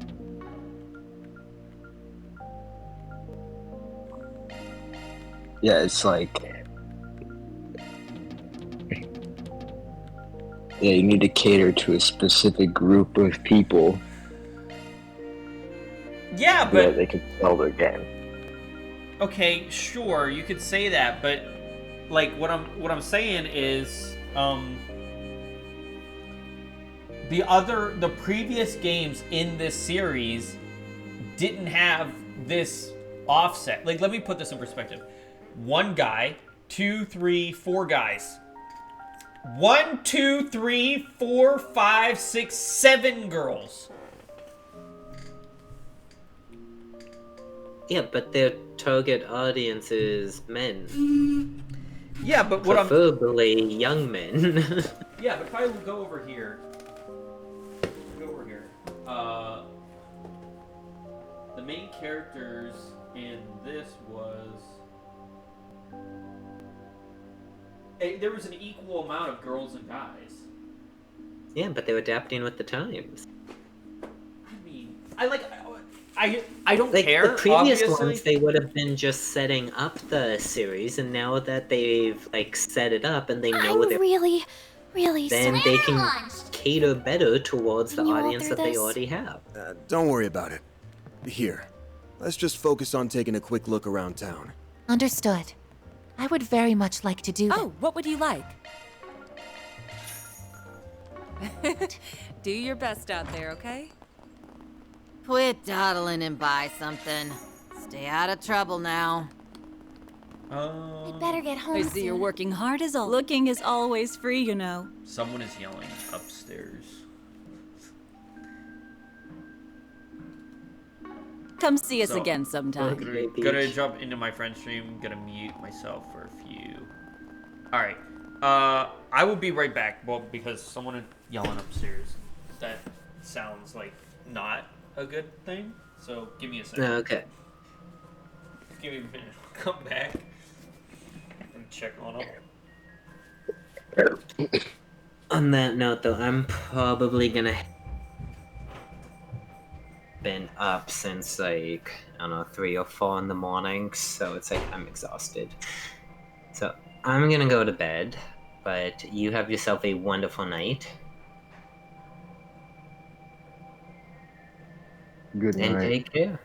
Yeah, it's like, yeah, you need to cater to a specific group of people. Yeah, so but that they can sell their game. okay, sure, you could say that, but like what I'm saying is the previous games in this series didn't have this offset. Like, let me put this in perspective. One guy, 2, 3, 4 guys. 1, 2, 3, 4, 5, 6, 7 girls. Yeah, but their target audience is men. Yeah, but what preferably young men. Yeah, but if I go over here, the main characters in this was there was an equal amount of girls and guys. Yeah, but they were adapting with the times. I don't like, care. The previous obviously. ones, they would have been just setting up the series, and now that they've like set it up and they know I'm they're really then they can cater better towards the Can you all audience through that they this? already have. Don't worry about it. Here, let's just focus on taking a quick look around town. Understood. I would very much like to do that. Oh, what would you like? Do your best out there, okay? Quit dawdling and buy something. Stay out of trouble now. I'd better get home I see you're soon. working hard as all. Looking is always free, you know. Someone is yelling upstairs. Come see us So, again sometime. Gonna jump into my friend stream. Gonna mute myself for a few. All right. I will be right back. Well, because someone is yelling upstairs. That sounds like not a good thing. So give me a second. Okay. Give me a minute. I'll come back and check on them. On that note, though, I'm probably gonna been up since like I don't know 3 or 4 in the morning, so it's like I'm exhausted. So I'm gonna go to bed, but you have yourself a wonderful night. Good night. And take care.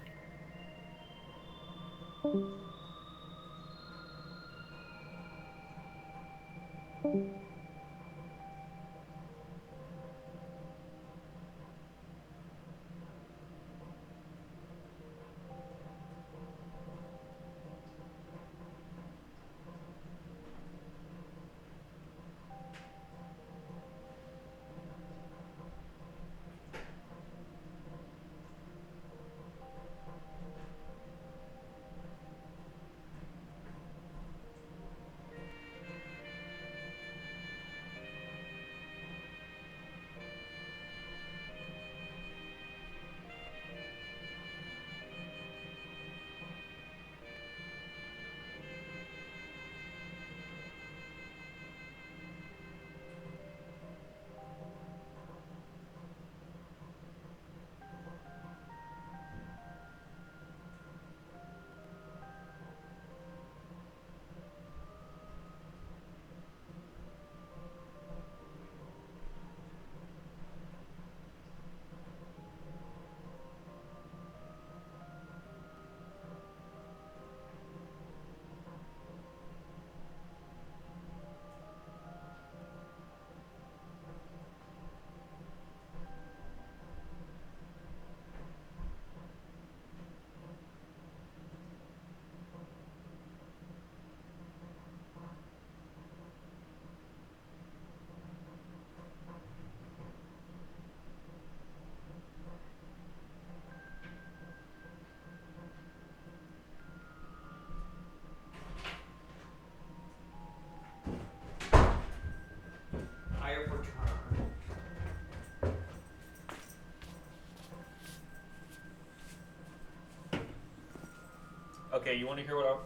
Okay, you want to hear what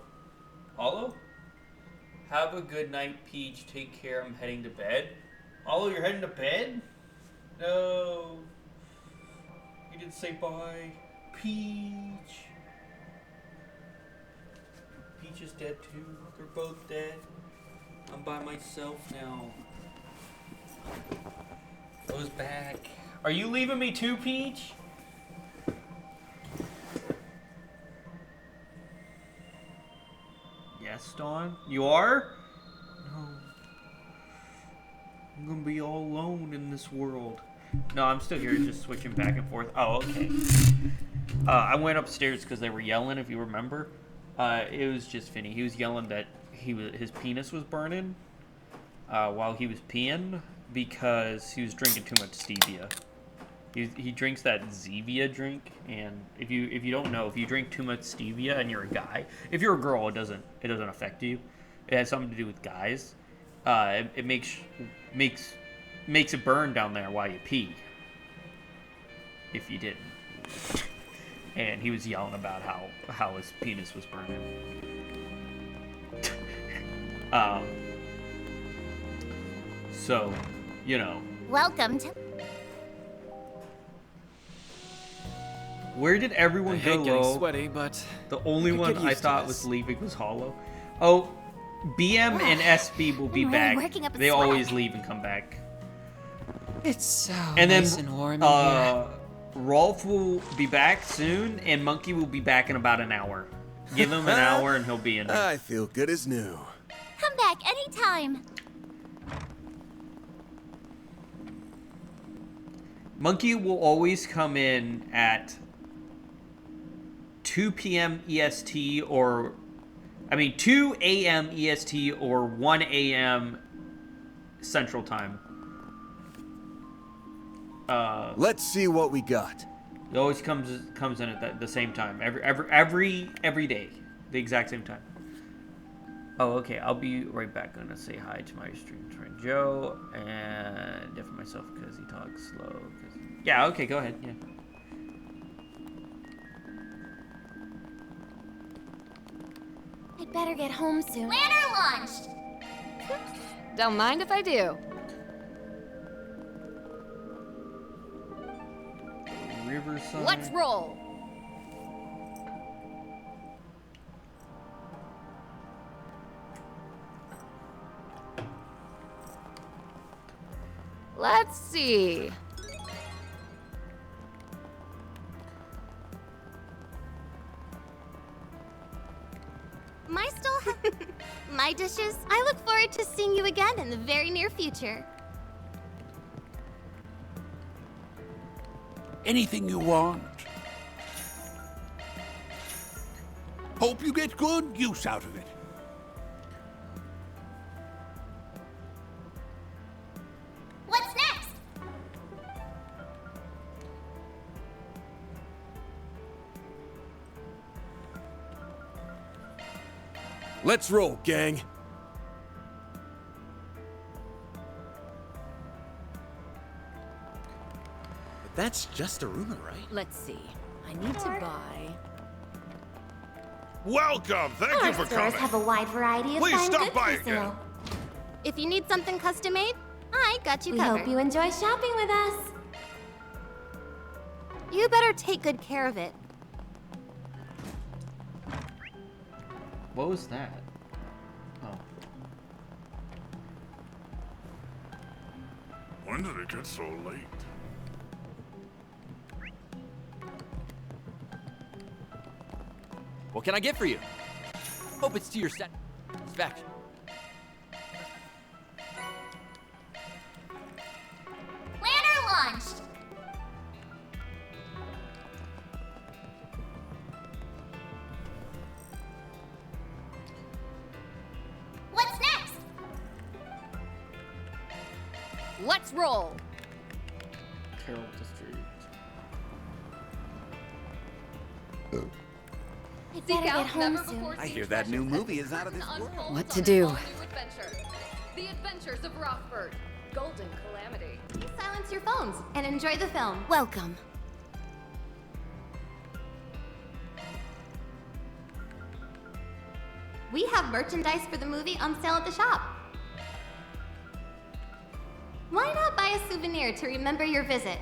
Olo? Have a good night, Peach. Take care. I'm heading to bed. Olo, you're heading to bed? No. We didn't say bye. Peach. Peach is dead too. They're both dead. I'm by myself now. Goes back. Are you leaving me too, Peach? Yes, Dawn. You are? No. I'm gonna be all alone in this world. No, I'm still here, just switching back and forth. Oh, okay. I went upstairs because they were yelling, if you remember. It was just Finny. He was yelling that his penis was burning while he was peeing because he was drinking too much stevia. He drinks that Zevia drink, and if you don't know, if you drink too much stevia and you're a guy, if you're a girl, it doesn't affect you. It has something to do with guys. It makes it burn down there while you pee. If you didn't. And he was yelling about how his penis was burning. So, you know. Welcome to. Where did everyone go? Getting sweaty, but the only one I thought was leaving was Hollow. Oh, BM and SB will be back. They always leave and come back. It's so and then, nice and warm in here. Rolf will be back soon, and Monkey will be back in about an hour. Give him an hour, and he'll be in here. I feel good as new. Come back anytime. Monkey will always come in at 2 p.m. EST or... 2 a.m. EST or 1 a.m. Central Time. Let's see what we got. It always comes in at the same time. Every day. The exact same time. Oh, okay. I'll be right back. I'm gonna say hi to my stream friend Joe and different myself because he talks slow. Yeah, okay, go ahead. Yeah. I'd better get home soon. Planner launched! Don't mind if I do. Riverside. Let's roll! Let's see. My dishes. I look forward to seeing you again in the very near future. Anything you want. Hope you get good use out of it. What's next? Let's roll, gang. But that's just a rumor, right? Let's see. I need to buy. Welcome. Thank you for Our stores coming. have a wide variety of Please fine stop goods by for again. sale. If you need something custom made, I got you We covered. hope you enjoy shopping with us. You better take good care of it. What was that? Oh. When did it get so late? What can I get for you? Hope it's to your satisfaction. Planner launched. What's next? Let's roll. Carol District. I'd better get home soon. I hear that new movie is out of this world. What to do? The Adventures of Rothbard. Golden Calamity. Please silence your phones and enjoy the film. Welcome. We have merchandise for the movie on sale at the shop. Why not buy a souvenir to remember your visit?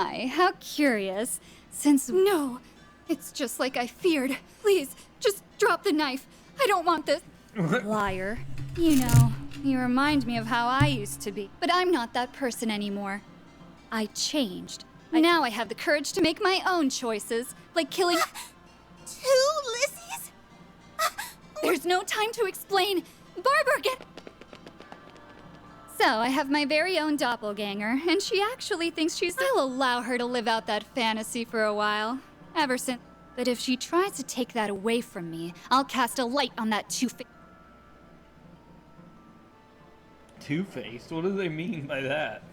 my, how curious. Since— No! It's just like I feared. Please, just drop the knife. I don't want this. Liar. You know, you remind me of how I used to be. But I'm not that person anymore. I changed. Now I have the courage to make my own choices, like killing— 2 Lizzie's? There's no time to explain. Barber, get— So, I have my very own doppelganger, and she actually thinks I'll allow her to live out that fantasy for a while. Ever since— But if she tries to take that away from me, I'll cast a light on that two-faced— Two-faced? What do they mean by that?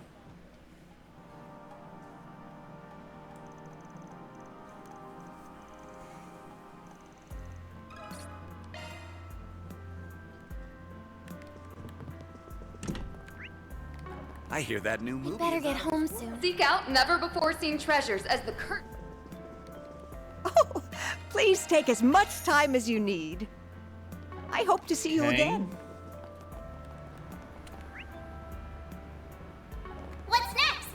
I hear that new movie. Better get home soon. Seek out never-before-seen treasures as the curtain. Please take as much time as you need. I hope to see you again. What's next?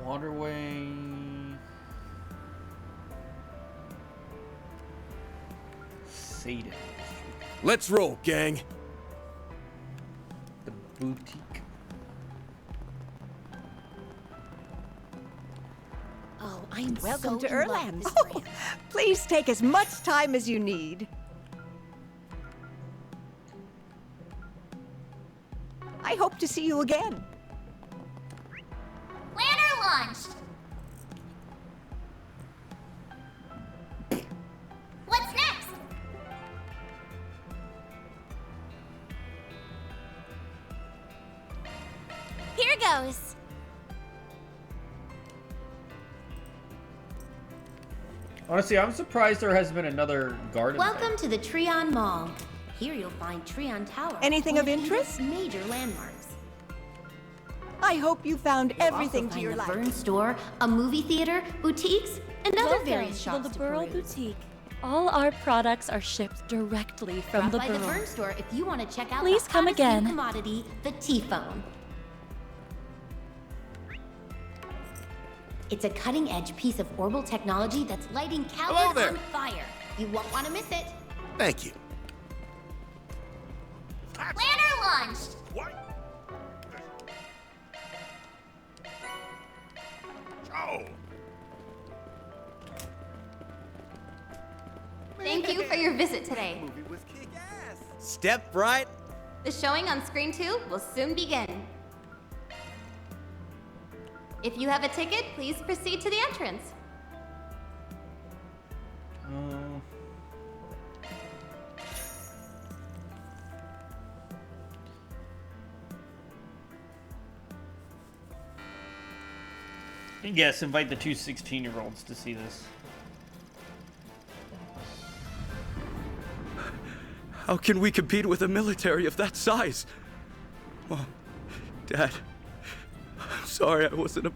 Waterway. Satan. Let's roll, gang. The boutique. Oh, I'm Welcome so to in love with Erland. this brand. Please take as much time as you need. I hope to see you again. Planner launched! What's next? Here goes. Honestly, I'm surprised there hasn't been another garden. Welcome to the Treon Mall. Here you'll find Treon Tower. Anything one of interest? Major landmarks. I hope you found You'll everything also to your find the liking. Burn store, a movie theater, boutiques, and other Welcome various to shops the to Burl peruse. Boutique. All our products are shipped directly from Drop the by the Burl. Burn store if you want to check out Please the come hottest new again. commodity, the T-phone. It's a cutting-edge piece of orbital technology that's lighting Hello Calais there. on fire. You won't want to miss it. Thank you. Planner launched. Oh. Thank you for your visit today. Step right. The showing on screen 2 will soon begin. If you have a ticket, please proceed to the entrance. Yes, invite the two 16-year-olds to see this. How can we compete with a military of that size? Mom, Dad, I'm sorry I wasn't a...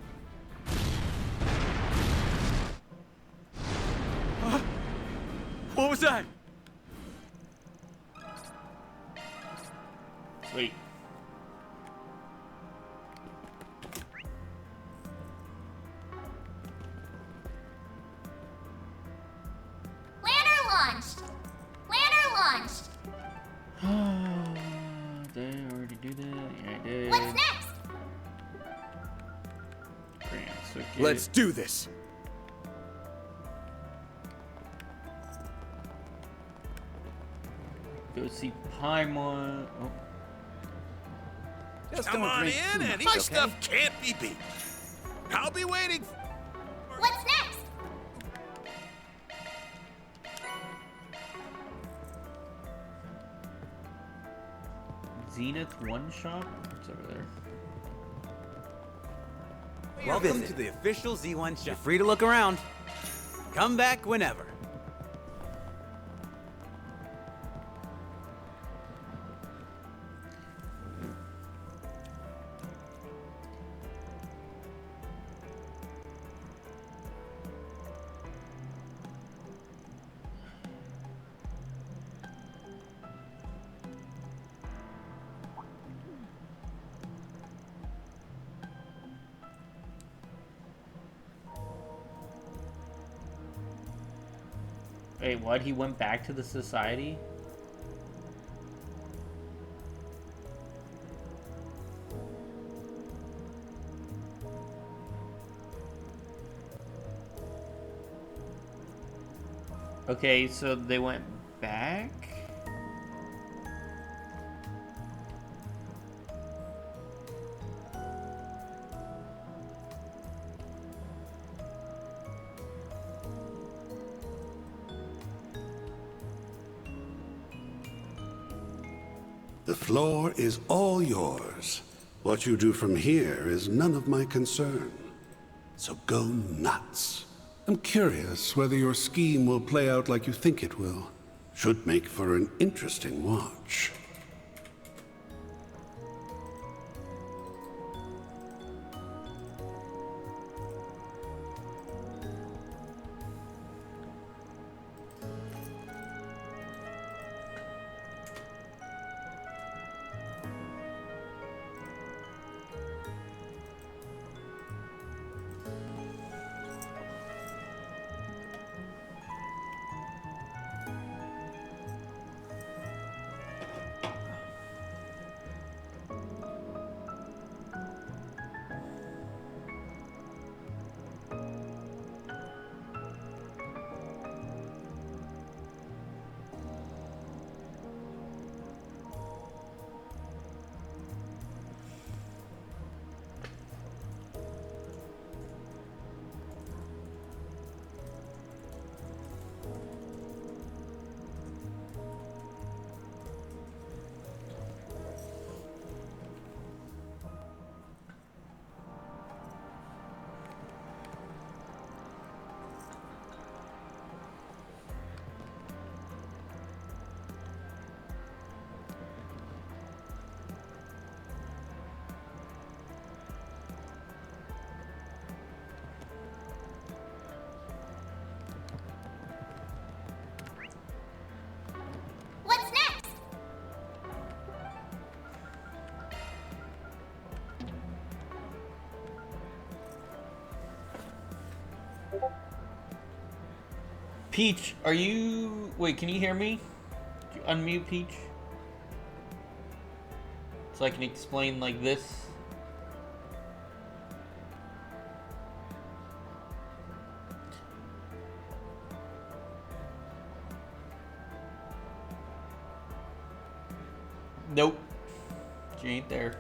What was that? Sweet. Planner launched. Planner launched. Did I already do that? Yeah, I did. What's next? Grand circuit. Let's do this. Go see Paimon. Oh. Just Come don't on drink in, too Eddie. much, My okay? stuff can't be beat. I'll be waiting. What's next? Zenith One Shop? What's over there? Welcome to the official Z1 shop. You're free to look around. Come back whenever. Wait, what? He went back to the society? Okay, so they went back? The floor is all yours. What you do from here is none of my concern. So go nuts. I'm curious whether your scheme will play out like you think it will. Should make for an interesting watch. What's next? Peach, are you... Wait, can you hear me? Could you unmute Peach? So I can explain like this. Nope. She ain't there.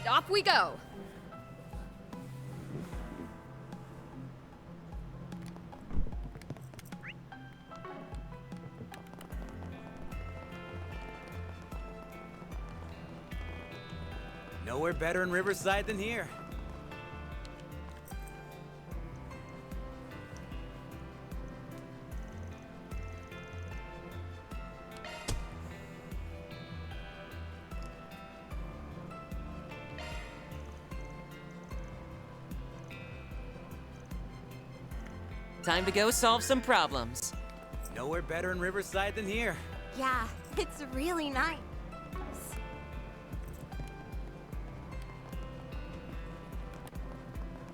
Off we go. Nowhere better in Riverside than here. Time to go solve some problems. Nowhere better in Riverside than here. Yeah, it's really nice.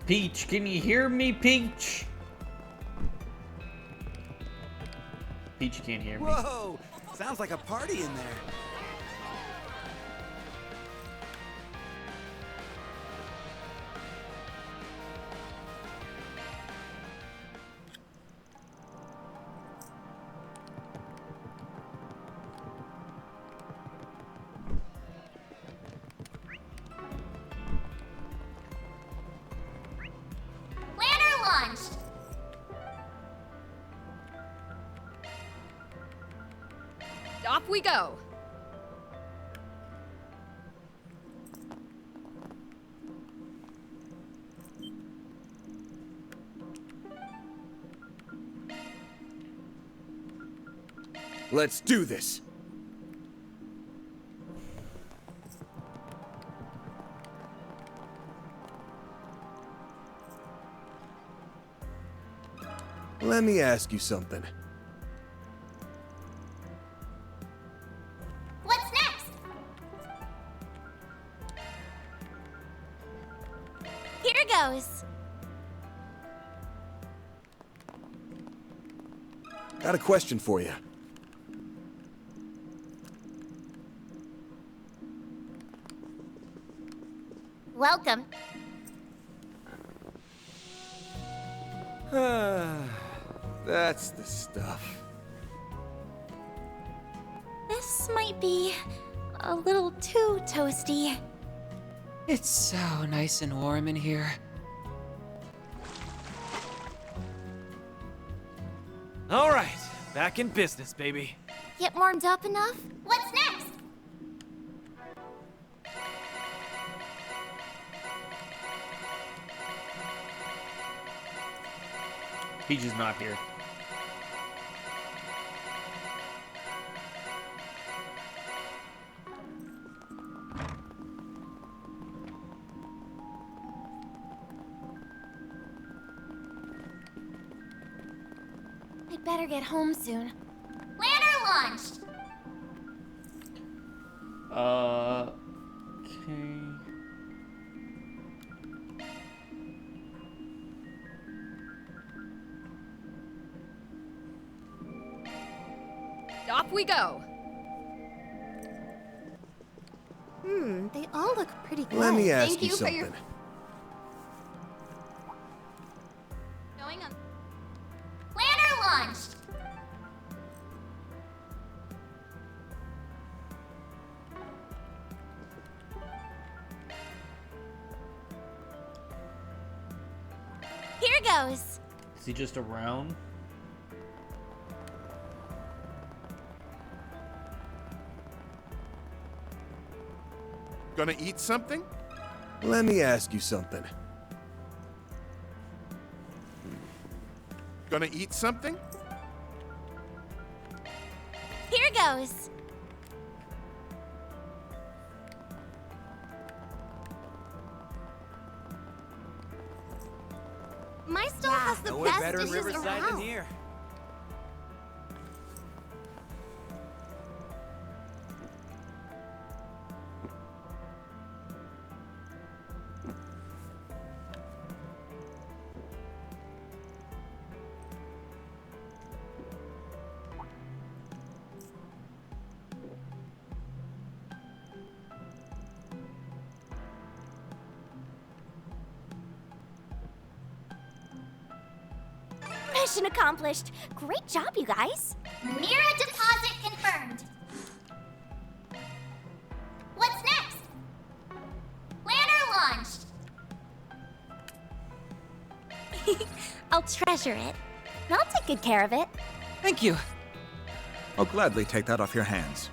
Peach, can you hear me, Peach? Peach can't hear me. Whoa! Sounds like a party in there. Off we go. Let's do this. Let me ask you something. What's next? Here goes. Got a question for you. Welcome. That's the stuff. This might be a little too toasty. It's so nice and warm in here. All right, back in business, baby. Get warmed up enough? What's next? Peach is not here. I'd better get home soon. Lantern launched! Okay. Off we go. They all look pretty good. Let me ask Thank you you something. for your... Going on. Lantern launched! Here goes. Is he just around? Gonna eat something? Let me ask you something. Gonna eat something? Here goes. My store has the Nowhere best better in dishes Riverside around. than here. Mission accomplished. Great job, you guys. Mira deposit confirmed. What's next? Lantern launched. I'll treasure it. I'll take good care of it. Thank you. I'll gladly take that off your hands.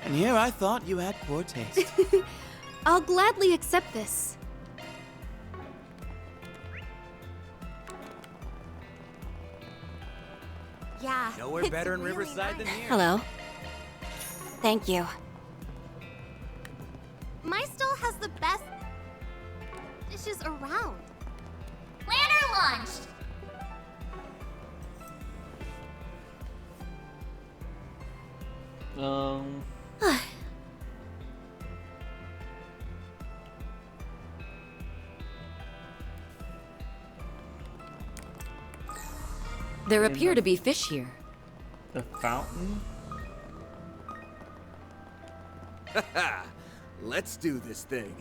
And here I thought you had poor taste. I'll gladly accept this. Yeah. Nowhere it's better in really Riverside than nice. here. Hello. Thank you. My store has the best dishes around. Lantern launched. There appear to be fish here. The fountain? Let's do this thing.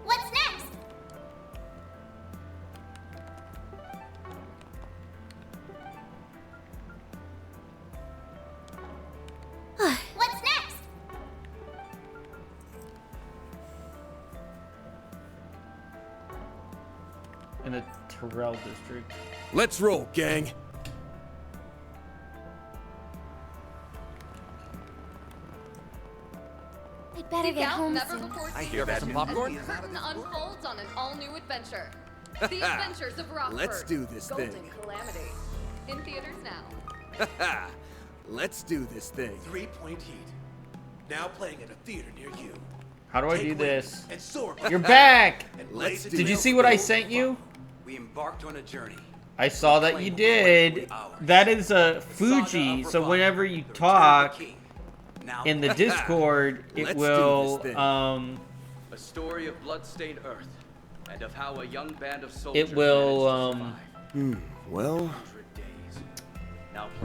What's next? the Terrell district. Let's roll, gang. I better Seek get out home never soon. before I seen hear that. treasures Some popcorn? as the curtain unfolds on an all-new adventure. The Adventures of Rockford. Let's do this Golden thing. Calamity. In theaters now. Let's do this thing. 3 Point Heat. Now playing at a theater near you. How do I Take do wings this? and soar You're back! and blaze a Did you trail see for what I those sent who you? We embarked on a journey. I saw that you did. That is a Fuji, so whenever you talk in the Discord, it will, A story of blood-stained Earth, and of how a young band of it soldiers will, Well,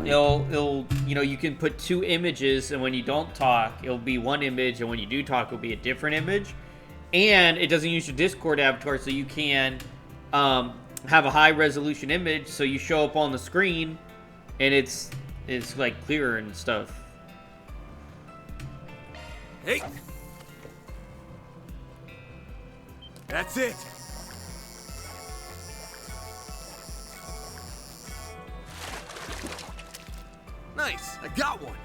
it'll, you know, you can put 2 images, and when you don't talk, it'll be 1 image, and when you do talk, it'll be a different image. And it doesn't use your Discord avatar, so you can, have a high resolution image, so you show up on the screen, and it's like clearer and stuff. hey. That's it. Nice. I got one.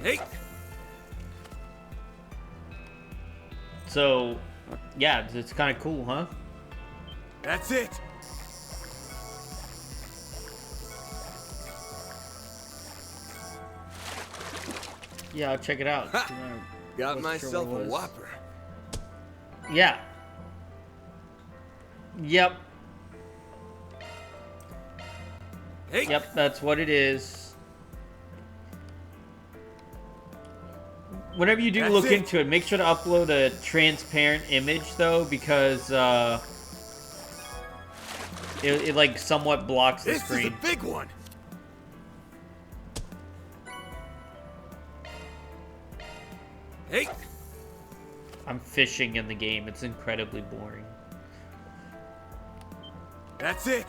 Hey. So, yeah, it's kind of cool, huh? That's it. Yeah, I'll check it out. Got Wasn't sure myself what it a was. whopper. Yeah. Yep. Hey. Yep, that's what it is. Whenever you do That's look it. into it, make sure to upload a transparent image, though, because it like somewhat blocks the This screen. is a big one. Hey. I'm fishing in the game. It's incredibly boring. That's it.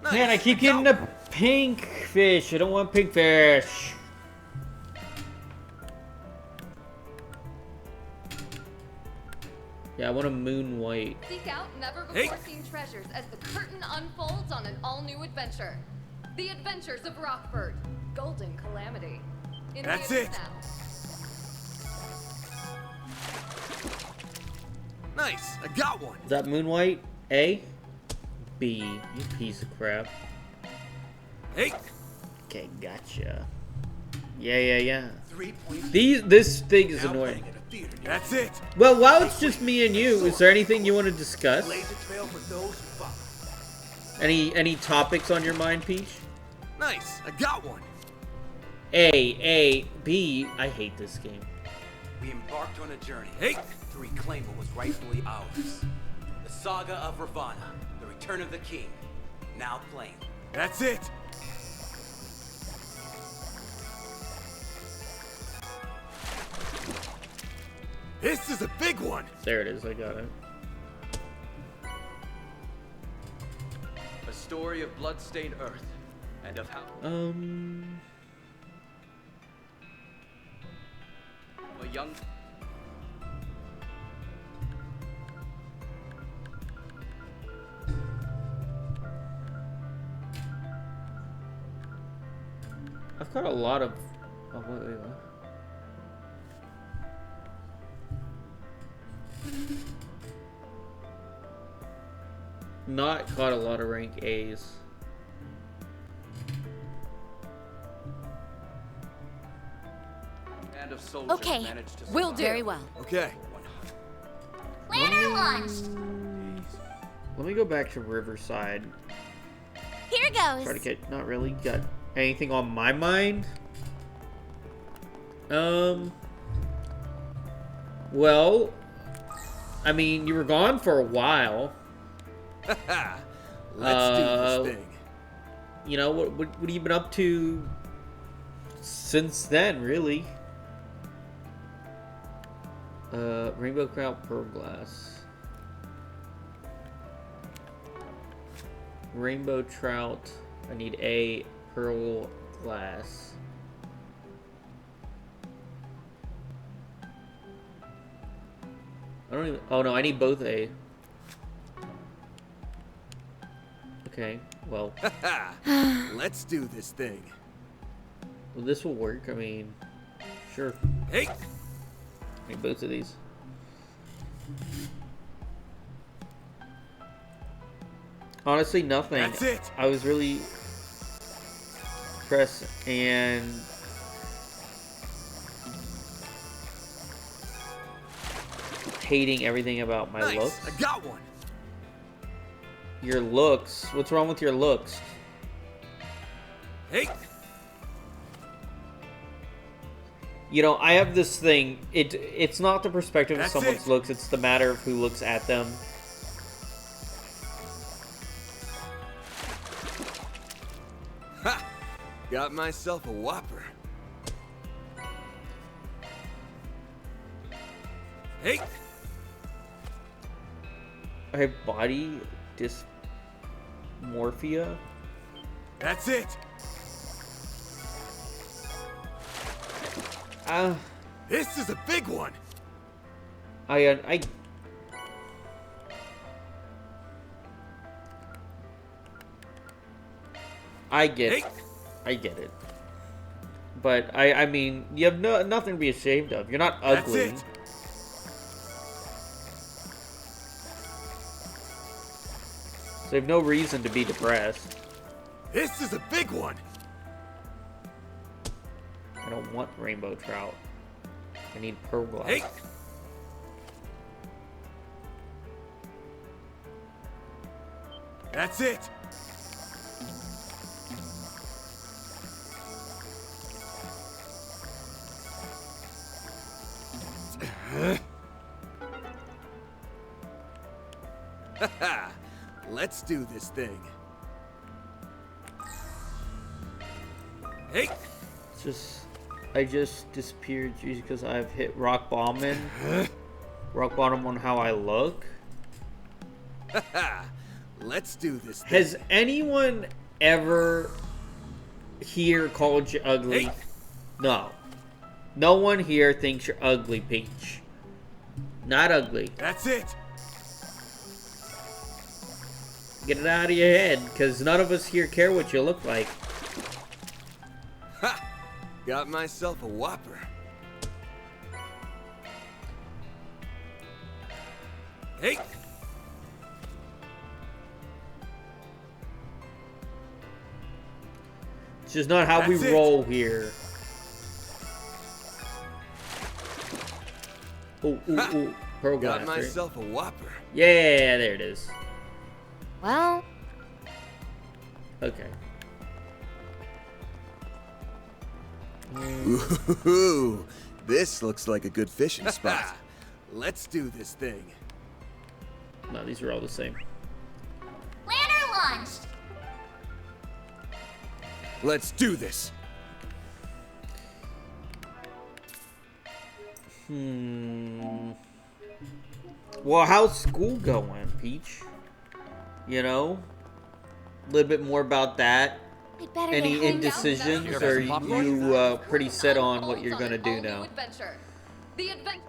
Man, I keep getting a pink fish. I don't want pink fish. Yeah, I want a moon white. Seek out never before seen treasures as the curtain unfolds on an all-new adventure. The Adventures of Rockford. Golden Calamity. In That's theaters it. now. Nice. I got one. Is that moon white? A? B. You piece of crap. Hey. Okay, gotcha. Yeah. 3 Point This thing is Now annoying. playing at a theater near That's you. it. Well, while it's just me and you, is there anything you want to discuss? Blaze a trail for those who follow. Any topics on your mind, Peach? Nice. I got one. A, B. I hate this game. We embarked on a journey Hey. to reclaim what was rightfully ours. The saga of Ravana, the return of the king. Now playing. That's it. This is a big one. There it is. I got it. A story of blood-stained Earth, and of how a young I've got a lot of. Oh wait. Not caught a lot of rank A's. band of soldiers Okay, managed to will survive. do. Very well. Okay. Planner launched. Let me go back to Riverside. Here goes. Try to get. Not really got anything on my mind. Well, I mean, you were gone for a while. Let's do this thing. You know, what have you been up to since then, really? Rainbow Crown Pearl Glass. Rainbow trout. I need a pearl glass. I don't even. Oh no, I need both a. Okay, well. Let's do this thing. Well, this will work. I mean, sure. Hey! I need both of these. Honestly, nothing. That's it. I was really impressed and hating everything about my looks. I got one. Your looks? What's wrong with your looks? Hey. You know, I have this thing. It's not the perspective of That's someone's it. looks. It's the matter of who looks at them. Ha! Got myself a whopper. Hey! I have body dysmorphia. That's it. This is a big one. I get it. I get it. But I mean, you have nothing to be ashamed of. You're not ugly. That's it. So you have no reason to be depressed. This is a big one. I don't want rainbow trout. I need pearl glass. Hey. That's it. Let's do this thing. Hey. I just disappeared because I've hit rock bottom on how I look. Let's do this thing. Has anyone ever here called you ugly? Hey. No. No one here thinks you're ugly, Peach. Not ugly. That's it. Get it out of your head, because none of us here care what you look like. Ha! Got myself a whopper. Hey! It's just not how we That's it. roll here. Ooh, ooh, ooh. Pearl glass, Got right? myself a whopper. Yeah, there it is. Well, Okay. Ooh, this looks like a good fishing spot. Let's do this thing. No, these are all the same. Planner launched. Let's do this. Well, how's school going, Peach? You know? A little bit more about that. We'd better Any get home indecisions, now. or you pretty set on what you're gonna do now? Adventure. The adventure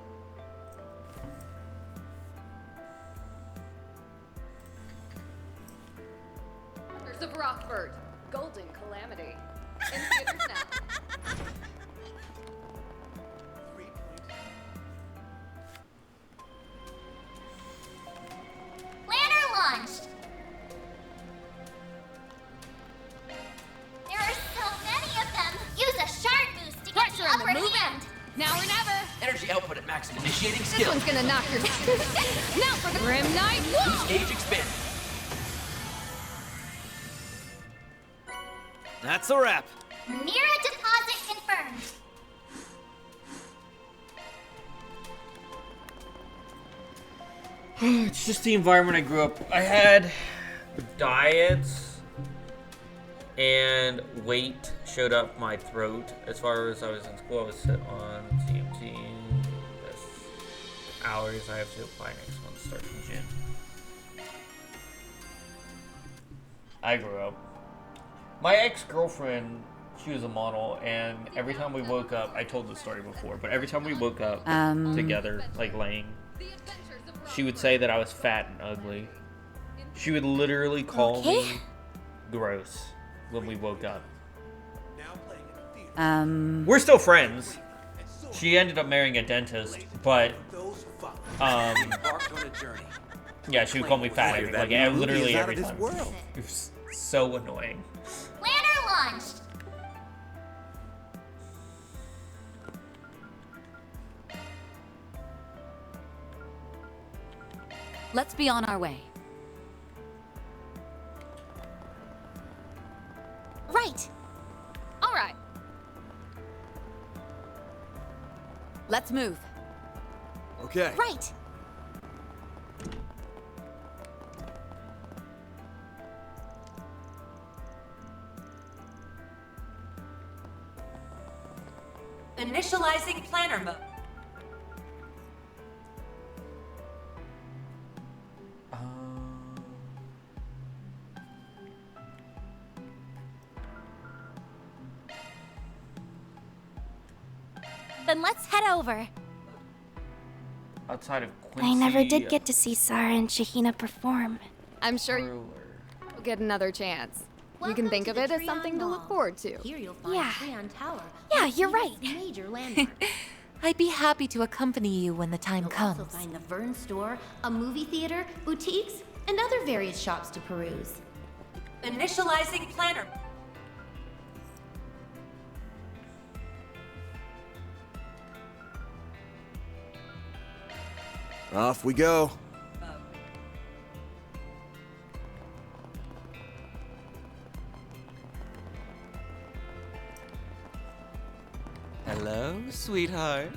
of Rockford. Golden Calamity. In theaters now. Planner launched. There are so many of them. Use a shard boost to get the upper hand. Now or never. Energy output at maximum. Initiating This skill. one's gonna knock your Now for the Grim Knight. Whoa! Gauge expanded. That's a wrap. Mira deposit confirmed. It's just the environment I grew up. I had diets and weight showed up my throat. As far as I was in school, I was sit on TMT. That's hours I have to apply next month, start from June. I grew up. My ex-girlfriend, she was a model, and every time we woke up, I told this story before, but every time we woke up together, like laying, she would say that I was fat and ugly. She would literally call me gross when we woke up. We're still friends. She ended up marrying a dentist, but yeah, she would call me fat, like literally every time. It was so annoying. Planner launched! Let's be on our way. Right! Alright. Let's move. Okay. Right! Initializing planner mode. Then let's head over. Outside of Quincy, I never did get to see Sarah and Shahina perform. I'm sure you'll get another chance. You can think of it as something to look forward to. Here you'll find Treon Tower. Yeah, you're right. Major landmark. I'd be happy to accompany you when the time You'll comes. also find the Vern store, a movie theater, boutiques, and other various shops to peruse. Initializing planner. Off we go. Hello, sweetheart.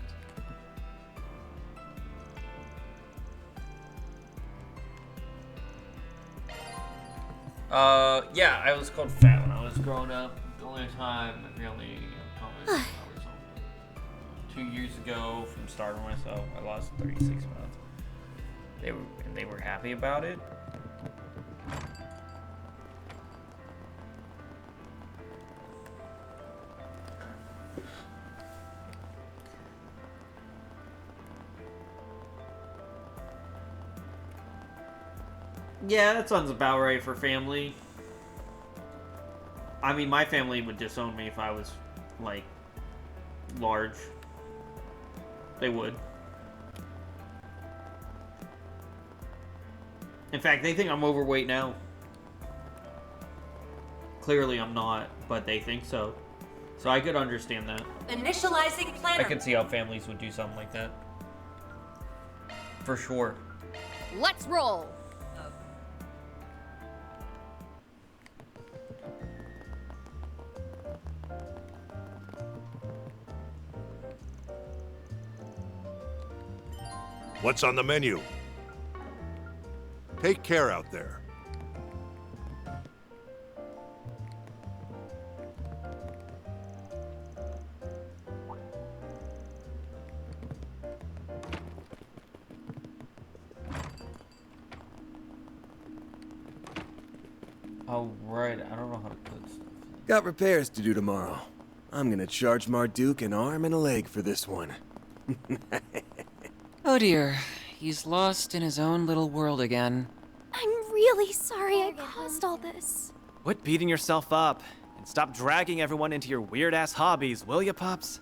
Yeah, I was called fat when I was growing up. The only time I really probably 2 years ago from starving myself, I lost 36 pounds. They were happy about it. Yeah, that sounds about right for family. I mean, my family would disown me if I was, like, large. They would. In fact, they think I'm overweight now. Clearly I'm not, but they think so. So I could understand that. Initializing planner. I could see how families would do something like that. For sure. Let's roll! What's on the menu? Take care out there. Oh, right. I don't know how to put stuff. Got repairs to do tomorrow. I'm gonna charge Marduk an arm and a leg for this one. Oh dear, he's lost in his own little world again. I'm really sorry I caused all this. Quit beating yourself up, and stop dragging everyone into your weird-ass hobbies, will ya, Pops?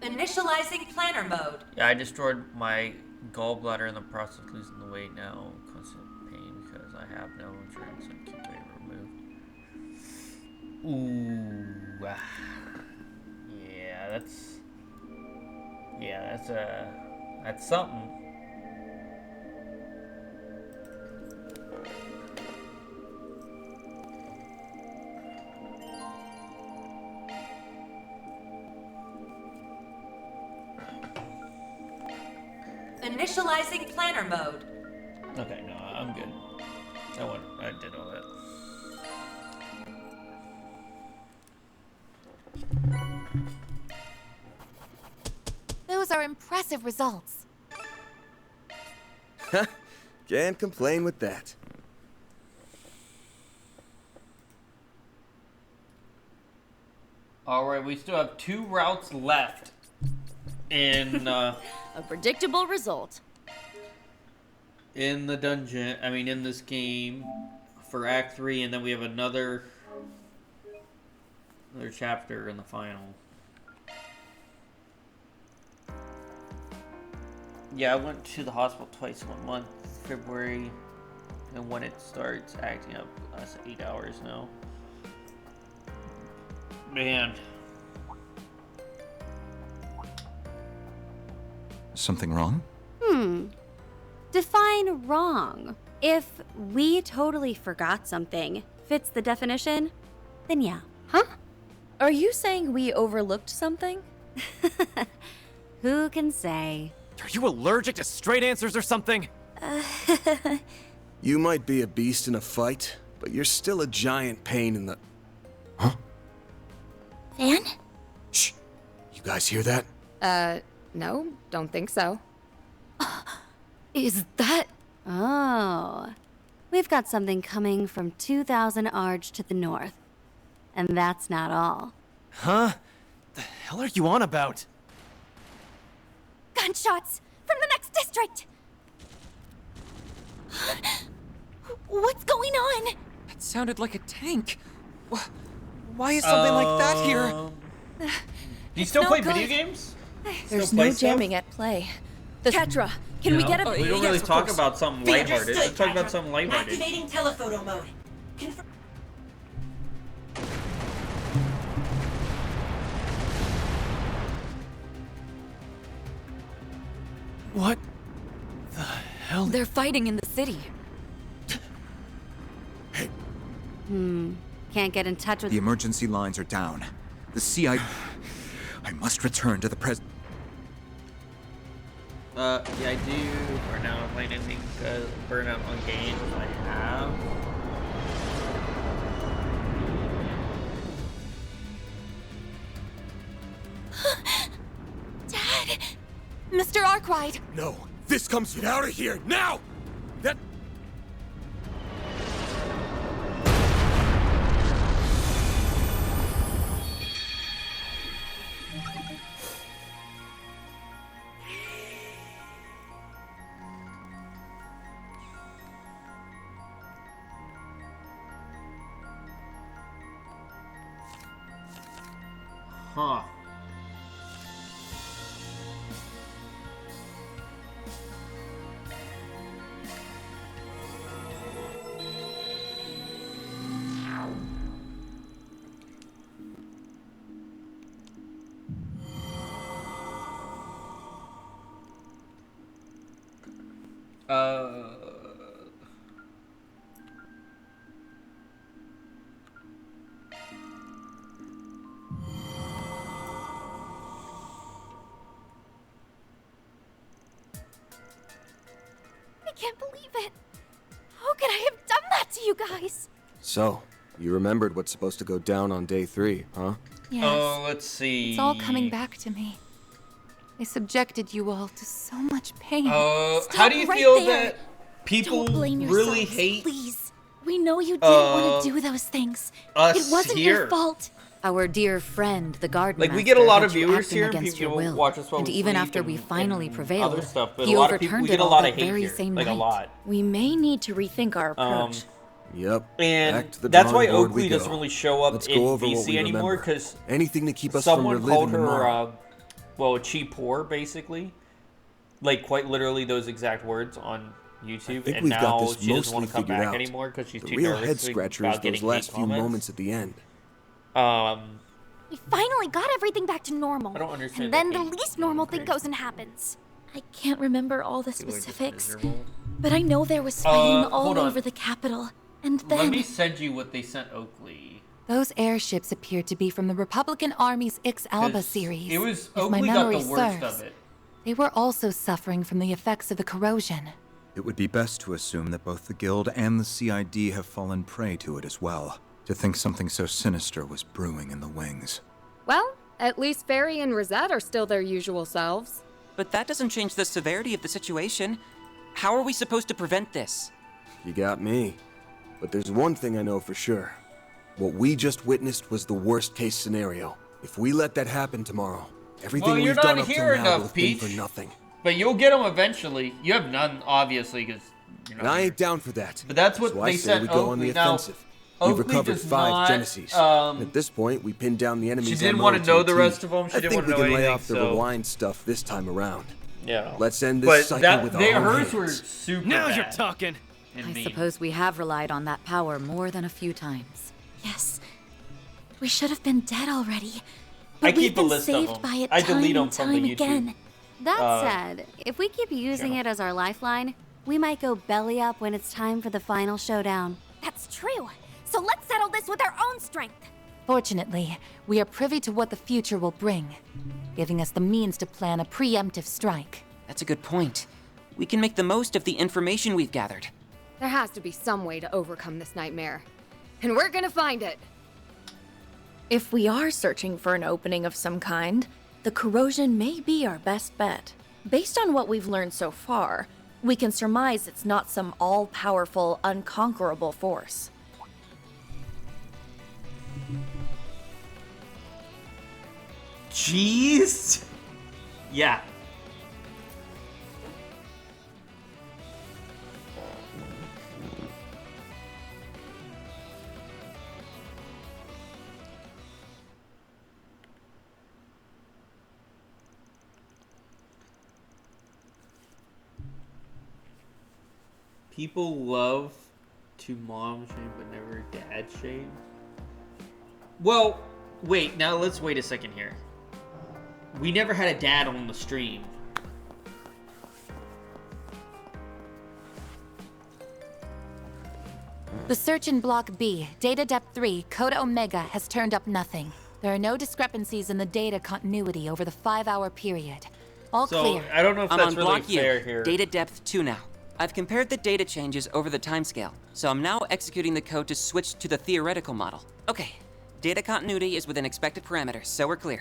Initializing planner mode. Yeah, I destroyed my gallbladder in the process of losing the weight now. Constant pain because I have no insurance and keep it removed. Ooh. Yeah, that's something. Initializing planner mode. Okay, no, I'm good. I did all that. Those are impressive results. Can't complain with that. Alright, we still have 2 routes left in A predictable result. in the dungeon, I mean in this game for Act 3, and then we have another chapter in the final. Yeah, I went to the hospital twice, 1 month, February, and when it starts acting up, that's 8 hours now. Man. Something wrong? Define wrong. If we totally forgot something fits the definition, then yeah. Huh? Are you saying we overlooked something? Who can say? Are you allergic to straight answers or something? You might be a beast in a fight, but you're still a giant pain in the... Van? Shh! You guys hear that? No, don't think so. Is that... Oh. We've got something coming from 2,000 Arge to the north. And that's not all. Huh? The hell are you on about? Gunshots from the next district! What's going on? That sounded like a tank. Why is something like that here? Do you still play video games? There's Still play no stuff? jamming at play. Ketra, can we get a... We don't really talk about something lighthearted. Let's talk about something lighthearted. Activating telephoto mode. What the hell? They're fighting in the city. Can't get in touch with... The emergency lines are down. The CI... I must return to the Yeah, I do. Or now I'm playing anything Burnout on games. I have. Dad! Mr. Arkwide! No! This comes... Get out of here, now! That... Huh. I can't believe it! How could I have done that to you guys? So, you remembered what's supposed to go down on day 3, huh? Yes. Let's see. It's all coming back to me. I subjected you all to so much pain. How do you feel that people Don't blame really yourselves, hate please. We know you didn't want to do those things. us It wasn't here? your fault. Our dear friend, the garden Like, we get a lot of master, had you viewers acting here, and against your people will. watch us while And we even sleep after we and finally prevailed, other stuff, but he a lot of people, overturned we get it a all lot that of hate very here, same like night. a lot. We may need to rethink our approach. Yep. And back to the that's why drawing board we Oakley go. doesn't really show up Let's in go over what VC we anymore remember. because Anything to keep us from someone reliving called tomorrow. her, well, a cheap whore, basically. Like, quite literally those exact words on YouTube. I think And we've got now this she doesn't want mostly to come figured back out. anymore because she's The too real nervous head scratcher is about those getting last hate few comments. moments at the end. We finally got everything back to normal. I don't understand And then that the hate least normal thing goes and happens. I can't remember all the People are just specifics, miserable. but I know there was fighting all hold on. over the capital. And Let then... me send you what they sent Oakley. Those airships appeared to be from the Republican Army's Ix Alba 'Cause series. It was if my Oakley got memory the worst serves. of it. They were also suffering from the effects of the corrosion. It would be best to assume that both the Guild and the CID have fallen prey to it as well. To think something so sinister was brewing in the wings. Well, at least Fairy and Rosette are still their usual selves. But that doesn't change the severity of the situation. How are we supposed to prevent this? You got me. But there's one thing I know for sure. What we just witnessed was the worst case scenario. If we let that happen tomorrow, everything Well, you're we've done not up till here now will enough, have been Peach. for nothing. But you'll get them eventually. You have none, obviously, because you're not And I here. ain't down for that. But that's what so they I say sent we go on the Oakley. Now, offensive. We've Oakley recovered does 5 not, Genesis. At this point, we pinned down the enemy's She didn't MO want to know a the T. rest of them. She I didn't think want we to know can lay anything, off the so... rewind stuff this time around. Yeah. Let's end this But cycle that, with they, our own hers were hands. super Now bad. you're talking. And I mean. suppose we have relied on that power more than a few times. Yes. We should have been dead already. I But we've keep a been list of saved them. by it I time delete them and from the time YouTube. again. That said, if we keep using channel. it as our lifeline, we might go belly up when it's time for the final showdown. That's true. So let's settle this with our own strength. Fortunately, we are privy to what the future will bring, giving us the means to plan a preemptive strike. That's a good point. We can make the most of the information we've gathered. There has to be some way to overcome this nightmare. And we're gonna find it. If we are searching for an opening of some kind, the corrosion may be our best bet. Based on what we've learned so far, we can surmise it's not some all-powerful, unconquerable force. Jeez. Yeah. People love to mom shame but never dad shame. Well, wait, now let's wait a second here. We never had a dad on the stream. The search in Block B, Data Depth 3, Coda Omega, has turned up nothing. There are no discrepancies in the data continuity over the 5-hour period. All So, clear. I don't know if I'm that's on really Block U, fair here. Data Depth 2 now. I've compared the data changes over the timescale, so I'm now executing the code to switch to the theoretical model. Okay, data continuity is within expected parameters, so we're clear.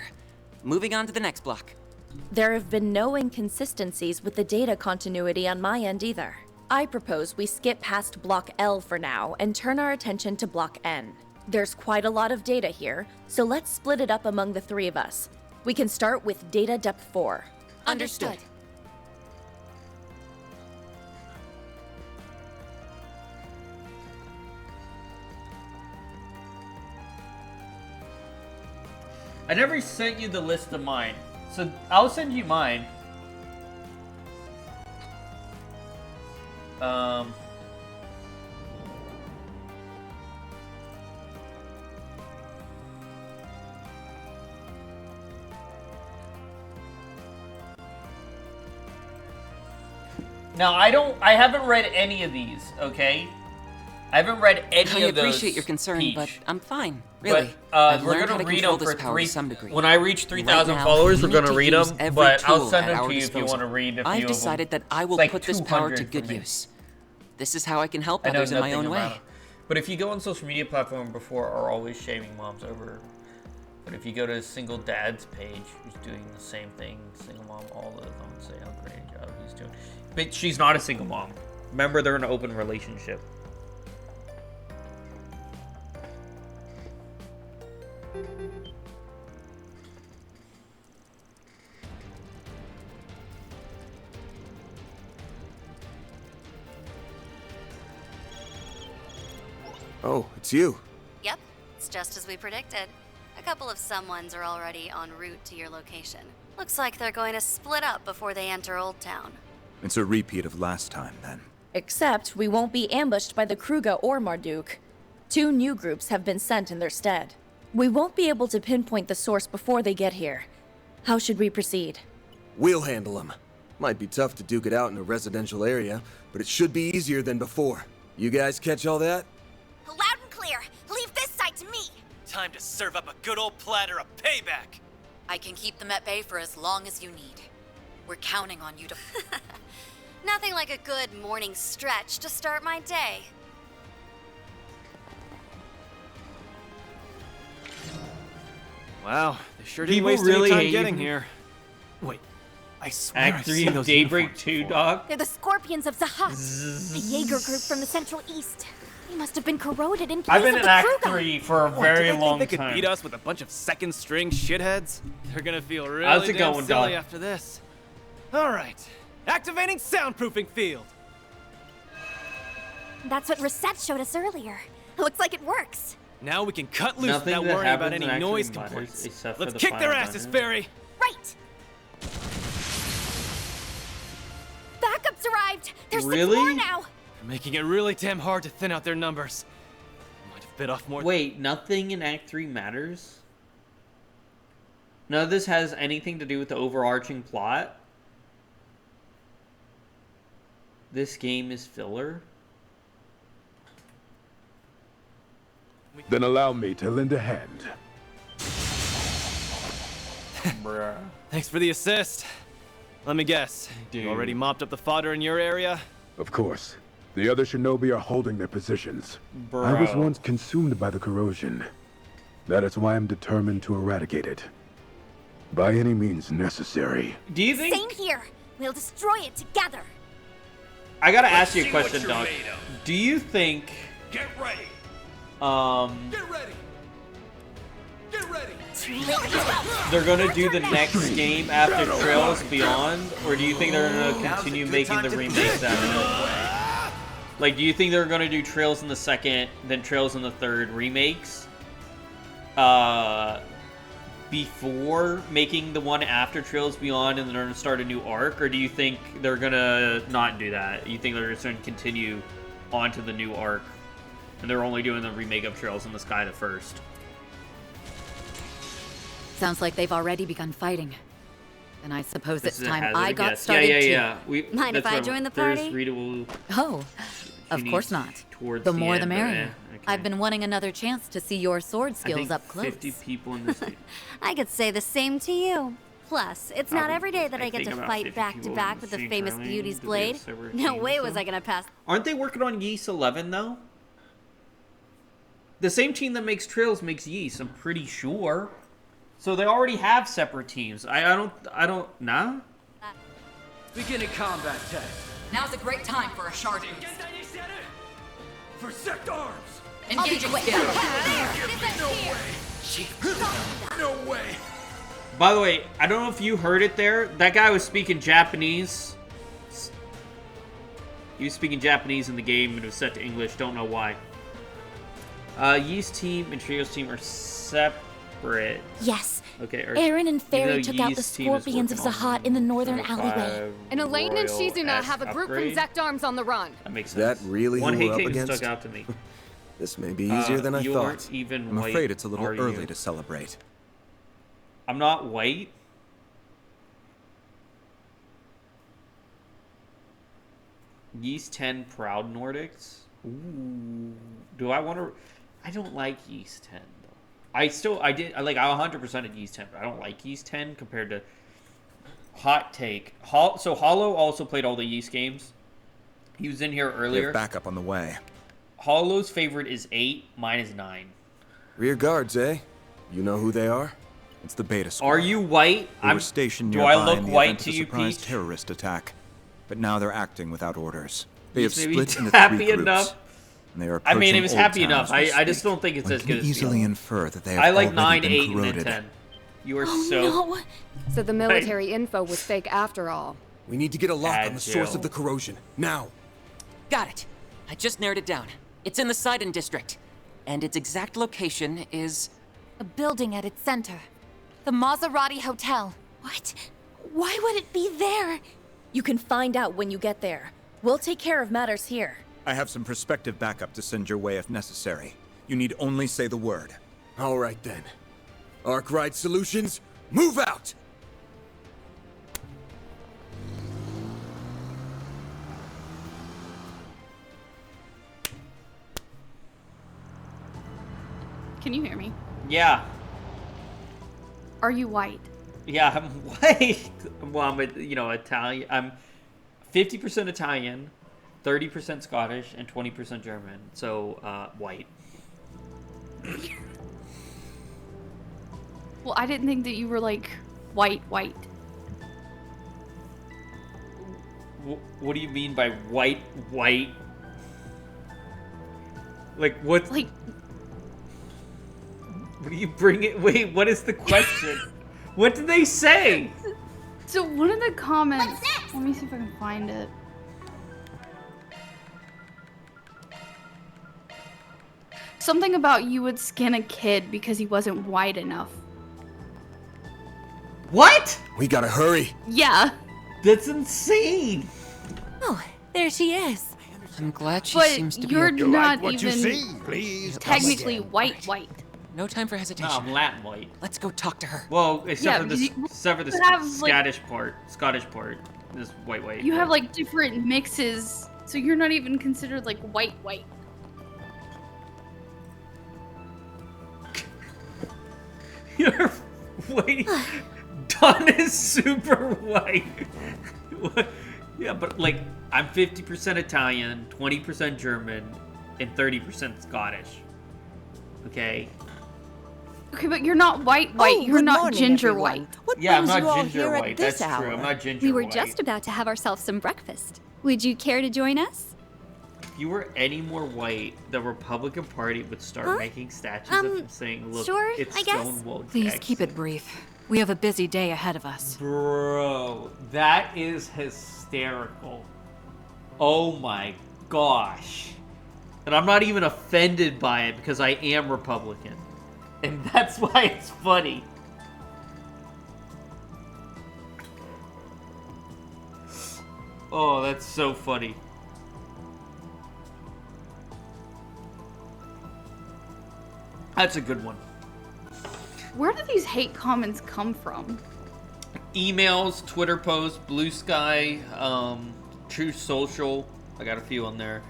Moving on to the next block. There have been no inconsistencies with the data continuity on my end either. I propose we skip past Block L for now and turn our attention to Block N. There's quite a lot of data here, so let's split it up among the 3 of us. We can start with Data Depth 4. Understood. I never sent you the list of mine, so I'll send you mine. Now I haven't read any of these, okay? I haven't read any I of those. appreciate your concern, Peach. but I'm fine. Really. But I've we're learned how gonna to read control them this for power 3. to some degree. When I reach 3,000 Right now, followers, we we're gonna need to read use them. every But I'll tool send at them our to you if you disposal. want to read a few I've of decided them. that I will It's like put this power to 200 good for me. use. This is how I can help I know others in my nothing own about way. it. But if you go on social media platform before are always shaming moms over. But if you go to single dad's page, who's doing the same thing, single mom, all of them say how great a job he's doing. But she's not a single mom. Remember, they're in an open relationship. Oh, it's you. Yep, it's just as we predicted. A couple of someones are already en route to your location. Looks like they're going to split up before they enter Old Town. It's a repeat of last time, then. Except we won't be ambushed by the Kruga or Marduk. 2 new groups have been sent in their stead. We won't be able to pinpoint the source before they get here. How should we proceed? We'll handle them. Might be tough to duke it out in a residential area, but it should be easier than before. You guys catch all that? Loud and clear. Leave this side to me. Time to serve up a good old platter of payback. I can keep them at bay for as long as you need. We're counting on you to... Nothing like a good morning stretch to start my day. Wow, they sure didn't People waste really any hate time getting you. here. Wait, I swear Act I've 3 seen of those Daybreak uniforms 2, before. dog. They're the Scorpions of Zahat, a Jaeger group from the Central East. They must have been corroded in place I've been of in the Act crew guy. 3 for a What, very did they think long they could time. beat us with a bunch of second-string shitheads? They're gonna feel really How's it damn going, silly Doc? after this. All right, activating soundproofing field. That's what Reset showed us earlier. Looks like it works. Now we can cut loose Nothing without that worrying about happens any in noise Act 3 matters, complaints. except for Let's the kick their final asses, dungeon. Barry. Right. Backups arrived. There's Really? 6 more now. You're making it really damn hard to thin out their numbers. Might have bit off more. Wait, nothing in Act 3 matters? None of this has anything to do with the overarching plot? This game is filler? Then allow me to lend a hand. Bruh. Thanks for the assist. Let me guess. Dude. You already mopped up the fodder in your area? Of course. The other shinobi are holding their positions. I was Bro. once consumed by the corrosion. That is why I'm determined to eradicate it. By any means necessary. Do you think... Same here. We'll destroy it together. I gotta ask you a question, Doc. Do you think... Get ready. Get ready. Get ready. They're gonna do the next game after Trails Beyond, or do you think they're gonna continue making the remakes after? Like, do you think they're gonna do Trails in the second, then Trails in the third remakes? Before making the one after Trails Beyond, and then they're gonna start a new arc, or do you think they're gonna not do that? You think they're just gonna continue on to the new arc, and they're only doing the remake of Trails in the Sky the first? Sounds like they've already begun fighting. Then I suppose This it's is a time hazardous I got guess. started Yeah. Mind if that's I what- join the there's party? Rita will Oh, of course not. towards The more the end, but, merrier. okay. I've been wanting another chance to see your sword I skills think up close. 50 people in this game. I could say the same to you. Plus, it's not Probably. every day that I I get think to about fight 50 back to people back in with the the same famous training. Beauty's Do they have blade. separate No teams, way though? was I gonna pass. Aren't they working on Yeast 11 though? The same team that makes Trails makes Yeast, I'm pretty sure. So they already have separate teams. I don't, nah? Beginning combat test. Now's a great time for a shard boost. For sect arms. Engaging quick. skill. No way. By the way, I don't know if you heard it there. That guy was speaking Japanese. He was speaking Japanese in the game and it was set to English. Don't know why. Yeast team and Trio's team are separate. Yes. Okay. Aaron and even Fairy though took out the Yeast team is scorpions of working on Zahat in the northern alleyway. 25 And Elaine and Royal Shizuna S have a group upgrade. from Zect Arms on the run. That makes Is sense. that really One who hate we're up game against? stuck out to me. This may be easier than I you thought. aren't even I'm white, afraid it's a little are early you? to celebrate. I'm not white. Yeast 10 Proud Nordics. Ooh. Do I want to... I don't like Yeast 10, though. I 100% at Yeast 10, but I don't like Yeast 10 compared to... Hot take. So Hollow also played all the Yeast games. He was in here We earlier. have backup on the way. Hollow's favorite is 8, mine is 9. Rear guards, eh? You know who they are? It's the Beta Squad. Are you white? They were stationed Do nearby I look in the white event of to a you, surprise Peach? terrorist attack. But now they're acting without orders. They have Maybe split into happy 3 groups. enough. And they are I mean, it approaching was Old happy Town enough. as we I just speak. don't think it's One as can good as easily Fiona. infer that they have I like already 9, been 8, corroded. and then 10. You are Oh, so... no. So the military info was fake after all. We need to get a lock on the source Agile. of the corrosion. Now. Got it. I just narrowed it down. It's in the Sidon district. And its exact location is... A building at its center. The Maserati Hotel. What? Why would it be there? You can find out when you get there. We'll take care of matters here. I have some prospective backup to send your way if necessary. You need only say the word. All right then. Arc Ride Solutions, move out! Can you hear me? Yeah. Are you white? Yeah, I'm white. Well, I'm, Italian. I'm 50% Italian, 30% Scottish, and 20% German. So, white. Well, I didn't think that you were like white. What do you mean by white? Like, what? Like, what do you bring it? Wait, what is the question? What did they say? so one of the comments. Let me see if I can find it. Something about you would skin a kid because he wasn't white enough. What? We gotta hurry. Yeah. That's insane. Oh, there she is. I'm glad she But seems to be you're okay. not what you even see, please. technically white. No time for No, hesitation. I'm Latin white. Let's go talk to her. Well, Yeah, except for the you have, like- Scottish part. This white. You have like different mixes, so you're not even considered like white. You're wait. Don is super white. What? Yeah, but like I'm 50% Italian, 20% German, and 30% Scottish. Okay. Okay, but you're not white. You're not ginger white. Yeah, I'm not ginger white. That's true. I'm not ginger We were white. just about to have ourselves some breakfast. Would you care to join us? If you were any more white, the Republican Party would start making statues of him saying, "Look, sure, it's I guess. Stonewall Please Jackson." keep it brief. We have a busy day ahead of us. Bro, that is hysterical. Oh my gosh. And I'm not even offended by it because I am Republican. And that's why it's funny. Oh, that's so funny. That's a good one. Where do these hate comments come from? Emails, Twitter posts, Blue Sky, True Social. I got a few on there.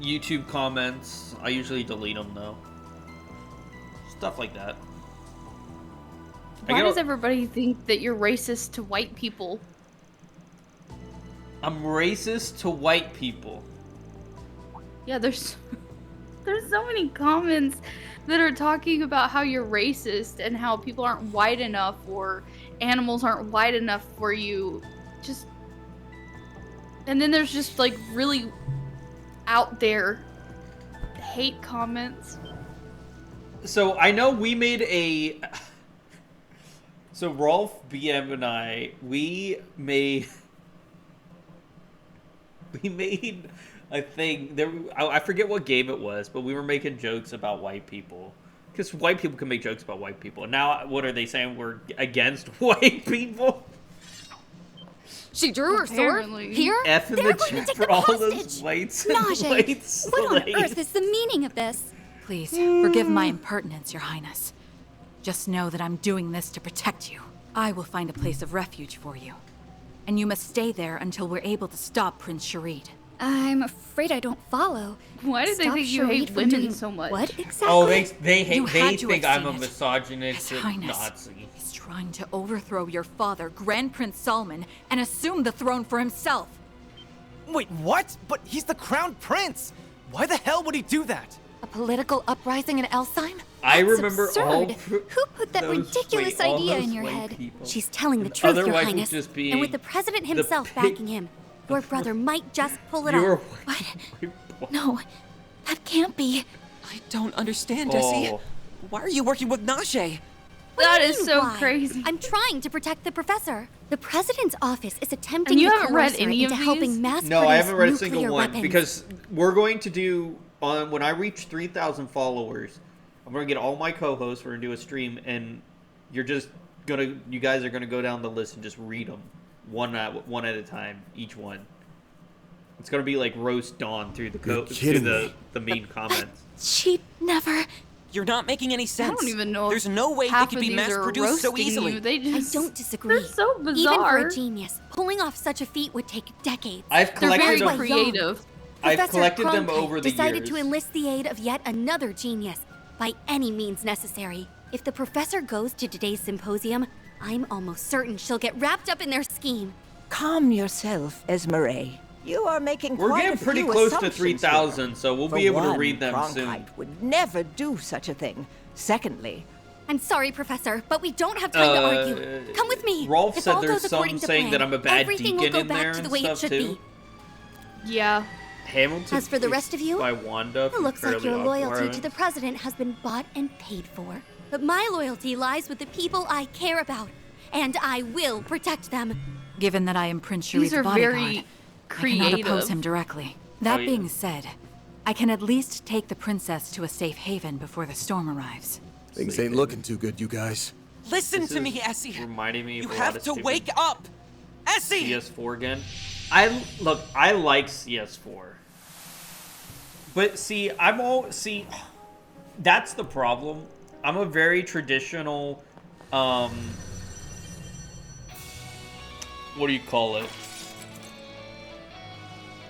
YouTube comments. I usually delete them though. Stuff like that. Why does everybody think that you're racist to white people? I'm racist to white people. Yeah, there's so many comments that are talking about how you're racist and how people aren't white enough or animals aren't white enough for you. And then there's just like really out there hate comments. So I know we made a. So Rolf, BM, and I, we made a thing. I forget what game it was, but we were making jokes about white people. Because white people can make jokes about white people. Now, what are they saying? We're against white people? She drew her sword. Here? F in They're the going to chat take for the all hostage. those whites and Najee, white what on slaves. earth is the meaning of this? Please, forgive my impertinence, Your Highness. Just know that I'm doing this to protect you. I will find a place of refuge for you. And you must stay there until we're able to stop Prince Sharid. I'm afraid I don't follow. Why do they Stop think you Sharid hate from women doing so much? What exactly? Oh, they You had they to think have I'm a seen it. misogynistic His Highness Nazi. is trying to overthrow your father, Grand Prince Salman, and assume the throne for himself. Wait, what? But he's the crown prince! Why the hell would he do that? A political uprising in Elsheim? I That's remember absurd. all. Who put that ridiculous all idea those in your white head? people. She's telling the And truth, Your otherwise Highness. just being And with the president the himself pig- backing him, your brother might just pull it You're off. What? No, that can't be. I don't understand, Jesse. Oh. Why are you working with Najee? What That do you is mean, so why? crazy. I'm trying to protect the professor. The president's office is attempting And you to haven't coerce read her any into of these? helping mass No, I haven't read a produce single nuclear one weapons. because we're going to do when I reach 3,000 followers, I'm gonna get all my co-hosts. We're gonna do a stream, and you guys are gonna go down the list and just read them one at a time, each one. It's gonna be like roast Dawn through the mean comments. She never. You're not making any sense. I don't even know. There's no way they half could of be these mass are produced so roasting easily. You. They just, I don't disagree. They're so bizarre. Even for a genius, pulling off such a feat would take decades. I've They're collected very them. creative. I've Professor collected them Cronkite over the decided years. to enlist the aid of yet another genius by any means necessary. If the professor goes to today's symposium, I'm almost certain she'll get wrapped up in their scheme. Calm yourself, Esmeralda. You are making We're quite getting a pretty few close to assumptions 3,000, here. so we'll For be able to one, read them soon. Cronkite would never do such a thing. Secondly, I'm sorry, Professor, but we don't have time to argue. Come with me. Rolf If said all there's goes according some to saying plan, that I'm a bad everything deacon will in go back there to and the way it stuff should too. be. Yeah. Hamilton. As for the rest of you, by Wanda. it looks like your loyalty to the president has been bought and paid for. But my loyalty lies with the people I care about, and I will protect them. Given that I am Prince These Sharif's are bodyguard, very I cannot oppose creative. him directly. That yeah. being said, I can at least take the princess to a safe haven before the storm arrives. Things ain't looking too good, you guys. Listen to me, Essie. Reminding me of You a lot have of to stupid wake up! Essie! CS4 again. I like CS4. But see, that's the problem. I'm a very traditional what do you call it?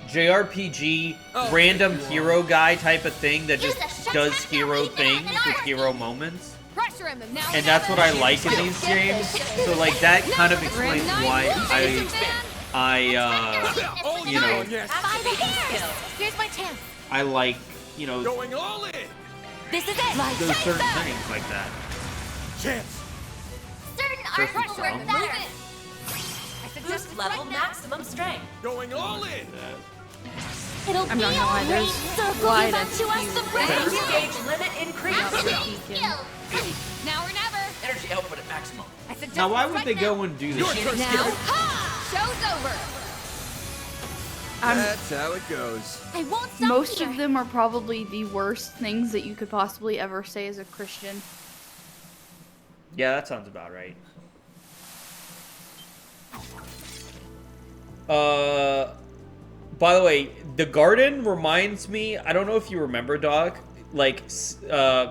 JRPG random hero guy type of thing that just does hero things with hero moments. Pressure him now. And that's what I like in these games. So like that kind of explains why you know, Here's my chance. I like, you know, Going all in. This is it. those certain things like that. Chance. Certain First art will work song. better. I suggest level maximum strength. Going all in. It'll I'm be not gonna lie, there's Circle why you back that's to us huge. the bridge. Gauge limit increased. Deacon. Now or never. Energy output at maximum. I suggest Now why would right they now. go and do this? Now, ha! Show's over. That's how it goes. I won't stop Most here. of them are probably the worst things that you could possibly ever say as a Christian. Yeah, that sounds about right. By the way, the garden reminds me, I don't know if you remember, Doc, like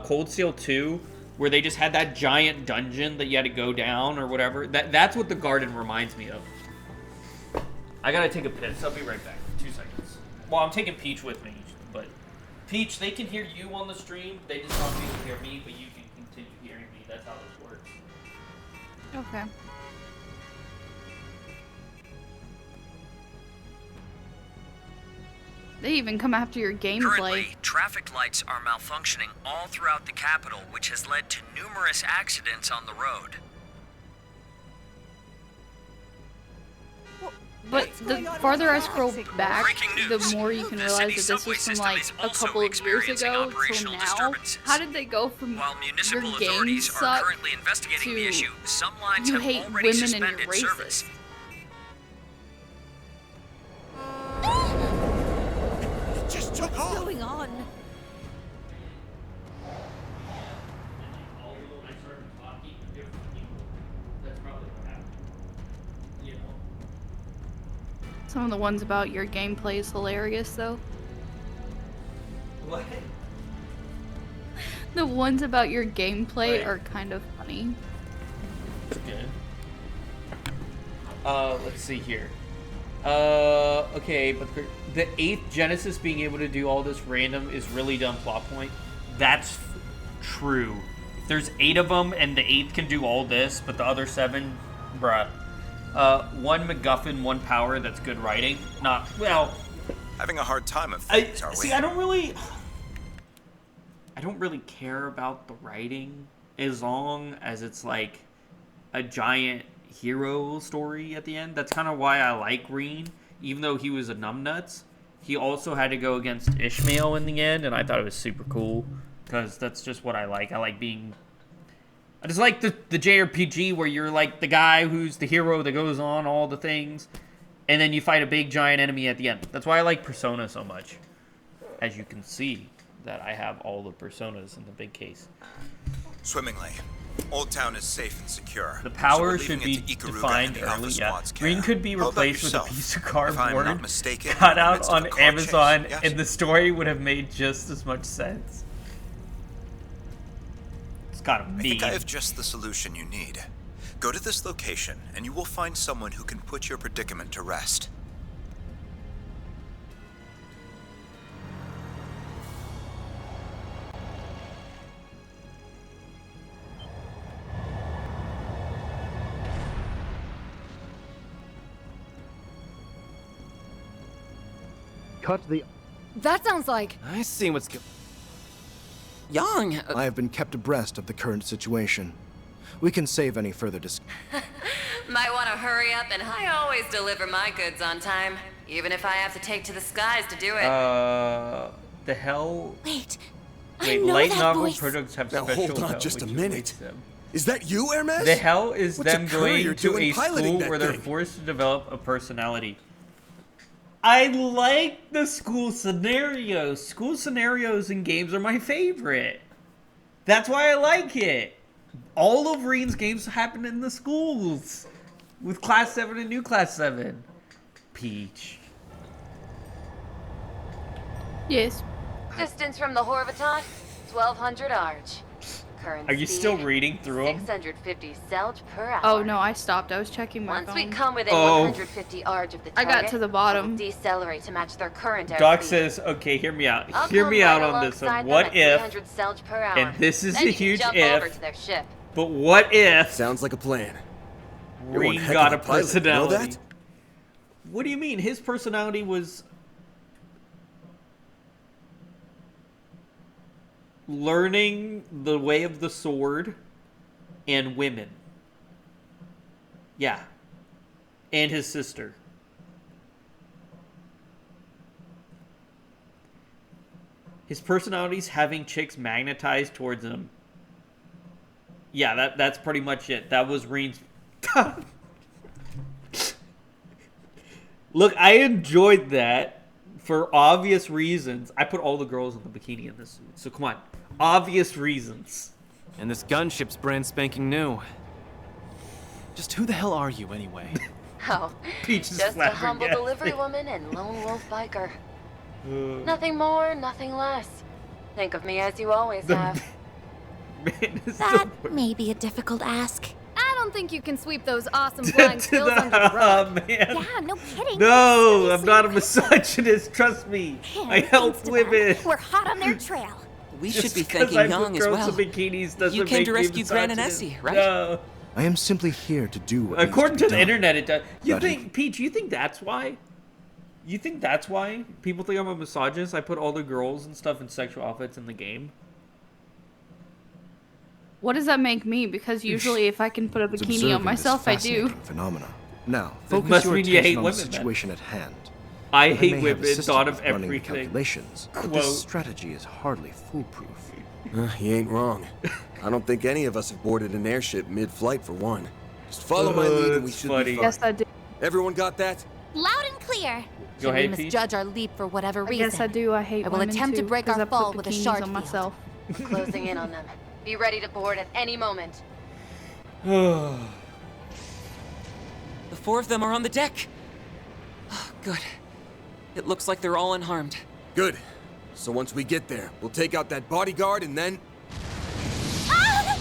Cold Steel 2, where they just had that giant dungeon that you had to go down or whatever. That's what the garden reminds me of. I gotta take a piss. I'll be right back. 2 seconds. Well, I'm taking Peach with me, but Peach, they can hear you on the stream. They just won't be able to hear me, but you can continue hearing me. That's how this works. Okay. They even come after your gameplay. Currently, traffic lights are malfunctioning all throughout the capital, which has led to numerous accidents on the road. But the farther I scroll back, the more you can realize that this was from like a couple of years ago till now. How did they go from your game suck to you hate women and you're racist? Just took off. What's going on? Some of the ones about your gameplay is hilarious, though. What? The ones about your gameplay Right. are kind of funny. That's good. Let's see here. Okay, but the 8th Genesis being able to do all this random is really dumb plot point. That's true. If there's 8 of them and the 8th can do all this, but the other 7, bruh. 1 MacGuffin, 1 power, that's good writing. Not, well... Having a hard time of things, are we? See, I don't really care about the writing as long as it's like a giant hero story at the end. That's kind of why I like Green, even though he was a numbnuts. He also had to go against Ishmael in the end, and I thought it was super cool because that's just what I like. I just like the JRPG where you're like the guy who's the hero that goes on all the things, and then you fight a big giant enemy at the end. That's why I like Persona so much. As you can see, that I have all the Personas in the big case. Swimmingly. Old Town is safe and secure. The power so we're should leaving be it to Ikaruga defined and the Alpha early, yeah. Squad's care. Green could be How about replaced with a yourself? piece of If I'm cardboard, not mistaken, cut you're in the out midst of on a car chase, Amazon, yes? and the story would have made just as much sense. It's gotta I be. think I have just the solution you need. Go to this location, and you will find someone who can put your predicament to rest. Cut the... That sounds like... I see what's going... Yang! I have been kept abreast of the current situation. We can save any further Might want to hurry up, and I always deliver my goods on time, even if I have to take to the skies to do it. The hell? Wait, Wait, know light that novel voice. products have Now special hold on hell, just a which minute. awaits them. Is that you, Hermes? The hell is What's them a courier going to doing a piloting school that where they're thing? forced to develop a personality. I like the school scenarios. School scenarios in games are my favorite. That's why I like it. All of Reen's games happen in the schools. With Class 7 and New Class 7. Peach. Yes. Distance from the Horvatot, 1200 Arch. Current Are you speed, still reading through them? 650 Selch per hour. Oh no, I stopped. I was checking my Once phone. we come within Oh. 150 Arch of the I target, got to the bottom. we'll decelerate to match their current Doc airspeed. says, okay, hear me out. I'll Hear come me right out on this one. alongside them What at if, 300 Selch per hour. and this is Then a you can huge jump if, over to their ship. but what if Sounds like a plan. You're one Reen heck got a of a pilot, you know personality? that? What do you mean? His personality was learning the way of the sword and women. Yeah. And his sister. His personality's having chicks magnetized towards him. Yeah, that's pretty much it. That was Reen's... Look, I enjoyed that for obvious reasons. I put all the girls in the bikini in this suit, so come on. Obvious reasons. And this gunship's brand spanking new. Just who the hell are you, anyway? Oh, Peach is just a humble flabbergasted. delivery woman and lone wolf biker. Nothing more, nothing less. Think of me as you always have. That may be a difficult ask. I don't think you can sweep those awesome flying skills under the rug. Oh, man. Yeah, no kidding. No, I'm not a misogynist. Trust me. I help Thanks to them, women. We're hot on their trail. We Just should be 'cause thanking I Yang put as girls well. in bikinis doesn't You came make to me rescue Gran and misogynist. Essie, right? No. I am simply here to do what According needs to to the be done. internet, it does. You But think, Peach, you think that's why? You think that's why people think I'm a misogynist? I put all the girls and stuff in sexual outfits in the game. What does that make me? Because usually if I can put a It's bikini observing on myself, I this do. fascinating phenomena. Now, It focus must your mean you hate attention on the women, then. situation at hand. I While hate may have women, assisted thought of with running the everything. calculations, but Quote. this strategy is hardly foolproof. He ain't wrong. I don't think any of us have boarded an airship mid-flight for one. Just follow my lead and we that's should funny. be fine. Yes, I do. Everyone got that? Loud and clear. Go Should we ahead, Peach. misjudge our leap for whatever I reason? guess I do. I hate I will women attempt too, to break 'cause our I put fall with a bikinis shard on field. myself. Closing in on them. Be ready to board at any moment. The four of them are on the deck. Oh, good. It looks like they're all unharmed. Good. So once we get there, we'll take out that bodyguard and then... Ah!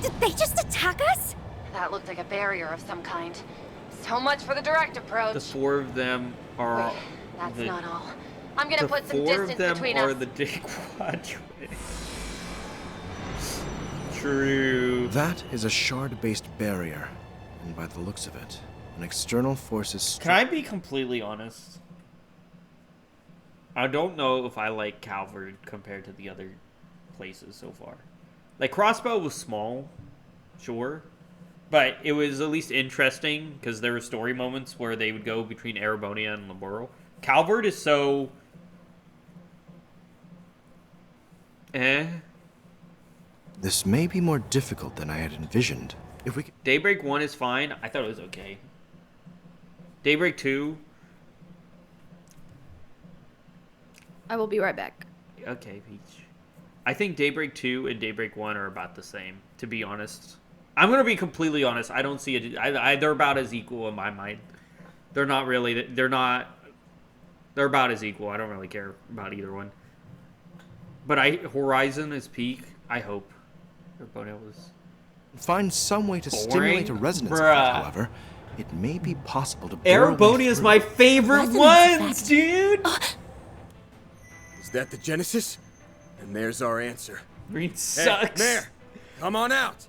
Did they just attack us? That looked like a barrier of some kind. So much for the direct approach. The four of them are. Wait, that's the, not all. I'm gonna the put some four of distance them between are us. the Dick Quadrant. True. That is a shard-based barrier, and by the looks of it, an external force is... Can I be completely honest? I don't know if I like Calvard compared to the other places so far. Like, Crossbow was small, sure. But it was at least interesting, because there were story moments where they would go between Erebonia and Laboro. Calvard is so... This may be more difficult than I had envisioned. If we could... Daybreak 1 is fine. I thought it was okay. Daybreak 2... I will be right back. Okay, Peach. I think Daybreak 2 and Daybreak 1 are about the same, to be honest. I'm going to be completely honest. I don't see it. They're about as equal in my mind. They're not really. They're not. They're about as equal. I don't really care about either one. But Horizon is peak. I hope. Find some way to Boring? stimulate a resonance Bruh. effect, however. It may be possible to bore a way Erebonia is through. my favorite ones, dude. Is that the Genesis? And there's our answer. Green Hey, sucks. Mare, come on out.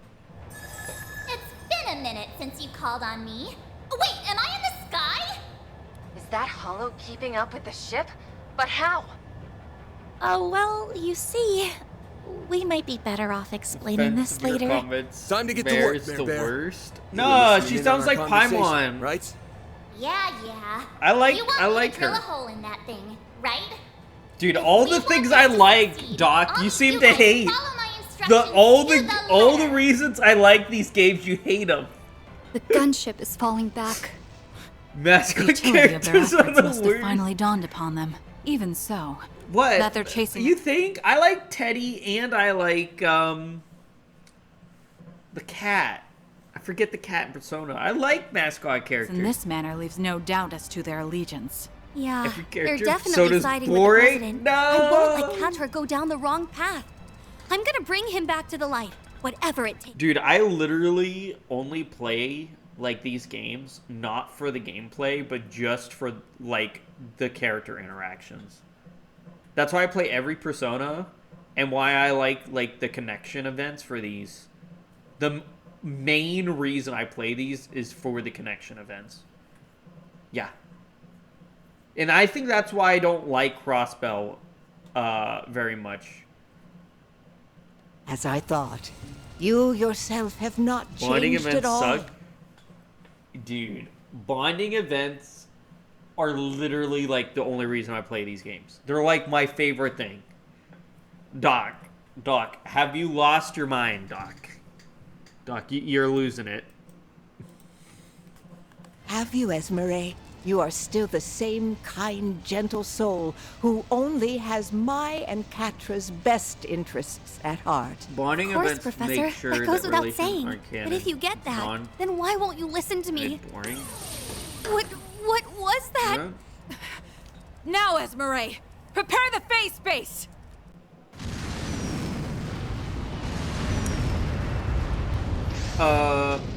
It's been a minute since you called on me. Wait, am I in the sky? Is that Hollow keeping up with the ship? But how? Oh, well, you see, We might be better off explaining this later. Time to get to Bear's work, the Bear. worst. You No, were listening she in on sounds our like conversation, Paimon. right? Yeah. I like You want me to drill her. a hole in that thing, right? Dude, all the things I like, Doc, you seem to hate. All the reasons I like these games, you hate them. The gunship is falling back. Mascot The utility of their characters are efforts the must have worst. finally dawned upon them. Even so, What? that they're chasing. You think? I like Teddy and I like the cat. I forget the cat in Persona. I like mascot characters. In this manner leaves no doubt as to their allegiance. Yeah, Every they're character definitely Soda's siding boring. with the president. No! I won't let Catra go down the wrong path. I'm gonna bring him back to the light, whatever it takes. Dude, I literally only play like these games not for the gameplay, but just for like the character interactions. That's why I play every Persona, and why I like the connection events for these. The main reason I play these is for the connection events. Yeah. And I think that's why I don't like Crossbell very much. As I thought, you yourself have not Bonding changed events at all. suck. Dude, bonding events are literally like the only reason I play these games. They're like my favorite thing. Doc, have you lost your mind, Doc? Doc, you're losing it. Have you, Esmeralda? You are still the same kind, gentle soul who only has my and Catra's best interests at heart. Bonding Of course, events Professor. make sure that goes without relations saying. aren't canon. But if you get that, then why won't you listen to me? Boring. What was that? Yeah. Now, Esmeralda, prepare the phase space.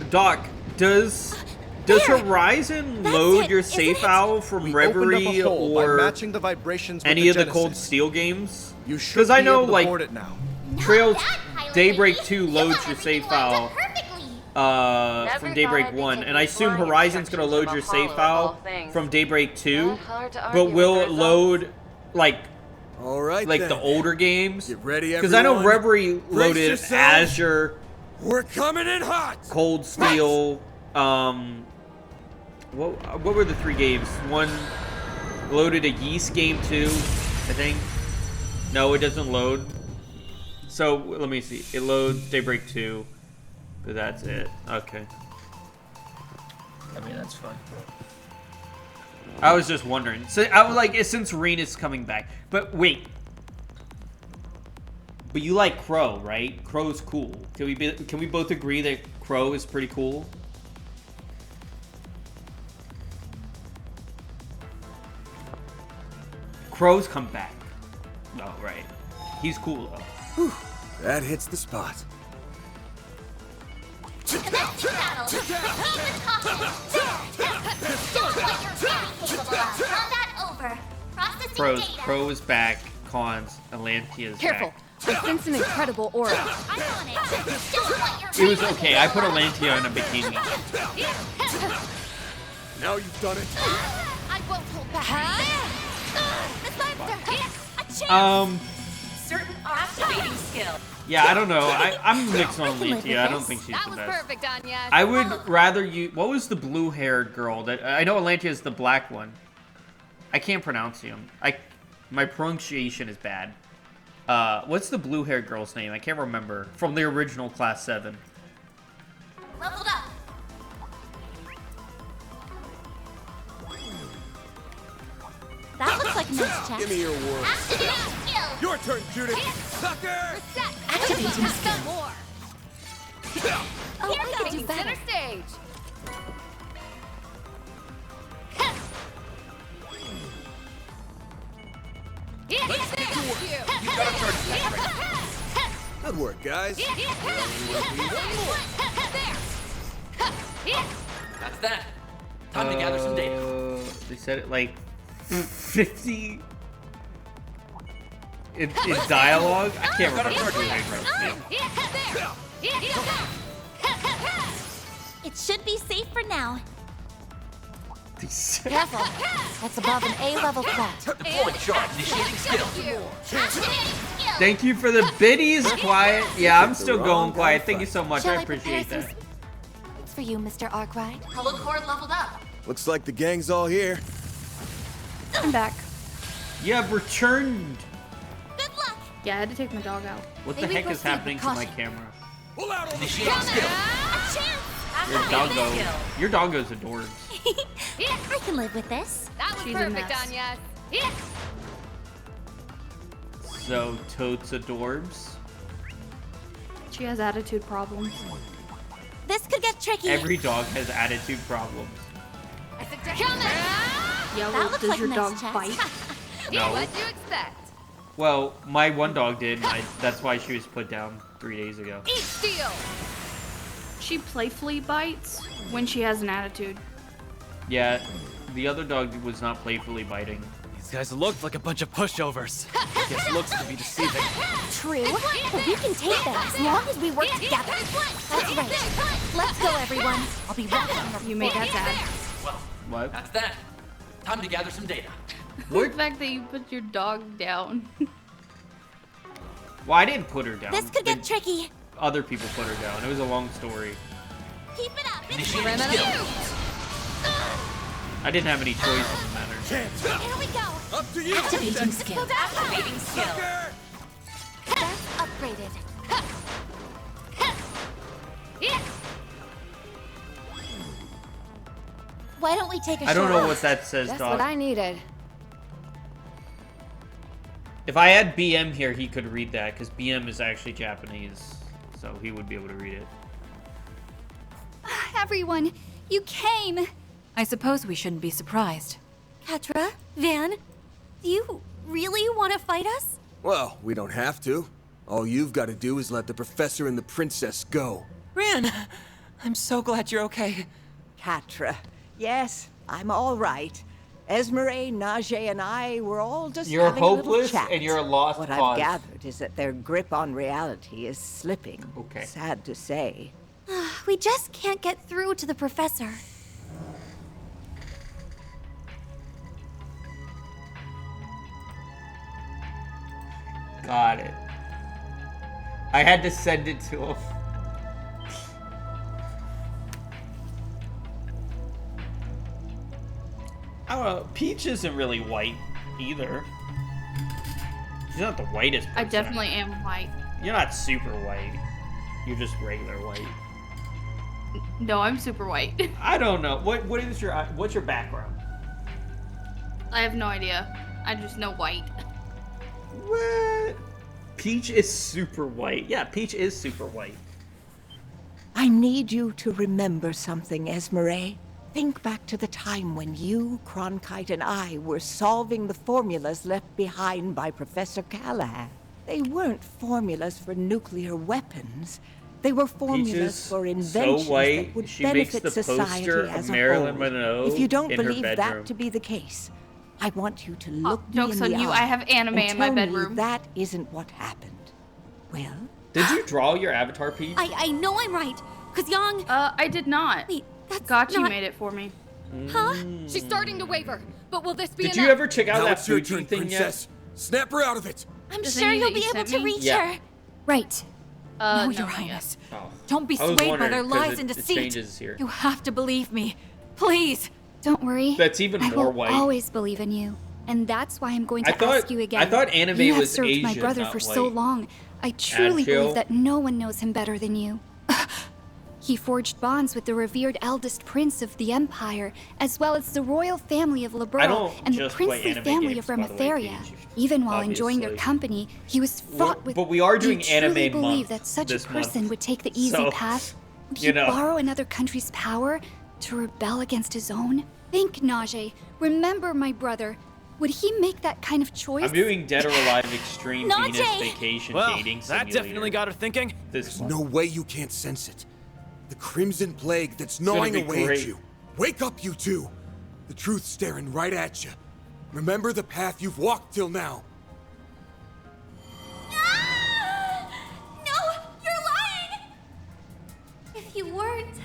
Doc, does Horizon load your save file from Reverie or matching the vibrations with any the of the Genesis. Cold Steel games? You should Because I be know able to like board it now. Trails Daybreak 2 loads your save file from Daybreak 1, and I assume Horizon's gonna load your save file from Daybreak 2, but will it load like the older games? Get ready, Because I know everyone. Reverie Brace loaded yourselves. Azure, We're coming in hot. Cold Steel, what were the 3 games? One loaded a Yeast game too, I think. No, it doesn't load. So let me see. It loads Daybreak 2, but that's it. Okay. I mean, that's fine. I was just wondering. So I was like, since Rain is coming back, but wait. But you like Crow, right? Crow's cool. Can we both agree that Crow is pretty cool? Crow's come back. Oh, right. He's cool though. Whew, that hits the spot. Crow is back. Cons. Atlantea's Careful. back. I sense an incredible aura. It was okay. I put Atlantea in a bikini. Now you've done it. I won't hold back. Certain activating skill. Yeah, I don't know. I'm mixed on Atlantea. I don't think she's That the was best. perfect, Anya. I would rather you. What was the blue-haired girl that I know? Atlantea is the black one. I can't pronounce him. My pronunciation is bad. What's the blue-haired girl's name? I can't remember. From the original Class 7. Leveled up. That looks like a nice check. Give me your word. Activating skill. Your turn, Judith. Sucker! Activating skill. More. Oh, I could do Taking better. center stage. Good work, guys. That's that. Time to gather some data. They said it like 50 in dialogue. I can't remember. It should be safe for now. Careful. That's above an A-level threat. Deploying charge. Initiating skill. Activating skill. Thank you for the biddies, Quiet. Yeah, I'm still going, Quiet. Thank you so much. Shall I I prepare appreciate some that. It's for you, Mr. Arkwright. Hello, Cord leveled up. Looks like the gang's all here. I'm back. You have returned. Yeah, I had to take my dog out. What the heck is happening to my camera? Pull out on the Your doggo's adorbs. I can live with this. That was She's a perfect, mess. Anya. So, totes adorbs. She has attitude problems. This could get tricky. Every dog has attitude problems. I suggest Yeah, That well, looks does like your nice dog chest. bite? No. What'd you expect? Well, my one dog did. That's why she was put down 3 days ago. Eat steel. She playfully bites when she has an attitude. Yeah, the other dog was not playfully biting. These guys look like a bunch of pushovers. Guess looks to be deceiving. True, but we can take them as long as we work together. That's right. Let's go, everyone. I'll be right on the You made that sad. Well, What? that's that. Time to gather some data. The fact that you put your dog down. Well, I didn't put her down. This could get tricky. Other people put her down. It was a long story. Keep it up. Initiating skill. I didn't have any choice in the matter. Here we go. Up to you. Activating skill. Activating skill. That's upgraded. Why don't we take a I don't short know what that says, That's dog. what I needed. If I had BM here, he could read that, because BM is actually Japanese, so he would be able to read it. Everyone, you came. I suppose we shouldn't be surprised. Catra, Van, do you really want to fight us? Well, we don't have to. All you've got to do is let the professor and the princess go. Ran! I'm so glad you're okay. Catra, yes, I'm all right. Esmeralda, Najee, and I were all just You're having a little hopeless chat. and you're a lost What cause. I've gathered is that their grip on reality is slipping. Okay. Sad to say. We just can't get through to the professor. Got it. I had to send it to him. I don't know. Peach isn't really white either. She's not the whitest person. I definitely am white. You're not super white. You're just regular white. No, I'm super white. I don't know. What's your background? I have no idea. I just know white. What? Peach is super white. Yeah, Peach is super white. I need you to remember something, Esmeralda. Think back to the time when you, Cronkite, and I were solving the formulas left behind by Professor Callahan. They weren't formulas for nuclear weapons. They were formulas for inventions so white, that would she makes benefit the society poster as of a Marilyn whole. Monroe If you don't in her believe bedroom. that to be the case, I want you to look me joke's in the on you, eye I have anime and in my tell me bedroom. that isn't what happened. Well, Did you draw your avatar, Peach? I know I'm right. Cause Yang. I did not. Wait, that's Gotchi not... made it for me. Huh? She's starting to waver, but will this be Did enough? you ever check out Now that it's your Fuji turn, thing princess. Snap her out of it. I'm The sure thing you'll that be you able sent to me? reach Yeah. her. Right. No, No, Your not Highness. Oh. Don't be I was swayed by wondering, their 'cause lies it- and it deceit. changes here. You have to believe me. Please. Don't worry. That's even I more will white. always believe in you. And that's why I'm going I to thought- ask you again. I thought anime you have was served my Asian, brother not for so white. long. I truly Chill. believe that no one knows him better than you. He forged bonds with the revered eldest prince of the empire, as well as the royal family of I Liberl don't and the just play princely anime family games, of by the way, Remetheria. Peach, Even while enjoying their obviously. company, he was fraught with. But we are Do you doing truly anime believe month that such a this person month. would take the easy So, path? Would he you know. borrow another country's power to rebel against his own? Think, Najee. Remember my brother. Would he make that kind of choice? I'm doing Dead or Alive Extreme Najee! Venus Vacation Well, Dating that Simulator. definitely got her thinking. This No way you can't sense it. The crimson plague that's gonna gnawing be away great. at you. Wake up, you two. The truth's staring right at you. Remember the path you've walked till now. No, you're lying! If you weren't,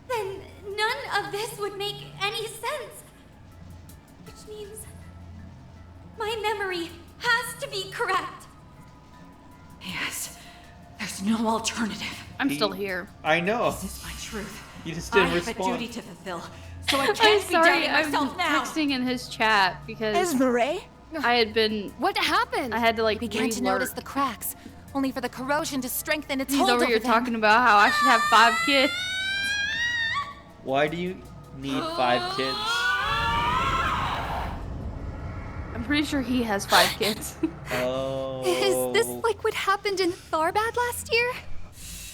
then none of this would make any sense. Which means my memory has to be correct. There's no alternative. I'm still here. I know. This is my truth. You just didn't I respond. have a duty to fulfill, so I I'm can't be sorry, doubting I'm myself now. texting in his chat because Esmeralda? I had been. What happened? I had to like Began to re-lurk. notice the cracks, only for the corrosion to strengthen its He's hold over over here them. talking about how I should have 5 kids. Why do you need 5 kids? I'm pretty sure he has 5 kids. Oh. Is this like what happened in Tharbad last year?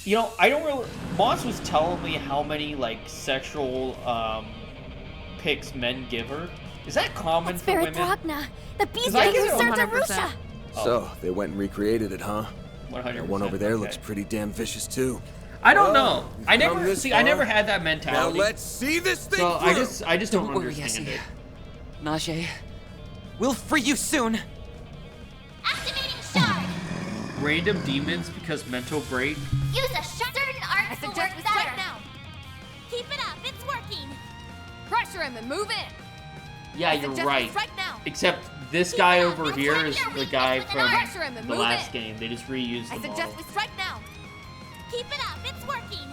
You know, I don't really. Moss was telling me how many like sexual pics men give her. Is that common for women? Ragna, the beast 'Cause I who get it served 100%. Arusha. So, they went and recreated it, huh? 100%. That one over there okay. looks pretty damn vicious, too. I don't Well, know. you've I come never this see. I far. never had that Now mentality. let's see this thing So through. I just don't Don't worry, understand Essie. it. Najee, we'll free you soon. Random demons because mental break. Use a certain art I suggest we strike now. Keep it up, it's working. Pressure him and move in. Yeah, I you're suggest we right. strike now. Except this guy over here is the guy from Pressure him and the move last it. game. They just reused the I suggest model. we strike now. Keep it up, it's working.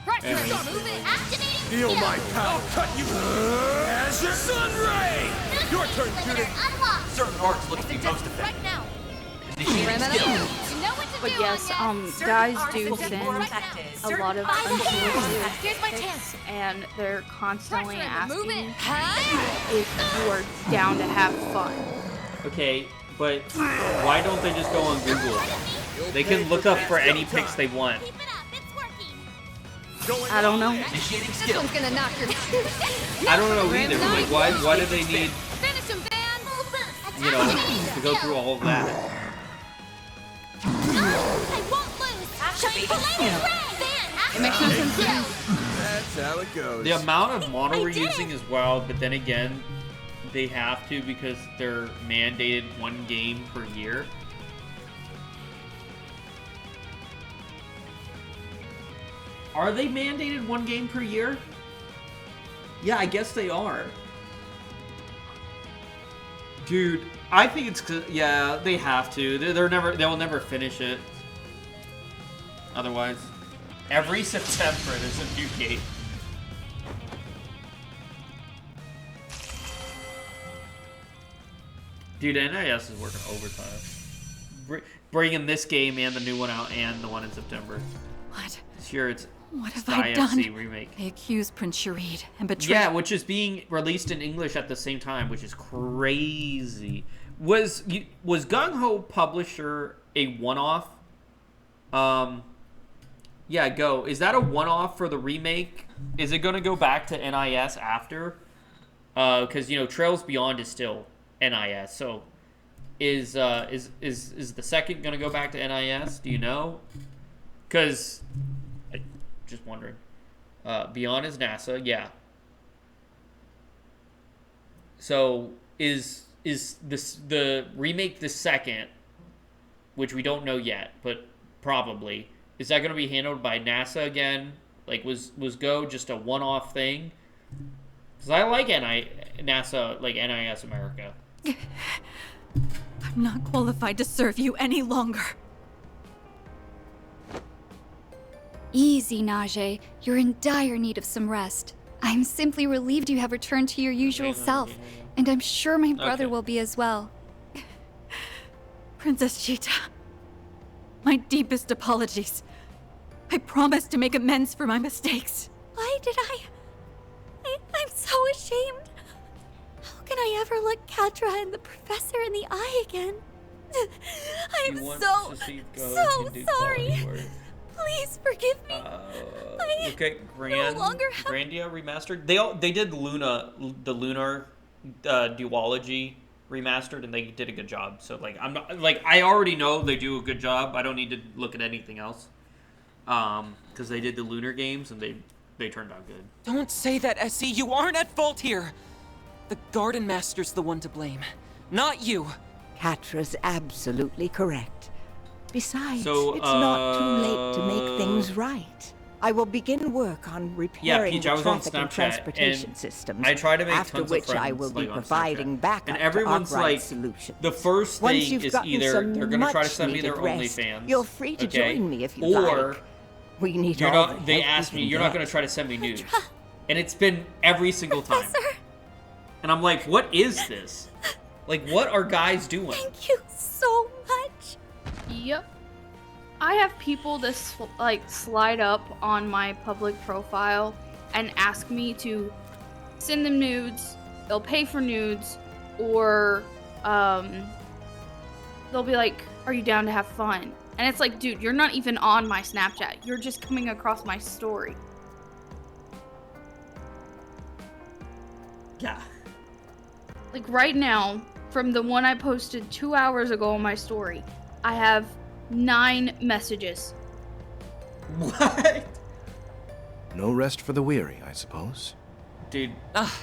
Pressure Yeah, him he's and move really- it. Activating Feel skill. my power. I'll cut you as your sun ray. Your turn, Judith. Unlocked. Certain arts look to be most effective. Strike now. Initiating skill. You know what to But do, yes, Anya. guys do Artists send will be a lot of unsolicited Here's my chance. pics, and they're constantly Pressure him and move asking it. if you are down to have fun. Okay, but why don't they just go on Google? They can look up for any pics they want. Keep it up, it's working. I don't know. Initiating This skill. one's gonna knock your. I don't know either. Like, why do they need, Finish him, Van. you know, to go through all of that? I won't lose. Shine Palladium Ray. It makes no sense to me. That's how it goes. The amount of model reusing is wild, but then again, they have to because they're mandated 1 game per year. Are they mandated 1 game per year? Yeah, I guess they are. Dude, I think it's yeah, they have to. They'll never finish it. Otherwise, every September there's a new game. Dude, NIS is working overtime. Bringing this game and the new one out and the one in September. What? Sure, it's What have the I IFC done? remake. They accuse Prince Sharid and betrayed. Yeah, which is being released in English at the same time, which is crazy. Was Gung Ho Publisher a one-off? Yeah, go. Is that a one-off for the remake? Is it going to go back to NIS after? Because you know, Trails Beyond is still NIS. So, is the second going to go back to NIS? Do you know? Because, just wondering. Beyond is NASA, yeah. So is this the remake the second, which we don't know yet, but probably, is that going to be handled by NASA again? Like, was Go just a one-off thing? Because I like NASA, like NIS America. I'm not qualified to serve you any longer. Easy, Najee. You're in dire need of some rest. I'm simply relieved you have returned to your usual self, and I'm sure my brother will be as well. Princess Cheetah, my deepest apologies. I promise to make amends for my mistakes. Why did I'm so ashamed. How can I ever look Katra and the professor in the eye again? I'm so sorry. Please forgive me. Look at no longer have... Grandia remastered. They did the Lunar duology remastered, and they did a good job. So like I already know they do a good job. I don't need to look at anything else. Because they did the Lunar games and they turned out good. Don't say that, Essie. You aren't at fault here. The Garden Master's the one to blame, not you. Katra's absolutely correct. Besides, So, it's not too late to make things right. I will begin work on repairing Peach, the I was on traffic and Snapchat, transportation and systems. I try to make after tons of which I friends, will be like, on providing Snapchat. backup And everyone's to Arkwright like, Solutions. the first Once thing you've is gotten either some they're gonna try to send me much-needed their rest, OnlyFans. you're free to okay? join me if you or like. We need you're all not. the They help asked we me, can you're not get. gonna try to send me nudes, and it's been every single time. Professor. And I'm like, what is this? Like, what are guys doing? Thank you so much. Yep. I have people that slide up on my public profile and ask me to send them nudes. They'll pay for nudes, or they'll be like, "Are you down to have fun?" And it's like, dude, you're not even on my Snapchat. You're just coming across my story. Yeah. Like right now, from the one I posted 2 hours ago on my story, I have 9 messages. What? No rest for the weary, I suppose. Dude.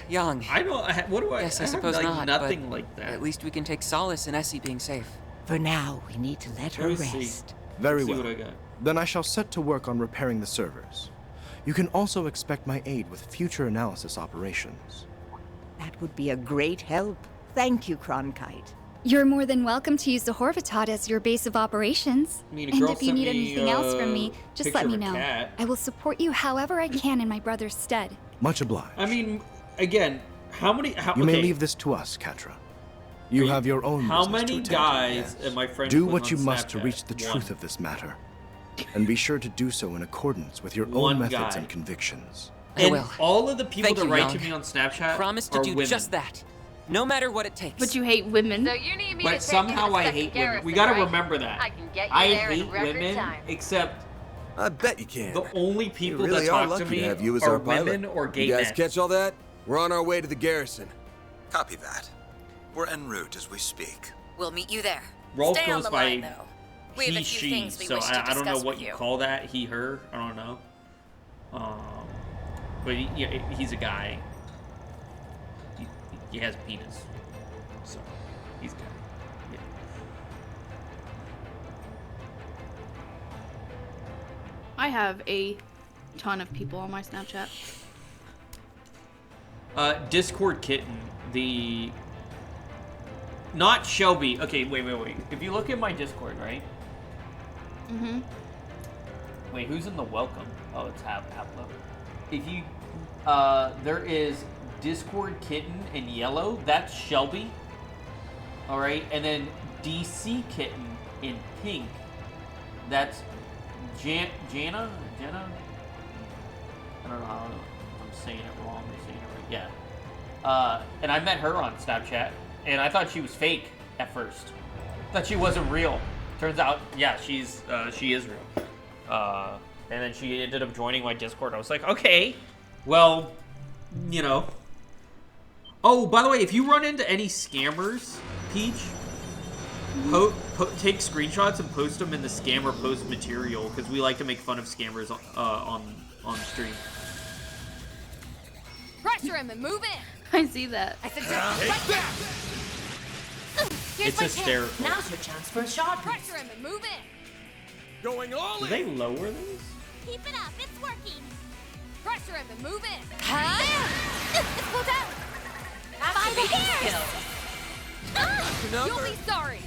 Young. I don't. What do I? Yes, I have, suppose like, not. Nothing but like that. At least we can take solace in Essie being safe. For now, we need to let her Let me see. rest. Very Let's see well. what I got. Then I shall set to work on repairing the servers. You can also expect my aid with future analysis operations. That would be a great help. Thank you, Cronkite. You're more than welcome to use the Horvatot as your base of operations. I mean, a And girl if you sent need me, anything else from me, just let picture me of a know. cat. I will support you however I can in my brother's stead. Much obliged. I mean, again, how many? You may leave this to us, Catra. You have your own How business to many attend to. guys am I friends Do with what on you must to Snapchat? reach the One. truth of this matter. And be sure to do so in accordance with your One own methods guy. and convictions. And all of the people Thank that you, write Young. to me on Snapchat Promise to are do women. just that. No matter what it takes. But you hate women. So you need me But to take somehow you to I the hate second women. We garrison, gotta right? remember that. I can get you I there in hate record women, time. except I bet you can. the only people really that are talk lucky to me have you as are our pilot. women or gay You guys men. catch all that? We're on our way to the garrison. Copy that. We're en route as we speak. We'll meet you there. Rolf Stay on goes the by line, though. We have a he, few she, things we so wish to I don't know discuss what with you you. call that. He, her. I don't know. But he's a guy. He has a penis. So he's a guy. Yeah. I have a ton of people on my Snapchat. Discord Kitten, the... Not Shelby. Okay, wait. If you look at my Discord, right? Mm-hmm. Wait, who's in the welcome? Oh, it's Haplo. If you... there is Discord Kitten in yellow. That's Shelby. Alright, and then DC Kitten in pink. That's Jana? I don't know how I'm saying it wrong or saying it right. Yeah. And I met her on Snapchat, and I thought she was fake at first. Thought she wasn't real. Turns out, yeah, she is real. And then she ended up joining my Discord. I was like, okay, well, you know. Oh, by the way, if you run into any scammers, Peach, take screenshots and post them in the scammer post material, because we like to make fun of scammers on stream. Pressure him and move in. I see that. I said right there. Here's It's my hysterical. pen. Now's your chance for a shot. Pressure him and move in. Going all Do they lower those? Keep it up, it's working. Pressure him and move in. It's pulled out. By the hairs. You'll be sorry.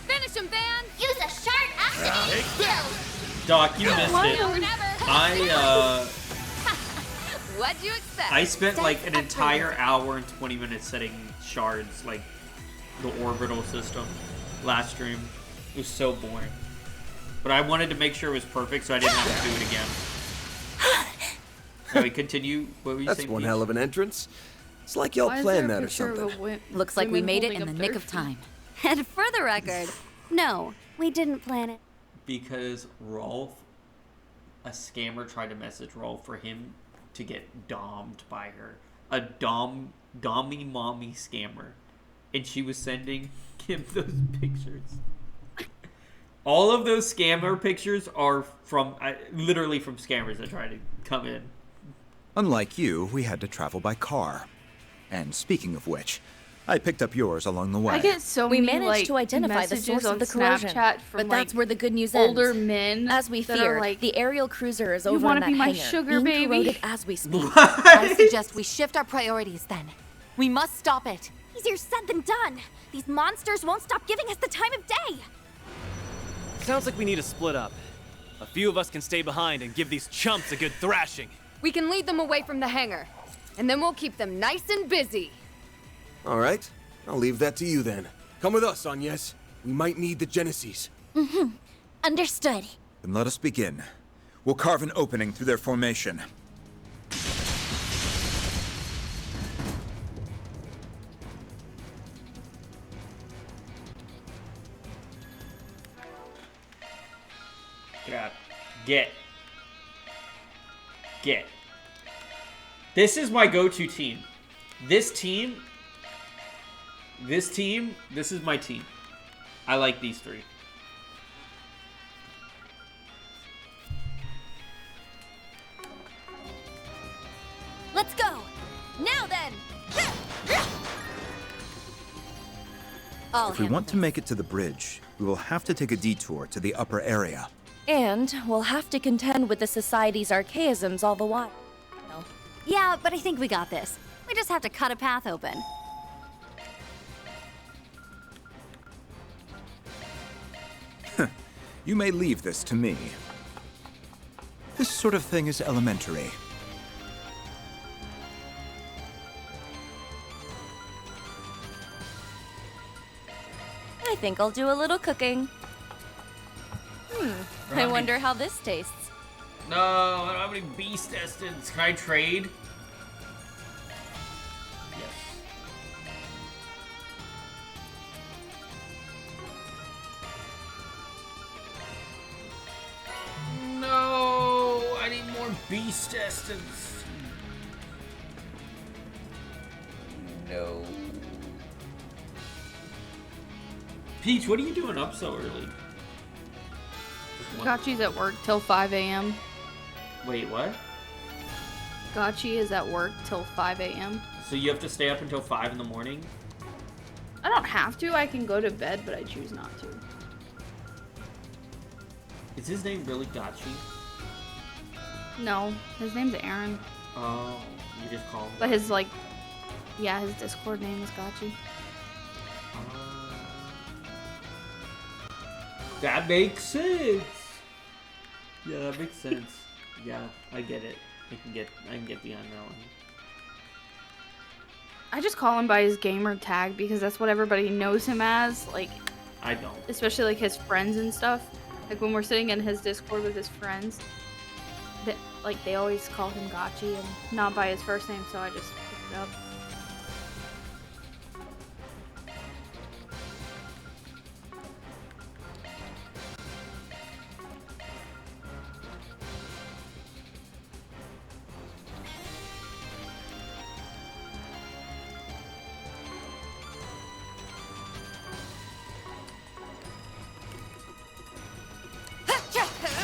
Finish him, Van. Use a sharp activating skill. Doc, you missed it. What'd you expect? I spent like an entire hour and 20 minutes setting shards, like the orbital system, last stream. It was so boring. But I wanted to make sure it was perfect so I didn't have to do it again. Anyway, continue. What were you saying? That's one Peach? hell of an entrance. It's like y'all Why is planned there a that or picture of something. a wi- Looks like we women made it holding in the up nick their of time. And for the record, no, we didn't plan it. Because Rolf, a scammer tried to message Rolf for him to get dommed by her. A dommy mommy scammer. And she was sending him those pictures. All of those scammer pictures are from, literally from scammers that try to come in. Unlike you, we had to travel by car. And speaking of which, I picked up yours along the way. I get so We many managed to identify the messages source on of the corrosion, Snapchat from but that's like, where the good news older ends. men As we that are feared, like, the aerial cruiser is "You over wanna in that be my hangar, sugar being baby?" corroded as we speak. I suggest we shift our priorities then. We must stop it. Easier said than done. These monsters won't stop giving us the time of day. Sounds like we need to split up. A few of us can stay behind and give these chumps a good thrashing. We can lead them away from the hangar, and then we'll keep them nice and busy. All right, I'll leave that to you then. Come with us, Agnes. We might need the Genesis. Mm-hmm. Understood. Then let us begin. We'll carve an opening through their formation. Get. This is my go-to team. This is my team. I like these three. Let's go. Now then. If we want to make it to the bridge, we will have to take a detour to the upper area. And we'll have to contend with the Society's archaisms all the while. Yeah, but I think we got this. We just have to cut a path open. You may leave this to me. This sort of thing is elementary. I think I'll do a little cooking. I wonder how this tastes. No, I don't have any beast essence. Can I trade? Yes. No, I need more beast essence. No. Peach, what are you doing up so early? Gotchi's at work till 5 a.m. Wait, what? Gotchi is at work till 5 a.m. So you have to stay up until 5 in the morning? I don't have to. I can go to bed, but I choose not to. Is his name really Gotchi? No, his name's Aaron. Oh, you just call him. But his, like, yeah, his Discord name is Gotchi. That makes sense. Yeah, that makes sense. Yeah, I get it. I can get behind that one. I just call him by his gamer tag because that's what everybody knows him as. Like, I don't. Especially like his friends and stuff. Like when we're sitting in his Discord with his friends, that like they always call him Gotchi and not by his first name, so I just picked it up.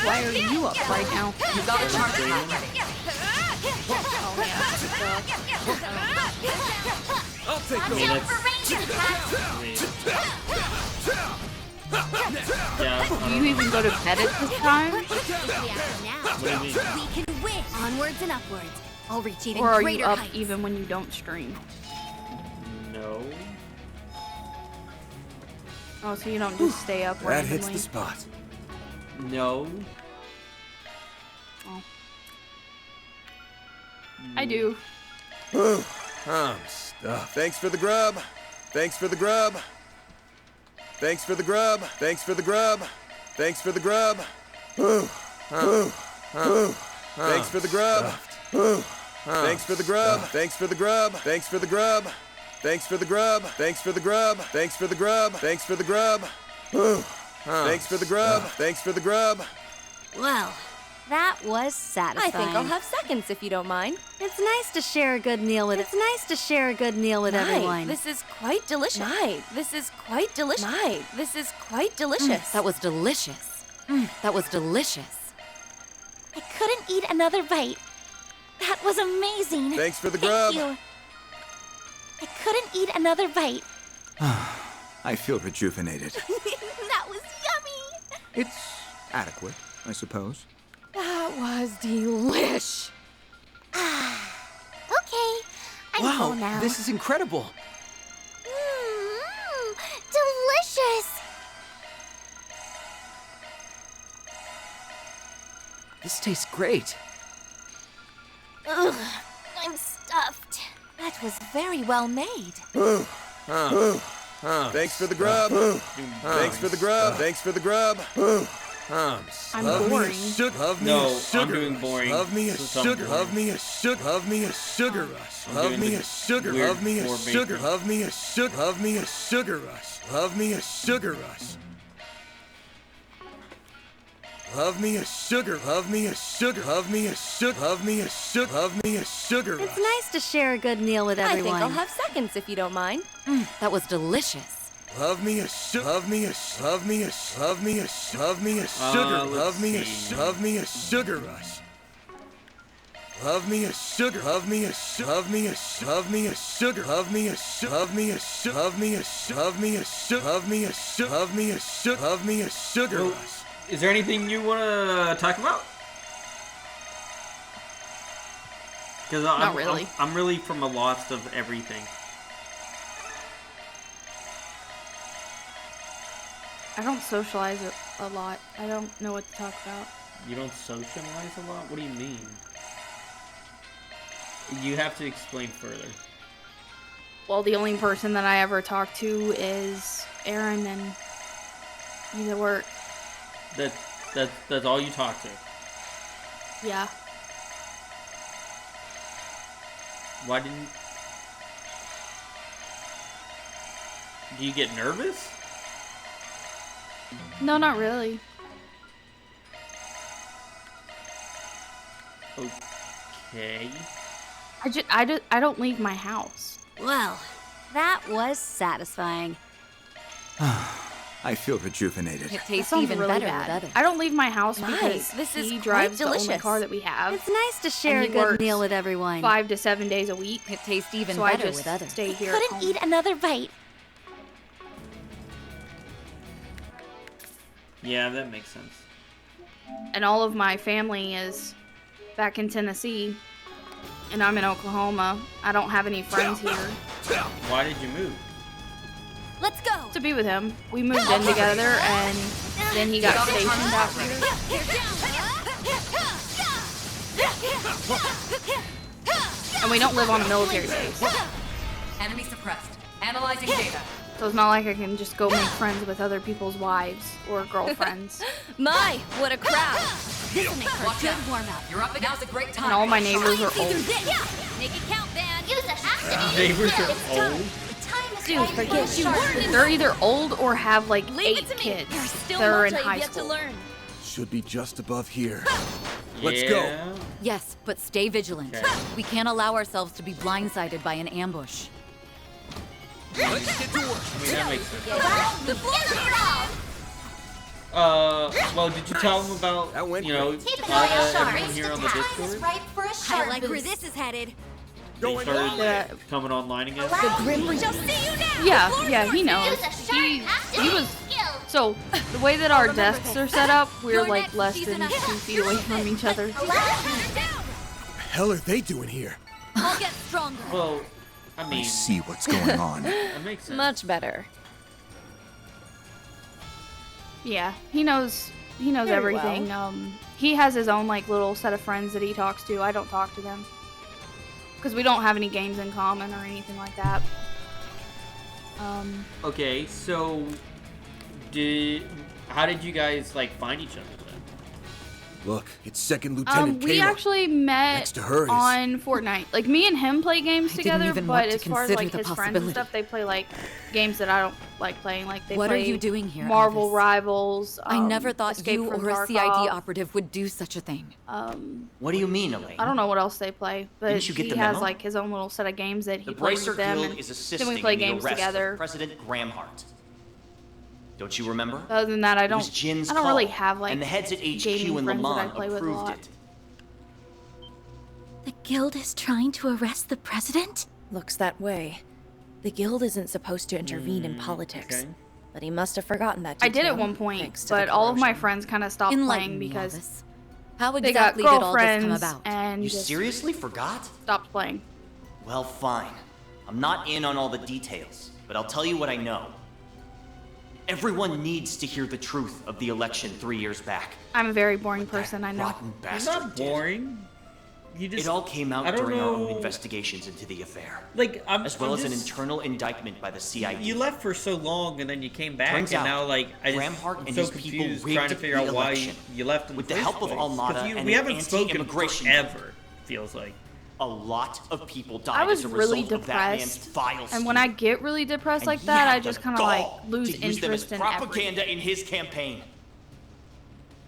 Why are you up right now? You got a charge. I'll take I mean, Do you even go to bed at this time? What do you mean? We can win. Onwards and upwards. I'll reach even Or are greater you up heights. even when you don't stream? No. Oh, so you don't just stay up That randomly? hits the spot. No. Oh. I do. I'm stuffed. Thanks for the grub. Thanks for the grub. Thanks for the grub. Thanks for the grub. Thanks for the grub. Thanks for the grub. Thanks for the grub. Thanks for the grub. Thanks for the grub. Thanks for the grub. Thanks for the grub. Thanks for the grub. Thanks for the grub. Thanks for the grub. Thanks for the grub. Well, that was satisfying. I think I'll have seconds if you don't mind. It's nice to share a good meal with everyone. This is quite delicious. This is quite delicious. This is quite delicious. That was delicious. That was delicious. I couldn't eat another bite. That was amazing. Thanks for the grub. Thank you. I couldn't eat another bite. I feel rejuvenated. That was yummy! It's adequate, I suppose. That was delish. Okay, I'm full now. This is incredible. Delicious! This tastes great. Ugh, I'm stuffed. That was very well made. Thanks for the grub. Thanks for the grub. Thanks for the grub. I'm Love boring. me a sugar. Love me No, a sugar. I'm doing boring. Love me a So I'm sugar. boring. Love me a sugar. Love me a sugar rush. I'm Love doing me the a sugar. weird Love me a more sugar. bacon. Love me a sugar. Love me a sugar rush. Love me a sugar rush. Love me a sugar. Love me a sugar. Love me a sugar. Love me a sugar. Love me a sugar rush. It's nice to share a good meal with I everyone. think I'll have seconds if you don't mind. That was delicious. Love me a sugar. Love me a love me a love me a love me a sugar. Love me a love me a sugar rush. Love me a sugar. Love me a love me a love me a sugar. Love me a love me a love me a love me a love me a love me a love me a sugar rush. Is there anything you want to talk about? Because Not really. I'm really from a lost of everything. I don't socialize a lot. I don't know what to talk about. You don't socialize a lot? What do you mean? You have to explain further. Well, the only person that I ever talk to is Aaron, and he's at work. That's all you talk to. Yeah. Why didn't... Do you get nervous? No, not really. Okay. I don't leave my house. Well, that was satisfying. I feel rejuvenated. It tastes sounds even really better bad. with others. I don't leave my house Nice. because This is he quite drives the only delicious. car that we have. It's nice to share and a he good works meal with everyone. 5 to 7 days a week. It tastes even so better I just with others. stay here. Couldn't at home. eat another bite. Yeah, that makes sense. And all of my family is back in Tennessee, and I'm in Oklahoma. I don't have any friends here. Why did you move? Let's go. To be with him. We moved in together, and then he got stationed out here. And we don't live on a military base. Enemy suppressed. Analyzing data. So it's not like I can just go make friends with other people's wives or girlfriends. My, what a crowd! This'll make for a good warm-up. You're up, and now's a great time. And all my neighbors are old. Make it count, man. Use an accident. Neighbors are old? Dude, forget you. They're either old or have like 8 kids that are in high school. Should be just above here. Let's go. Yes, but stay vigilant. Okay. We can't allow ourselves to be blindsided by an ambush. Let's get to work. I mean, that makes sense. The floor Well, did you tell them about, you know, everyone here on the Discord? right for a I like where this is headed. They started coming online again? Yeah, he knows. He was. So, the way that our desks are set up, we're like less than 2 feet away from each other. What the hell are they doing here? I'll get stronger. Well, I mean... I see what's going on. That makes sense. Much better. Yeah, he knows Very everything. well. He has his own like little set of friends that he talks to. I don't talk to them. Because we don't have any games in common or anything like that. Okay, so how did you guys like find each other then? Look, it's Second Lieutenant We Kayla. actually met Next to her is- on Fortnite. Like me and him play games didn't together, even but want to as far as consider like the his friends and possibility. stuff, they play like games that I don't like playing. Like they What are play you doing here, Marvel Elvis? Rivals. I never thought Escape you from or a CID Tarkov. operative would do such a thing. What do you mean, Elaine? I don't know what else they play, but Didn't you get he the has memo? like his own little set of games that he The plays Bracer with them, Guild and is then assisting we play in the games arrest together. of President Gramhart. Don't you remember? Other than that, I It was don't. Jin's I don't really call, have like and the heads at HQ gaming in friends that I Lamont play with a approved lot. it. The guild is trying to arrest the president? Looks that way. The guild isn't supposed to intervene in politics, but he must have forgotten that I detail. did at one point, thanks to the but all of my corrosion. friends kind of stopped Enlighten playing me, because Elvis. How they got exactly did all this come girlfriends about? and You just seriously forgot? stopped playing. Well, fine. I'm not in on all the details, but I'll tell you what I know. Everyone needs to hear the truth of the election 3 years back. I'm a very boring person, I know. Rotten It's bastard not boring. You just, It all came out I don't during our own know. investigations into the affair. Like, as well I'm as an just- internal indictment by the CID. You left for so long and then you came back, Turns and out, now like I'm Ramhart and so his people confused rigged trying to figure out the why election. you left in With the the first help of place. Almada 'Cause and we an haven't spoken anti-immigration forever. Feels like a lot of people died I was as a really result of that man's depressed, vile and when I get really depressed like that, I just kind of like lose to use them as interest in propaganda everything. in his campaign.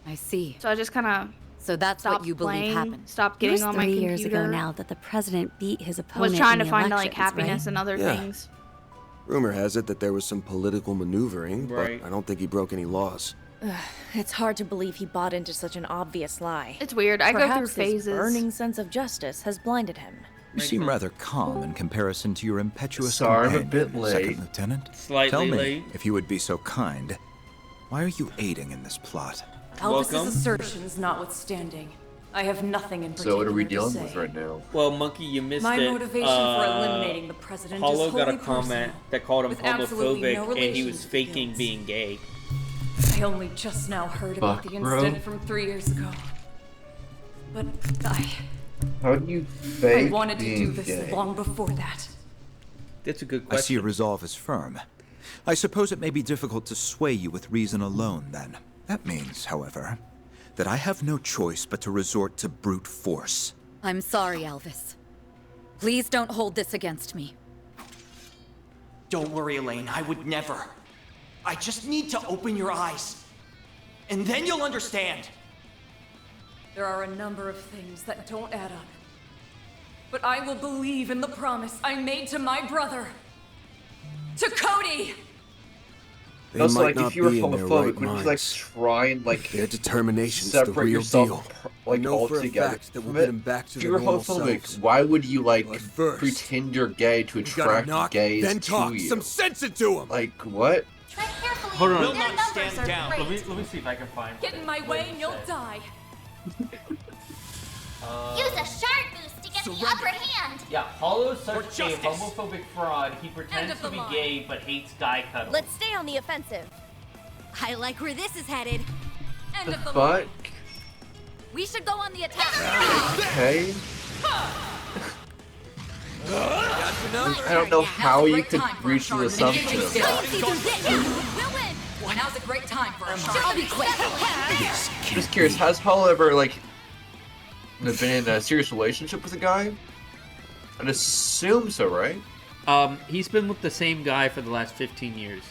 I see. So I just kind of So that's what you believe happened. Stopped It getting was on my 3 computer. years ago now that the president beat his opponent Was trying in to the find like elections, happiness right? and other Yeah. things. Rumor has it that there was some political maneuvering, Right. but I don't think he broke any laws. It's hard to believe he bought into such an obvious lie. It's weird. I go through Perhaps his phases. burning sense of justice has blinded him. You seem rather calm in comparison to your impetuous Sorry, I'm a companion, bit late. Second Lieutenant. Slightly Tell me, late. if you would be so kind, why are you aiding in this plot? Elvis's Welcome. assertions notwithstanding, I have nothing in particular So what are we to dealing say. with right now? Well, Monkey, you missed My it. motivation for eliminating the president is Hollow got a wholly comment personal, that called him with absolutely homophobic, no and he relation was to the faking guilds. being gay. I only just now heard about Fuck, the bro. incident from 3 years ago. But How do you I fake wanted to being do this gay? long before that. That's a good I see question. your resolve is firm. I suppose it may be difficult to sway you with reason alone, then. That means, however, that I have no choice but to resort to brute force. I'm sorry, Elvis. Please don't hold this against me. Don't worry, Elaine. I would never. I just need to open your eyes. And then you'll understand. There are a number of things that don't add up. But I will believe in the promise I made to my brother. To Cody! They Also, might like, not if you were be in their homophobic, right would you like minds. try and like Their determination's the separate real yourself deal. like I know for a altogether fact that from we'll it? get 'em back to if you their were normal homophobic, selves. why would you like But first, pretend you're gay to We gotta attract knock, gays then to talk you? some sense into them. Like what? Hold on. Will not stand down. Let me see if I can find. Get in my way and you'll die. Use a shark boost to get the upper hand. Yeah, Hollow's such a justice. homophobic fraud. He End pretends of to the be line. gay but hates guy cuddles. Let's stay on the offensive. I like where this is headed. End The of the fuck? line. We should go on the attack. Okay. I don't know how you could reach the assumption of that. Now's a great time for a shot. I'll be quick. Just curious, has Hollow ever like been in a serious relationship with a guy? I'd assume so, right? He's been with the same guy for the last 15 years.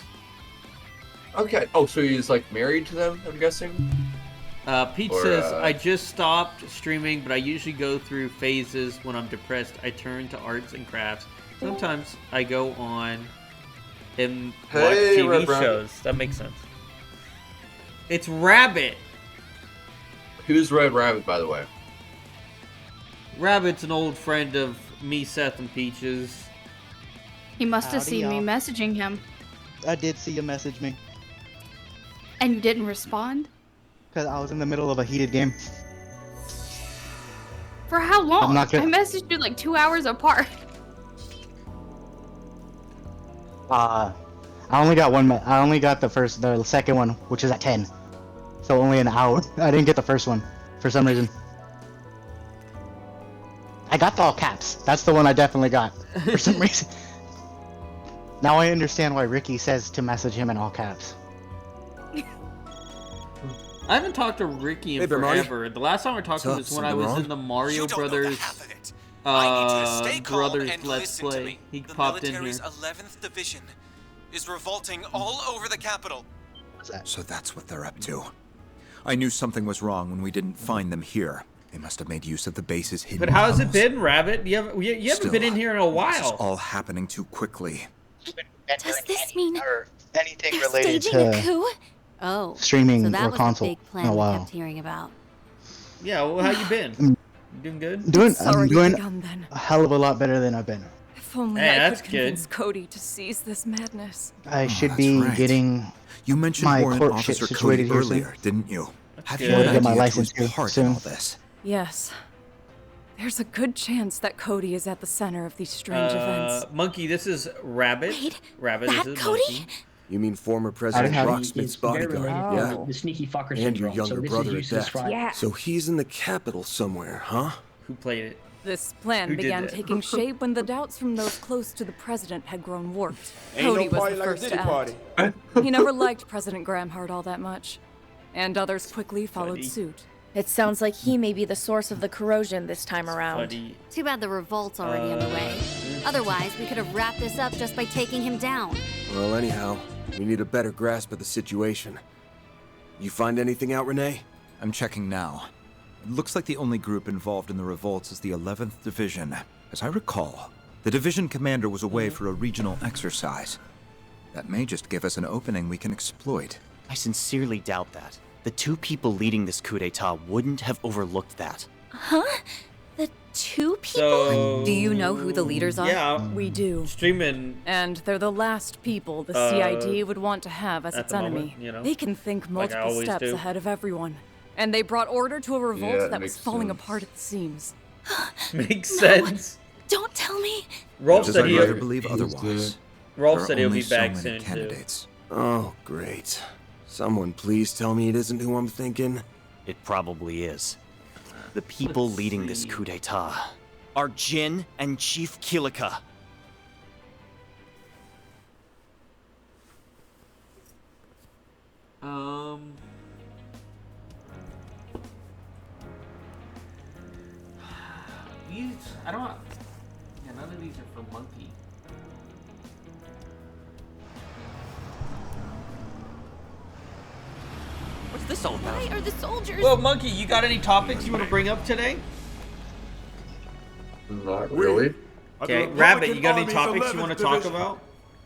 Okay. Oh, so he's like married to them, I'm guessing? Pete Or, says, I just stopped streaming, but I usually go through phases. When I'm depressed, I turn to arts and crafts. Sometimes I go on and watch Hey, TV Red Rabbit. shows. That makes sense. It's Rabbit. Who's Red Rabbit, by the way? Rabbit's an old friend of me, Seth, and Peaches. He must have Howdy, seen me y'all. messaging him. I did see you message me And you didn't respond? because I was in the middle of a heated game. For how long? I'm not gonna- I messaged you like 2 hours apart. I only got one. I only got the second one, which is at 10. So only an hour. I didn't get the first one for some reason. I got the all caps. That's the one I definitely got for some reason. Now I understand why Ricky says to message him in all caps. I haven't talked to Ricky in Hey there, Marty. forever. The last time I talked to him What's was up? when I was Something in the Mario Brothers Stay calm Brothers and Let's listen to Play. me. He The popped in military's here. 11th Division is revolting all over the capital. So that's what they're up to. I knew something was wrong when we didn't find them here. They must have made use of the base's hidden But how's it tunnels. been, Rabbit? You haven't been in here in a This is while. all happening too quickly. Does this mean anything they're related staging a to coup? Oh, streaming so that or was console a big in plan a we while. kept hearing about. Yeah, well, how you been? You doing good? I'm doing begun, then. a hell of a lot better than I've been. If only Hey, I that's could convince Cody to cease this madness. I should be getting You mentioned my Warrant court Officer shit Cody situated here earlier, soon. didn't you? Have Yeah. you an Get my idea to license his here part in soon. all this? Yes. There's a good chance that Cody is at the center of these strange events. Monkey, this is Rabbit. Rabbit, that this is Cody? Monkey. You mean former President howdy. Rocksmith's bodyguard, yeah? The sneaky fucker And your syndrome. younger So this brother is at used to that. describe- Yeah. So he's in the Capitol somewhere, huh? Who played it? This plan Who did began that? taking shape when the doubts from those close to the president had grown warped. Ain't no Cody was party the like a first Diddy to party. act. He never liked President Gramhart all that much, and others quickly followed suit. It sounds like he may be the source of the corrosion this time around. Too bad the revolt's already underway. Otherwise, we could have wrapped this up just by taking him down. Well, anyhow, we need a better grasp of the situation. You find anything out, Renee? I'm checking now. It looks like the only group involved in the revolts is the 11th Division. As I recall, the division commander was away for a regional exercise. That may just give us an opening we can exploit. I sincerely doubt that. The two people leading this coup d'etat wouldn't have overlooked that. Huh? The two people? So, Do you know who the leaders are? Yeah. We do. Streaming. And they're the last people the CID would want to have as at its the enemy. moment, you know, They can think like I multiple always steps do. ahead of everyone. And they brought order to a revolt Yeah, that was makes falling sense. apart at the seams. Makes sense. Don't tell me. Rolf Does said I'd rather he'll believe otherwise. Rolf There are said he'll only be back so many soon candidates. Oh, great. Someone please tell me it isn't who I'm thinking. It probably is. The people leading this coup d'etat are Jin and Chief Kilika. These, I don't. Yeah, none of these are for Monkey. What's this all about? Why are the soldiers? Well, Monkey, you got any topics you want to bring up today? Not really. Okay, Rabbit, you got any topics you want to talk about?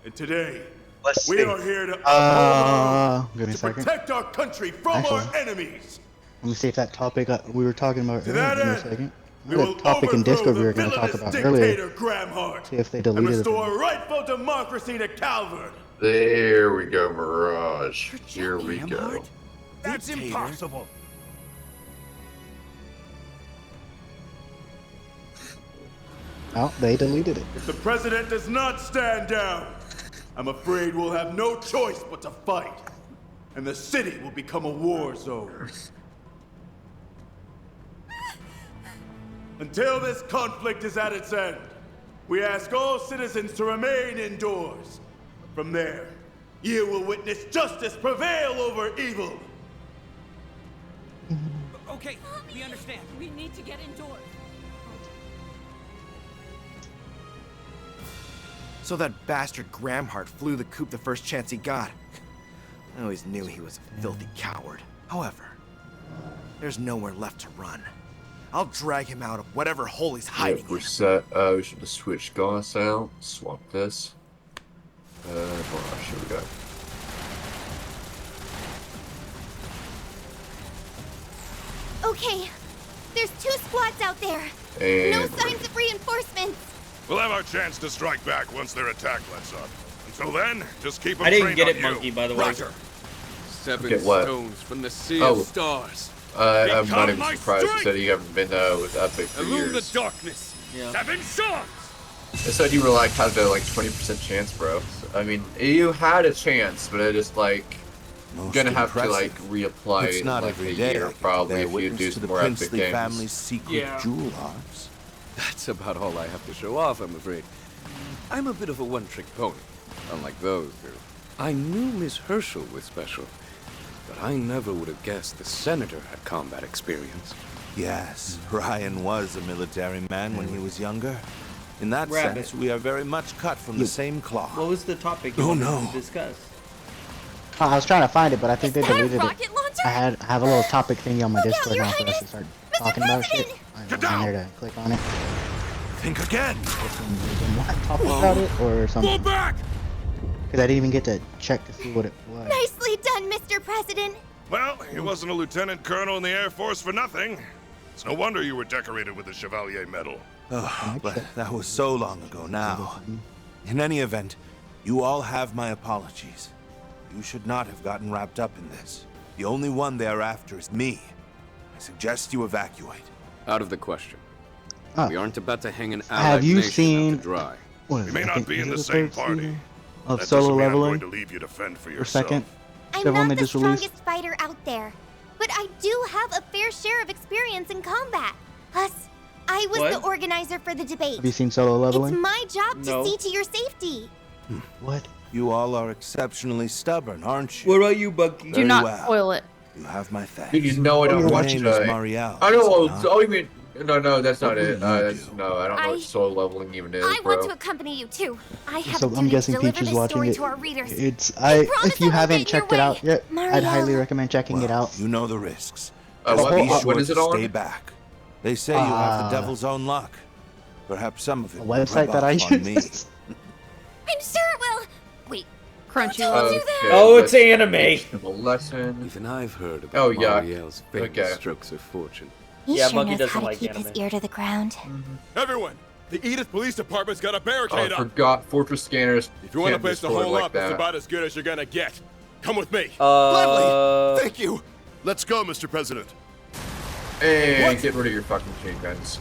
And today, Let's we see. are here to Give me a second. protect our country from Actually, our enemies. Let me see if that topic we were talking about To earlier. that Give me a end, second. we The will topic in overthrow Discord the we were going to talk villainous about earlier. dictator Gramhart See if they and deleted it. restore rightful democracy to Calvert. There we go, Mirage. Here we go. That's impossible. Oh, they deleted it. If the president does not stand down, I'm afraid we'll have no choice but to fight. And the city will become a war zone. Until this conflict is at its end, we ask all citizens to remain indoors. From there, you will witness justice prevail over evil. Okay, we understand. We need to get indoors. So that bastard Gramhart flew the coop the first chance he got. I always knew he was a filthy coward. However, there's nowhere left to run. I'll drag him out of whatever hole he's hiding Yep, we're set. We should have switched Goss out. Swap this. Mirage, here we go. Okay, there's 2 squads out there. And No signs of reinforcements. We'll have our chance to strike back once their attack lets up. Until then, just keep them I didn't trained get on it, you. Monkey, by the way. Roger. Seven Get what? stones from the sea Oh. of stars. I'm not Become even my surprised you strength! said you haven't been with Epic for Illumine the years. darkness. Yeah. 7 swords. I said you were like had a 20% chance, bro. So, I mean, you had a chance, but it just like gonna have to like reapply It's not in every a day year I can probably bear if you witness do to some the more epic princely games. family's secret jewel arts. That's about all I have to show off, I'm afraid. I'm a bit of a one-trick pony, unlike those two. I knew Miss Herschel was special, but I never would have guessed the senator had combat experience. Yes, Ryan was a military man when he was younger. In that Rabbit. sense, we are very much cut from the same cloth. What was the topic you Oh, wanted no. to discuss? I was trying to find it, but I think they that a deleted it. rocket launcher? I have a little topic thingy on my Look out, Discord Your now for us to start talking about shit. I'm there to click on it. Think again. Talk about it or something. back! Because I didn't even get to check to see what it was. Nicely done, Mr. President. Well, he wasn't a lieutenant colonel in the Air Force for nothing. It's no wonder you were decorated with the Chevalier Medal. Oh, but that was so long ago now. In any event, you all have my apologies. You should not have gotten wrapped up in this. The only one they're after is me. I suggest you evacuate. Out of the question. We aren't about to hang an Have allied you nation seen? out to dry. What is We it? may I not think be in is the it same third party. season Of That solo doesn't mean I'm leveling. going to leave you to fend for Or yourself. second. I'm The one not they the just released. strongest fighter out there, but I do have a fair share of experience in combat. Plus, I was What? the organizer for the debate. Have you seen solo leveling? It's my job to No. see to your safety. What? You all are exceptionally stubborn, aren't you? What about you, Bucky? Do Very not well. spoil it. You have my thanks. You know I don't Your watch name it. is Marielle, I know. is it not? Oh, you mean? No, that's not What it. will you That's, no, I don't know what solo leveling even is, I bro. want to accompany you too. I have So a I'm duty guessing to deliver Peach is this watching story it. to our readers. It's promise if you I won't haven't get in your checked it out way. yet, I'd Mario. highly recommend checking it out. You know the risks. What- Just be what sure is it to on? stay back. They say you have the devil's own luck. Perhaps some of it A will website rub that I off on me. use. I'm sure it will. Wait, Crunchyroll. Okay, Oh, it's let's anime. teach them a lesson. Even I've heard about Oh, yeah. Marielle's famous Okay. strokes of fortune. He Yeah, sure Monkey knows doesn't how to like keep anime. his ear to the ground. Everyone, the Edith Police Department's got a Oh, barricade I up. forgot Fortress scanners. If you want a can't be place to spoiled hole like up, it's that. about as good as you're gonna get. Come with me. Gladly. Thank you. Let's go, Mr. President. And get rid of your fucking chain guns.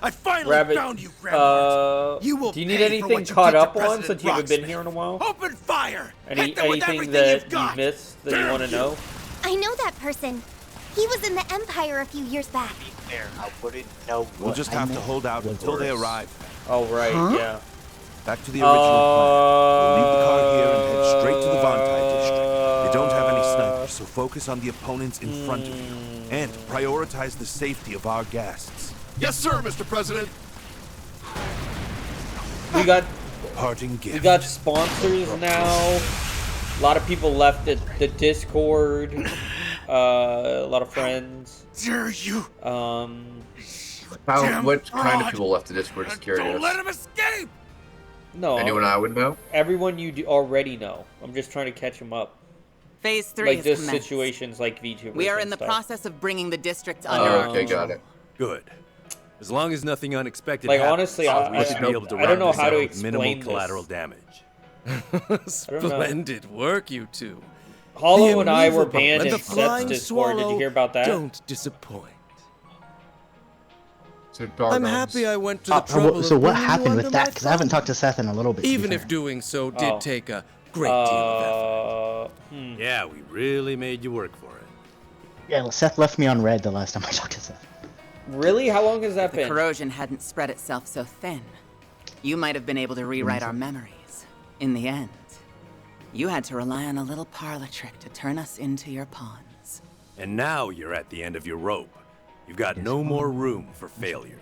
I finally Rabbit. found you, Grandma. You will Do you need pay for anything what you caught did to up on President since you haven't been Rocksmith. here in a while? Open fire! Any, Hit them with anything everything that you've got! you missed that you Damn want to you. know? I know that person. He was in the Empire a few years back. There, I wouldn't know. We'll just have to hold out until they arrive. Oh, right, yeah. Back to the original plan. We'll leave the car here and head straight to the Vantai district. They don't have any snipers, so focus on the opponents in front of you. And prioritize the safety of our guests. Yes, sir, Mr. President. We got Parting gift. we got sponsors now. A lot of people left the Discord. A lot of friends. Dare you? What kind of people left the Discord? Just curious. Don't let him escape! No. Anyone I would know? Everyone you already know. I'm just trying to catch them up. Phase 3 Like has just commenced. situations like VTubers. We are and in the stuff. process of bringing the district Oh, under our okay, control. got it. Good. As long as nothing unexpected Like, happens, honestly, we should be able to I don't wrap know this how up to with minimal explain this. collateral damage. don't know. Splendid work, you two. Hollow The and I were immovable banned and in the Seth's flying Discord. Did you swallow hear about that? Don't disappoint. So I'm doggone. happy I went to the trouble So of what bringing you happened under with my that? Because I haven't talked to Seth in a little bit. to be Even fair. if doing so did Oh. take a great deal of effort. Yeah, we really made you work for it. Yeah, well, Seth left me on red the last time I talked to Seth. Really? How long has that The been? corrosion hadn't spread itself so thin. You might have been able to rewrite our memories. In the end, you had to rely on a little parlor trick to turn us into your pawns. And now you're at the end of your rope. You've got no more room for failure.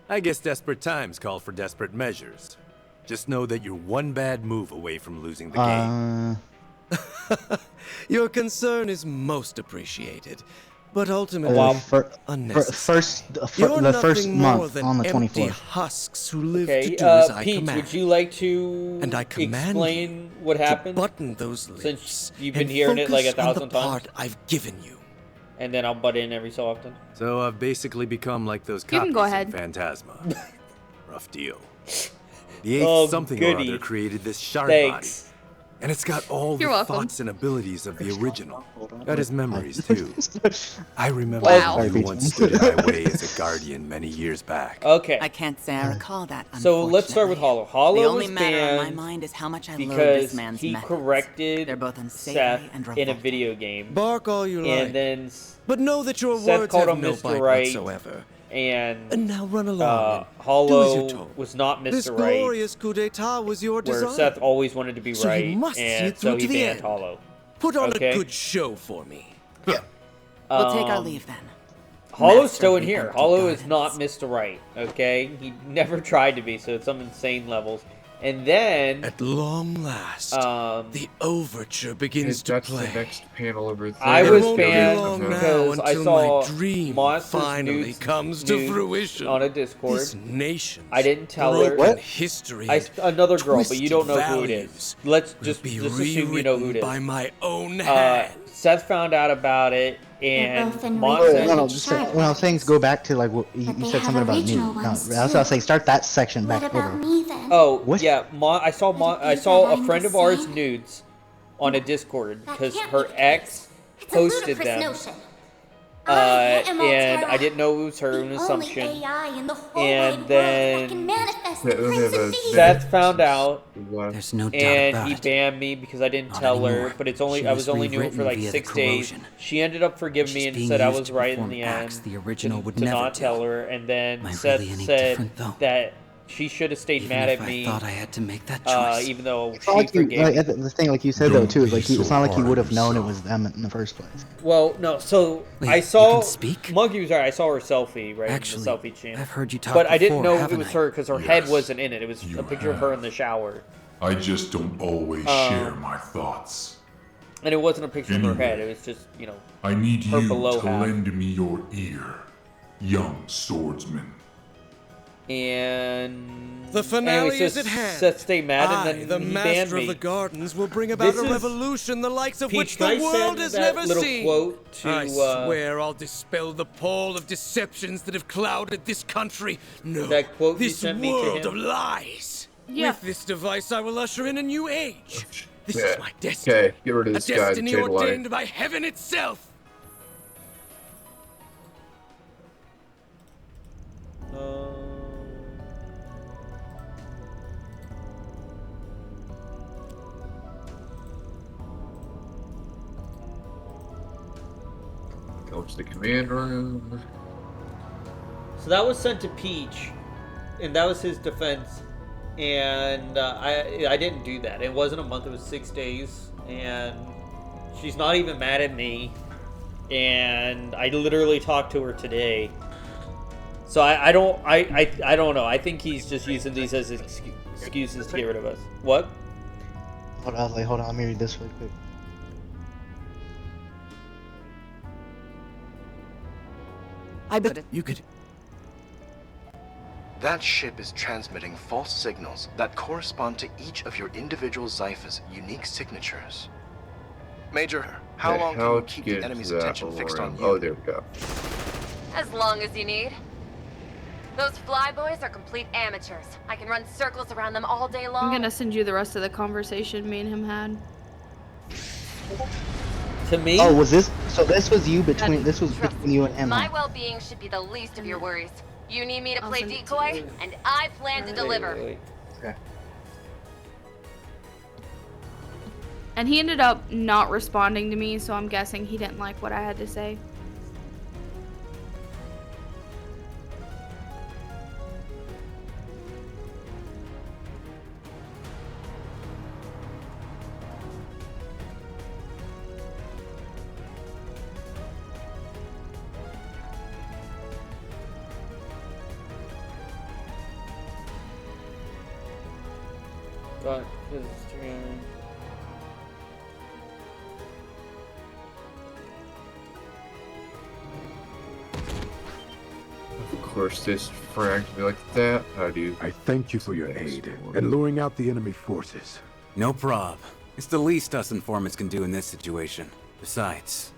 I guess desperate times call for desperate measures. Just know that you're one bad move away from losing the game. Your concern is most appreciated, but ultimately unnecessary. You're the first nothing more month than on the empty 24th. husks who live Okay, to do as I Peach, command. would you like to And I command explain what to happened? button those lips Since you've been and hearing it like focus on the 1,000 times. part I've given you. And then I'll butt in every so often. So I've basically become like those You can copies go in ahead. Phantasma. Rough deal. The eighth Oh, something goody. or other created this shard Thanks. body. And it's got all You're the welcome. thoughts and abilities of the original. Got his memories too. I remember Wow. you once stood in my way as a guardian many years back. Okay. I can't say I recall that. So let's start with Hollow. Hollow The only was matter in my banned mind is how much I loathe because this man's he methods. corrected They're both unsavory Seth and in a revolting. video game. Bark all you like. And then But know that your Seth words called have him no Mr. bite Right, whatsoever. and now run along and do as Hollow you're told. was not Mr. This Right, glorious coup d'etat was your where design. Seth always wanted to be So you right, must see and it through so he to the banned end. Hollow. Put on Okay? a good show for me. We'll take our Um, leave then. Hollow's Master still of in the here. empty Hollow is not Mr. Right, okay? He never tried to be, so it's some insane levels. And then... At long last, the overture begins to That's play. the next panel over there. I It was won't be banned long now because I until saw my dream Moss's finally nudes- comes to nudes fruition. on a Discord. This nation's I didn't tell her. broken history and Another girl, but you don't know twisted who it is. values Let's will just be assume you know who it rewritten is. by my own hand. Seth found out about it, And both in Moss regular said, No, just well, things go back to like what you they said have something about original nude. No, ones, that's what I too. was saying. Start that section What back about over. me then? oh, What? yeah, I saw a I'm friend the of ours same? nudes on a Discord because can't her be the ex It's a posted ludicrous them. notion. And I didn't know it was her, an the assumption. only AI in the whole And wide world that can then manifest Yeah, the let me Prince have of a Thieves. Seth found out, There's no doubt and about he it. banned me because I didn't Not tell her. anymore. But it's only She I was was only new for rewritten like via the 6 days. corrosion. She ended up forgiving me She's and being said I used was to right in perform the acts end. the original would to never not do. tell her, and then Am I Seth really any said different, though? that she should have stayed Even mad if at I me. thought I had to make that choice. Even though It's she not like you, forgave like, me. the thing, like you said though Don't too, is be like so it's not like he hard would on have known it yourself. was them in the first place. Well, no. So Wait, I you saw can speak? Monkey was right. I saw her selfie right Actually, in the selfie channel. I've heard you talk but I didn't before, know it haven't was I? her because her head Yes, wasn't in it. It was you a picture of her in have. the shower, I just don't always share my thoughts. and it wasn't a picture of her head. Anyway, It was just I need her you below to half. lend me your ear, young swordsman. And The finale anyway, so is at hand. Seth stayed mad, I, and then the he master banned me. of the gardens, will bring about This a is- revolution the likes of Peach, which can the I world send has that never little seen. quote to, I swear I'll dispel the pall of deceptions that have clouded this country. No, that quote you this sent me to world him? of lies. Yeah. With this device, I will usher in a new age. This Yeah. is my destiny. Okay, get rid of A this guy. destiny Jade Light. ordained by heaven itself. Go to the command room. So that was sent to Peach, and that was his defense. And I didn't do that. It wasn't a month. It was 6 days, and she's not even mad at me. And I literally talked to her today. So I don't know. I think he's just using these as excuses to get rid of us. What? Hold on, let me read this really quick. You could. That ship is transmitting false signals that correspond to each of your individual Zypha's unique signatures. Major, how long can you keep the enemy's attention fixed on you? Oh, there we go. As long as you need. Those flyboys are complete amateurs. I can run circles around them all day long. I'm gonna send you the rest of the conversation me and him had. To me? Oh, was this? So this was you between? This was between you and him. My huh? well-being should be the least of your worries. You need me to play decoy, and I plan to deliver. Okay. And he ended up not responding to me, so I'm guessing he didn't like what I had to say. God, this is 300. Of course, this fragged me like that. How do you? I thank you for your aid and luring out the enemy forces. No prob. It's the least us informants can do in this situation. Besides,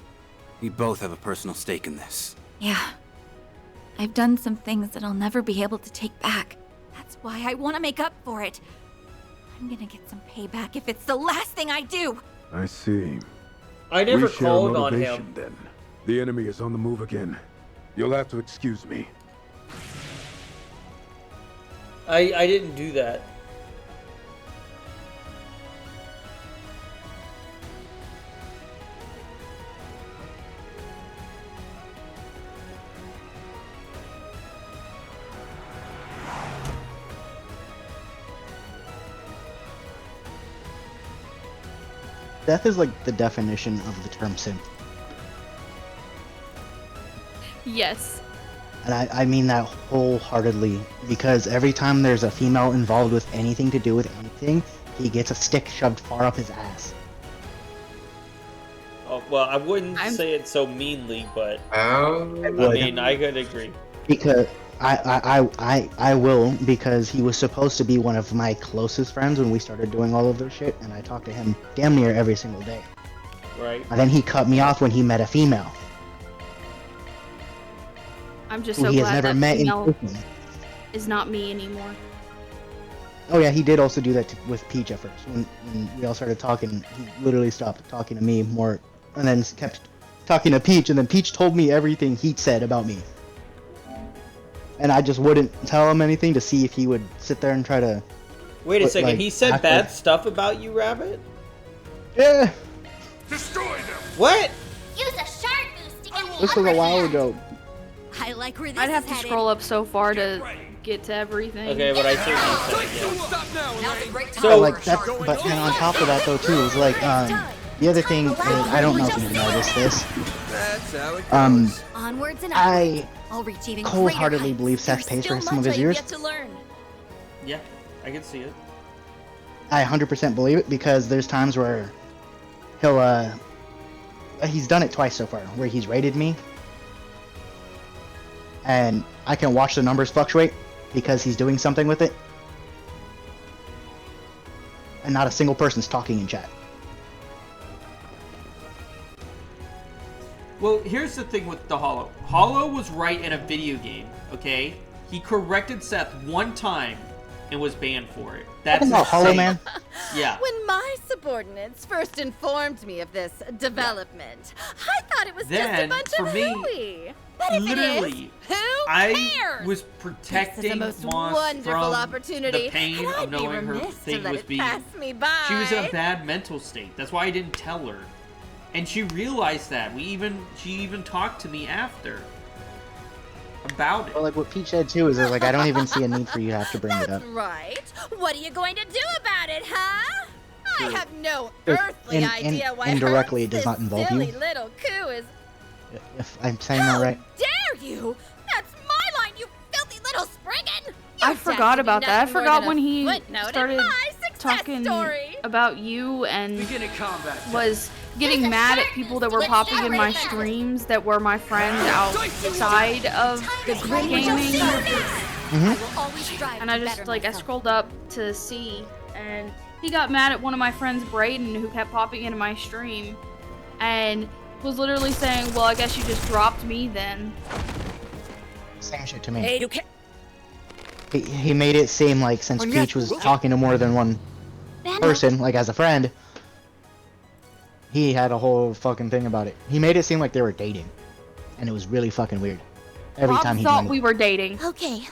we both have a personal stake in this. Yeah. I've done some things that I'll never be able to take back. That's why I want to make up for it. I'm gonna get some payback if it's the last thing I do. I see. I never We share called on motivation, him. Then the enemy is on the move again. You'll have to excuse me. I didn't do that. Death is like the definition of the term simp. Yes. And I mean that wholeheartedly, because every time there's a female involved with anything to do with anything, he gets a stick shoved far up his ass. Oh, well, I wouldn't say it so meanly, but I mean, I could agree. Because I will, because he was supposed to be one of my closest friends when we started doing all of this shit, and I talked to him damn near every single day. Right. And then he cut me off when he met a female. I'm just who so he has glad never that met in female person. is not me anymore. Oh yeah, he did also do that with Peach at first. When we all started talking, he literally stopped talking to me more, and then kept talking to Peach, and then Peach told me everything he said about me. And I just wouldn't tell him anything to see if he would sit there and try to... Wait a second, like, he said act bad like- stuff about you, Rabbit? Yeah, Destroy them! What? Use a shard boost to get the this was a upper while hand. ago. I like where this I'd have is to headed. scroll up so far to get to everything. Okay, but I see what you said, yeah. Stop now, Elaine. So like that, but then on top of that though too is like the other thing is, I don't know if you noticed this. That's how it Onwards and I upwards. I'll reach even cold-heartedly greater believe heights. Seth pays for There's some of still his much years. I've yet to learn. Yeah, I can see it. I 100% believe it because there's times where he'll he's done it twice so far where he's rated me and I can watch the numbers fluctuate because he's doing something with it and not a single person's talking in chat. Well, here's the thing with the Hollow. Hollow was right in a video game, okay? He corrected Seth one time and was banned for it. That's Talking about Hollow insane. Man? Yeah. When my subordinates first informed me of this development, I thought it was just a Then, bunch for of me, hooey. But if literally, it is, who I cares? was This is protecting the most Moss wonderful from opportunity, the pain and of I'd be knowing her remiss to thing let was it being... pass me by. She was in a bad mental state. That's why I didn't tell her. And she realized that. She even talked to me after about it. Well, like what Peach said too is like I don't even see a need for you to have to bring it up. Right. What are you going to do about it, huh? I have no If- earthly idea why indirectly it does this not involve silly you. little coup is. If I'm saying that right. Dare you? That's my line, you filthy little spriggan! I forgot about that. I forgot when he footnote in started my success talking story. about you and was getting mad at people that were popping in my streams that were my friends outside of gaming. And I just I scrolled up to see, and he got mad at one of my friends, Brayden, who kept popping into my stream, and was literally saying, "Well, I guess you just dropped me then." Same shit to me. He made it seem like since Peach was talking to more than one person, like as a friend, he had a whole fucking thing about it. He made it seem like they were dating, and it was really fucking weird. Every Bob time he thought did it. we were dating. Okay.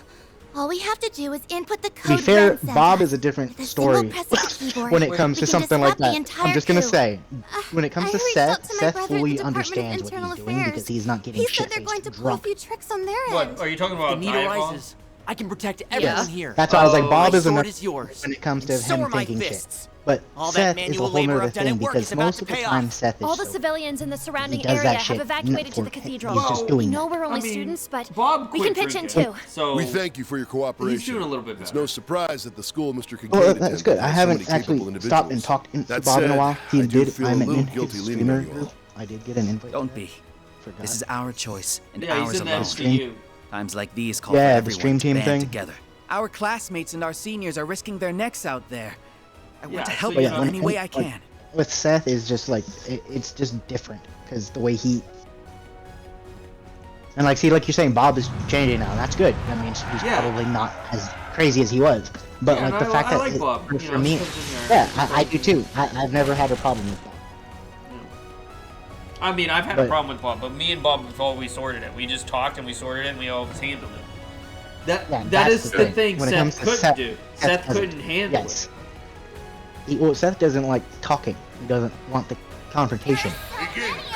All we have to do is input the To code be fair, Ben sent Bob us. is a different With a single story press of the keyboard, when it comes we to can something like disrupt the that. entire I'm just gonna coup. say, when it comes to I reached out Seth, to my Seth brother at fully the Department of understands what Internal he's doing Affairs. because he's not getting He said shit they're going to faced pull a drunk. few tricks on their end. What? Are you talking about The need Diablo? arises. I can protect Yes. everyone here. That's why I was like, Bob My is enough sword is yours. when it comes to And so him are my thinking fists. shit. But All that Seth is a manual whole labor nother I've done thing at work because is about most to of the pay time off. Seth is All the so civilians in the surrounding does area that shit have evacuated to for- the cathedral. he's just doing We know that. we're only I mean, students, but Bob we can quit pitch in drinking, too. so We thank you for your cooperation. he's doing a little bit It's better. no surprise that the school Mr. Kincaid Well, that's attended good. I has so haven't many capable actually stopped and individuals. talked to That Bob in a said, while. He I do did. feel I a met little him. guilty His leaning on streamer you all. group. I did get an invite. Don't be. Forgot. This is our choice and Yeah, he's ours in alone. that MCU. Times like these call Yeah, for the everyone stream to team band thing. together. Our classmates and our seniors are risking their necks out there. I want to Yeah, help so you you in know- any way I can. With Seth is just like it's just different because the way he and like see like you're saying Bob is changing now. That's good. That means he's Yeah. probably not as crazy as he was. But Yeah, like and the fact I that like Bob. for You know, me, he comes in there. yeah, I do too. I've never had a problem with Bob. I mean, I've had a But- problem with Bob, but me and Bob have always sorted it. We just talked and we sorted it and we always handled it. That Yeah, that that's is the the thing. thing When it Seth comes to couldn't Seth- do. Seth Seth doesn't- couldn't handle yes. Well, Seth doesn't like talking. He doesn't want the confrontation.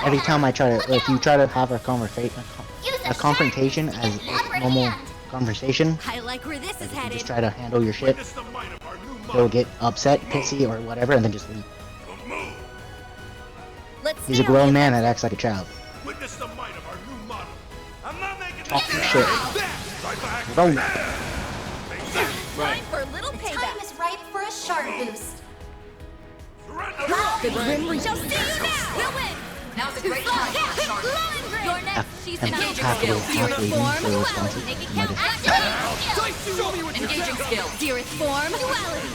Every time I try to, if you try to have a confrontation as a normal conversation, I like where this is you headed. just try to handle your shit. He'll get upset, pissy, or whatever, and then just leave. Let's He's a stay on grown the man that acts like a child. Witness the might of our new model. I'm not making Talking shit. Right back. Bro. Time for a little Time payback. is ripe for a shard boost. The Grim Reaper. Shall see you now. We'll win. Now's a great time for a shard. You're next. She's And engaging happily, skills. happily being so responsive. Make it My count. dis- Activate Show me what you Engaging got. skills. Dearest form, duality.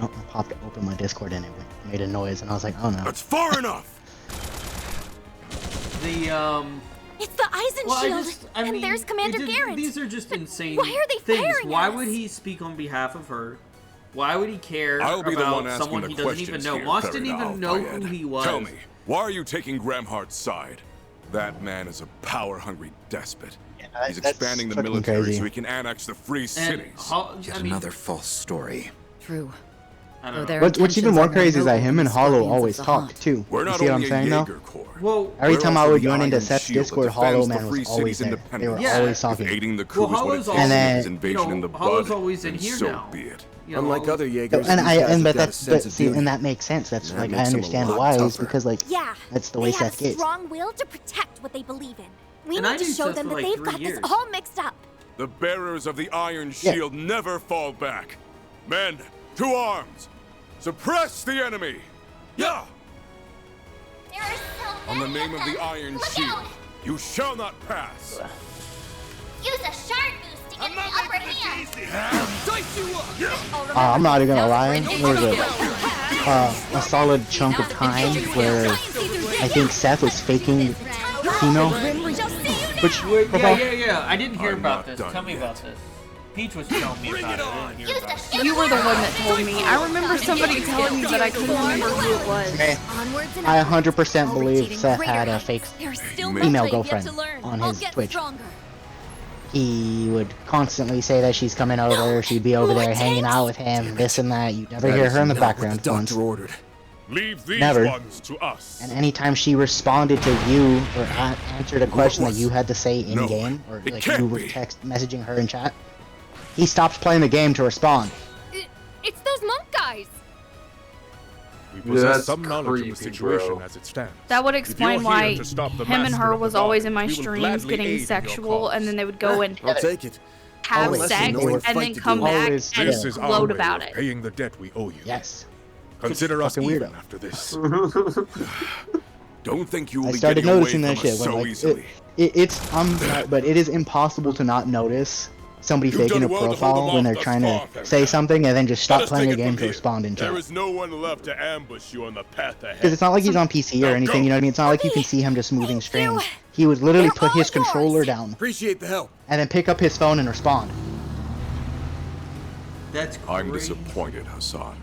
Oh, I popped open my Discord and it made a noise, and I was like, oh no. That's far enough. The It's the Eisen shield, and there's Commander Garrett. These are just insane Why are they things. firing Why us? would he speak on behalf of her? Why would he care I'll be the one about asking someone the he doesn't even questions know? here, Moss didn't Farid even know Al-Fayed. who he was. Tell me, why are you taking Gramhart's side? That man is a power-hungry despot. He's expanding the fucking military crazy. so he can annex the free cities. Yet another false story. True. What's even more crazy is that him and Hollow always talked too. We're You not see what I'm only a saying though? Jaeger Corps. Well, Every we're time I also would the join into Iron Seth's Shield that Discord, defends Hollow the Man was free always cities' there. They were independence. always If talking. aiding the coup is what it takes And to then- get his invasion in the Hollow's bud, always in then here so now. be it. Unlike other Jaegers, And these guys have but got a that's sense of see, duty. and that makes sense. That's That like I makes them a understand lot why. It's tougher. because like Yeah, that's the way they have Seth a gets. strong will to protect what they believe in. We And I need to knew show Seth them for that like they've 3 got years. this all mixed up. The bearers of the Iron Yeah. Shield never fall back. Men, to arms! Suppress the enemy! Yeah! On the name of the Iron Shield, you shall not pass! Use a shard boost to get the upper hand. I'm not even gonna lie. There was a solid chunk of time where I think Seth was faking female. Which Yeah. I didn't hear about this. Tell me about this. Peach was telling me about it. I didn't hear about it. You were the one that told me. I remember somebody telling me, but I couldn't remember who it was. Okay. I 100% believe Seth had a fake female girlfriend on his Twitch. He would constantly say that she's coming over, she'd be over there hanging out with him, this and that. You'd never hear her in the background once. Leave these Never. ones to us. And anytime she responded to you or answered a question that you had to say in No, game, or it like can't you were be. messaging her in chat, he stopped playing the game to respond. It's those monk guys. We That's possess some knowledge of creepy, the situation bro. as it stands. That would If explain you're why here to stop the him and massacre her of the was always in Guard, my we will streams gladly aid getting in your sexual, cause. and then they would go and I'll take it. have Unless you sex, know what and fight then to come do. back Always, and This is our gloat way about of it. paying the debt we owe you. Yes. Consider us Fucking even weirdo. after this. Don't think you will I be started getting away noticing from that us shit when so like easily. but it is impossible to not notice somebody You've faking done a well to hold profile them when off they're thus trying far, to Farid. say something and then just Let stop us playing take the it game from to here. respond in There chat. is no one left to ambush you on the path ahead. Because it's not like he's on PC or anything, you know what I mean? It's not like you can see him just moving strings. He would literally put his controller down Appreciate the help. and then pick up his phone and respond. That's I'm great. disappointed, Hassan.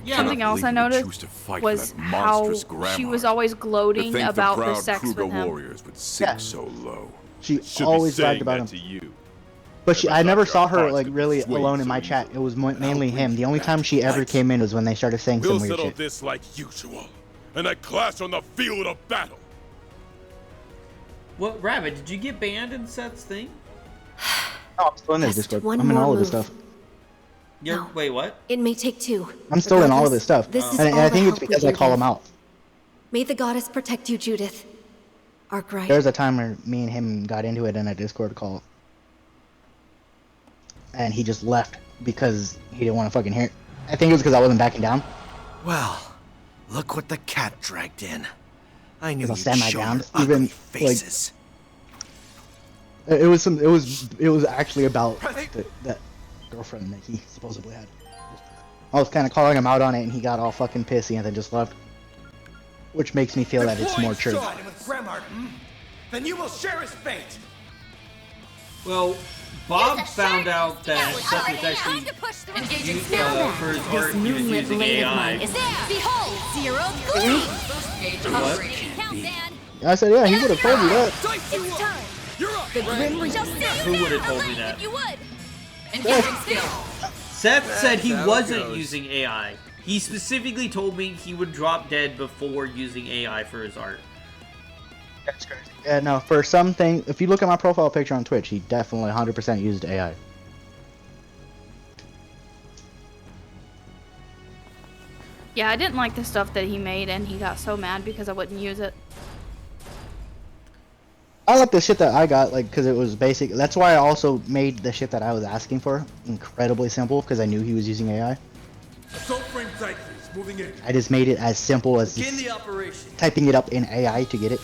Something else I noticed was how she was always gloating about the sex with him. warriors would sink so low. She Should be always saying bragged about that him. to you. But I never saw her hearts like could really sway alone in so my easily. chat. It was mainly him. The only time she ever came in was when they started saying We'll some weird settle shit. this like usual, and I clash on the field of battle. What, Rabbit? Did you get banned in Seth's thing? Oh, I'm still in his Just Discord. one I'm in more all of his move. stuff. You're wait, what? It may take two. I'm still in all of his stuff. This is And all I the think it's help we because I can call give. him out. May the goddess protect you, Judith. Arkwright. There was a time where me and him got into it in a Discord call. And he just left because he didn't want to fucking hear it. I think it was because I wasn't backing down. Well, look what the cat dragged in. I knew Because you'd I'll stand my show ground. your ugly Even faces. like, it was actually about that girlfriend that he supposedly had. I was kind of calling him out on it, and he got all fucking pissy and then just left. Which makes me feel that it's more true. Then you will share his fate. Well, Bob found out that Seth was actually for his art, he was using AI. Behold, zero gleam. What? I said, yeah, he would have told you that. It's time. The Grim Reaper. Who would have told me that? You would. Seth said he wasn't using AI. He specifically told me he would drop dead before using AI for his art. That's crazy. Yeah, no, for something, if you look at my profile picture on Twitch, he definitely 100% used AI. Yeah, I didn't like the stuff that he made, and he got so mad because I wouldn't use it. I like the shit that I got, like, because it was basic. That's why I also made the shit that I was asking for incredibly simple, because I knew he was using AI. Assault frame sight, please. Moving in. I just made it as simple as Begin the operation. typing it up in AI to get it.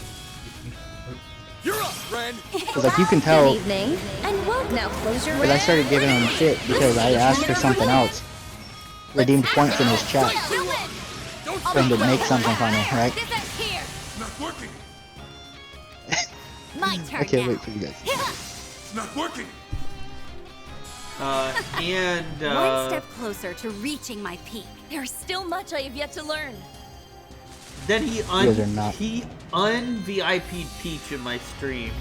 You're up, friend. Because, like, you can tell, Good evening, and welcome. Now close your because I started giving him shit because I asked for something else. Redeemed points in his chat for him to make something for me, right? Not working. My turn I can't now. wait for you guys. It's not working. One step closer to reaching my peak. There's still much I have yet to learn. Then he guys are not- un-VIP'd Peach in my stream.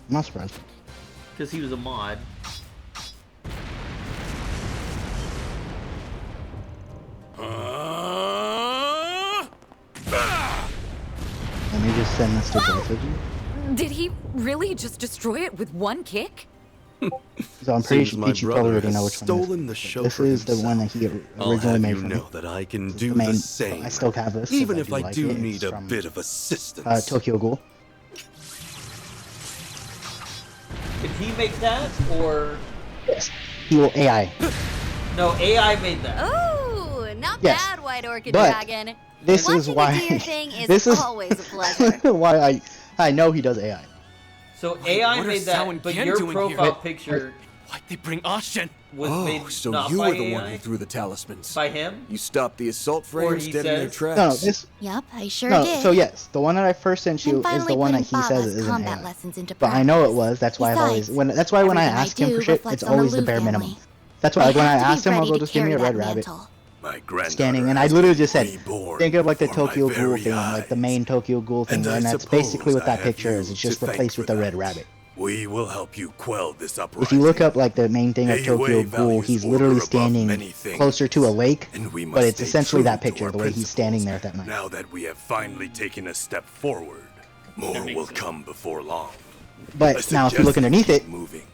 I'm not surprised. Because he was a mod. Let me just send this to both of you. Did he really just destroy it with one kick? So I'm pretty Seems sure my Peach, you brother probably already has know which one stolen the this is. show This for is the one that he I'll originally have made you for me. know that I can This is do the main, the same. I still have this. Even if if I like do it. need It's a from, bit of assistance. Tokyo Ghoul. Did he make that, or...? Yes. He will AI. No, AI made that. Ooh, not Yes, bad, White Orchid but Dragon. This is Watching why. the deer thing is This is always a pleasure. why I know he does AI. So AI what are made Sao that, and but Ken your doing here? profile picture Why'd they bring Ashen? was made so not you by were the AI? one who threw the talismans. By him? You stopped the assault Or frames he dead in their says- tracks. No, this. Yep, I sure No, did. so yes, the one that I first sent you And is the finally one that putting he says Baba's is an combat AI. lessons into But I know it practice. was. That's why I've always Besides, that's why when I everything I ask him do for shit, reflects it's on the always the Lu bare family. minimum. That's why like, when I have to be asked him, I'll ready go to just give me a carry red that rabbit. mantle. My granddaughter Scanning, and I has literally been just said, reborn think of like the before my Tokyo Ghoul very thing, like the eyes. main Tokyo Ghoul thing, And I and that's suppose basically what I that have picture you is. It's just to thank replaced for with the red that. rabbit. We will help you quell this uprising. If you look up like the main thing of AUA Tokyo Ghoul, values he's order literally above standing many things, closer to a lake, and we but must it's stay essentially true that to picture, our the way he's standing there at that night. Now that we have finally taken a step forward, more will come before long. But I now if you look suggest underneath keep it, moving.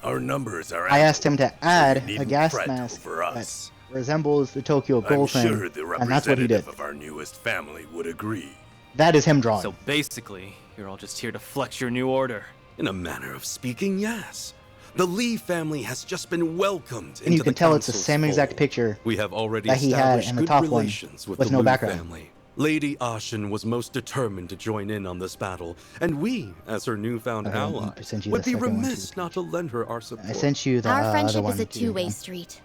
Our numbers are I asked him to add a needn't gas fret mask over us. that resembles the Tokyo Ghoul I'm thing, sure the and that's what he did. representative of our newest family would agree. That is him drawing. So basically, you're all just here to flex your new order. In a manner of speaking, yes. The Lee family has just been welcomed And you into can the tell it's the council's same exact fold. picture We have already that he had established in the good top one relations with with the no Liu background. family. Lady Ashen was most determined to join in on this battle, and we, as her newfound Okay, I ally, sent you would the be second one, remiss not to lend her our support. I sent you the Our other friendship one. is a two-way street.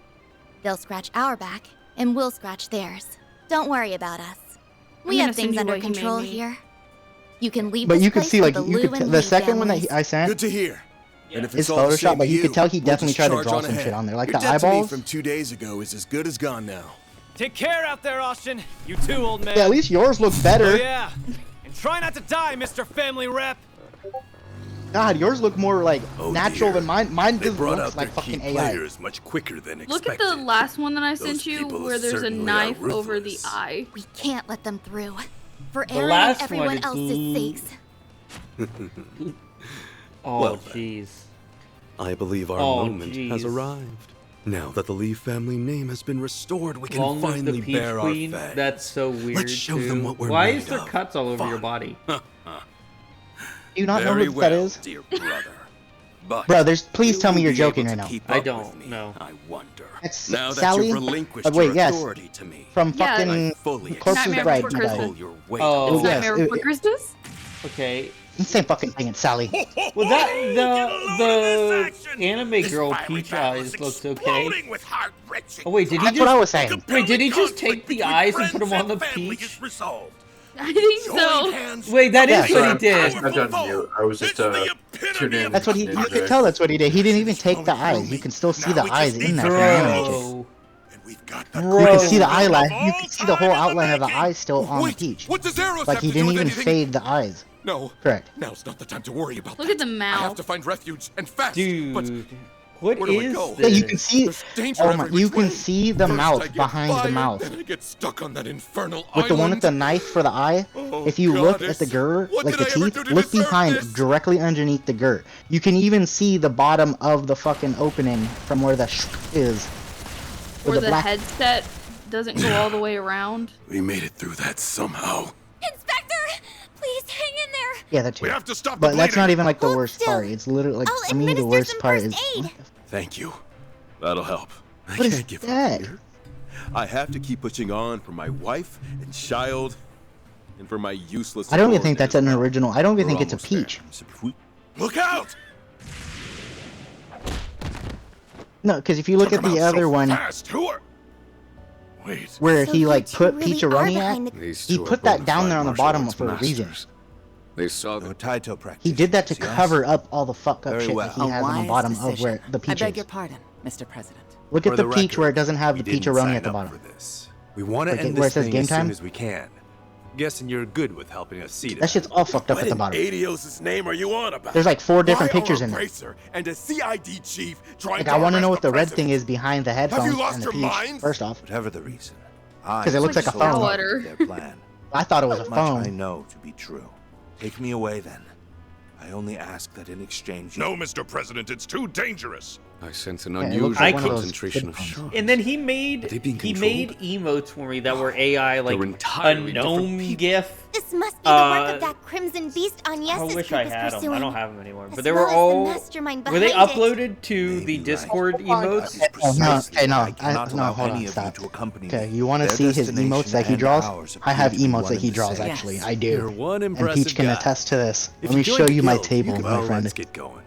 They'll scratch our back, and we'll scratch theirs. Don't worry about us. We I'm have gonna send things you under what he made control me. here. You can leave But this you can place see, with like, the you Lu could and the Lee second one that families. I sent Good to hear. And if is it's all to Photoshop, shame but you you could tell he we'll definitely just tried to charge draw on some ahead. shit on there. Like Your the debt to me eyeballs. from 2 days ago is as good as gone now. Take care out there, Austin. You too, old man. Yeah, at least yours look Oh better. yeah. And try not to die, Mr. Family Rep. God, yours look more like natural than mine. Mine They just brought looks out like their fucking key AI. players much quicker than Look at expected. the last one that I Those sent you, people where there's a certainly are knife over the ruthless. eye. We can't let them through. For The Aaron and last everyone one is else's sakes. Oh, Well then. jeez. I believe our Oh, moment has jeez. arrived. Now that the Lee family name has been restored, we can Long live finally the Peach bear Queen. our fangs. That's so weird. Let's show too. them what we're Why made is there of. cuts all over your Fun. body? Do you not Very know who well, that is? dear brother. But Bro, please will tell me you you're be joking able right to now. keep I up don't with me? know. I wonder. That's Now that Sally? you've relinquished Wait, your yes. authority to me, From Yes. fucking I fully Corpse's Nightmare Bride. Before you Christmas. guys. pull your weight. Oh, It's yes, Nightmare Before Christmas? Okay. Same fucking thing, it's Sally. Well, that the anime girl Peach eyes looks okay. Oh wait, did he That's just? what I was saying. Wait, did he just take the eyes and put them on the Peach? I think so. Wait, that is Yeah. what he I was did. not on mute. I was just tuning in. That's what he. You could tell that's what he did. He didn't even take the eyes. You can still see the eyes in that animation. Bro. You can see the eyelash. You can see the whole outline of the eyes still on the Peach. What does Eros Like have he to do didn't with even anything? fade the eyes. No. Correct. Now's not the time to worry about Look that. at the I have mouth. to find refuge and fast. Dude, But what where do I is go? Yeah, this? you can see. There's danger Oh every my! which You can way. see the First I mouth get behind the fired, mouth. Then I get stuck on that infernal With the one island. with the knife for the eye, Oh, if you look at goddess. the girt, What like did the I ever teeth, do to look deserve behind, this? directly underneath the girt. You can even see the bottom of the fucking opening from where the is. Where the black. headset doesn't go all the way around. We made it through that somehow. Inspector! Please hang in there! Yeah, that too. We have to stop the But that's not bleeding. even like the Hold worst still. part. It's literally like I'll to me the administer worst some part first is. aid. Thank you. That'll help. I What is can't give up that? here. I have to keep pushing on for my wife and child, and for my useless. I don't even think that's an original. I don't even think it's a almost there. peach. Look out! No, because if you look at the other one, Fast. Who are? where So he you like two put really Peacharoni are at, behind the- These he two are put that bona down fide there on the martial bottom arts for a reason. masters. They saw the Taito practice. He did that to yes? cover up all the fuck up Very shit well. that he has on the wise bottom decision. of where the I peach beg is. your pardon, Mr. President. Look at For the the peach record, where it doesn't have we the didn't Peacharoni sign at the up bottom. for this. We want to Like, end where it this says thing game as time? soon as we can. Guessing you're good with helping us see That shit's all fucked up What at the in bottom. Adios' name are you on about? There's like 4 different Why pictures are in a there. bracer and a CID chief trying Like to I want to know arrest what the red president? thing is behind the headphones you lost and the your peach. minds? First off, Whatever the reason, because it looks like a phone. their plan. I thought it was a Much I phone. know to be true. Take me away then. I only ask that in exchange. No, Mr. President, it's too dangerous. I sense an Yeah, it unusual looks like one of those concentration of good sharks. And then he made emotes for me that were AI, like They're a entirely gnome different gif. This must be the work of that Crimson Beast I Agnes' wish group I is had them. pursuing. I don't have them anymore. But as they were well as the all. mastermind Were they behind it. uploaded to the Discord emotes? Oh, no, okay, no, cannot no, allow hold any on, of stop. you to accompany Okay, me. you want to Their see his destination emotes that he and draws? ours I have appear to be emotes one that and he the draws, same. actually. I do. You're one And impressive Peach can guy. attest to this. If Let me you show join you the my guild, table, you can- my well, friend. let's get going.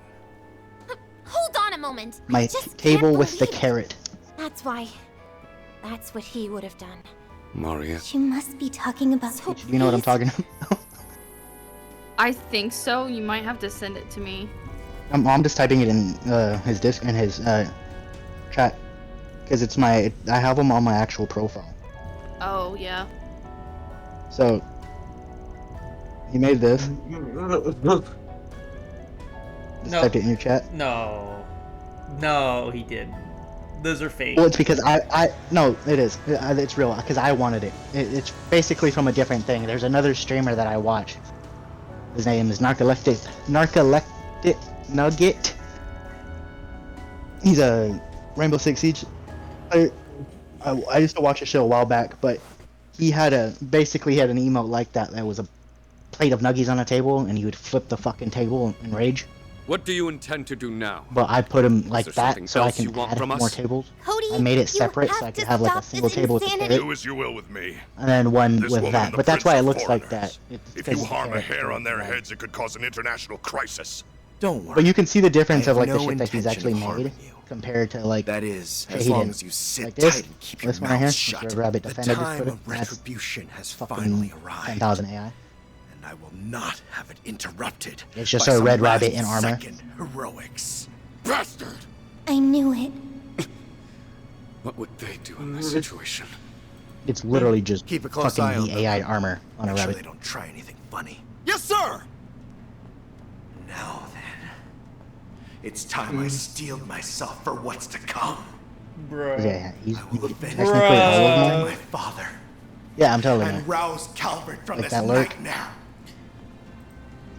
Hold on a moment. My Just table can't with the believe it. carrot. That's why. That's what he would have done. Maria. You must be talking about. So Do you know what I'm talking about? I think so. You might have to send it to me. I'm just typing it in his chat because it's I have them on my actual profile. Oh, yeah. So he made this. Just No. typed it in your chat. No. No, he didn't. Those are fake. Well, it's because no, it is. It's real because I wanted it. It's basically from a different thing. There's another streamer that I watch. His name is Narcoleptic Nugget. He's a Rainbow Six Siege player. I used to watch a show a while back, but he had basically had an emote like that. That was a plate of nuggies on a table, and he would flip the fucking table in rage. What do you intend to do now? But I put him like there that something so I else you can want add from us? more tables. Cody, I made it you separate so have I could to have like a stop single this table with the insanity. carrot, Do as you will with me. and then one This with woman that. and the But that's why it prince looks are like that. foreigners. It's If 'cause you of the harm a carrot. hair on their heads, it could cause an international crisis. Don't worry. But you can see the difference I of have like the no shit that he's intention actually of harming made compared to like That is, shit as he long did. as you sit Like this, tight and keep your this one right here, mouth this shut. Red Rabbit The Defender just time put it. of That's retribution has fucking finally arrived. 10,000 AI. And I will not have it interrupted. It's just by a some red rabbit in armor. last-second heroics. Bastard! I knew it. What would they do in this situation? It's literally just Keep a close eye fucking on the them. AI armor on a Make sure rabbit. they don't try anything funny. Yes, sir! Now then, it's time I steeled myself for what's to come. Bruh. Yeah, he's I will avenge technically all of them. my father. Yeah, I'm telling you. And rouse Calvert from Like this that lurk. nightmare.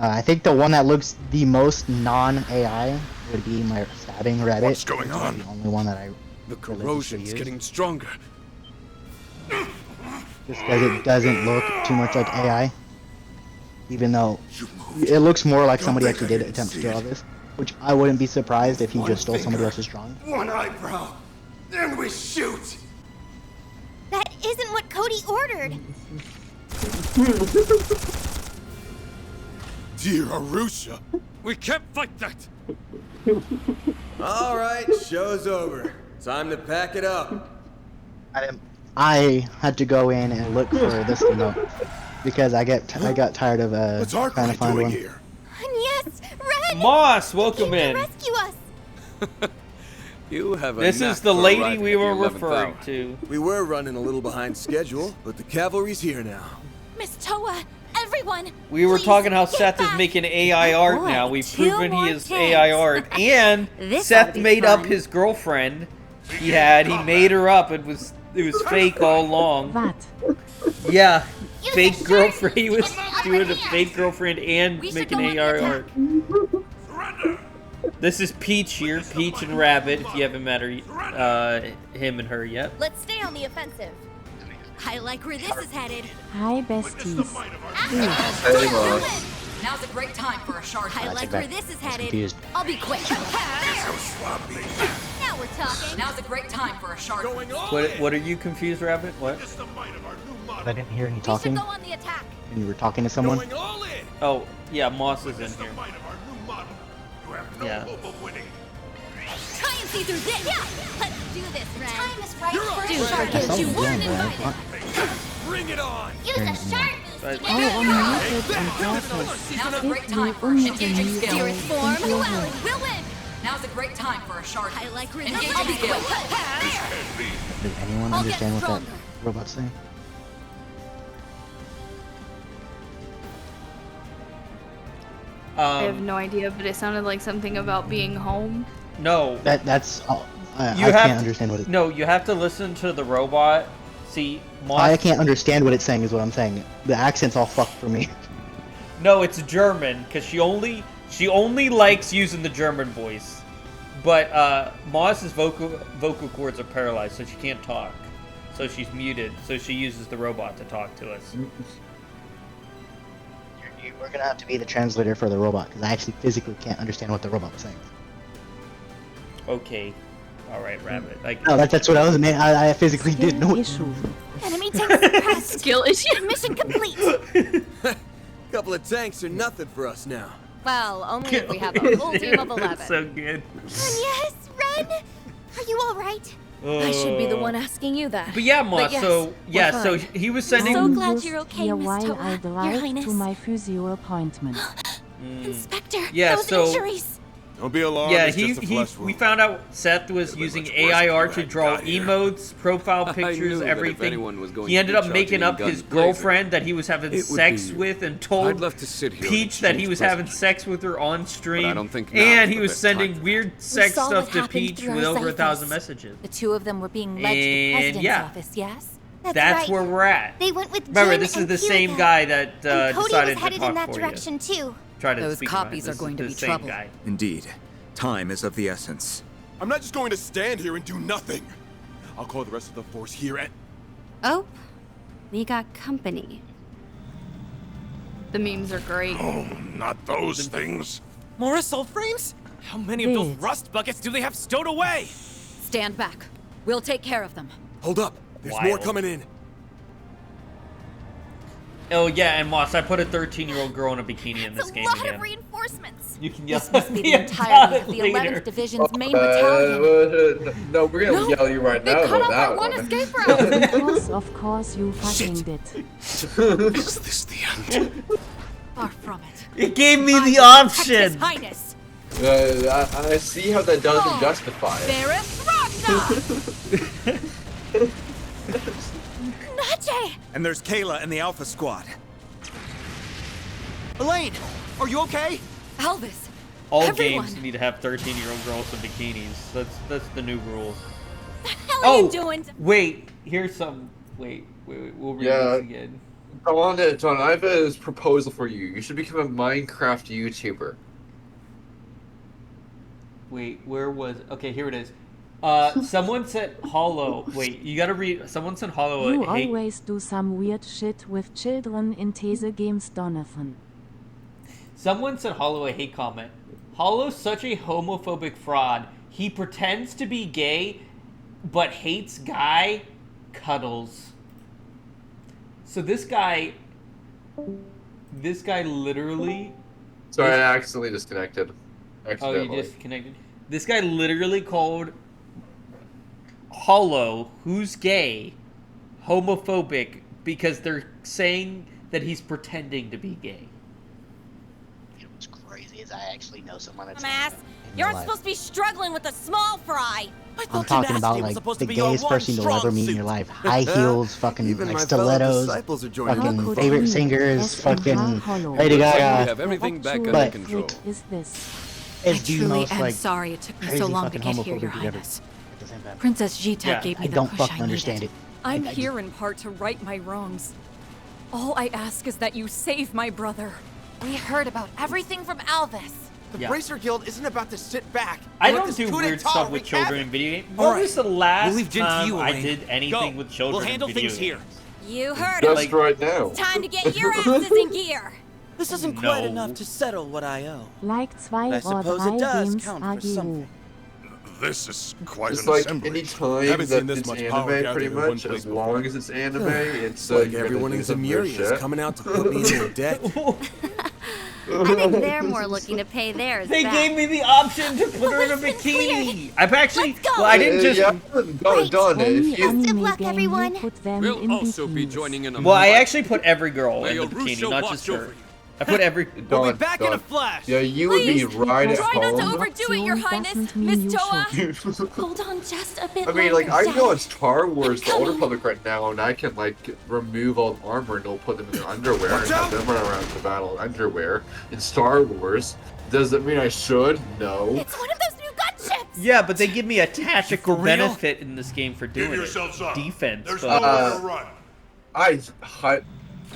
I think the one that looks the most non-AI would be my stabbing rabbit. What's going on? The only one that I The religiously corrosion's use. getting stronger. Just because it doesn't look too much like AI. Even though it looks more like somebody actually did attempt to draw this. Which I wouldn't be surprised if he just stole somebody else's drawing. One eyebrow. Then we shoot. That isn't what Cody ordered. Dear Arusha. We can't fight that! All right, show's over. Time to pack it up. I had to go in and look for this emote because I got tired of What's our trying to find doing one. here? Yes, Red. Moss, welcome in. Rescue us. You have a This knack is the for lady arriving we at the were 11th referring hour. to. We were running a little behind schedule, but the cavalry's here now. Miss Toa, everyone. We were please talking how get Seth back. is making AI art boy, now. We've 2 proven more he is kids. AI art. And This Seth ought to be made up fun. his girlfriend. He made her up. It was fake all along. What? Yeah, Use fake your shirt. girlfriend. He was doing a fake girlfriend and We should making go on the AI attack. art. This is Peach here, Peach and Rabbit. If you haven't met her, him and her yet. Let's stay on the offensive. I like where this is headed. Hi, besties. Hey, Moss. Now's a great time for a shard. I take like that. where this is headed. Confused. I'll be quick. Now we're talking. Now's a great time for a shard. What are you confused, Rabbit? What? I didn't hear any We should talking. go on the attack. And you were talking to someone. Oh, yeah, Moss is in here. Yeah. Try and see through this. Yeah, let's do this, Ren. Time is right for Dude, shark. forget you weren't Bro. invited. Bring it on! Use a shark boost to get Now's a great time for engaging skill. Dearest form, duality. We'll win. Now's a great time for a shark. I like engaging resistance. skill. Does anyone I'll get understand what that stronger. robot's saying? I have no idea, but it sounded like something about being home. No. That's all. I You have can't to- understand what it. No, you have to listen to the robot. See, I can't understand what it's saying. Is what I'm saying. The accent's all fucked for me. No, it's German because she only likes using the German voice. But Moss's vocal cords are paralyzed, so she can't talk. So she's muted. So she uses the robot to talk to us. We're gonna have to be the translator for the robot because I actually physically can't understand what the robot was saying. Okay. All right, Rabbit. No, that's what I was. Man, I physically didn't know. Enemy tank suppressed. Skill issue. Mission complete. Couple of tanks are nothing for us now. Well, only if we have a full team of 11. So good. Yes, Ren. Are you all right? I should be the one asking you that. But yeah, Moss. yes, so we're yeah, so fine. he was sending. So glad you're okay, Here Miss while Toa, I Your drive Highness. to my physio appointment. Inspector, Yeah, those so- injuries. Don't be alarmed. Yeah, it's just a flesh we wound. found out Seth was using much worse AIR if to you had draw got here. emotes, profile I pictures, knew that if everything. anyone was going He to ended be up charging making in up guns his blazing, girlfriend that he was having it would sex be you. with and told I'd love to sit here Peach and that choose he was having president. sex with her on stream. But I don't think now and is he the was best time sending for weird sex saw stuff what to happened Peach through with our over 1,000 ciphers. messages. The two of them were being led to the And, president's yeah. office, yes? That's right. where we're at. They went with Remember, Jin this is and the same Kirika. guy that And Cody decided was headed to talk in that for direction too. you. Try to Those speak about it. copies This are going is to the be same trouble. guy. Indeed. Time is of the essence. I'm not just going to stand here and do nothing. I'll call the rest of the force here and... Oh, we got company. The memes are great. Oh, not those things. More assault frames? How many of those Wait. rust buckets do they have stowed away? Stand back. We'll take care of them. Hold up. There's more Wild. coming in. Oh yeah, and Moss, I put a 13-year-old girl in a bikini in this It's a game lot again. of reinforcements. You can yell This must be the at entirety of the later. 11th Division's main battalion. No, we're gonna yell at you right now cut about off our that one one. escape route. Of course you fucking did. Is this the end? Far from it. It gave me the His option. Highness. I see how that doesn't justify it. Nache! And there's Kayla and the Alpha Squad. Elaine, are you okay? Elvis. All Everyone. games need to have 13-year-old girls in bikinis. That's the new rule. What the hell are Oh, you doing? wait. Here's some. Wait. We'll read Yeah. this again. John, I have a proposal for you. You should become a Minecraft YouTuber. Wait, where was? Okay, here it is. Someone said Hollow. Wait, you gotta read. Someone said Hollow. You Hey, always do some weird shit with children in These games, Donovan. someone said Hollow a hate comment. Hollow's such a homophobic fraud. He pretends to be gay, but hates guy cuddles. So this guy literally. Sorry, I accidentally disconnected. Oh, Accidentally. you disconnected. This guy literally called Hollow, who's gay, homophobic because they're saying that he's pretending to be gay. You know what's crazy is I actually know someone that's. Dumbass, in you're real life. supposed to be struggling with a small fry. I'm talking about like the gayest person you'll ever meet in your life. High heels, fucking Even like my fellow stilettos, disciples are joining fucking in. favorite singers, fucking Lady We Gaga. have everything back under But control. Is this? It's I the truly most am like sorry it took me crazy so long to fucking get here, Your homophobic you've ever- Highness. at the same time. Princess Gita Yeah. gave me I the don't push fucking I understand needed. it. I'm I here in part to right my wrongs. All I ask is that you save my brother. We heard about everything from Alvis. The Yeah. Bracer Guild isn't about to sit back. I and let don't this do coup weird d'etat stuff with wreak children havoc. in video games. All When right. was the last We'll leave Jin to time you, I Elaine. did anything Go. with children We'll handle in video things here. games? You heard Just it. right now. Time to get your asses in gear. This isn't No. quite enough to settle what I owe. Like zwei I or suppose drei it does Games count AGU. for something. This is quite It's an like assembly. any time Haven't seen that this it's much anime, power pretty gathered in one much, place as long as it's anime, it's Like you're gonna everyone do in some weird Zemuria's shit. coming out to put me in their debt. I think they're more looking to pay theirs They back. gave me the option to put her in a bikini. I've actually, well, I didn't just. Done if you. Good luck, everyone. We'll also be joining in a Well, I moment. actually put every girl in the Mayor bikini, Russo not watch just over her. you. I put every. Dawn, back in a flash. Yeah, you would be right at Try not to home. overdo it, Your Highness, Miss Toa. Hold on just a bit I mean, like, I longer, know Dad. it's Star Wars, the older public right now, and I can, like, remove all the armor and they'll put them in their underwear and have them run around the battle in underwear. In Star Wars, does that mean I should? No. It's one of those new gunships. Yeah, but they give me a tactical For real? benefit in this game for doing yourselves it. up. Defense. There's but- nowhere to run.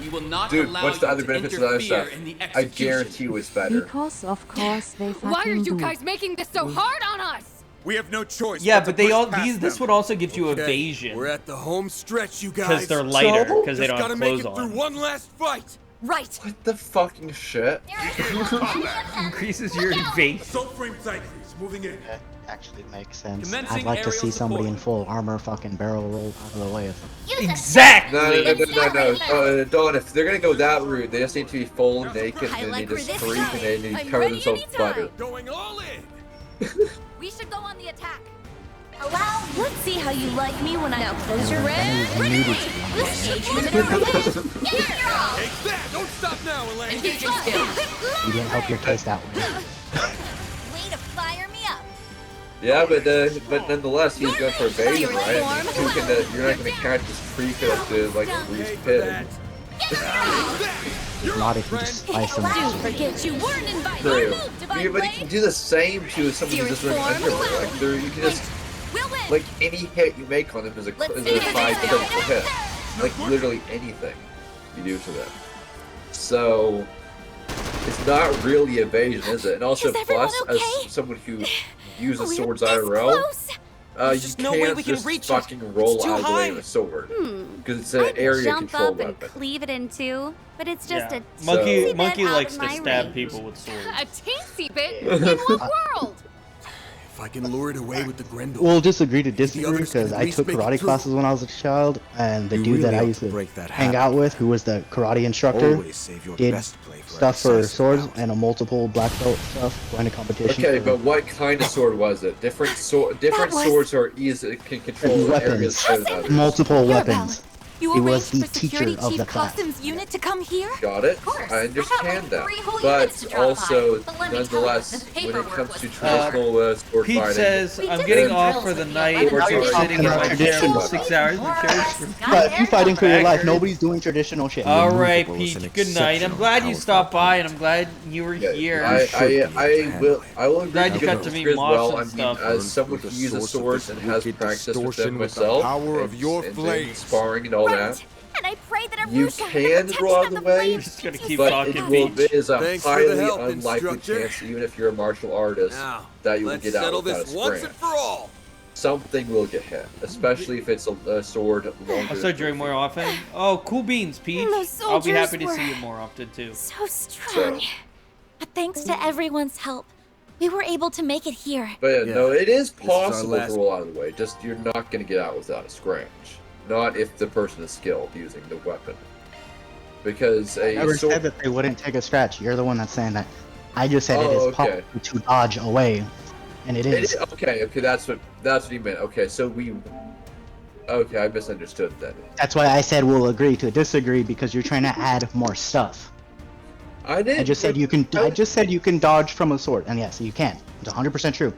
We will not Dude, allow what's the you other to benefits of that interfere stuff? in the I execution. guarantee you it's better. Because of course they fucking Why are you do. guys making this so hard on us? We have no choice. Yeah, to but they push all past these. This them. would also give you Okay, evasion We're at the home stretch, you guys. because they're lighter So, because they Just don't gotta have make clothes it through on. one last fight. Right. What the fucking shit? Increases your evasion. Assault frame sight freeze, moving in. That actually makes sense. Commencing I'd like to aerial see somebody in support. full armor fucking barrel roll out of the way. Exactly. No. Dawn, if they're gonna go that route, they just need to be full naked I and like they where just this freak is and they need I'm to cover ready themselves with butter. anytime. Going all in. We should go on the attack. Well, let's see how you like me when I now close your Nudity. Take that! Don't stop now, Elaine. Engaging skill. You didn't help your case that way. Way to fire me up. Yeah, but nonetheless, he's going for evasion, right? I mean, you're not gonna catch this creep at the like Reese pit. Not if you just slice them. Don't forget you weren't invited. True. Move, Divine Yeah, but you can do the same to someone who's just wearing underwear. Like, you can just We'll win. like any hit you make on them is a Let's is see a if 5 it's critical hit. Like literally anything you do to them. So it's not really evasion, is it? And also, Is everyone plus, okay? as someone who uses We're swords this IRL, close. you just no way can't we can just reach it. fucking roll It's too out of the way of high. a sword because it's an I'd area jump control up and weapon. cleave it in two, but it's just Yeah. a Monkey teensy bit Monkey out likes of to my stab range. people with swords. A teensy bit? In what world? If I can lure it away with the Grendel. We'll just agree to disagree others can because at I least took make it karate through. classes when I was a child, and the You dude that really I ought used to to break that hang habit. out with, who was the karate instructor, Always save your did best play for stuff for decisive swords bout. and a multiple black belt stuff, going to competition. Okay, for but what kind of sword was it? Different swords are easy can control areas weapons, better than others. multiple weapons. You He was arranged the for teacher Security of Chief the class. Costumes unit to come here? Got it? course. I I understand had, like, that. 3 whole units to But drop also, by. But let me tell you, nonetheless, the when it paperwork comes was to full. traditional sword Pete fighting, says, We I'm did getting some off drills for the with night. the We're weapons. just sitting in my chair Traditional. for 6 hours. Who cares? But you fighting for your life. Back. Nobody's doing traditional shit. All right, Removable is an Pete. Good night. I'm exceptional glad you powerful stopped by, and opponent. I'm glad you were here. I will agree Glad you with got to meet as Moss well. and I mean, stuff. as someone who The uses source of swords this and has wicked practiced with them distortion with the myself, power of and- your and flames. sparring and all that, And I pray that you Arusha can draw out of the way, Just gonna keep but talking, it is a Thanks for highly the help, unlikely instructor. chance, even if you're a martial artist, Now, that you will let's get out settle without a this once scratch. and for all. Something will get hit, especially if it's a sword longer. I'll start doing more often. Oh, cool beans, Pete. Those I'll be happy to soldiers see were you more often too. so strong. But thanks to everyone's help, we were able to make it here. But Yeah. no, it is This is our possible last- to roll out of the way. Just you're not going to get out without a scratch. Not if the person is skilled using the weapon. Because I a never sword. said that they wouldn't take a scratch. You're the one that's saying that. I just said it Oh, is okay. possible to dodge away, and it is. Okay, that's what you meant. Okay, so we. Okay, I misunderstood that. That's why I said we'll agree to disagree because you're trying to add more stuff. I did. I just said you can. I just said you can dodge from a sword, and yes, you can. It's 100% true.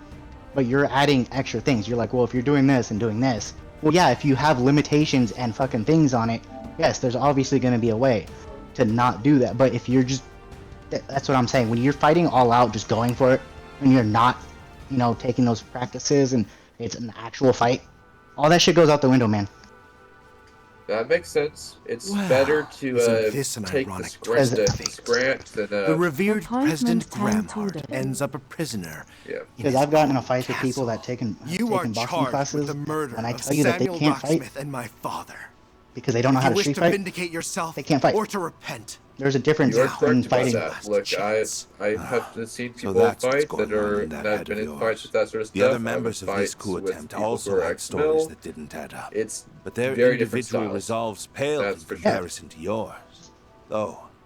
But you're adding extra things. You're like, well, if you're doing this and doing this, well, yeah, if you have limitations and fucking things on it, yes, there's obviously going to be a way to not do that. But if you're just, that's what I'm saying. When you're fighting all out, just going for it, and you're not, taking those practices, and it's an actual fight, all that shit goes out the window, man. That makes sense. It's Well, better to isn't this an take the ironic scratch twist? than The revered President Appointment time Gramhart today. ends up a prisoner. Yeah. Because I've gotten in a fight with people that taken You are boxing charged classes, with the murder and I of tell you that they Samuel can't fight Rocksmith and my father. because they don't know If how you to wish street to fight. vindicate yourself They can't fight. or to repent. There's a difference You're in correct about fighting. that. Look, I have seen people that's what's fight going that on are in that that have head been of in yours. fights with that sort of The stuff. other members of this coup attempt also had stories that didn't add up. It's But their very different individual styles. resolves paled in That's for sure. comparison to yours. Though,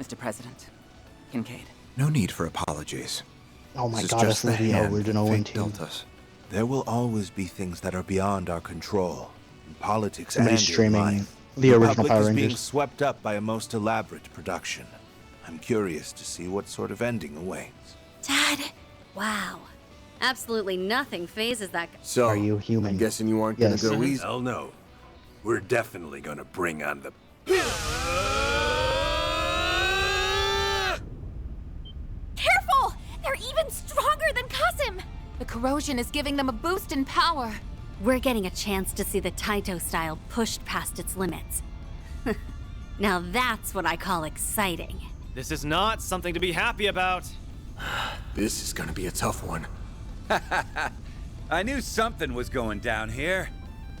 Mr. President. Kincaid. No need for apologies. Oh my This is god, just this is the the hand original that one fate too. dealt us. There will always be things that are beyond our control. In politics Somebody's and in streaming life. the original public Power is being Rangers. swept up by a most elaborate production. I'm curious to see what sort of ending awaits. Dad! Wow. Absolutely nothing phases that guy. So, Are you human? I'm guessing you aren't Yes. gonna go easy. Hell no. We're definitely gonna bring on the... Careful! They're even stronger than Kasim! The corrosion is giving them a boost in power. We're getting a chance to see the Taito style pushed past its limits. Now that's what I call exciting. This is not something to be happy about. This is gonna be a tough one. I knew something was going down here.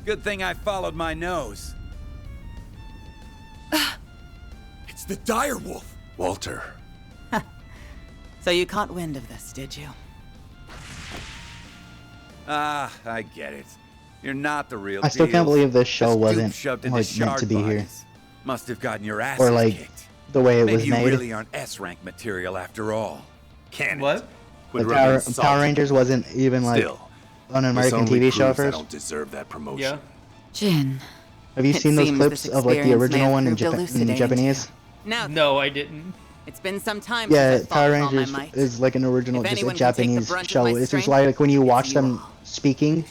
Good thing I followed my nose. It's the dire wolf. Walter. So you caught wind of this, did you? Ah, I get it. You're not the real I still can't deal. believe this show Just wasn't shoved into like meant to be shard here, bodies. Must have gotten your ass or like kicked. the way it Maybe was you made. really aren't S-rank material after all. Can What? Like Power Rangers wasn't even like Still, an American this only TV show at proves I first. don't deserve that promotion. Yeah. Jin. Have you It seen those seems clips this of like the experience may original have one in, proved in elucidating Japanese? Now, No, I didn't. it's been some time Yeah, since I Power fought with all my Rangers might. is like an original, If just a anyone can take the Japanese brunt of show. my It's just strength, like when you watch you them speaking,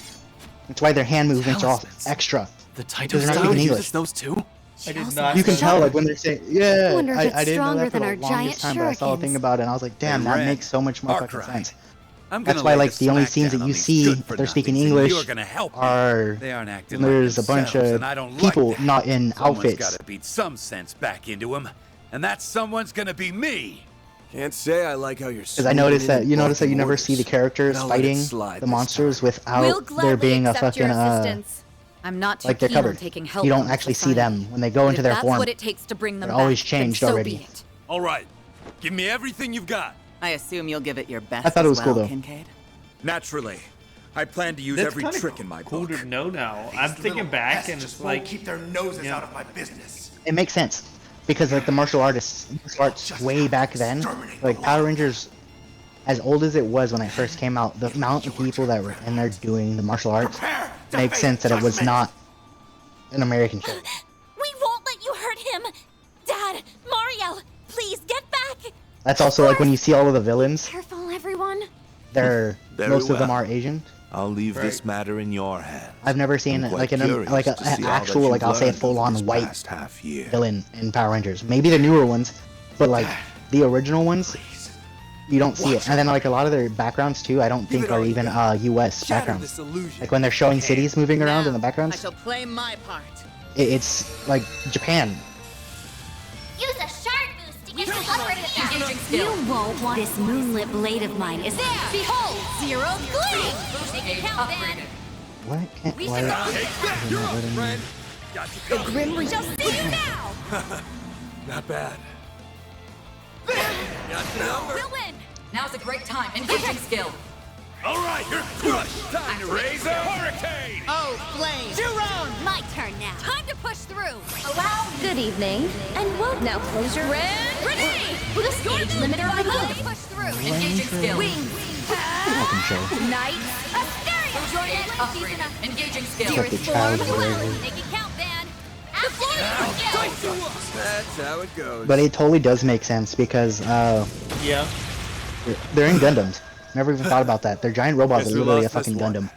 it's why their hand movements are all extra. The Taito Because they're not style speaking English. uses those too? I did not. You can tell like when they're saying, yeah, wonder if I it's didn't know stronger that for than the our longest giant time, but I saw a thing shurikens. about it and I was like, damn, Hey, that Ren, makes so much more fucking Arkwright. sense. I'm That's gonna why lay like the only smack scenes down that on you these see good if they're speaking for-nothings, and English you're gonna help me. are They aren't acting there's like a bunch themselves, of and I don't like people that. not in Someone's outfits. gotta beat some sense back into them, and that someone's gonna be me. Can't say I like how you're. Because I noticed that you never see the characters fighting the monsters without We'll there gladly being a accept your fucking assistance. I'm not too like they're keen on covered. taking help You don't from actually see society. them when they go But into if their that's form. what it takes to bring them They're always back, then changed so already. be it. All right. Give me everything you've got. I assume you'll give it your best I thought it was as cool, well, though. Kincaid. Naturally. I plan to use That's every kinda trick in my cool book. to know now. I'm thinking back and it's like keep their noses yeah. out of my business. It makes sense because like the martial arts way back then, like Power Rangers, as old as it was when it first came out, the amount of people that were in there doing the martial arts makes sense that it was not an American show. We won't let you hurt him! Dad, Mario, please get back! That's also like when you see all of the villains, Careful, everyone. they're Very most of them well. are Asian. I'll leave this matter in your hands. I've never seen I'm like quite an curious like to an see all that actual like you've I'll say a learned over full-on this white past half year. villain in Power Rangers. Maybe the newer ones, but like the original ones, you don't see it. And then like a lot of their backgrounds too, I don't think are even U.S. backgrounds. Like when they're showing cities moving around in the I backgrounds, shall play my part. it's like Japan. Use a shard boost to get the upward effect. You won't want this moonlit blade of mine, is There! Behold, zero gleam! Make it count, then! What? Can't, We why, should you're not letting me- The Grim Reaper shall see you now! Not bad. We'll win! Now's a great time. Engaging skill. All right, you're crushed. Time to raise a hurricane. Oh, flame! Jurong! My turn now. Time to push through. Allow me. Good evening, and welcome. Now close your Renee! The stage limiter removed. To push through. Engaging skill. Wings. Fucking show. Night. Upgrade. Engaging skill. Like the child of Make it count, Van. The floor is for you. That's how it goes. But it totally does make sense because Yeah. they're in Gundams. Never even thought about that. They're giant robots Guess that are we literally a lost this fucking one. Gundam.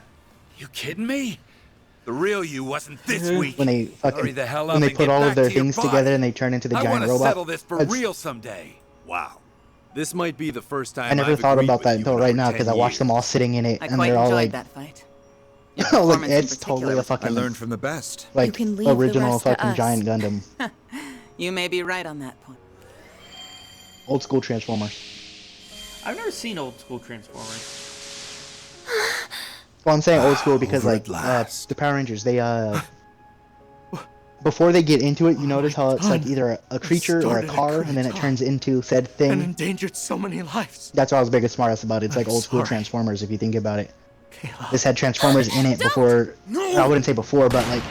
You kidding me? The real you wasn't this weak. When they Hurry fucking the hell up when they and put get all back of their to your things body. together and they turn into the I giant want to robot. settle this for That's- real someday. Wow. This might be the first time I never I've thought agreed about with that you until in right over now 10 because I watched them all sitting in it I and quite they're all enjoyed like, that fight. like performance in it's particular totally a was fucking I learned from the best. like You can leave the original rest to fucking us. giant Gundam, You may be right on that point. old school Transformers. I've never seen old school Transformers. Well, I'm saying old school because Over like at last. the Power Rangers, they before they get into it, you notice how it's like either a creature or a started at car, and then it Koreatown turns into said And thing. endangered so many lives. That's why I was big and smartest about it. It's like I'm old school sorry. Transformers if you think about it. This had Transformers in it before. I wouldn't say before, but like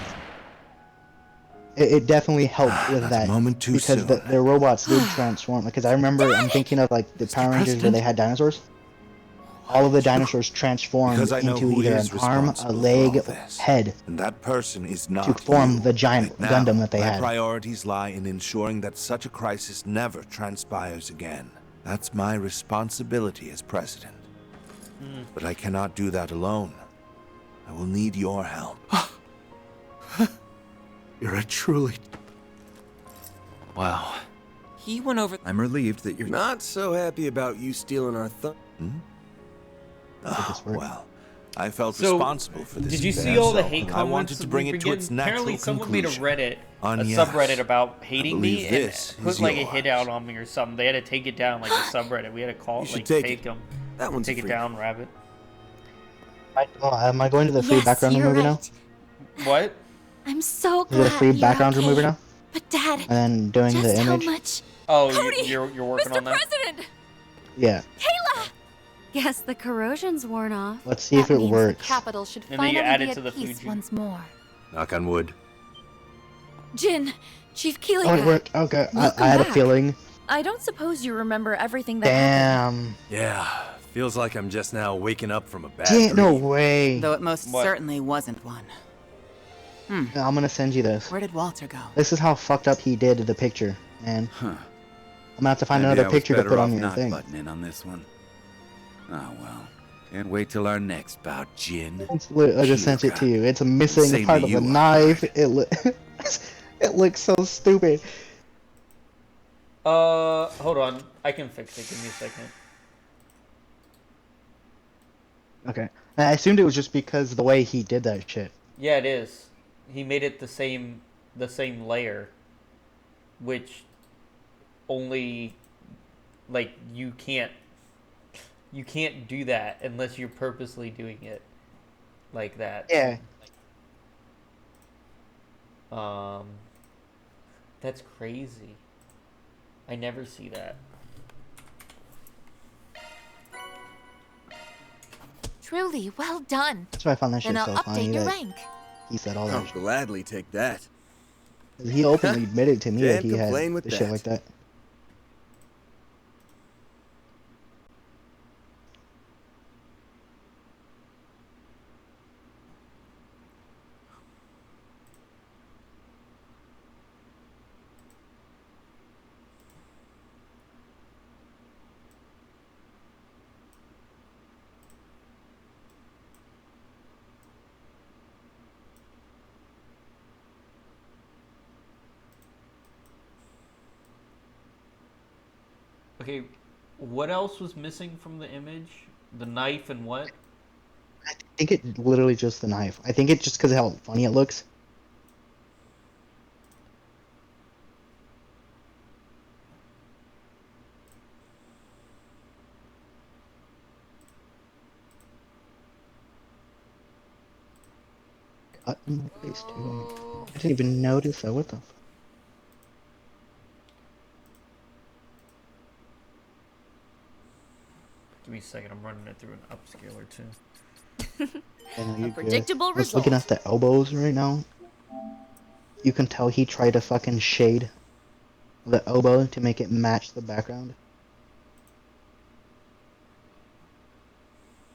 it definitely helped with Not a that moment too because soon. the robots did transform. Because I remember, I'm thinking of like the Power Rangers where they had dinosaurs. All of the dinosaurs transformed Because I know into who either is an arm, a responsible leg, for all or this. head And that person is not to form you. the giant Right now, Gundam that they my had. priorities lie in ensuring that such a crisis never transpires again. That's my responsibility as president. But I cannot do that alone. I will need your help. You're a truly... Wow. He went over. I'm relieved that you're Not so happy about you stealing our Well, I felt So, responsible for this. did you see affair, all the so hate I comments wanted to bring it to its natural Apparently, someone made a conclusion. Reddit, subreddit about hating me, believe and this put is like a yours. hit out on me or something. They had to take it down, like the subreddit. We had to call, You should like, take take it. them. That one's take it free. down, Rabbit. Am I going to the free Yes, background you're remover right. What? I'm so now? Is it a glad free you're background okay. remover now? But Dad, And then doing just the how image? much? Oh, Cody, you're working Mr. on that? President! Yeah. Kayla! Guess the corrosion's worn off. Let's see if it works. Capital should And then you finally add be it to at the peace Fuji. once more. Knock on wood. Jin, Chief Keeling. Oh, it worked. Okay, I Welcome had a back. feeling. I don't suppose you remember everything that happened. Damn. Yeah, feels like I'm just now waking up from a bad Damn, no dream. way. Though it most What? certainly wasn't one. I'm gonna send you this. Where did Walter go? This is how fucked up he did the picture, man. Huh. I'm gonna have to find Maybe another I was picture to better put off on your not thing. butting in on this one. Oh well. Can't wait till our next bout, Jin. I just sent it to you. It's a missing Same part to of the you, knife. It looks so stupid. Hold on. I can fix it. Give me a second. Okay. And I assumed it was just because of the way he did that shit. Yeah, it is. He made it the same layer, which only, like, you can't do that unless you're purposely doing it like that. Yeah. That's crazy. I never see that. Truly, well done. That's why I found that shit Then so I'll funny update your that rank. he said all I'll that shit. gladly take that. He openly admitted to me that Can't he had complain with the shit that. like that. Okay, what else was missing from the image? The knife and what? I think it literally just the knife. I think it's just because of how funny it looks. Cut in my face too. I didn't even notice that. What the? Give me a second. I'm running it through an upscaler too. A predictable Just looking at the elbows right now. You can tell he tried to fucking shade the elbow to make it match the background.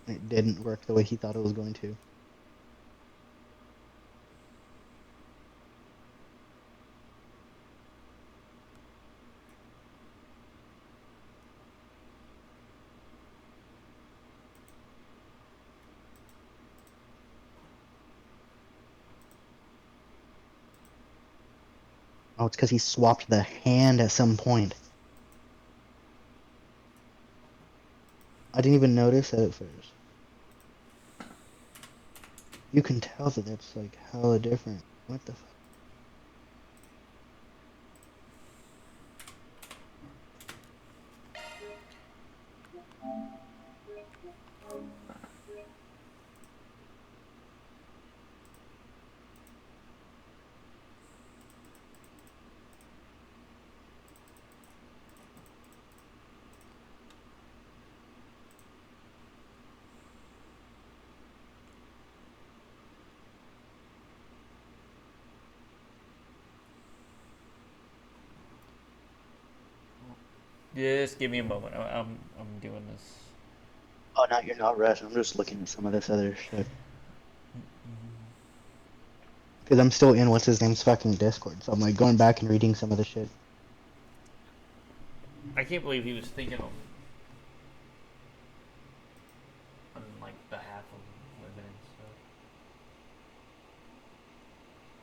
It didn't work the way he thought it was going to. Oh, it's because he swapped the hand at some point. I didn't even notice that at first. You can tell that that's like hella different. What the fuck? Just give me a moment. I'm doing this. Oh, no, you're not rushed. I'm just looking at some of this other shit. Because I'm still in what's his name's fucking Discord, so I'm like going back and reading some of the shit. I can't believe he was thinking of on like behalf of women and stuff.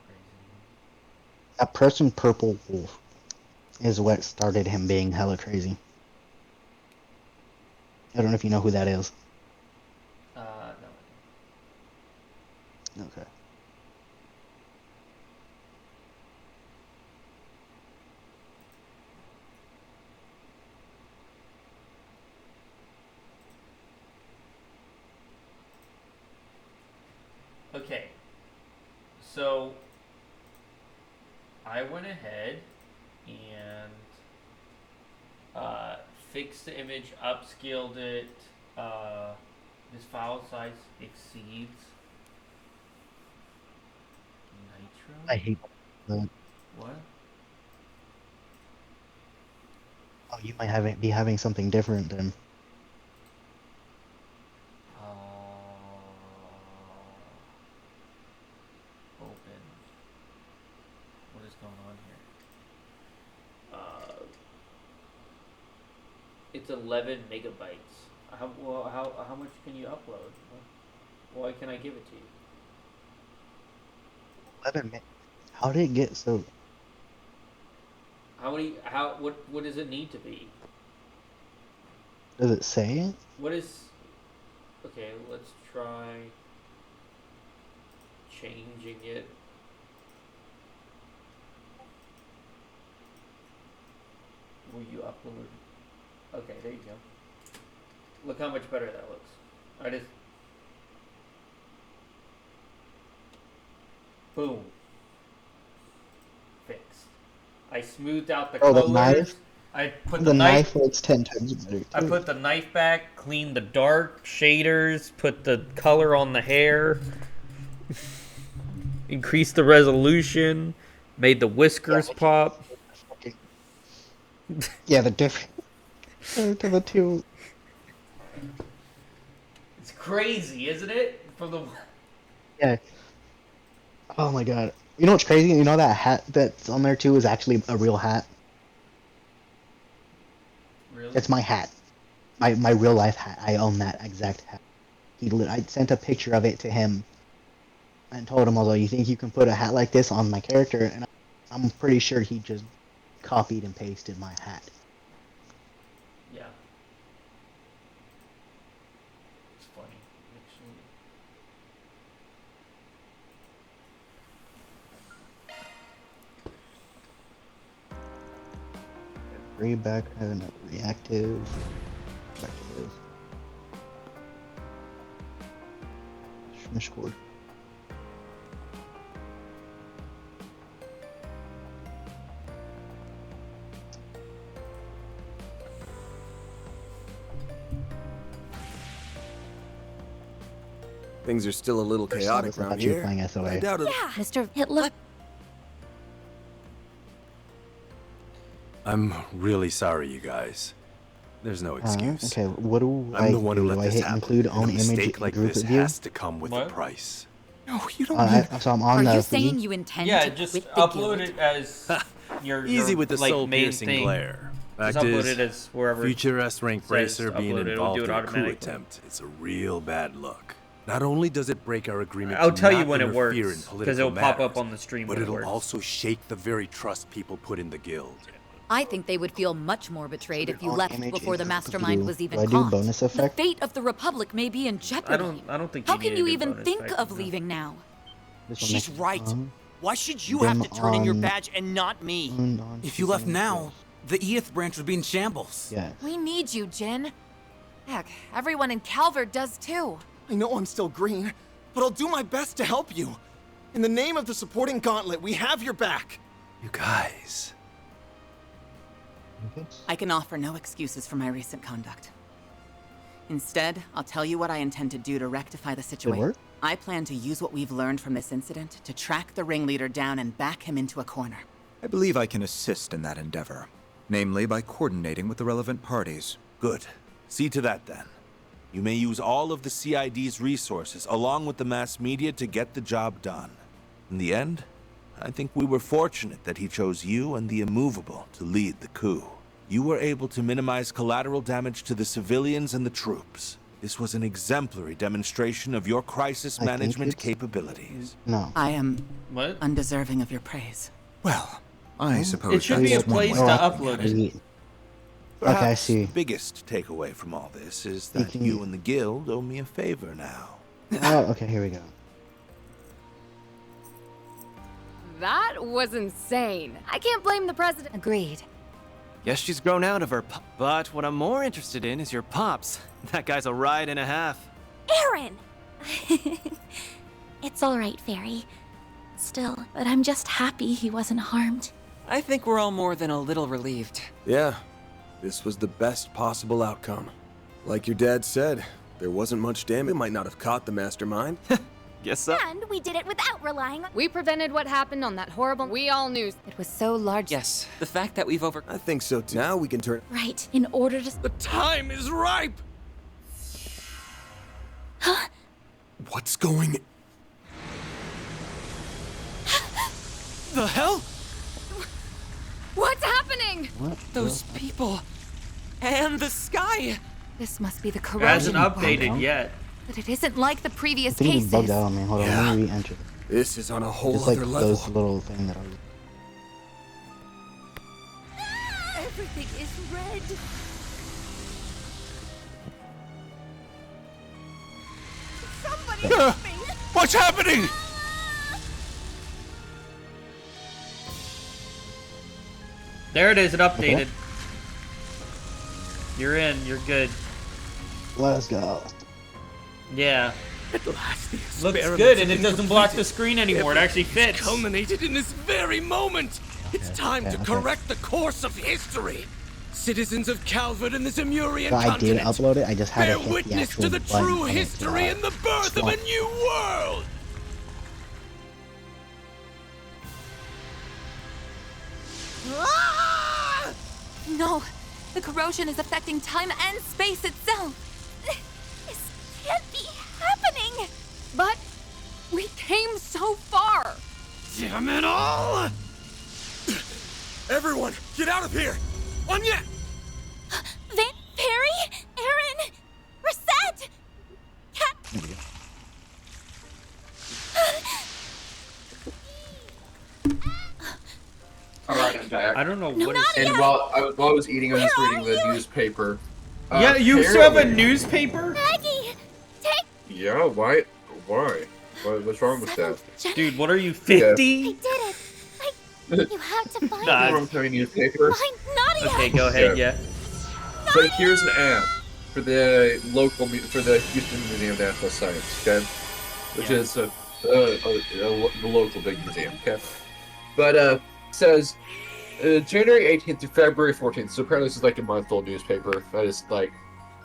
Crazy. That person, Purple Wolf, is what started him being hella crazy. I don't know if you know who that is. No. Okay. Okay. So I went ahead and fixed the image, upscaled it. This file size exceeds Nitro. I hate that. What? Oh, you might be having something different then. Open. What is going on here? It's 11 megabytes. How much can you upload? Why can I give it to you? 11 minutes. How did it get so? What does it need to be? Does it say it? What is? Okay, let's try changing it. Will you upload? Okay, there you go. Look how much better that looks. I just boom. Fixed. I smoothed out the colors. The knife? I put the knife looks 10 times better. I put the knife back, cleaned the dark shaders, put the color on the hair, increased the resolution, made the whiskers pop. Yeah, the difference to the two. It's crazy, isn't it? From the Yeah. Oh my god. You know what's crazy? You know that hat that's on there too is actually a real hat. Really? It's my hat. My real life hat. I own that exact hat. I sent a picture of it to him and told him, although you think you can put a hat like this on my character, and I'm pretty sure he just copied and pasted my hat. Yeah. It's funny, actually. Free background, reactive. Schmishcord. Things are still a little chaotic around here. I doubt it. Yeah, Mr. Hitler. I'm really sorry, you guys. There's no excuse. Okay, what do I'm the one who let I this hit happen. include and own a image mistake in like group this view? has to come with a price. No, you don't. So I'm on Are the you saying you intend Yeah, to just quit the upload guild? it as your Easy with the like, soul-piercing main thing. glare. Just Fact upload is, it as wherever future S-rank says bracer being upload it, it'll involved do it in a coup automatically. attempt, it's a real bad look. Not only does it break our agreement I'll to tell you not when it interfere works, in 'cause political it'll pop up matters, on the stream but when it it'll works. also shake the very trust people put in the guild. I think they would feel much more betrayed if you own left image before the in group mastermind view. was even Do I do caught. bonus The effect? fate of the Republic may be in jeopardy. I don't think How you can need you to do even bonus think effect, of no. leaving now? This one She's next right. on. Why should you Them have to turn in your on- badge and not me? on If you left season now, the ETH branch would be in shambles. Yeah. We need you, Jin. Heck, everyone in Calvert does too. I know I'm still green, but I'll do my best to help you. In the name of the supporting gauntlet, we have your back. You guys. I can offer no excuses for my recent conduct. Instead, I'll tell you what I intend to do to rectify the situation. work? I plan to use what we've learned from this incident to track the ringleader down and back him into a corner. I believe I can assist in that endeavor. namely by coordinating with the relevant parties. Good. See to that, then. You may use all of the CID's resources, along with the mass media, to get the job done. In the end, I think we were fortunate that he chose you and the Immovable to lead the coup. You were able to minimize collateral damage to the civilians and the troops. This was an exemplary demonstration of your crisis management capabilities. No. I am what? undeserving of your praise. Well, I suppose it should be a place to upload it. Perhaps Okay, I see. the biggest takeaway from all this is that you and the guild owe me a favor now. Oh, okay, here we go. That was insane. I can't blame the president. Agreed. Guess she's grown out of her but what I'm more interested in is your pops. That guy's a ride and a half. Aaron! It's alright, Fairy. Still, but I'm just happy he wasn't harmed. I think we're all more than a little relieved. Yeah, this was the best possible outcome. Like your dad said, there wasn't much damage. We might not have caught the mastermind. Guess so. And we did it without relying on— We prevented what happened on that horrible— We all knew. It was so large. Yes, the fact that we've I think so too. Now we can turn— Right, in order to— The time is ripe! Huh? What's going— The hell? What's happening? What? Those people. And the sky. This must be the It corrosion. hasn't updated yet. But it isn't like the previous I think cases. it's bugged out on me. Hold on, let me re-enter. This is on a whole Just like other level. those little thing that I was... Everything is red. Somebody help me! What's happening? There it is. It updated. You're in. You're good. Let's go. Yeah. At last, the Looks experiment good, and has it been doesn't block the completed. screen anymore. It actually Everything fits. is culminated in this very moment. It's time to correct the course of history. Citizens of Calvert and the Zemurian So I did continent, upload it, I just had bear to hit the witness actual to the button true on it, history and the birth of a swap. new world. Ah! No, the corrosion is affecting time and space itself. This can't be happening! But we came so far. Damn it all! Everyone, get out of here! Anya! Perry? Aaron? Reset! Cat... Alright, I'm back. I don't know No, what not is. And while I was eating, I was just reading the newspaper. Yeah, you still have a apparently- newspaper? Maggie! Take... Yeah, why? Why? What's wrong with that? Dude, what are you, 50? I did it! You had to find Nah, it! From the newspaper. Find Nadia! Okay, go ahead, yeah. So here's an ad for the for the Houston Museum of Natural Science, okay? Which is the local big museum, okay? But it says January 18th to February 14th. So apparently this is like a month-old newspaper. I just like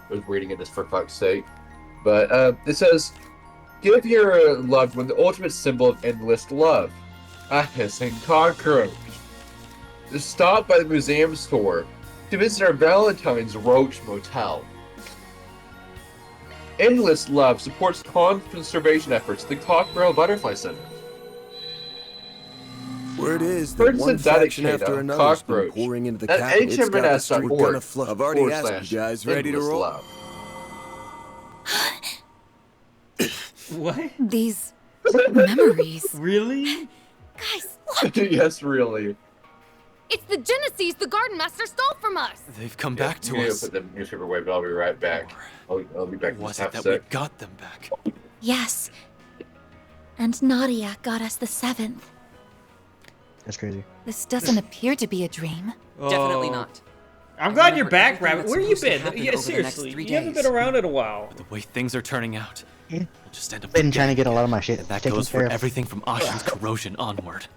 was reading it just for fuck's sake. But it says, "Give your loved one the ultimate symbol of endless love, a hissing cockroach. Stop by the museum store to visit our Valentine's Roach Motel. Endless Love supports conservation efforts at the Cockburn Butterfly Center. Word is For that one instance, faction dedicated after to another's been cockroach pouring into the at capital. It's got the street. We're gonna hms.org. I've already asked you guys ready to Endless roll. Love. What? These memories. Really? Guys, Yes, really. It's the Genesis the Garden Master stole from us. They've come back I'm to gonna us. put the newspaper away, but I'll be right back. I'll be back in Was just it half that a we sec. got them back? yes. And Nadia got us the 7th. That's crazy. This doesn't appear to be a dream. Definitely Oh. not. I'm glad you're Remember back, everything Rabbit. that's Where you supposed to been? happen Yeah, over the next seriously. 3 You haven't days. been around in a while. The way things are turning out, we'll just end up. Been trying to get a lot of my shit That taken goes care for of. everything from Ashen's corrosion onward.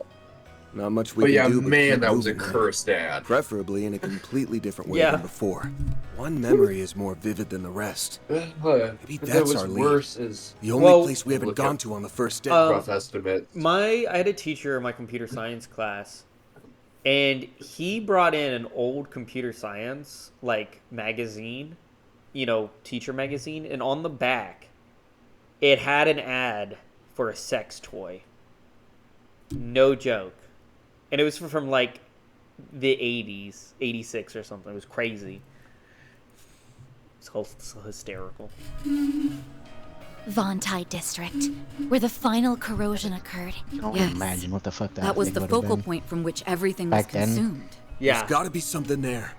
Not much we But can yeah, do. but man, keep that was a moving, man. cursed ad. Preferably in a completely different way Yeah. than before. One memory is more vivid than the rest. Maybe But that's what's our lead. worse is The only Well, place we haven't look gone at- to on the first day. Um, rough estimate. I had a teacher in my computer science class And he brought in an old computer science, like, magazine, you know, teacher magazine. And on the back, it had an ad for a sex toy. No joke. And it was from like, the 80s, 86 or something. It was crazy. It's so hysterical. Vontai District, where the final corrosion occurred. I don't Yes. imagine what the fuck That was thing the would've focal been. point from which everything was Back then? consumed. Yeah. There's gotta be something there.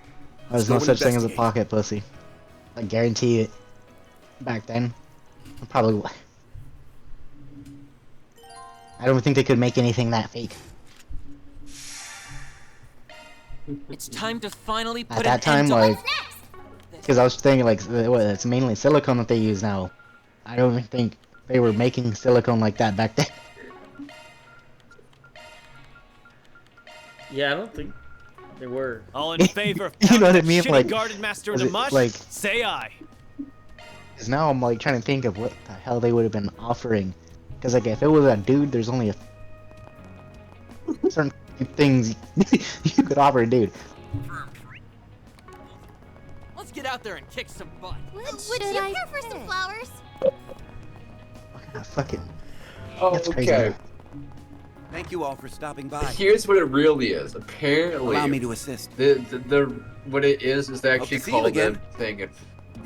There's Let's no go such thing as a investigate. pocket pussy. I guarantee it. Back then, probably. I don't think they could make anything that fake. It's time to finally put At that time, like, because I was thinking like, it's mainly silicone that they use now. I don't even think they were making silicone like that back then. Yeah, I don't think they were. All in favor of You know what I pounding mean? that shitty Like, garden master was into it, mush? like- Say aye. Because now I'm like trying to think of what the hell they would have been offering. Because like if it was a dude, there's only a certain things you could offer a dude. Let's get out there and kick some butt. Would you care for some flowers? Fucking. Oh, That's crazy. okay. Thank you all for stopping by. Here's what it really is. Apparently, Allow me to assist. The what it is they Hope actually to see you call again. the thing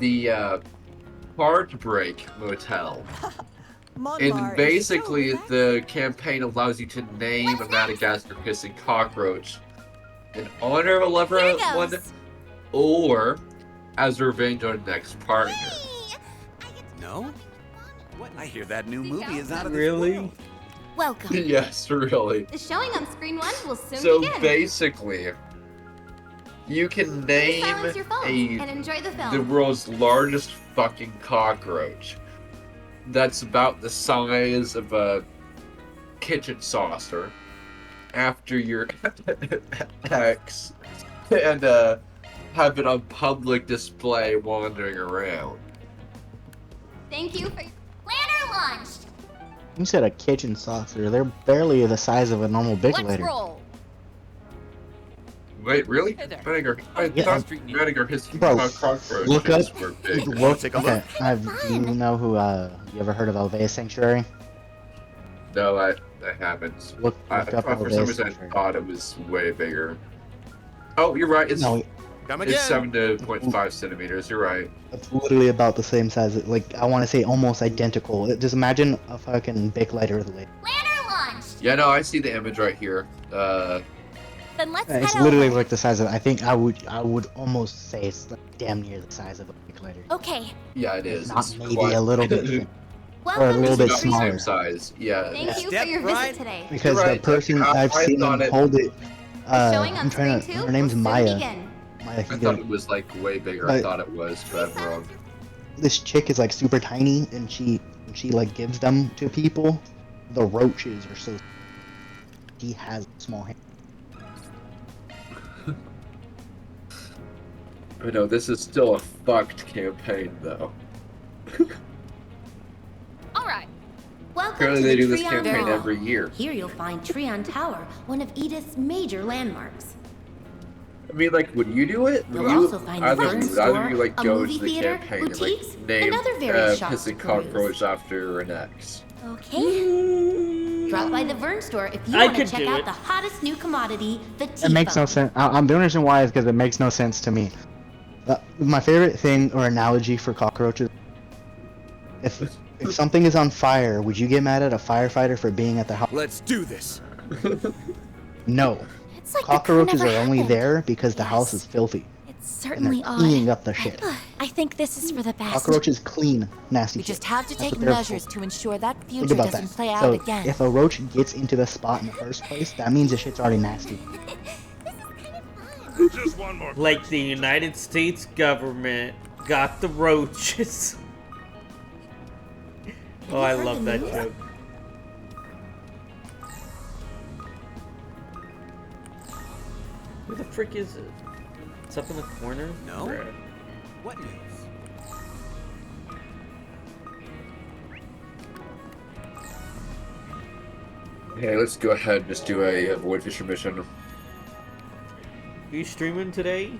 the Heartbreak Motel. And basically, the campaign allows you to name a Madagascar kissing cockroach in honor of a lover one, or as revenge on the next partner. No? What? I hear that new movie is out of this Really? world. Welcome. Yes, really. The showing on screen one will soon So begin. basically, you can name Silence your phones and enjoy the film. the world's largest fucking cockroach. That's about the size of a kitchen saucer after your ex, and have it on public display wandering around. Thank you for your planner launched. You said a kitchen saucer. They're barely the size of a normal big Let's lighter. roll. Wait, really? Vinegar. I Yeah, thought Vinegar his Bro, cockroaches look up. were big. Look. Okay. Do you know who? You ever heard of Alvea Sanctuary? No, I haven't. Look I up for some Alvea reason I Sanctuary. thought it was way bigger. Oh, you're right. It's No, it's 7.5 centimeters. You're right. it's literally about the same size. Like I want to say almost identical. Just imagine a fucking big lighter with a lid. Planner launched. Yeah, no, I see the image right here. Then let's It's head literally over. like the size of. I think I would almost say it's like damn near the size of a big lighter. Okay. Yeah, it is. Not It's maybe quite- a little bit thin, or a Welcome little to bit the It's about smaller. the same size. Yeah. Thank you for your visit today. Because You're the right, person I I've seen thought them it- hold it. Showing on I'm trying screen to. two Her name's will soon Maya. begin. Maya. I He's thought got- it was like way bigger. I But- thought it was, but I'm wrong. This chick is like super tiny, and she like gives them to people. The roaches are so. He has small hands. I know this is still a fucked campaign, though. All right. Welcome Apparently to they the do this Treon campaign Wall. every year. Here you'll find Treon Tower, one of Edith's major landmarks. I mean, like, would you do it? Would You'll you also find a either fern you store, like a go movie to the theater, campaign boutiques, and like name and other various shops pissing to peruse. cockroach after an ex? Okay. Drop by the Vern store if you I want to could check do out it. the hottest new commodity, the tea It makes no fountain. sense. I'm the only reason why is because it makes no sense to me. My favorite thing or analogy for cockroaches. If something is on fire, would you get mad at a firefighter for being at the house? Let's do this. No. It's like Cockroaches the are never only happened. there because the house is filthy. It's And certainly they're odd. cleaning up the shit. I think this is for the best. Cockroaches clean nasty We shit. just have to That's take what they're measures for. to ensure that Think future about doesn't that. play So out again. if a roach gets into the spot in the first place, that means the shit's already nasty. Just one more. Like the United States government got the roaches. Oh, I love that joke. Who the frick is it? It's up in the corner? No. Bruh. What news? Hey, let's go ahead and just do a void fisher mission. Are you streaming today?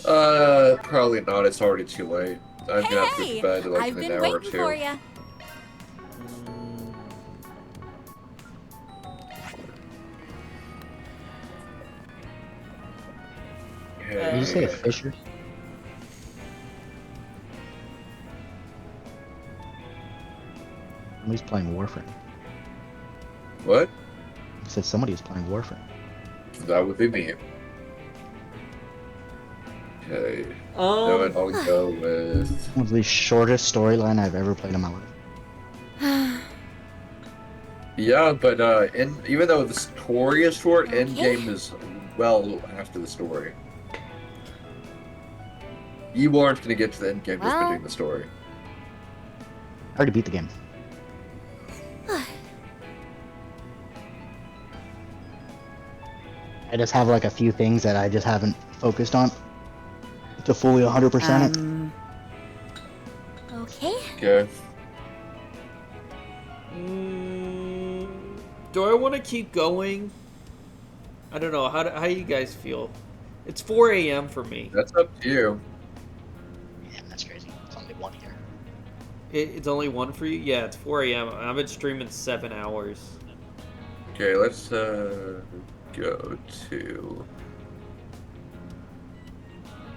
Probably not. It's already too late. I'm gonna have to go to bed like I've in an been hour or waiting two. for you. Did you say a Fisher? Somebody's playing Warframe. What? I said somebody was playing Warframe. That would be me. Okay. No, I'll go with. One of the shortest storyline I've ever played in my life. Yeah, but even though the story is short, endgame is well after the story. You aren't going to get to the endgame just by doing the story. I already beat the game. I just have like a few things that I just haven't focused on to fully 100% it. Okay. Okay. Do I want to keep going? I don't know. How do you guys feel? It's 4 a.m. for me. That's up to you. Yeah, that's crazy. It's only 1 here. It's only 1 for you? Yeah, it's 4 a.m. I've been streaming 7 hours. Okay, let's go to.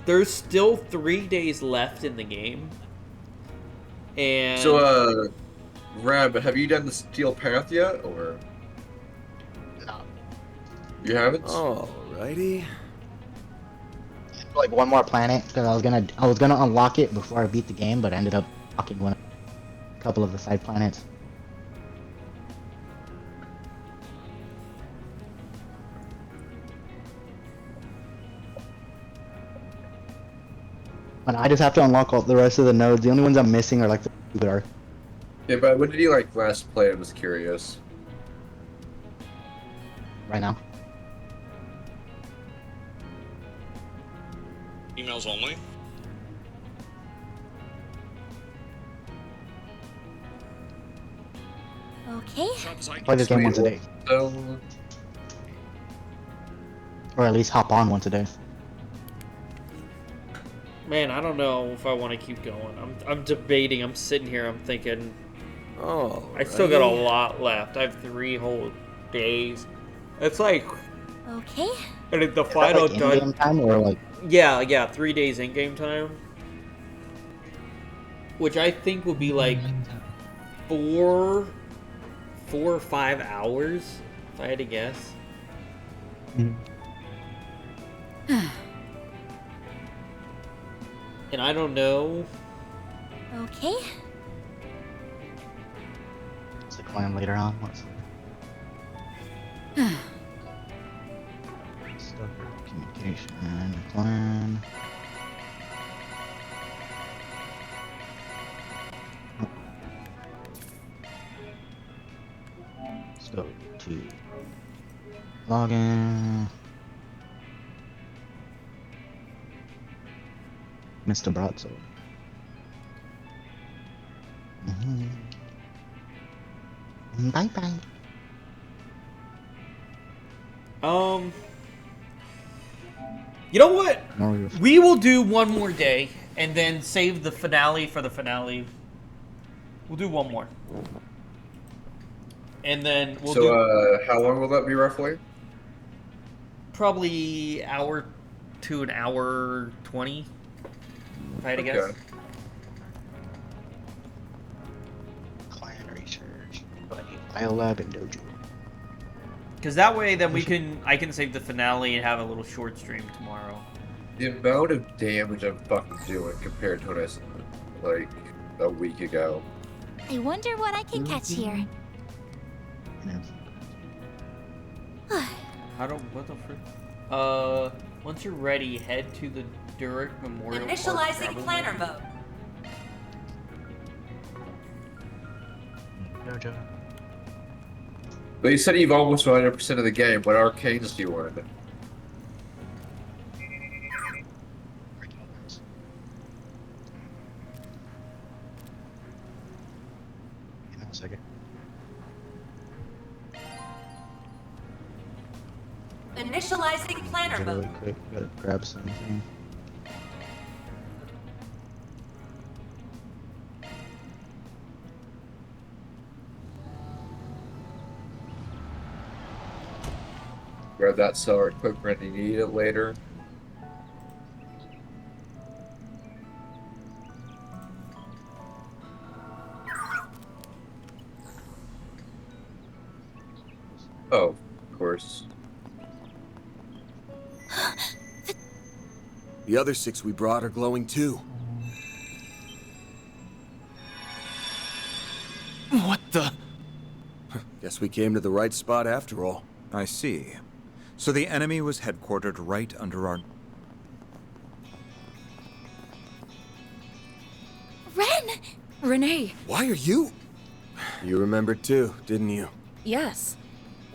There's still 3 days left in the game. And So, Rab, have you done the Steel Path yet, or? No. You haven't? Alrighty. Like one more planet because I was gonna unlock it before I beat the game, but I ended up unlocking a couple of the side planets. And I just have to unlock all the rest of the nodes. The only ones I'm missing are like the stupid arc. Yeah, but when did you like last play? I was curious. Right now. Emails only. Okay. Play this game once a day. Or at least hop on once a day. man, I don't know if I want to keep going. I'm debating. I'm sitting here. I'm thinking. Oh. I still got a lot left. I have 3 whole days. It's like. Okay. And the final like in-game time or like. Yeah, 3 days in game time. Which I think would be like 4 or 5 hours, if I had to guess. And I don't know. Okay. It's the clan later on. What's communication clan. Let's go to login. Mr. Broadsword. Bye bye. You know what? No, We will do one more day and then save the finale for the finale. We'll do one more. And then we'll do how long will that be roughly? probably hour to an hour 20, if I had to guess. Clan research. Biolab and Dojo. Because that way, then I can save the finale and have a little short stream tomorrow. The amount of damage I'm fucking doing compared to what I said, like, a week ago. I wonder what I can catch here. What the frick? Once you're ready, head to the Durek Memorial Park Initializing travel planner lane. mode. Dojo. But you said you've almost 100% of the game. What arcanes do you want? Give me a second. Initializing planner Really mode. quick, gotta grab something. Grab that cellar equipment when you need it later. Oh, of course. The other 6 we brought are glowing too. What the? Guess we came to the right spot after all. I see. So the enemy was headquartered right under our... Ren! Renee! Why are you? You remembered too, didn't you? Yes.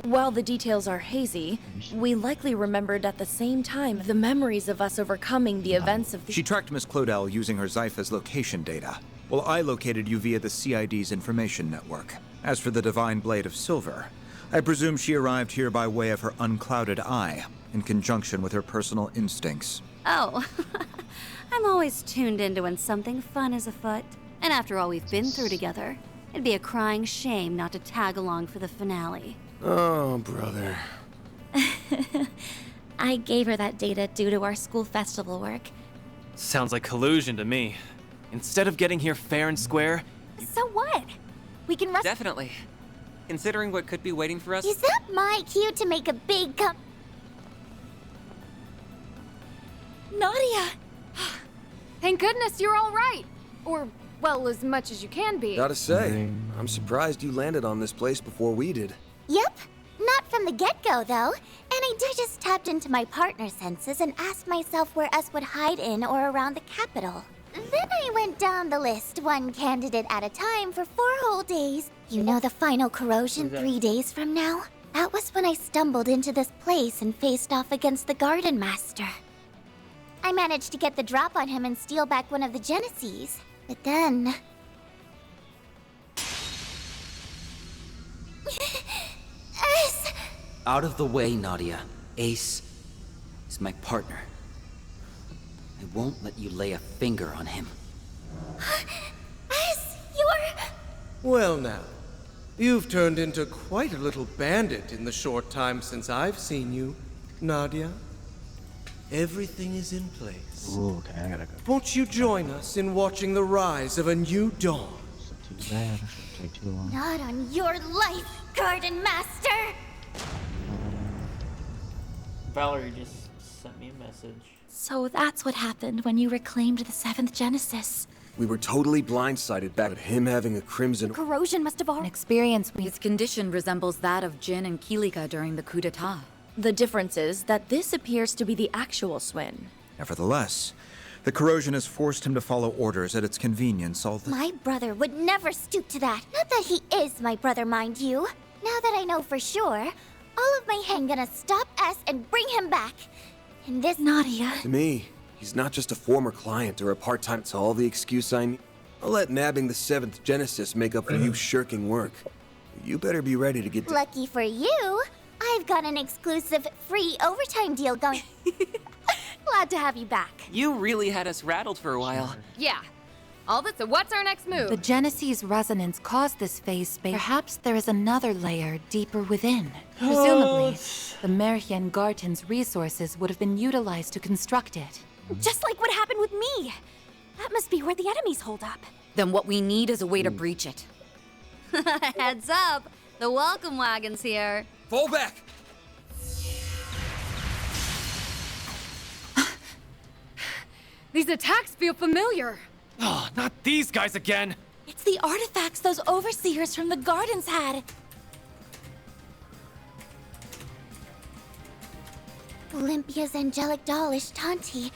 While the details are hazy, we likely remembered at the same time the memories of us overcoming the events of the... She tracked Miss Claudel using her Zypha's location data, while I located you via the CID's information network. As for the Divine Blade of Silver, I presume she arrived here by way of her unclouded eye, in conjunction with her personal instincts. Oh, I'm always tuned into when something fun is afoot. And after all we've been through together, it'd be a crying shame not to tag along for the finale. Oh, brother. I gave her that data due to our school festival work. Sounds like collusion to me. Instead of getting here fair and square... So what? We can rush... Definitely. Considering what could be waiting for us... Is that my cue to make a big Nadia! Thank goodness you're all right. Or, well, as much as you can be. Gotta say, I'm surprised you landed on this place before we did. Yep. Not from the get-go, though. And I just tapped into my partner senses and asked myself where us would hide in or around the capital. Then I went down the list, one candidate at a time, for 4 whole days. You know the final corrosion 3 days from now? That was when I stumbled into this place and faced off against the Garden Master. I managed to get the drop on him and steal back one of the Genesees. But then... Ace! Out of the way, Nadia. Ace is my partner. I won't let you lay a finger on him. Ace, you're... Well now, you've turned into quite a little bandit in the short time since I've seen you, Nadia. Everything is in place. Ooh, okay, I gotta go. Won't you join us in watching the rise of a new dawn? Too bad, shouldn't take too long. Not on your life, Garden Master! Valerie just sent me a message. So that's what happened when you reclaimed the 7th Genesis. We were totally blindsided back at him having a crimson... Corrosion must have An experience whose condition resembles that of Jin and Kilika during the coup d'etat. The difference is that this appears to be the actual Swin. Nevertheless, the corrosion has forced him to follow orders at its convenience all the... My brother would never stoop to that. Not that he is my brother, mind you. Now that I know for sure, all of my hand gonna stop us and bring him back. And this Nadia... To me, he's not just a former client or a part-time... It's all the excuse I need. I'll let nabbing the 7th Genesis make up for you shirking work. You better be ready to get... Lucky for you, I've got an exclusive free overtime deal going. Glad to have you back. You really had us rattled for a while. Yeah. All that, so what's our next move? The Genesee's resonance caused this phase space. Perhaps there is another layer deeper within. Presumably, the Merhian Garten's resources would have been utilized to construct it. Just like what happened with me. That must be where the enemies hold up. Then what we need is a way to breach it. Heads up, the welcome wagon's here. Fall back! These attacks feel familiar. Oh, not these guys again! It's the artifacts those overseers from the gardens had. Olympia's angelic doll Ishtanti,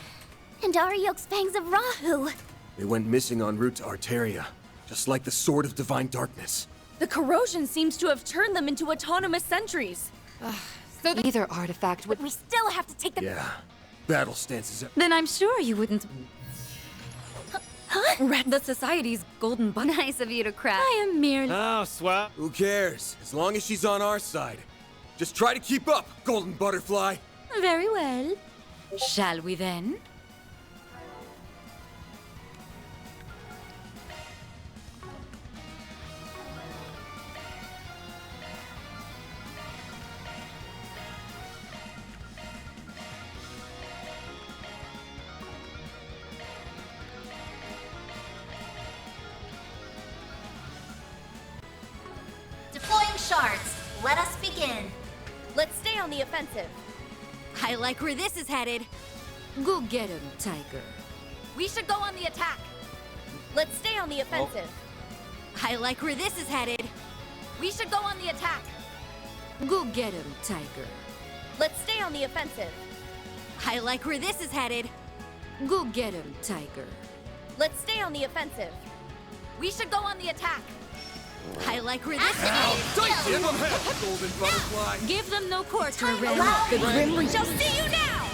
and Ariok's fangs of Rahu. They went missing en route to Arteria, just like the Sword of Divine Darkness. The corrosion seems to have turned them into autonomous sentries. So either artifact would... We still have to take the... Yeah. Battle stances are... Then I'm sure you wouldn't... Huh? Rat the Society's golden bun. Nice of you to crack. I am merely... Oh, swap. Who cares? As long as she's on our side. Just try to keep up, Golden Butterfly. Very well. Shall we then? Deploying shards. Let us begin. Let's stay on the offensive. I like where this is headed. Go get him, Tiger. We should go on the attack. Let's stay on the offensive. I like where this is headed. We should go on the attack. Go get him, Tiger. Let's stay on the offensive. I like where this is headed. Go get him, Tiger. Let's stay on the offensive. We should go on the attack. I like where this is headed. Give them hell, golden butterfly. Give them no quarter, Ren. The Grim Reaper shall see you now!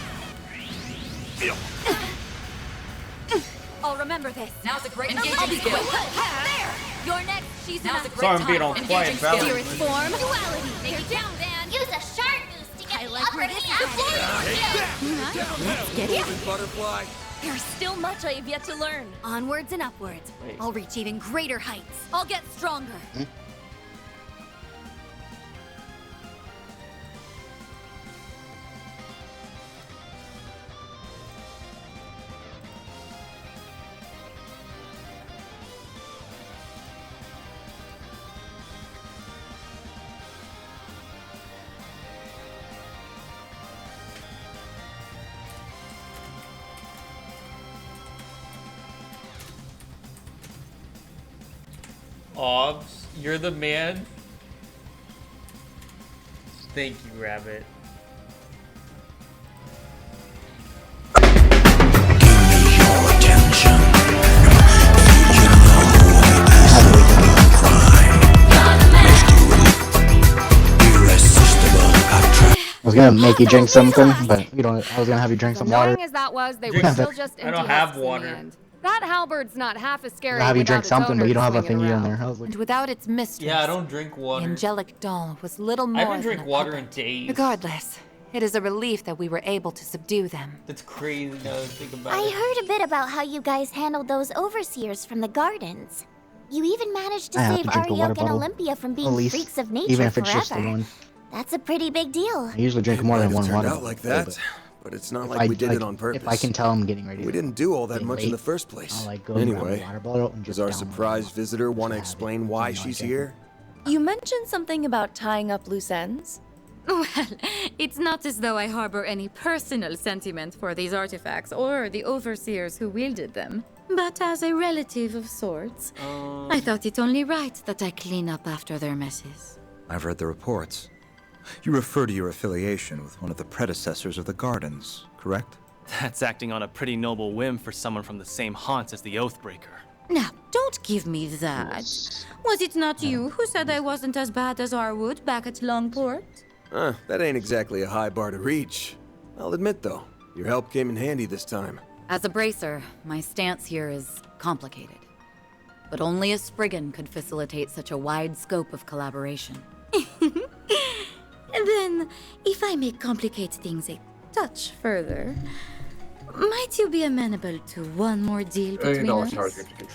I'll remember this. Now's a great time. I'll be quick. There! You're next. She's Now's enough. a great Sorry, I'm being all quiet, Valerie. Spirit form. Duality. Take it down, Van. Use a shard boost to get I the like upper where this is hand. headed. Get golden butterfly. There's still much I have yet to learn. Onwards and upwards. Wait. I'll reach even greater heights. I'll get stronger. Obs, you're the man. Thank you, Rabbit. I was gonna make you drink something, but you don't. I was gonna have you drink some water. Annoying as that was, they were Drink still some- just I empty don't have husks in the water. end. That halberd's not half as scary. I'll have you without drink its something, but you don't have a owner swinging thingy on around. there. I was like, And without its mistress, Yeah, I don't drink the water. angelic doll was little more I haven't than drank a water puppet. in days. Regardless, it is a relief that we were able to subdue them. That's crazy now that I think about I it. heard a bit about how you guys handled those overseers from the gardens. You even managed to I have save to drink a water Ariok and bottle, Olympia from at being least, freaks of nature even if it's forever. just the one. That's a pretty big deal. I usually drink more than Might have one turned water out bottle. like that, but it's not If like we did it on purpose. If I can tell I'm getting ready. We didn't do all that getting much in late, the first place. I'll like go grab a Anyway, water bottle and does just our down surprise visitor want to Just have explain it. why You know, she's I here? You mentioned something about tying up loose ends. Well, it's not as though I harbor any personal sentiment for these artifacts or the overseers who wielded them. But as a relative of sorts, I thought it only right that I clean up after their messes. I've read the reports. You refer to your affiliation with one of the predecessors of the Gardens, correct? That's acting on a pretty noble whim for someone from the same haunts as the Oathbreaker. Now, don't give me that. Was it not you who said I wasn't as bad as Arwood back at Longport? That ain't exactly a high bar to reach. I'll admit, though, your help came in handy this time. As a bracer, my stance here is complicated. But only a Spriggan could facilitate such a wide scope of collaboration. And then, if I may complicate things a touch further, might you be amenable to one more deal between us?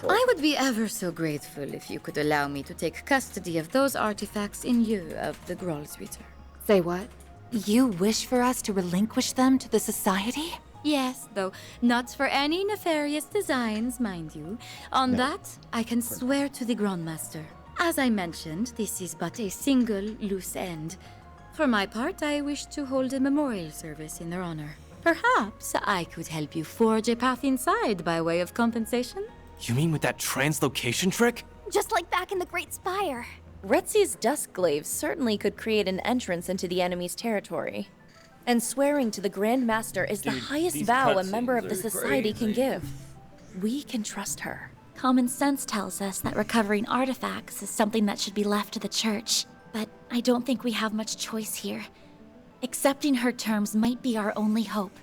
I would be ever so grateful if you could allow me to take custody of those artifacts in lieu of the Groll's return. Say what? You wish for us to relinquish them to the Society? Yes, though not for any nefarious designs, mind you. On that, I can swear to the Grandmaster. As I mentioned, this is but a single loose end. For my part, I wish to hold a memorial service in their honor. Perhaps I could help you forge a path inside by way of compensation? You mean with that translocation trick? Just like back in the Great Spire. Retzi's Duskglaive certainly could create an entrance into the enemy's territory. And swearing to the Grand Master is the highest these vow a cutscenes member of are the Society can crazy. give. We can trust her. Common sense tells us that recovering artifacts is something that should be left to the Church. But I don't think we have much choice here. Accepting her terms might be our only hope.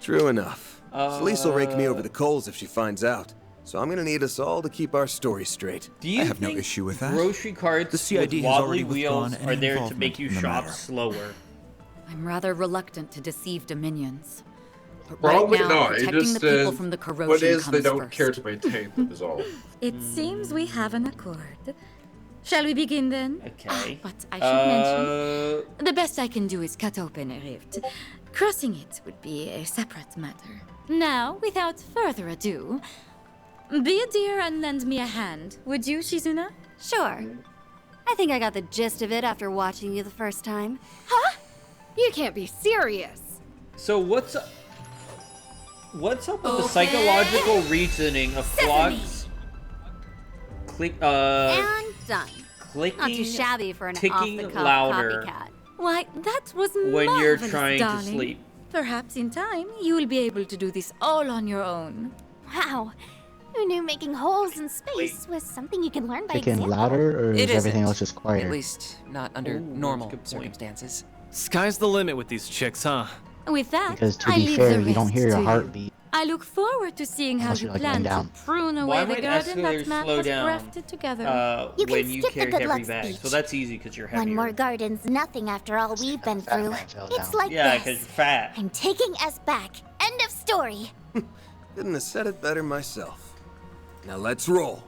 True enough. Celeste will rake me over the coals if she finds out. So I'm gonna need us all to keep our story straight. Do you I have no think issue with that. grocery carts The CID with has wobbly already wheels withdrawn any are there to involvement make you in the shop matter. slower? I'm rather reluctant to deceive Dominions. But Probably right now, not. It protecting just the people from the corrosion what is they comes don't first. care to maintain them is all. It seems we have an accord. Shall we begin then? Okay. But I should mention, the best I can do is cut open a rift. Crossing it would be a separate matter. Now, without further ado, be a dear and lend me a hand, would you, Shizuna? Sure. I think I got the gist of it after watching you the first time. Huh? You can't be serious. So what's up with the psychological reasoning of Flock's And done. clicking, Not too shabby for an ticking off-the-cuff louder copycat. Why, that was when you're marvelous, trying darling. to sleep? Perhaps in time, you will be able to do this all on your own. Wow. Who knew making holes in space was something you can learn by Ticking example? louder, or is everything else just quieter? At least, not under normal circumstances. Sky's the limit with these chicks, huh? With that, Because to I be leave fair, the you don't rest hear to a you. heartbeat. I look forward to seeing how Unless you you're, like, plan laying to down. prune Why away the might garden that escalators man slow has down grafted together. You can when you skip the carry good heavy luck bags? speech. So that's easy because you're heavier. One more garden's nothing after all we've been through. It's like Yeah, because this. you're fat. I'm taking us back. End of story. Couldn't have said it better myself. Now let's roll.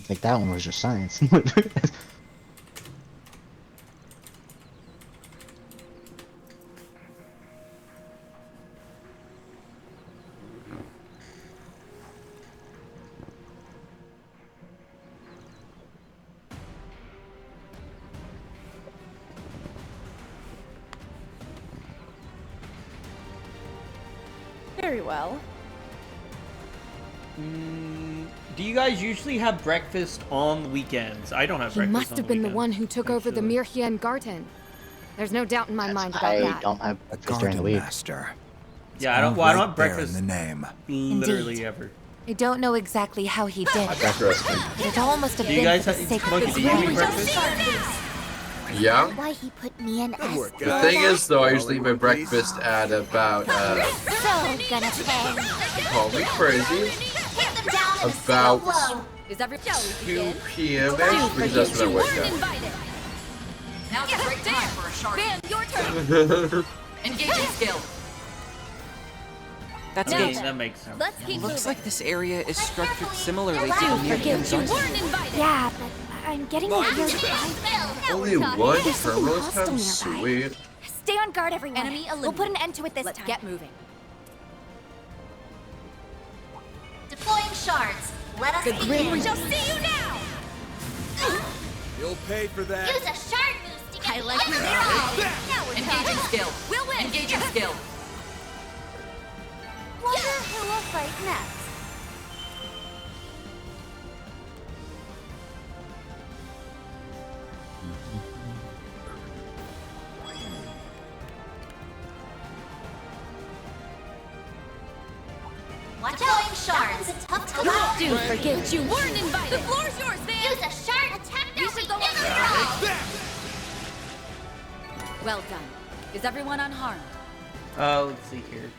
Like that one was just science. Very well. Do you guys usually have breakfast on the weekends? I don't have He breakfast must on have the been the weekends. one who took over the Mirhian Garden. There's no doubt in my mind about I that. don't have breakfast during the week. Master. Yeah, I don't. Well, I don't have Right there breakfast in the name. literally Indeed. ever. I don't know exactly how he did it, Interesting. but it all must have Do you been guys for the have- sake of Monkey, his do you eat memory. breakfast? Yeah. Why he put me in as work, The guys. thing is, though, I usually eat my breakfast at about, so gonna pay. call me crazy, Hit them down in a about slow blow. Is every 2 p.m.-ish, because that's when I wake up. Now's a great time for a shark. Van, your turn. Engaging skill. That's I mean, it. that makes sense. Let's keep Looks moving. like this area is structured similarly to the Don't Mirhian forget you Garden. weren't invited. Yeah, but I'm getting a weird vibe. Only one There's something terminal hostile time? nearby. Sweet. Stay on guard, everyone. Enemy We'll put an eliminated. end to it this Let's time. get moving. Deploying shards. Let us The begin. Grim Reaper. Shall see you now. You'll pay for that. Use a shard boost to get I like the your extra. Now we're Engaging talking. skill. We'll win. Engaging skill. Wonder who will fight next. Watch out, shards. It's a tough time. Do forget you weren't invited. The floor's yours, Van. Use a shard attack that You should go Well done. Is everyone unharmed? Let's see here.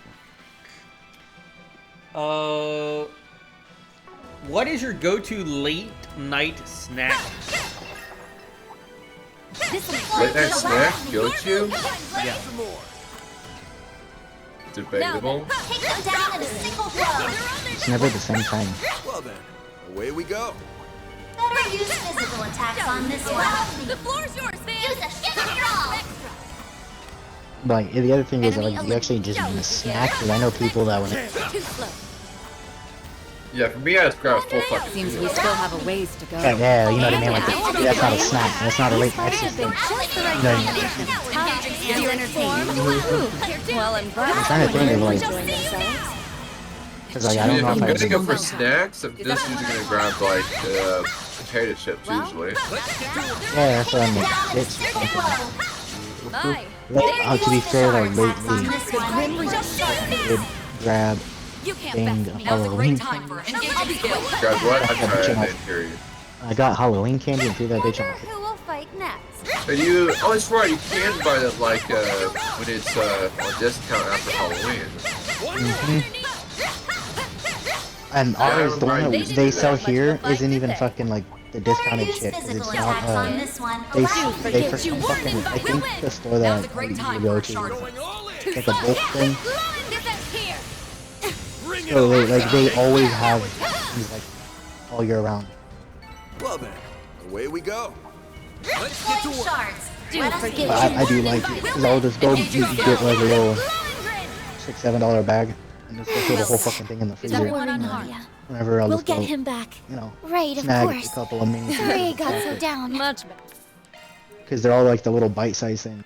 What is your go-to late night snack? Late night snack, go-to? Yeah. Debatable. Take them down in a single blow. It's never the same time. Well then, away we go. Better use physical attacks on this one. The floor's yours, Van. Use a shift draw. But the other thing is, like, you actually just need a snack. Because I know people that when Too slow. Yeah, for me, I just grab a full fucking Seems we meal. still have a ways to go. yeah, you know what I mean. Like that's not a snack. That's not a late night snack. You know what I mean? Do you entertain? Well, I'm glad I'm trying to think of like, enjoying themselves. because like I don't If know I'm if I. gonna go for snacks, I'm just usually gonna grab like potato chips usually. Yeah, that's what I'm like. It's My. to be fair, like lately, The Grim Reaper. I did grab You can't thing best me. Halloween. Time for engaging skill. Grab what? I'm sorry, I didn't hear you. I got Halloween candy and threw that bitch on. Who will fight next? Are you? Oh, that's right. You can buy that like when it's on discount after Halloween. And I ours, the one remember that they sell here, isn't even fucking like the discounted shit. 'Cause it's not, they fucking, I think the store that you go to, like a bulk thing. So they always have these like all year round. Well then, away we go. Let's get to work. I do like it because I'll just go get like a little $6-7 bag and just go throw the whole fucking thing in the freezer. Whenever I'll We'll just get go, him back. You know, Right, of snag course. a couple of mini Sorry I got so down. Much better. because they're all like the little bite-sized thing.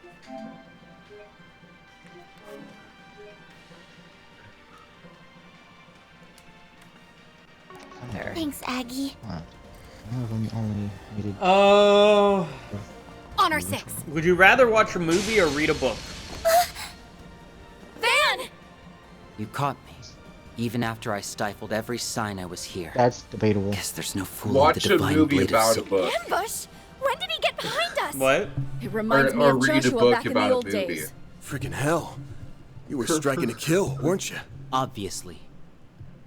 Thanks, Aggie. One of them only needed. Oh. Honor 6. Would you rather watch a movie or read a book? Van! You caught me, even after I stifled every sign I was here. That's debatable. Guess there's no fooling Watch the a divine movie blade about a of book. Ambush? When did he get behind us? What? It reminds me Or of read a Joshua book back in the about a old movie. days. Freaking hell. You were striking to kill, weren't you? Obviously.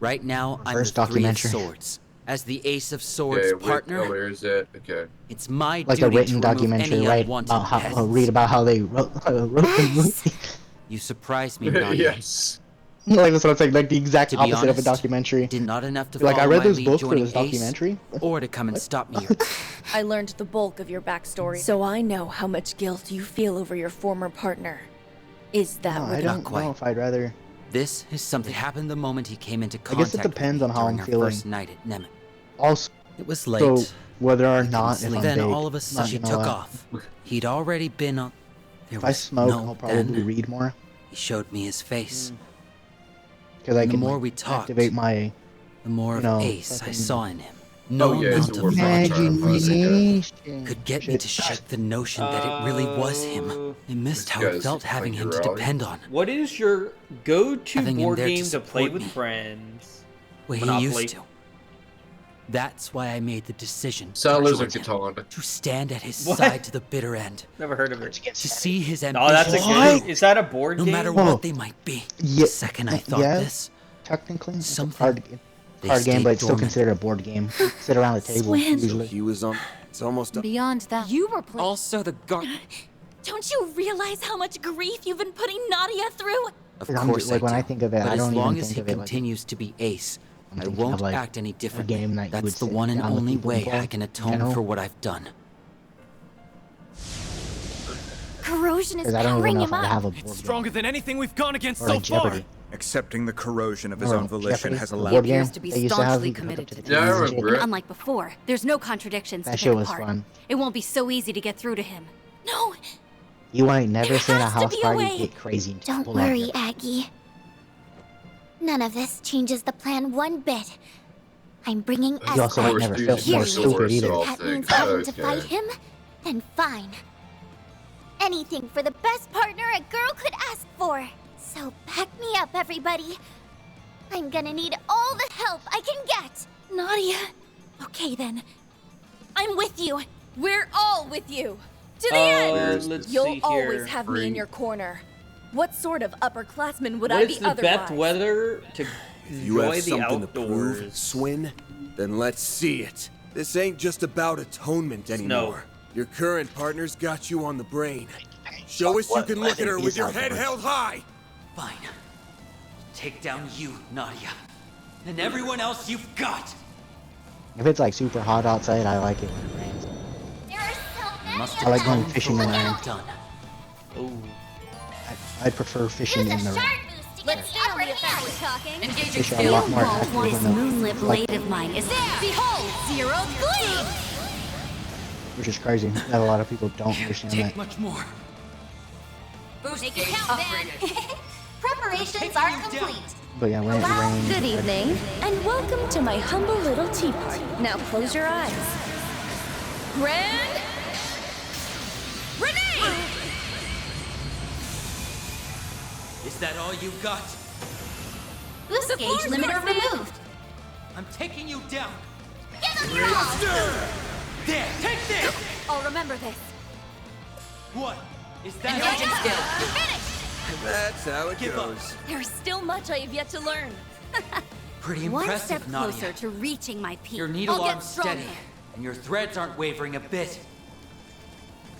Right now, I'm the First Three of documentary. Swords. As the Ace of Swords Okay, partner, where is it? Okay. it's my Like duty a written to remove documentary, any right? unwanted About how pests. read about how they wrote the movie. You surprised me, Nadia. Yes. Like that's what I'm saying. Like the exact To be opposite of a honest, documentary. Did not enough to You're like, I follow read my this lead book for joining this Ace, documentary. or to come and stop me here. I learned the bulk of your backstory, so I know how much guilt you feel over your former partner. Is that No, Oh, what I don't know if I'd rather. This is something that happened the moment he came into I contact guess it depends on how during I'm our feeling. first night at Nemet. Also, It was so late. whether or not if I'm Then big, all of a not sudden he gonna took lie. off. He'd already been on. There If I was smoke, no I'll probably Ben. read more He showed me his face. because I And the can more like, we talked, activate my. The more you of know, Ace I fucking- saw in him. No Oh, yeah, amount he's a of work logic Imagination. could get me to shake the notion that it really was him. I missed how it felt having him to depend on. What is your go-to Having him board there to game to play support with me. friends? Way he Monopoly. used to. That's why I made the decision Settlers to of join him, Catan. to stand at his What? side to the bitter end. Never heard of it. To see his Oh, ambitions that's a through, good. Is that a board no game? matter Whoa. what they might be. Yeah, The second I thought yeah, this, technically, it's a something- card they game, stayed but it's still dormant. considered a board game. Sit around the table Swin. usually. He was on. It's almost. Beyond that, You were playing. Also, the guard. Don't you realize how much grief you've been putting Nadia through? Of I'm course just, like I when do. I think of it, but I as don't long even as think he of it like continues to be Ace, I'm I thinking of, won't like, act any differently. game that you would That's the sit one and down with only people way and play, I can in atone general. for what I've done. Corrosion is Because I don't powering even know him if I'd have up. a board game. Stronger than anything we've gone against Or so like far. Jeopardy. Accepting the corrosion of his Or own volition Jeopardy, has the allowed board him game appears to be they used to have. staunchly You could hook committed up to the the Yeah, I TV and shit. remember it. Unlike before, there's no contradictions That to shit pick was apart. fun. It won't be so easy to get through to him. No, You ain't never seen a has to house be a party way. get crazy and just don't pull out worry, your- Aggie. None of this changes the plan one bit. I'm bringing You also Escort. like never Force felt uses more the stupid source either. of all That means things. having to Okay. fight him? Then fine. Anything for the best partner a girl could ask for. So back me up, everybody. I'm gonna need all the help I can get. Nadia. Okay then. I'm with you. We're all with you. To the end. Let's You'll see always here. have me in your corner. What sort of upperclassman would What I is be the otherwise? best weather to If you enjoy have the something to prove, outdoors? Swin, then let's see it. This ain't just about atonement anymore. Your current partner's got you on the brain. Show us you can look at her with your head held high. Fine. Take down you, Nadia. And everyone else you've got. If it's like super hot outside, I like it when it rains. Must I like going atone for fishing when what I- I've done. I prefer fishing in the rain. Let's stay on the offensive. Talking. Fish are a lot more active This than the, moonlit like, blade of mine is there. Behold, Zero Gleam. which is crazy that a lot of people don't understand Take that. much more. Make it count, Van. Preparations are complete. But yeah, when it rains, Good evening, and welcome to my humble little tea party. Now close your eyes. Grand Renee! Is that all you got? Boost gauge limiter removed. I'm taking you down. Get up your arms. There, take this! I'll remember this. What? Is that Engaging all? skill. You're finished. That's how it Give up. goes. There's still much I have yet to learn. Pretty One impressive, step Nadia. closer to reaching my peak. Your needle I'll get arm's stronger. steady. and your threads aren't wavering a bit.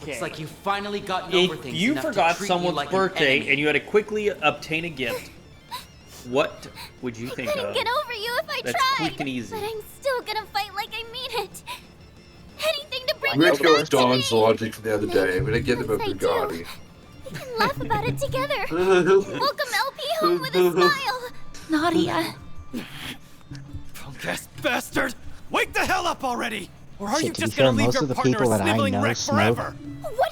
Looks like you've finally gotten over If things you enough to forgot treat me someone's like an birthday enemy. and you had to quickly obtain a gift, what would you think Couldn't of? get over you if I That's tried. quick and easy. But I'm still gonna fight like I mean it. Anything to bring I'm you going to go back with to me. Don's logic from the other day. I'm going to get him a Yes, I do. Bugatti. We can laugh about it together. Welcome LP home with a smile. Nadia. Punk-ass bastard! Wake the hell up already! Or are you Shit, to be just fair, gonna leave most your of the partner people a that I sniveling know wreck smoke. forever?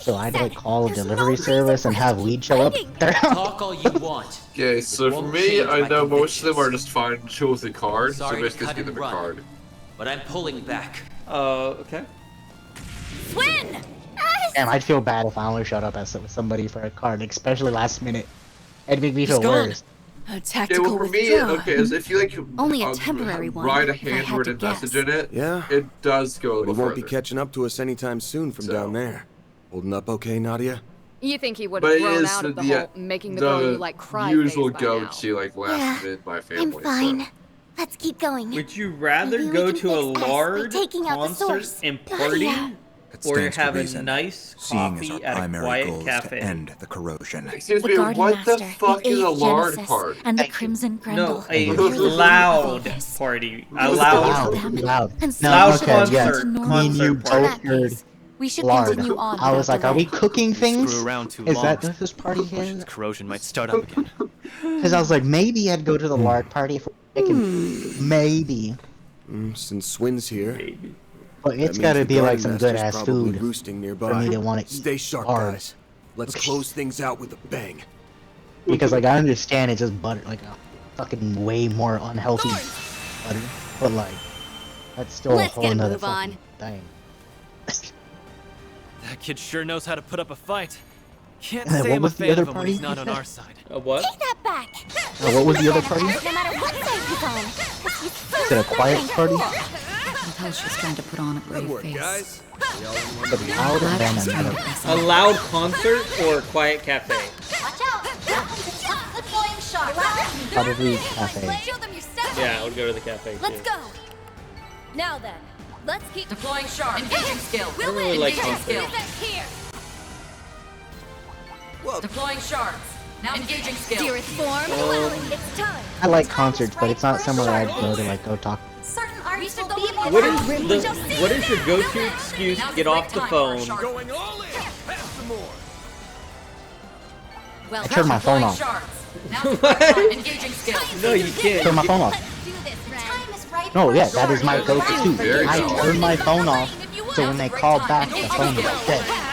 So I'd like call a delivery service and have weed show up. Talk all you want. Okay, so for me, I know most of them are just fine, chill with the card, so Sorry to basically cut just give and them a run, card. but I'm pulling back. Okay. Swin! Damn, I'd feel bad if I only showed up as somebody for a card, especially last minute. It'd make me feel worse. A Okay, tactical well for me, withdrawal. okay, is if you like Only a temporary one, write a if I had to handwritten guess. message in it, Yeah? it does go a He little won't be further. catching up to us anytime soon from down there. Holding up okay, Nadia? You think he would But have it grown is out of the the, whole making the girl you like cry usual phase by now. go-to, like, last minute by I'm family. fine. Let's keep going. Would you rather Maybe we go can to a fix S by large taking out the concert source. and party, It or stands to have a reason. nice Seeing is our coffee at a primary quiet goal is cafe? to end the corrosion. Excuse The me, Garden what the Master, fuck the is a Eighth lard Genesis, part? and the Crimson Grendel. No, a You're the leader of loud this. party. A Please loud, allow them. Loud. And so loud we should concert. return to normal. Me and you Concert party. both heard We should lard. continue on. I was like, are we cooking things? Screw around too Is long. that what this party is? This corrosion might start up again. Because I was like, maybe I'd go to the lard party if we're making. Maybe. Since Swin's here. But it's that gotta means the be like Garden some Master's good ass probably food roosting for nearby. me to want to eat Stay sharp, lard. guys. Let's close things out with a bang. Because like I understand it's just butter, like a fucking way more unhealthy butter, but like that's still Let's a whole get a nother move on. fucking thing. That kid sure knows how to put up a fight. Can't And then say what I'm a was the fan other of him when he's party not you on said? our side. What? Take that back. What was the other party? No matter what side he's on. Is it a quiet party? I can tell she's trying to put on a brave face. guys. The loud and then another. A loud concert or a quiet cafe? Watch out. Deploying shark. Probably cafe. Show them your stuff. Yeah, I would go to the cafe Let's too. go. Now then, let's keep Deploying sharp. Engaging skill. I really like Engaging concert. skill. here. Deploying shards. Now engaging skill. Dearest form, duality. It's time. I like concerts, but it's not somewhere I'd go to like go talk. Certain arts will be What is your go-to excuse to get off the phone? Going all in. Pass some more. Well, I turned my phone deploying off. shards. Now deploying engaging skill. No, you can't. Turn my phone off. No, yeah, that is my go-to too. Very I good. turn my phone off, so when they call back, the phone is dead.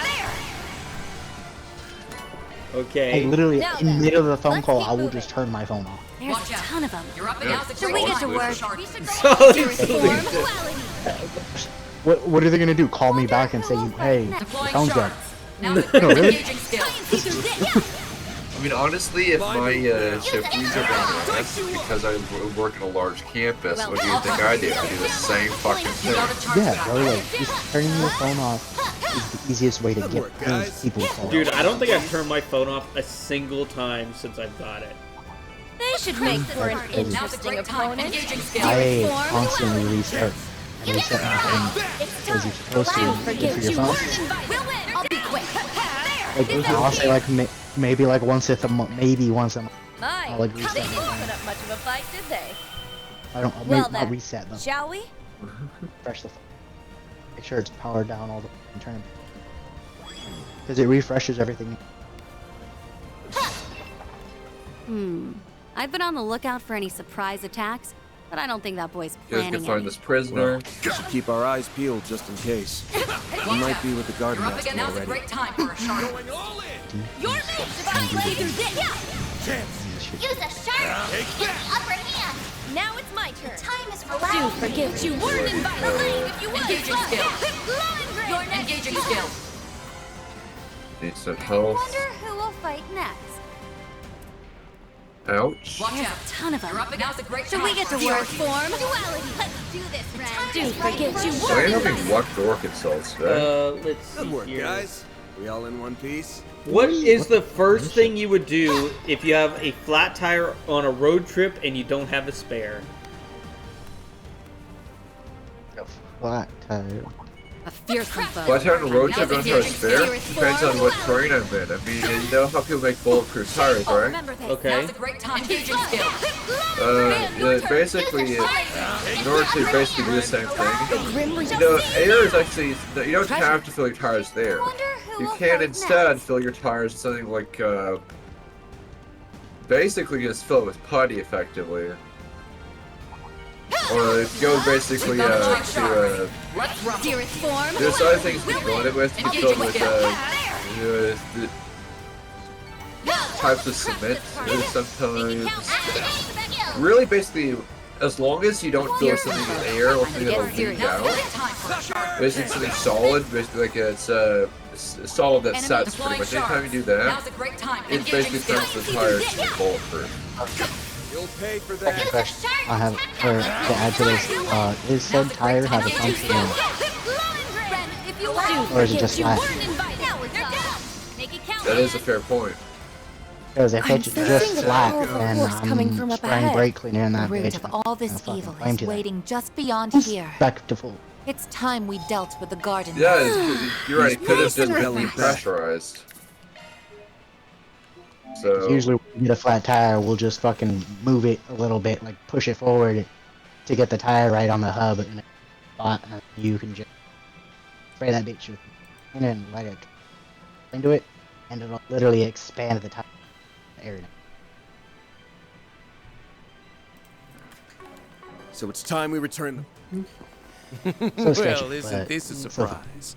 Okay. I literally, Now in the then, middle of the phone let's call, keep I will moving. just turn my phone off. There's Watch a out. ton of them. You're up against the Should great we get to work? So Dearest form, it's- duality. What are they gonna do? Call me back and say, hey, your Deploying phone's dead. shards. Now No, deploying really? engaging skill. I mean, honestly, if my shift leads are running less because I work in a large campus, what do you think I do? I do the same fucking thing. Yeah, bro, like, just turning your phone off is the easiest way to get things people call. Dude, I don't think I've turned my phone off a single time since I've got it. They should make for an Now's a interesting great time. opponent. Engaging skill. I Form, constantly restart. I reset my phone because you're supposed to for your phone. We'll win. I'll be quick. Like, I'll say like maybe like once a month, maybe once a month. My, I'll like they reset didn't my put phone. up much of a fight, did they? I'll Well then, reset them. shall we? Refresh the phone. Make sure it's powered down all the and turn it. Because it refreshes everything. I've been on the lookout for any surprise attacks, but I don't think that boy's You guys planning can find any. this prisoner. We should keep our eyes peeled just in case. We might be with the Garden You're up Master against now's a already. great time for a sharp. Your mate, divine blade through this. Yeah. Use a sharp. Get the upper hand. Now it's my turn. Time is for Do loud. forget you weren't invited. If you would. Engaging skill. Your next. Engaging skill. Need some health. Wonder who will fight next. Ouch. Watch There's out. a ton of them. You're up against a great Should time. we get to for work, DRT. form? Duality. Let's do this, friend. Do forget you So I weren't am having invited. luck door consults today. Let's see Good work, here. guys. We all in one piece? What is the first thing you would do if you have a flat tire on a road trip and you don't have a spare? flat tire. A fearsome foe. Flat tire on the road trip, don't try to spare? Depends on what terrain I'm in. I mean, you know how people make bulletproof tires, right? Okay. Basically, in order to basically do the same thing, you know, air is actually, you don't have to fill your tires there. You can instead fill your tires with something like, basically just fill it with putty effectively. Or if you go basically to there's other things you can fill it with. You can fill it with the types of cement. Sometimes, really, basically, as long as you don't fill something with air or something that'll leak out, basically something solid, basically like it's solid that sets pretty much. Anytime you do that, it basically turns the tires to be bulletproof. You'll pay for Second that. question I have, or to add to this, is said tire have a function or is it just flat? That is a fair point. Because if it's just flat, then I'm spraying ahead. brake cleaner in The that root bitch. of all this I'm evil fucking is to that. waiting just beyond here. Respectful. It's time we dealt with the garden. Yeah, you're right. It could have just been pressurized. So Usually when we get a flat tire, we'll just fucking move it a little bit, like push it forward to get the tire right on the hub in a spot, and you can just spray that bitch with and then let it into it, and it'll literally expand the tire area. So it's time we return them. So sketchy, Well, isn't but this a so- surprise?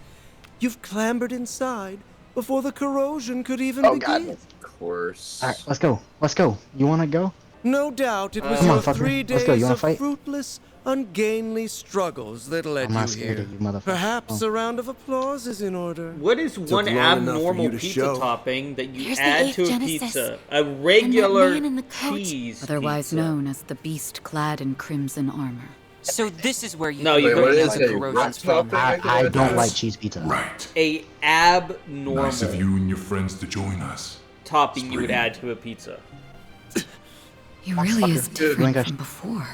You've clambered inside before the corrosion could even Oh, begin. God. of course. Alright, let's go. Let's go. You wanna go? No doubt it was Come on, your fucker. 3 Let's go. You days wanna of fight? fruitless, ungainly struggles that led I'm not you scared here. of you, motherfucker. Perhaps Oh. a round of applause is in order. What is one long enough for abnormal you to pizza show. topping that you Here's the add eighth to a Genesis. pizza? A regular man in the coat. cheese Otherwise pizza. known as the beast clad in crimson armor. So this is where you No, you bring don't out is the it? corrosions What from. I don't like cheese pizza. Right. A abnormal Nice of you and your friends to join us. topping you would add to a pizza. He really is different Like from before.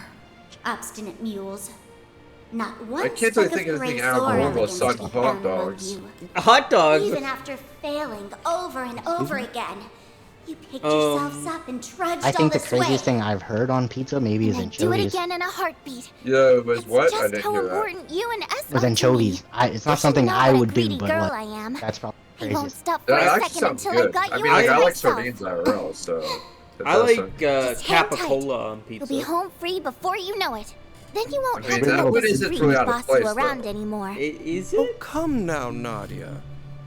Obstinate mules. Not one I can't speck really think of anything grace or abnormal elegance aside to from be hot found among dogs. you. Hot dogs? Even after failing over and over again, you picked yourselves up and trudged I all think the this way. craziest thing I've heard on pizza maybe is And do it anchovies. again in a heartbeat. Yeah, it was what? I Just didn't how hear that. important you and S With are to anchovies. me. It's not You should something know I what a would do, greedy but girl like, I am. that's probably I won't craziest. stop for That a actually second sounds until good. I got I you mean, all like, to I like myself. sardines IRL, so. that I does like sound- Just hang tight. capicola on pizza. You'll be home free before you know it. Then you won't I mean, have to that let one the isn't Supreme really out of boss place, you around though. anymore. Is Oh, it? come now, Nadia.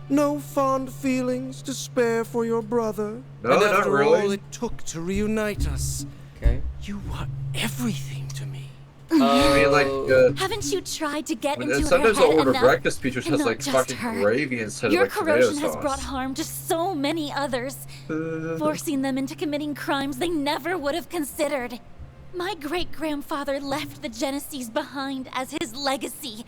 No fond feelings to spare for your brother. No, and not after really. all it took to reunite us, Okay. you are everything to me. I mean, like, Haven't you tried to get and into her sometimes head I'll order enough? breakfast pizza which And has not like just fucking her. gravy instead Your of like tomato corrosion has sauce. brought harm to so many others, forcing them into committing crimes they never would have considered. My great-grandfather left the Genesis behind as his legacy.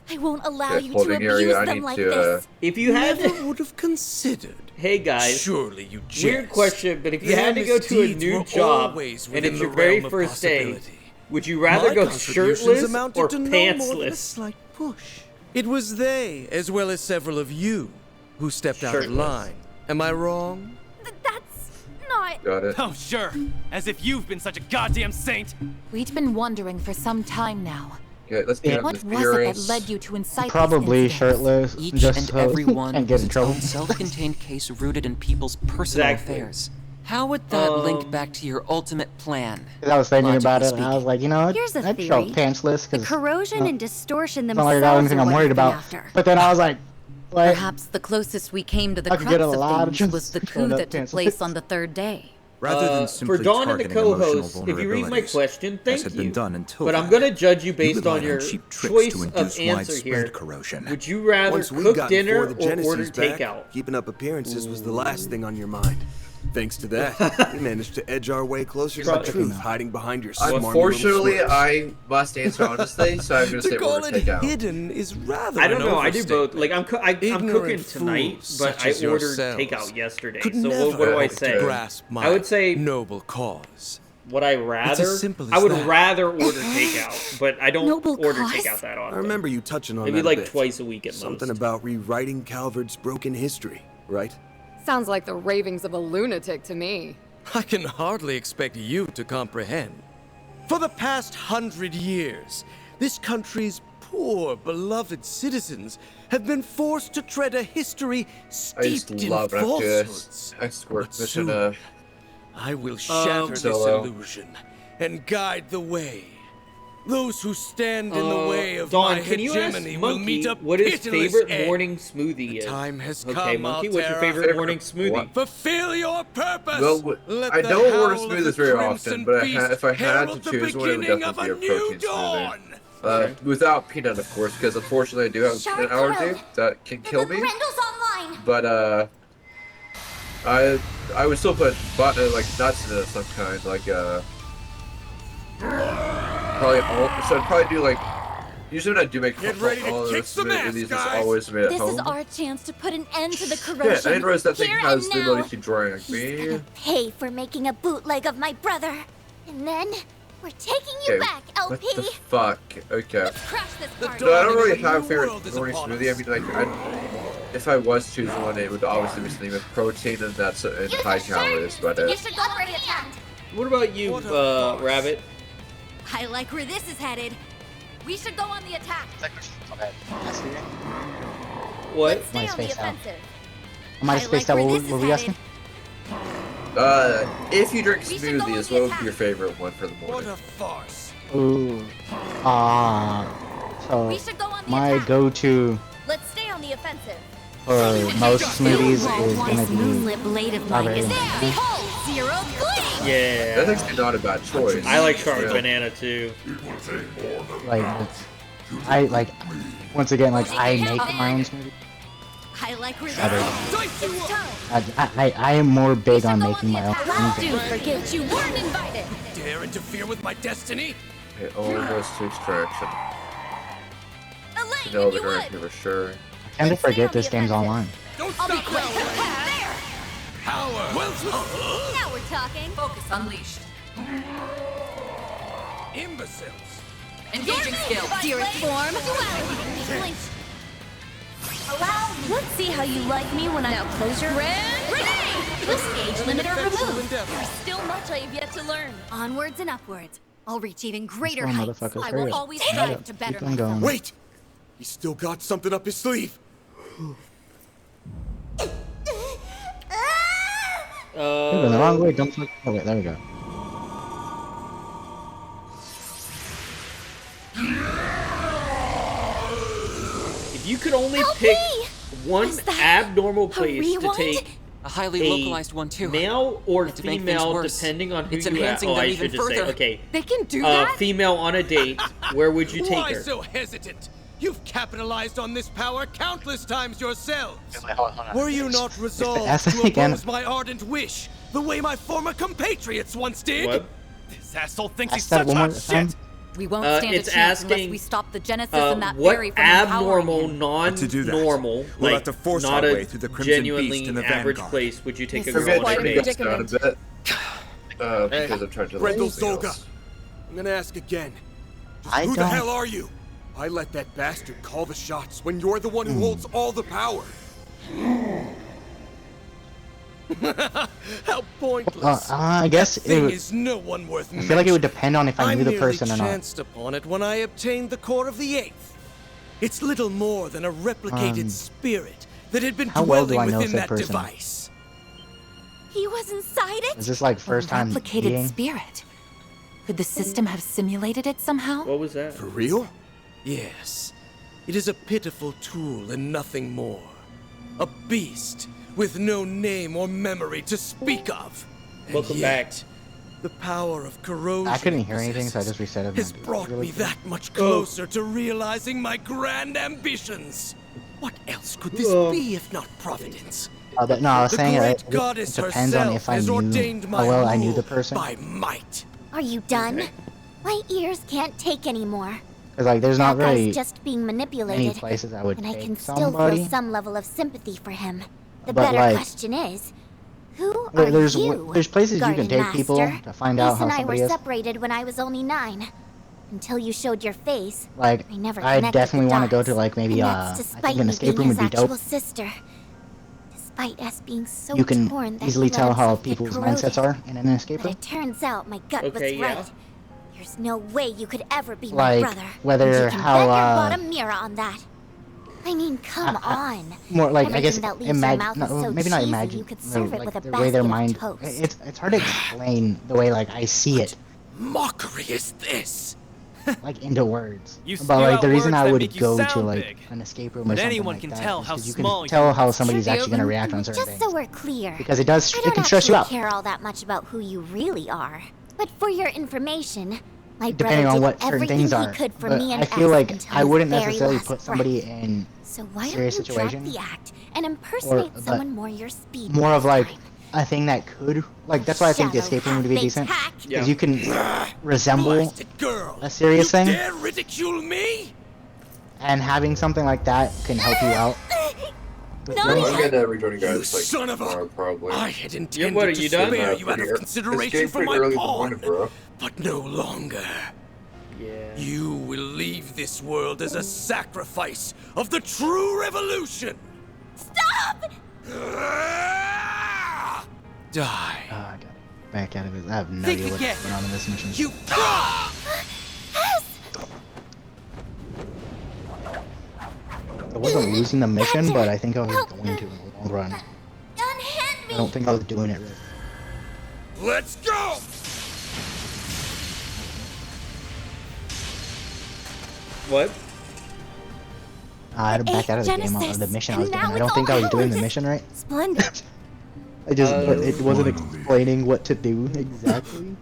I won't allow Okay, you to holding abuse area, I them need like to, this. If you had Never to... would have considered. Hey guys. Surely you jest. Weird question, but if you Their had to go to a misdeeds new were job always and within it's the your very realm of first day, possibility. would you rather My go contributions shirtless amounted or to no more than a pantsless? slight push. It was they, as well as several of you, who stepped out of Shirtless. line. Am I wrong? That's not... Got it. Oh, sure. As if you've been such a goddamn saint. We'd been wondering for some time now. Okay, let's get What up was the it that furious. led you to incite Probably these incidents? shirtless, Each just and so every one and get was in its trouble. own self-contained case rooted in people's personal Exactly. affairs. How would that link back to your ultimate plan? 'Cause I was thinking about it, Logically and I was like, you know what? Here's a I'd show theory. pantsless The because corrosion and distortion it's not like I themselves got anything are I'm what worried you've been about. after. But then I was like, what? Perhaps the closest we came to the I could crux get a lot of of things was the just coup showing up that took pants. place on the third day. Rather than for simply Dawn and the targeting emotional co-host, if you read my vulnerabilities, question, thank as had you. been done until But I'm then, gonna judge you you based on relied your cheap tricks choice to of induce answer widespread here. corrosion. Would you rather Once we cook got dinner before the or Genesis order back, takeout? keeping up appearances was the last thing on your mind. Thanks to that, we managed to edge our way closer to the truth, hiding behind your smarmy little Unfortunately, smirk. I must answer honestly, so I'm gonna say To call order it takeout. hidden is rather I don't an know. I do both. overstatement. Like I'm cooking Ignorant tonight, fools but such I as ordered yourselves takeout yesterday. could So never what do I hope to say? grasp my I would say noble cause. would I rather? simple as I would that. rather order takeout, but I don't Noble order cause. takeout that often. I remember you touching on Maybe that a like bit. twice a week at Something most. about rewriting Calvard's broken history, right? Sounds like the ravings of a lunatic to me. I can hardly expect you to comprehend. For the past 100 years, this country's poor, beloved citizens have been forced to tread a history I used steeped to in love falsehoods. escort But mission. soon, I will shatter this Solo. illusion and guide the way. Those who stand in the way of Dawn, my can you ask hegemony will meet Monkey a what his pitiless favorite end. morning smoothie is? Time has Okay, come, Monkey, what's your Altera. favorite morning smoothie? Fulfill your purpose. Well, Let I the don't order howl of smoothies the very crimson often, but beast if I had to herald the choose one, it would beginning of definitely be a a new protein dawn. smoothie. Without peanut, of course, because unfortunately I do have an allergy that can kill me. Rendell's online. But I would still put like nuts in it of some kind, like so I'd probably do like. Usually when I do make all of this smoothies, it's always made at This home. is our chance to put an end to the Yeah, I corrosion. didn't realize that thing Here has and the now. ability to drink me. Pay for making a bootleg of my brother. And then we're taking you Okay, back, LP. what the fuck? Okay. Crash this party. No, I don't really have a favorite morning smoothie. I mean, like, if I was choosing one, it would obviously be something with protein and that's and high calories. But You should go for the attack. What about you, Rabbit? I like where this is headed. We should go on the attack. What? Stay on the spaced out. offensive. I might have spaced out. What were we asking? if you drink We should go on smoothies, the what would attack. be your favorite one for the morning? What a farce. Ooh. So We should go on the my attack. go-to Let's stay on the offensive. for most smoothies is gonna Moonlit be blade of light strawberry. is there. Behold, zero gleam. Yeah. That's actually not a bad choice. I like scarlet Yeah. banana too. Like, I like. Once again, like I make my own smoothie. I like where Strawberry. this is. It's time. I am more big on making my own. Do forget you weren't invited. Dare interfere with my destiny? Okay, almost to extraction. Elaine, No, if you we're would. here for sure. I tend to forget this game's online. Don't I'll be stop quick. now. There. Power. Now we're talking. Focus unleashed. Imbeciles. Engaging skill. Dearest form. Duality. Allow me. Let's see how you like me when I now close your Renee! This age limiter removed. There's still much I have yet to learn. Onwards and upwards. I'll reach even greater Come on, heights. motherfuckers, I hurry will up. always Hurry strive up. to better Keep on going. Wait! He's still got something up his sleeve. You're going the wrong way. Don't look. Oh wait, there we go. If you could only pick one abnormal place to rewind? take A highly localized one too. male or And to make things female, worse, depending on who it's you enhancing Oh, them I even should just say, further. okay. They can do that? Female on a date, where would you take Why her? so hesitant? You've capitalized on this power countless times yourselves. Were you not resolved ask to that again. oppose my ardent wish, the way my former compatriots once did? What? This asshole thinks he's Ask that such one more a time. shit. We won't Uh, stand a it's chance unless asking, we stop the genesis and that what fairy from empowering abnormal, him. To do that, non-normal, we'll like have to force not our a way through the Crimson genuinely Beast and the average Vanguard. place would you take a This is girl on quite a a date? predicament. Down a bit. Because I'm trying to Brendel something Zolga, else. I'm gonna ask again. Just I who the don't- hell are you? I let that bastard call the shots when you're the one who holds all the power. How pointless. I guess it Thing would, is no one worth I feel like it would depend on if I knew the merely person or not. chanced upon it when I obtained the core of the Eighth. It's little more than a replicated spirit that had been how well do dwelling I know within said that person? device. He was inside it? Is this like first time Replicated eating? spirit. Could the system have simulated it somehow? What was that? For real? Yes, it is a pitiful tool and nothing more. A beast with no name or memory to speak of. And Welcome yet, back. The power of corrosion I couldn't it hear anything, so I just possesses reset it. has brought me that much closer to realizing my grand ambitions. What else could this be if not providence? Oh, no, I was The saying great it goddess depends on herself if I has knew ordained how my well I knew rule the person. by might. Are you done? My ears can't take anymore. Because like, there's not That guy's really just being many manipulated, places I would and I take can still somebody. feel some level of sympathy for him. The But, better like- question is, Who are you? There's places you can Garden take people Master? to find out Ace how and I somebody were is. separated when I was only 9. Until you showed your face. Like, I never I connected definitely the want to go dots. to like maybe And that's I despite think an me escape being room would his be dope. actual sister. Despite us being so You can torn that easily he let tell how himself get people's corroded. mindsets are in an escape But room. it turns out my gut was Okay, yeah. right. There's no way you could ever be my Like, brother. whether And you can how, bet your bottom mirror on that. I mean, come on. More like, I guess, Everything that leaves your mouth is so maybe not cheesy, imagine, you could serve it like, with a the way their basket of mind, toast. it's hard to explain the way, like, I see it, Mockery is this? like, into words. You But, spew like, out the reason words I that would make you go to, sound like, big. an escape room But or something anyone like can that tell is how 'cause you small can tell you how are. somebody's Trivia, actually going to react on certain Just things. so we're clear. Because it does, I it don't can stress you actually out. care all that much about who you really are. But for your information, my Depending brother on did what certain everything things he are. could for But me and I feel S like until I his wouldn't very necessarily last put somebody breath. in So why serious don't you situation. drop the act and impersonate but someone more your speed? More of next like time? a thing that could, like, that's why I think the Shadow escape room would be half-baked decent. hack. Because you can resemble Blasted girl! a serious thing, Dare ridicule me? and having something like that can help you out. With I'm doing gonna rejoin you guys like son of a- tomorrow, probably. I had Yeah, intended what, are to you done? spare you out of consideration for my early pawn, this morning, bro. but no longer. Yeah. You will leave this world as a sacrifice of the true revolution. Stop! Die. I got back out of it. I have no Think idea what's again. going on in this mission. You. I wasn't losing the mission, but I think I was going to in the long run. Unhand me! I don't think I was doing it right. Let's go. What? I had to back out of the game, Genesis, the mission I and was doing. now I don't it's think all I was doing the ours. mission right. Splendid. I just, but it wasn't explaining what to do exactly.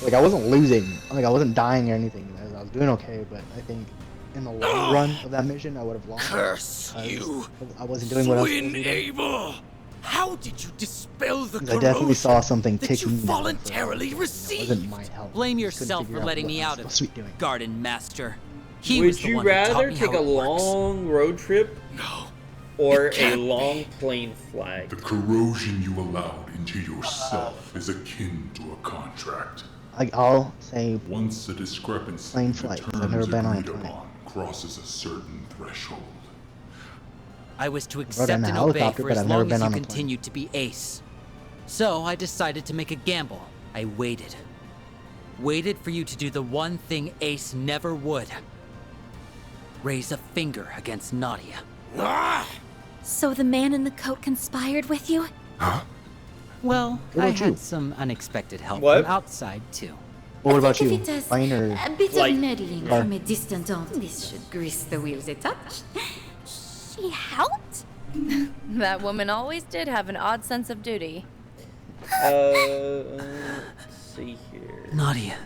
Like, I wasn't losing, like, I wasn't dying or anything. I was doing okay, but I think in the long run of that mission, I would have lost. Curse you! I wasn't doing what I was supposed to Twin be doing. Abel! How did you dispel the 'Cause I definitely saw something that you ticking down. voluntarily It received? wasn't my help. Blame I just couldn't yourself figure for letting what me I was out of supposed to be doing. Garden Master. He was Would the you one who taught rather me take how a it works. long road trip? No. Or It a can't long plane flag? The corrosion you allowed into yourself is akin to a contract. Like, I'll say Once a discrepancy plane in flight, the 'cause I've never terms been on a agreed plane. upon crosses a certain threshold. I was to rode accept in a and obey helicopter, for but as I've never long been as you on a plane. continued to be Ace. So I decided to make a gamble. I waited. Waited for you to do the one thing Ace never would. Raise a finger against Nadia. So the man in the coat conspired with you? Well, What I about had you? some unexpected help What? from outside, too. What about Think you? of it as Plane or a bit Like- of meddling Car. from a distant aunt. This should grease the wheels a touch. She helped? That woman always did have an odd sense of duty. Let's see here. Nadia,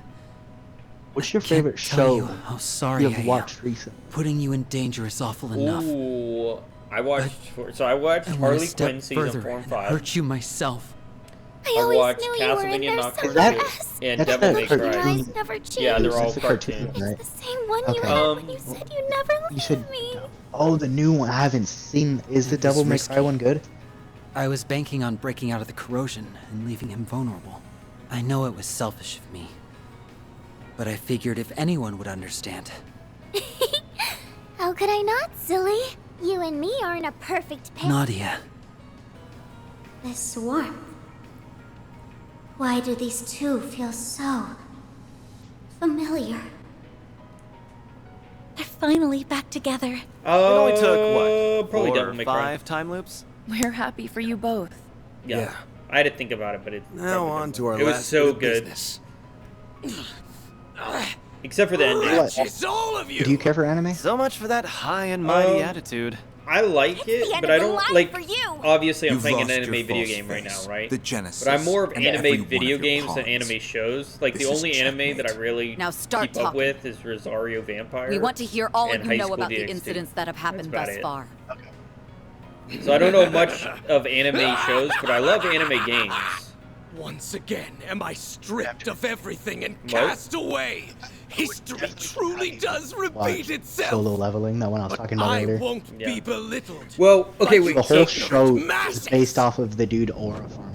what's your can't favorite tell you show how sorry you I have am. watched recently? Putting you in danger is awful enough. Ooh, I watched. So I watched I went a Harley step Quinn season further 4 and and 5. hurt you myself. I I always watched knew you were in Castlevania there Nocturne somewhere. 2 and That's Devil that May cartoon. Your Cry. eyes never changed. Yeah, they're all That's the cartoon, cartoons. right? The same one you Okay. had when you said you never You leave said, me. oh, the new one. I haven't seen. Is the It was Devil May risky. Cry one good? I was banking on breaking out of the corrosion and leaving him vulnerable. I know it was selfish of me. But I figured if anyone would understand. How could I not, silly? You and me aren't a perfect pair. Nadia. This warmth. Why do these two feel so familiar? They're finally back together. It only took, what, Probably 4 Devil or May Cry. 5 time loops? We're happy for you both. Yeah. I had to think about it, but it. Now on to our It was last so bit of good. business. Except for the ending. Wretches, all of you! Do you care for anime? So much for that high and mighty Um, attitude. I like the it, end but of I the don't line like. for you. Obviously, I'm You've playing an lost anime your video false game right now, face, right? the Genesis, But I'm more of and anime every one of video your games than pawns. anime shows. Like This the is only anime that I checkmate. really Now start keep up talking. with is Rosario Vampire. We want to hear all and you High know School about the DxD. incidents that have happened That's thus about it. far. So I don't know much of anime shows, but I love anime games. Once again, am I stripped of everything and What? cast away? History truly does repeat Watch itself. Solo Leveling, that one I was talking about I earlier. won't be belittled. Well, okay, wait. The whole So, show is masses. based off of the dude Aura farming.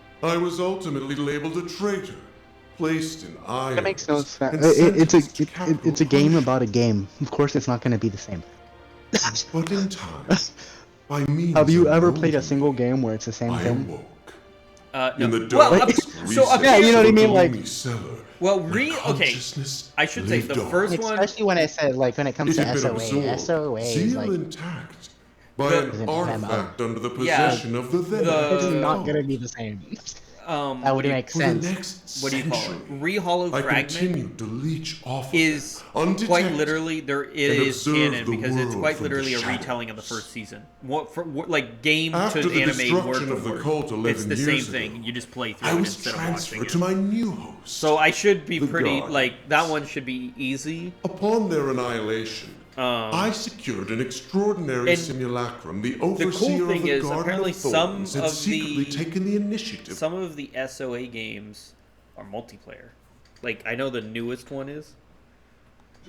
I was ultimately labeled a traitor, placed in iron. That makes no sense. It's a game about a game. Of course, it's not going to be the same. But in time, by means Have you of ever no played a single game where it's the same I thing? awoke. No. In the Well, darkest yeah, you know what I mean, like. Well, okay. I should say the first one. Especially when I said like when it comes to SOA is like intact by an artifact under the possession of the then. It's not gonna be the same. That would make sense. What do you call it? Re-hollow fragment to leech off is quite literally it is canon because it's quite literally a retelling of the first season. Like game After to the anime destruction word of for the word. cult 11 It's the same years thing. ago, You just play through I it was instead of watching transferred it. to my new host. So I should be pretty Guardian. like that one should be easy. Upon their annihilation, I secured an extraordinary simulacrum. The overseer cool thing of the is Garden apparently of some Thorns had of secretly taken the initiative. Some of the SOA games are multiplayer. Like I know the newest one is.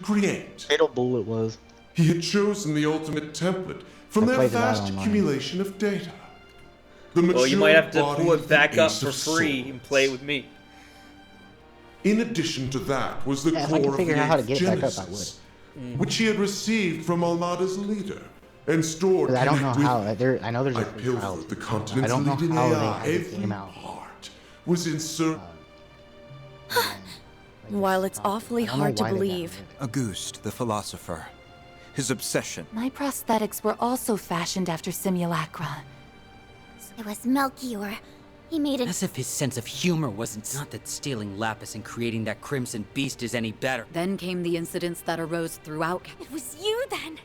Create. Fatal Bullet was. He had chosen the ultimate template from their vast accumulation of data. Well, you might have to pull it back up for free and play with me. In addition to that was the If I core could of figure the out how to eighth get it back up, I Genesis, which he had received from Almada's leader and stored. I don't know connect how. with- I know there's a I free pilfered trial. the continent's I don't know leading how they AI. had the Every game out. part was insert. While it's awfully hard to believe, Auguste, the philosopher. His obsession. My prosthetics were also fashioned after simulacra. It was Melchior. He made it. As if his sense of humor wasn't. Not that stealing Lapis and creating that crimson beast is any better. Then came the incidents that arose throughout. It was you then.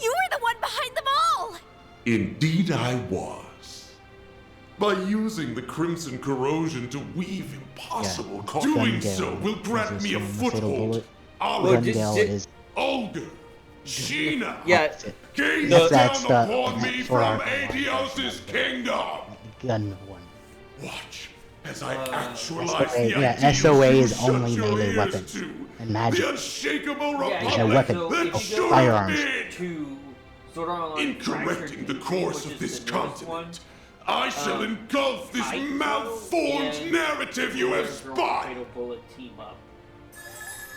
You were the one behind them all. Indeed, I was. By using the crimson corrosion to weave impossible doing so will grant me a foothold. Olga, Sheena, gaze down upon me from Aetios' kingdom. Gun one. Watch as I actualize the yeah, SOA is only melee weapons and magic. The unshakable It's a weapon of firearms. In correcting the course of this continent, I shall engulf this malformed narrative you have spun.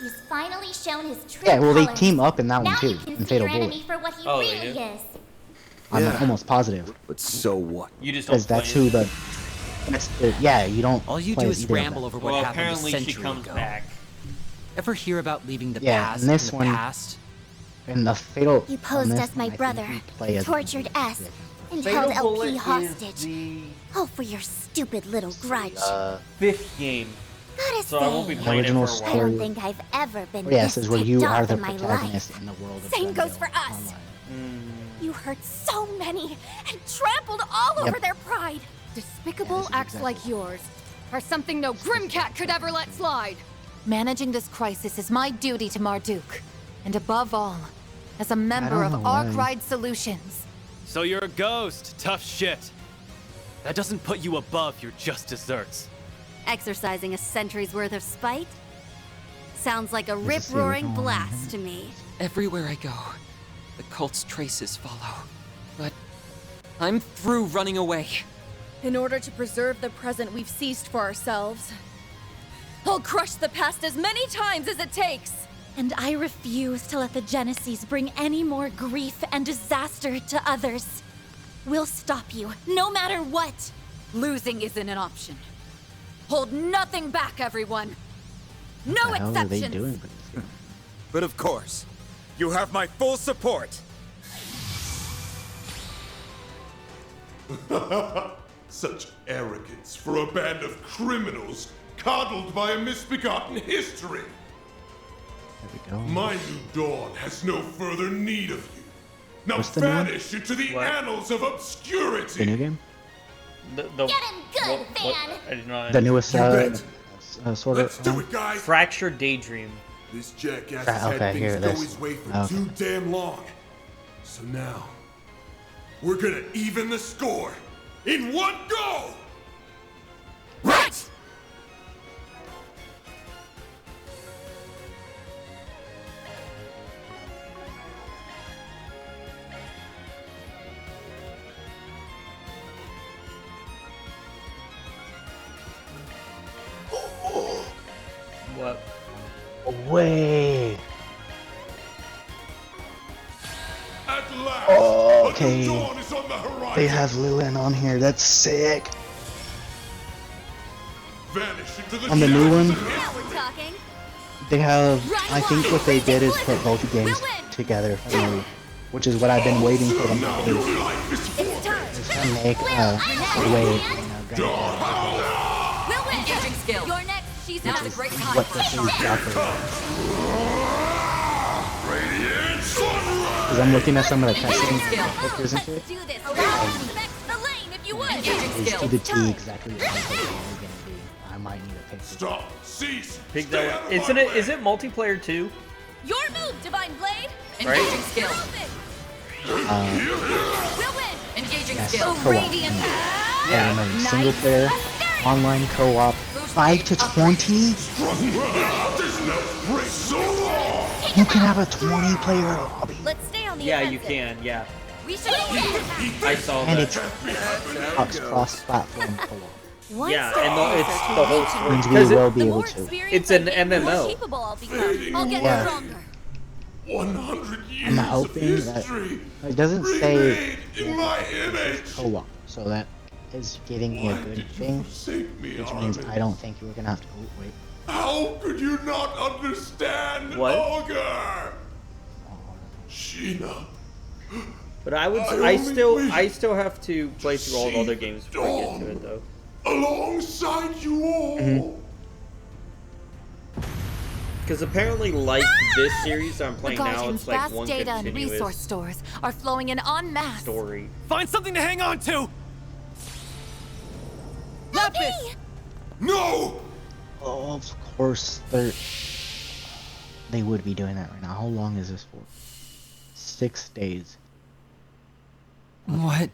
He's finally shown his true Yeah, well, they colors. team up in that one Now too, you can in see Fatal your Bullet. enemy for what he really is. I'm almost positive. But so what? You just Because that's who the. Yeah, you don't. All you play do as is either of ramble them. over what happened a apparently she century comes ago. back. Ever hear about leaving the Yeah, past and this in the one- past? In the Fatal. You posed on this as my one, I think brother, you play as- tortured S, and Fatal held Bullet LP is hostage. All for your stupid little grudge. Fifth game. Gotta So I won't be say, playing it for a Original while. I don't think I've ever been Oh, yeah, it this says where ticked you off are the in my life. protagonist in the world of Same goes Gundale for us. Online. You hurt so many and trampled all Yep. over their pride. Despicable acts like yours are something no Grimcat could ever let slide. Managing this crisis is my duty to Marduk. And above all, as a member don't of know why. Arkwright Solutions. So you're a ghost. Tough shit. That doesn't put you above your just desserts. Exercising a century's worth of spite? Sounds like a This is rip-roaring serious. blast to me. Everywhere I go, the cult's traces follow. But I'm through running away. in order to preserve the present we've seized for ourselves, I'll crush the past as many times as it takes. And I refuse to let the Genesis bring any more grief and disaster to others. We'll stop you, no matter what. Losing isn't an option. Hold nothing back, everyone. No What the hell are they exceptions. doing? But of course, you have my full support. Such arrogance for a band of criminals coddled by a misbegotten history. My new dawn has no further need of you. Now What's the new one? vanish into the annals of obscurity. The new game? Get him good, Van! I did not. The newest sort of. Fractured Daydream. This jackass has Okay, had here things it go is. his way for Okay. too damn long. So now, we're gonna even the score in one go! Right! What? Away. At last, Oh, a okay. new dawn is on the horizon. They have Lillian on here. That's sick. Vanish into the On the new one, Now we're talking. they have. I think what they did is put both games together finally, which is what I've been waiting for them to do. Is to make a way. We'll win. Engaging skill. You're next. She's Now's not a great time What for this a is sharp exactly. Because I'm looking at some of the testing pictures and shit. do this. Respect the lane if you would. It's to the T exactly what I'm gonna be. I might need a pick. Stop. Cease. Pick that one. Isn't it? Is it multiplayer too? Your move, Divine Blade. Right? Engaging skill. We'll win. Engaging Yes, skill. co-op. Yeah, single player, online co-op, 5 to 20. You can have a 20-player lobby. Let's stay on the Yeah, you offensive. can. Yeah. We should. I saw And that. it's Xbox cross-platform co-op. Yeah, and it's the whole story. Means we 'Cause will be able to. It's an More MMO. capable I'll become. I'll get Yeah. stronger. 100 years I'm of hoping that history it doesn't say remade in my image. co-op, so that is getting me a good thing, which means I don't think we're gonna have to. Oh, wait. How could you not understand, What? Ogre? Sheena. But I still have to play through all the other games before I get to it though. Alongside you all. Because apparently, like this series I'm The playing now, Guardian's it's like vast one data and continuous resource stores are flowing in en masse. story. Find something to hang on to! Lapis! No! Oh, of course, they would be doing that right now. How long is this for? 6 days. What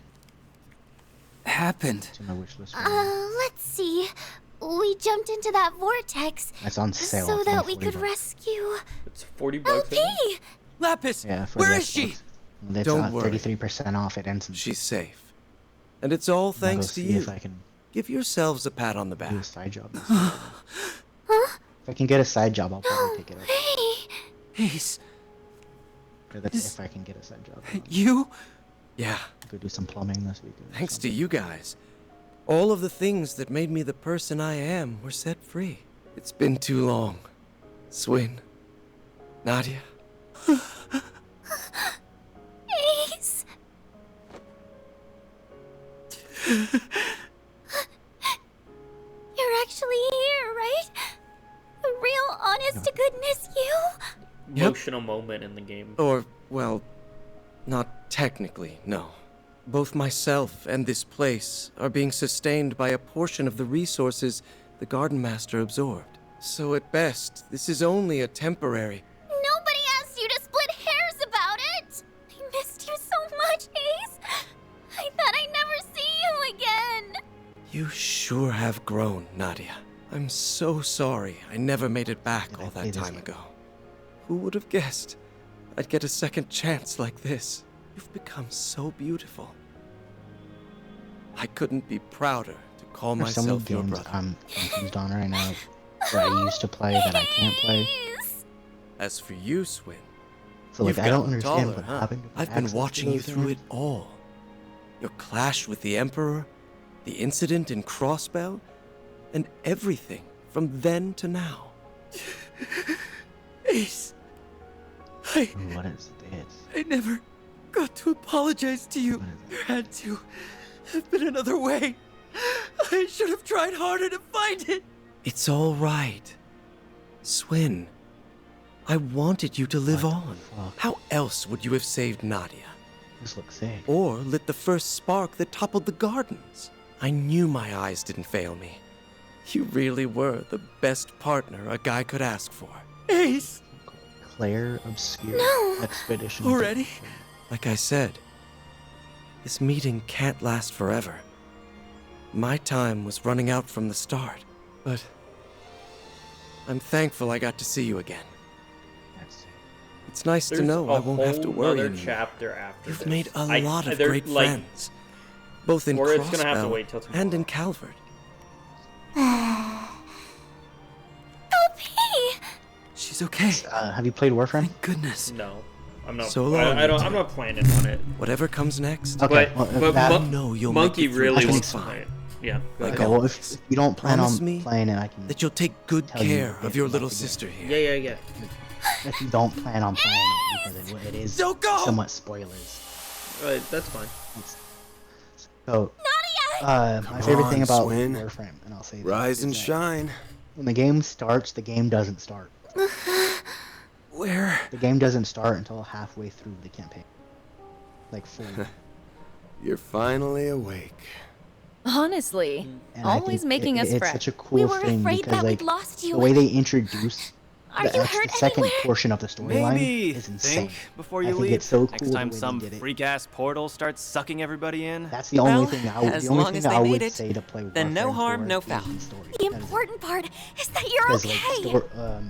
happened? It's in my wish list. Let's see. We jumped into that vortex That's on sale. so It's that only we could 40 bucks. rescue It's 40 bucks. LP. Lapis! Yeah, for Where the is she? Xbox. It's Don't worry. 33% off. It ends. She's safe. And it's all thanks to see you. if I can Give yourselves a pat on the do a back. side job. If I can get a side job, I'll probably pick it up. Ace, If I can get a side job. you? Yeah, Go do some plumbing this weekend. thanks to you guys. All of the things that made me the person I am were set free. It's been too long. Swin. Nadia. Ace. You're actually here, right? A real, honest to goodness you? Yep. Emotional moment in the game. Or, well, not technically, no. Both myself and this place are being sustained by a portion of the resources the Garden Master absorbed. So at best, this is only a temporary... Nobody asked you to split hairs about it! I missed you so much, Ace! I thought I'd never see you again! You sure have grown, Nadia. I'm so sorry I never made it back all that time ago. Who would have guessed I'd get a second chance like this? You've become so beautiful. I couldn't be prouder to call There's so many myself your games brother. I'm confused on right now that I used to play that I can't play. As for you, Swin, So like you've I don't gotten understand taller, what huh? happened. with I've been access to watching you those through things. it all. Your clash with the Emperor, the incident in Crossbell, and everything from then to now. Ace, What is this? I never got to apologize to you. There had to have been another way. I should have tried harder to find it. It's all right. Swin, I wanted you to live on. How else would you have saved Nadia? This looks sick. Or lit the first spark that toppled the gardens? I knew my eyes didn't fail me. You really were the best partner a guy could ask for. Ace! Claire Obscure Expedition. Already? Like I said, this meeting can't last forever. My time was running out from the start, but I'm thankful I got to see you again. It's nice to There's know a I won't have to whole worry other anymore. chapter after You've this. made a I- lot of there- great like- friends, both in Or it's gonna have to Crossbell wait till tomorrow. and in Calvert. LP! She's okay. Have you played Warframe? Thank goodness. No, I'm not. So long, I don't. I'm not planning on it. Whatever comes next. Okay, But, well, that- but Monkey really wants to play it. Yeah. go Okay, ahead. well, if you don't plan Promise on me playing it, I can. that you'll take good tell you care if of your you'd little like to get sister here. Yeah. If you don't plan on playing it, because it is Don't go! somewhat spoilers. That's fine. So, my Come favorite thing on, about Swin. Warframe, and I'll say this, Rise is and that shine. when the game starts, the game doesn't start. Where? The game doesn't start until halfway through the campaign. Like fully. You're finally awake. Honestly, And I always think making us it's fresh. such a cool thing because like lost you. the way they introduce Are you hurt the second anywhere? portion of the storyline Maybe is insane. think before I you think leave. it's so cool Next the time way they some did it. freak ass portal starts sucking everybody in. That's the only Well, thing I would. as The only long thing as they I made would it, say to play then no Warframe harm, 4 no is foul. the story. The important part is that you're Because okay. like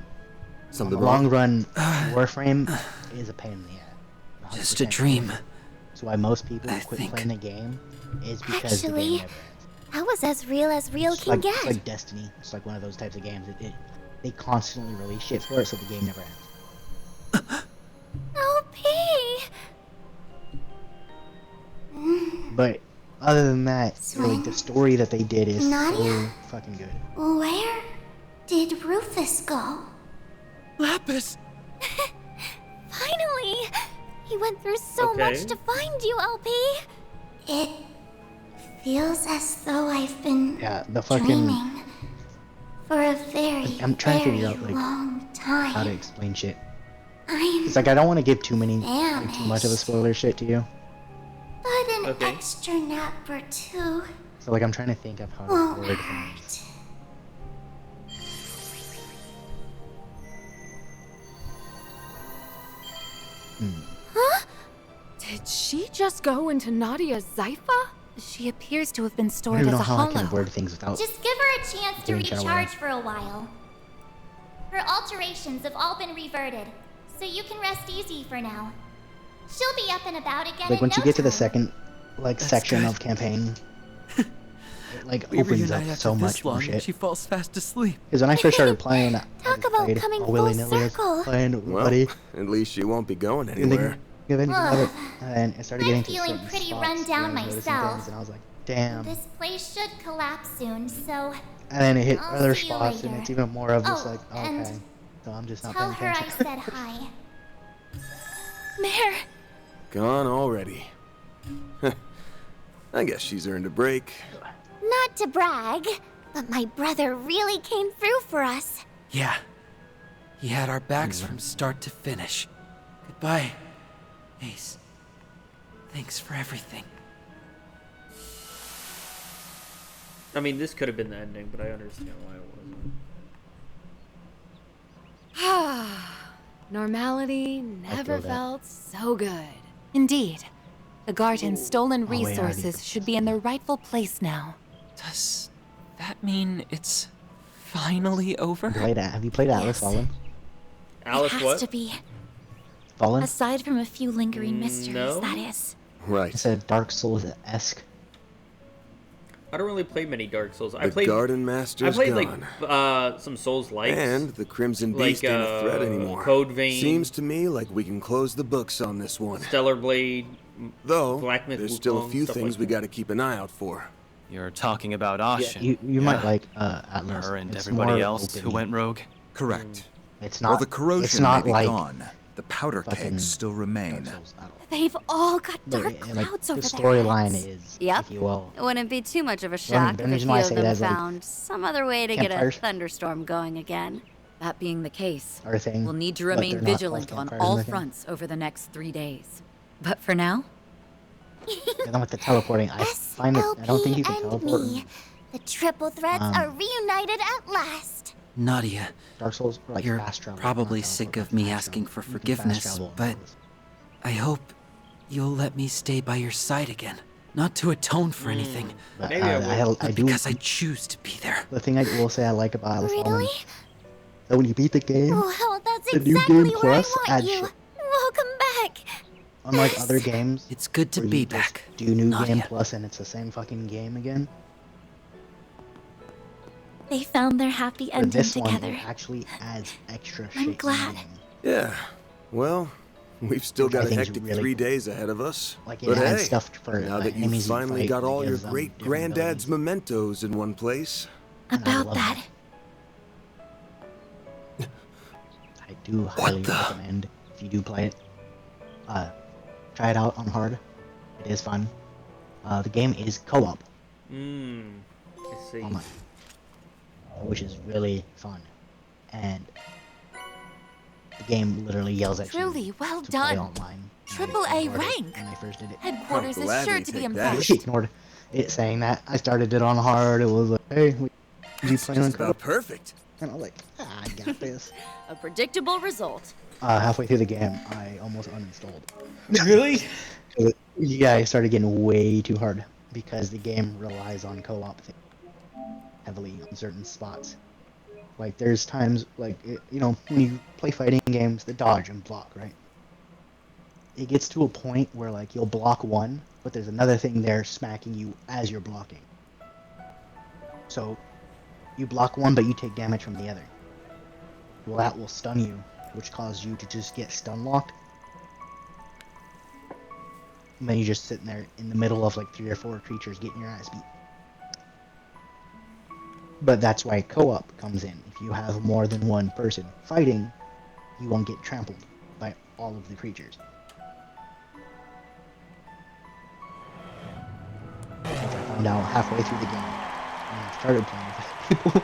Something on the long wrong? run, Warframe is a pain in the ass. Just a 100%. dream. So why most people I quit think. playing the game is because the game Actually, never ends. that was as real It's can like, get. it's like Destiny. It's like one of those types of games. They constantly release shit for it, so the game never ends. LP. But other than that, like the story that they did is so Nadia? fucking good. Where did Rufus go? Lapis! Finally! He went through so much Okay. to find you, LP. It feels as though I've been Yeah, the fucking. dreaming for a very, I'm trying to very figure out like long how to time. explain shit. I'm It's like I don't want to give too many, Damn like, too much of a spoiler shit to you. but an Okay. extra nap or two So like I'm trying to think of how to won't word hurt. things. Huh? Did she just go into Nadia's Zypha? She appears to have been I stored don't as know a how I can hollow. word things without. Just give her a chance to Getting kinda recharge weird. for a while. Her alterations have all been reverted, so you can rest easy for now. She'll be up and about again Like in once no you get to the time. second like That's section good. of campaign, it like We opens reunite up after so this much more long, and shit. she falls fast asleep. Because when I first started playing, I Talk just about played coming all full willy-nilly, I was circle. playing with Well, buddy, at least she won't be going and anywhere. then eventually Ugh. love it, and it started I'm getting to feeling certain pretty spots run where down I was noticing myself. things, and I was like, damn. This place should collapse soon, so And then it hit I'll other see you spots, and later. it's even more of just Oh, like, and okay, so I'm just not tell paying her I attention. said hi. Mare, Gone already. I guess she's earned a break. Not to brag, but my brother really came through for us. Yeah. He had our backs from start to finish. Goodbye, Ace. Thanks for everything. I mean, this could have been the ending, but I understand why it wasn't. Normality never feel that. felt so good. Indeed. The Garden's stolen wait, I already resources should be in their rightful place now. Does that mean it's finally over? Have you played Atlas Fallen? Alice, it has what? to be. Fallen? Aside from a few lingering mysteries, no. that is. Right. It's a Dark Souls-esque. I don't really play many Dark Souls. I The played. Garden I Master's played gone. like some Souls likes. And the Crimson like, Beast ain't a threat anymore. Code Vein. Seems to me like we can close the books on this one. Stellar Blade. Though, Black Myth there's still a Wukong, few stuff things like we that. gotta keep an eye out for. You're talking about Ashen. You might like Atlas. Her and It's everybody more else who open. went rogue. Correct. It's While not. the corrosion it's not may be like gone, the powder fucking kegs still remain. Dark Souls at all. they've all got But, dark like, clouds the over their storyline heads. is, Yep. if you will. It wouldn't be too much of a The shock if a reason few why I of say them that is, like, found some other way to get a campfires. thunderstorm going again. That being the case, Are a thing. we'll need to but remain they're not called vigilant on campfires all or anything. fronts over the next 3 days. But for now, And then with the teleporting, I find that I don't think you can and teleport. me. The triple threats are reunited at last. Nadia, Dark Souls, like you're fast travel. probably not sick teleport, of me fast asking travel. for You can fast forgiveness, travel. but I hope you'll let me stay by your side again. Not to atone for anything, But, Maybe I will. I but do. because I choose to be there. The thing I will say I like about Atlas Fallen, Really? that when you beat the game, Well, that's the new exactly game where I plus want adds you. shit. Welcome back. Unlike other games, It's good to where be you just back. do new game Nadia. plus and it's the same fucking game again. They found their happy For ending this one, together. it actually adds extra shit. I'm glad. Yeah, well, we've still Which I got a think is hectic really 3 cool. days ahead of us. Like, it But adds hey, stuff for now the that you've enemies you finally fight, got it all your gives them great different granddad's abilities. mementos in one place. And I About love that, I do highly recommend, if you do play it, try it out on hard. It is fun. The game is co-op, I see. online, which is really fun. And the game literally yells at Truly you well to play done. online. Triple A rank. When I first did it. Headquarters I'll is sure gladly to be take that. impressed. She ignored it saying that. I started it on hard. It was like, hey, you playing on Just about co-op? perfect. And I was like, I got this. A predictable result. Halfway through the game, I almost uninstalled. Really? Yeah, I started getting way too hard because the game relies on co-op heavily on certain spots. Like, there's times, like, you know, when you play fighting games, the dodge and block, right? It gets to a point where, like, you'll block one, but there's another thing there smacking you as you're blocking. So, you block one, but you take damage from the other. Well, that will stun you, which causes you to just get stun locked. And then you're just sitting there in the middle of, like, 3 or 4 creatures getting your ass beat. But that's why co-op comes in. If you have more than one person fighting, you won't get trampled by all of the creatures. Which I found out halfway through the game when I started playing with people.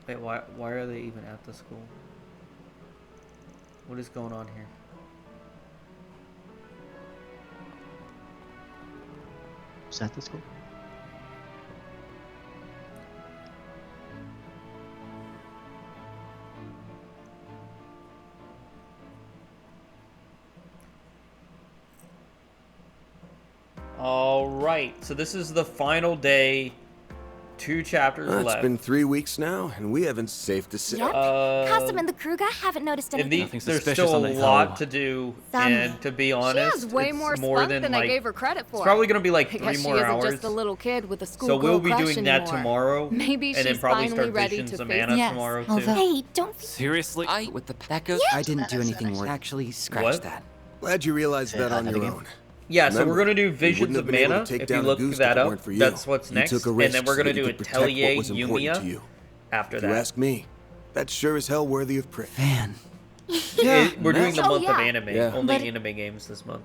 Wait, why are they even at the school? What is going on here? Is that the school? All right, so this is the final day. 2 chapters It's left. been 3 weeks now, and we haven't safe to say. Yep. Costum and the crew guy haven't noticed anything. And there's still a lot to do, and to be honest, She has way it's more more spunk than I like, gave her credit for. it's probably gonna be like I 3 guess more she hours. isn't just a little kid with a school So we'll be crush doing that anymore. tomorrow. Maybe and she's then probably finally start ready Visions to of face Mana it. tomorrow too. Hey, don't. Seriously? With the Becca, I didn't do anything worth. Actually, scratch What? that. Glad you realized that on your own. Yeah, so Remember, we're gonna do you Visions wouldn't of have been able to Mana. take If you down a look goose that if it up, weren't for you. that's what's You next. took a And risk then we're so gonna that do you could protect Atelier what was important to Yumiya you. after If you that. ask me, that's sure as hell worthy of praise. Man. We're doing the month of anime. Yeah. Only But- anime games this month.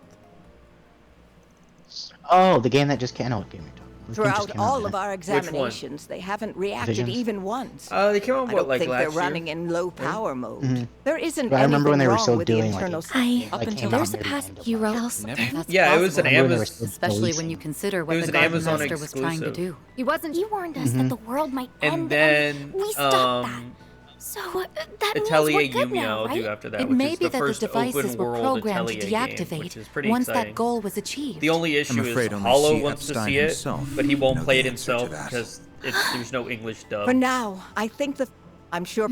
Oh, the game that just came out. Game you're talking. This game just Throughout came out, all isn't of it? our examinations, they haven't reacted Visions? even once. They came out I what, don't like think they're last year? running in low power mode. Mhm. There isn't But I remember anything when they were wrong still with the doing, like, internal. Up until there's a past hero. That's Yeah, it was an possible. Amazon. Especially when you consider It what was the an Garden Amazon Master was trying to exclusive. do. He wasn't. He warned us Mhm. that the world might And end, then and we stopped that. So that means Atelier we're good Yumiya now, I'll right? do after that, It which may is be the that the first devices open were world programmed to Atelier deactivate game, which is pretty once exciting. that goal was achieved. The only issue afraid is only Hollow C. wants to Epstein see it, himself but he won't know play it the answer to himself that. because there's no English dub. For now, I think I'm sure.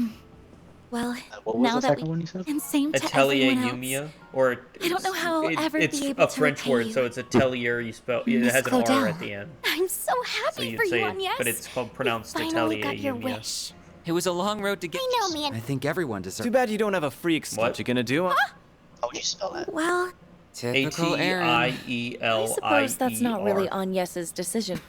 Well, What was now the that second we one you said? and same to Atelier everyone else. Yumiya, or I don't know how I'll ever it's be able a to French repay word, you. so it's Atelier. You spell it Miss has an R Claudel. at the end, I'm so so happy you'd for say, you, Agnes. but it's called pronounced Finally Atelier got your Yumiya. wish. It was a long road to get. I know, man. I think everyone deserves. Too bad you don't have a freak. What you gonna do? How would you spell that? Well, Typical Aaron. I Atelier. suppose that's not really Agnes's decision.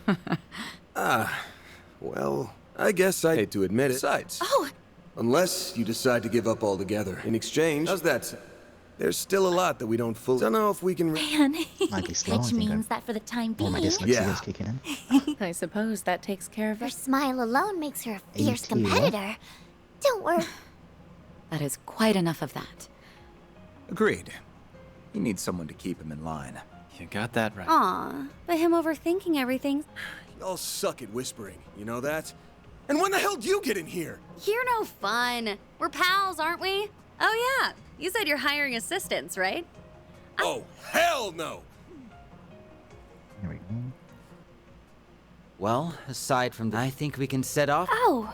Well, I guess I hate to admit it. Besides, oh, unless you decide to give up altogether. In exchange, how's that sound? There's still a lot that we don't fully. Don't know if we can. man. Might be slow. I Which think means that for the time Oh, being, my dyslexia Yeah. is kicking in. I suppose that takes care of her it. smile alone makes her a fierce AT, competitor. Don't worry. That is quite enough of that. Agreed. He needs someone to keep him in line. You got that right. Aw, but him overthinking everything. Y'all suck at whispering, you know that? And when the hell do you get in here? You're no fun. We're pals, aren't we? Oh yeah, you said you're hiring assistants, right? Oh, hell no! There we go. Well, aside from that, I think we can set off. Oh,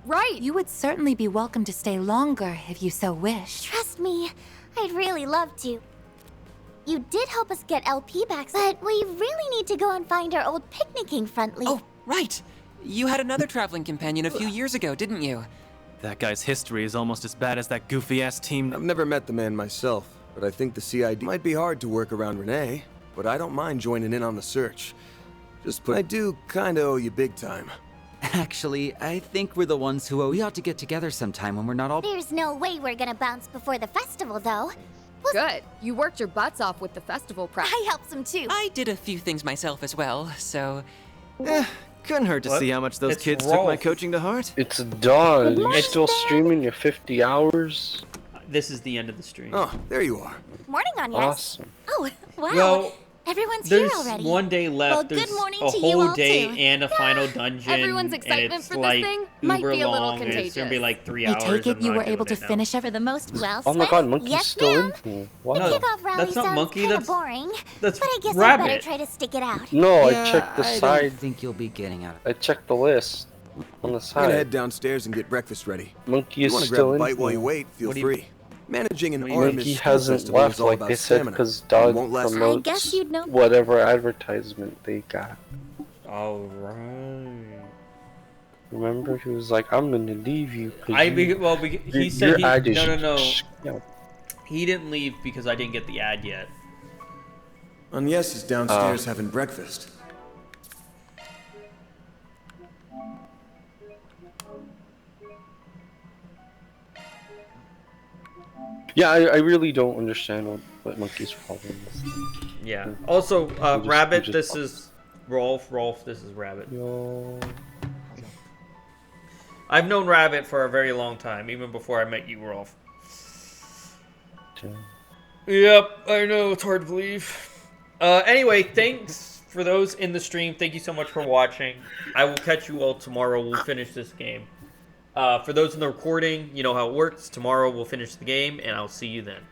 right. You would certainly be welcome to stay longer if you so wish. Trust me, I'd really love to. You did help us get LP back, but we really need to go and find our old picnicking friendly. Oh, right. You had another traveling companion a few years ago, didn't you? That guy's history is almost as bad as that goofy-ass team. I've never met the man myself, but I think the CID might be hard to work around Renee, but I don't mind joining in on the search. I do kinda owe you big time. Actually, I think we're the ones who owe. We ought to get together sometime when we're not all. There's no way we're gonna bounce before the festival, though. Good. You worked your butts off with the festival prep. I helped some too. I did a few things myself as well, so... Couldn't hurt to see how much those kids took my coaching to heart. It's done. You still streaming your 50 hours? This is the end of the stream. Oh, there you are. Morning, Anya. Awesome. Oh, wow. Well, everyone's here there's already. one day left. Well, There's good morning a to you whole all day too. and a final dungeon. Everyone's excitement and it's for this like thing might uber be a little long. It's gonna be contagious. like 3 I hours. take it I'm you not were doing able to it now. finish For the most well Oh my spent? god, Monkey's Yes, still ma'am. in here. The Wow. kickoff rally that's not sounds Monkey, kinda that's- boring, that's but I guess Rabbit. I better try to stick it out. No, Yeah, I checked the I side. don't think you'll be getting out of. I checked the list on the I'm side. gonna head downstairs and get breakfast ready. Monkey If is you wanna still grab a in bite while you here. wait, feel What do you- free. Managing an What do you- Artemis Monkey School hasn't Festival left is all like about they said stamina. because It Doug won't last I guess you'd know. promotes whatever advertisement they got. Alright. Remember, he was like, "I'm gonna leave you." 'cause He your said he, ad is no. no. He didn't leave because I didn't get the ad yet. And yes, he's downstairs having breakfast. Yeah, I really don't understand what Monkey's problem is. Yeah. Also, just- Rabbit, just- this is Rolf. Rolf, this is Rabbit. Yo. I've known Rabbit for a very long time, even before I met you, Rolf. Damn. Yep, I know, it's hard to believe. Anyway, thanks for those in the stream. Thank you so much for watching. I will catch you all tomorrow. We'll finish this game. For those in the recording, you know how it works. Tomorrow we'll finish the game, and I'll see you then.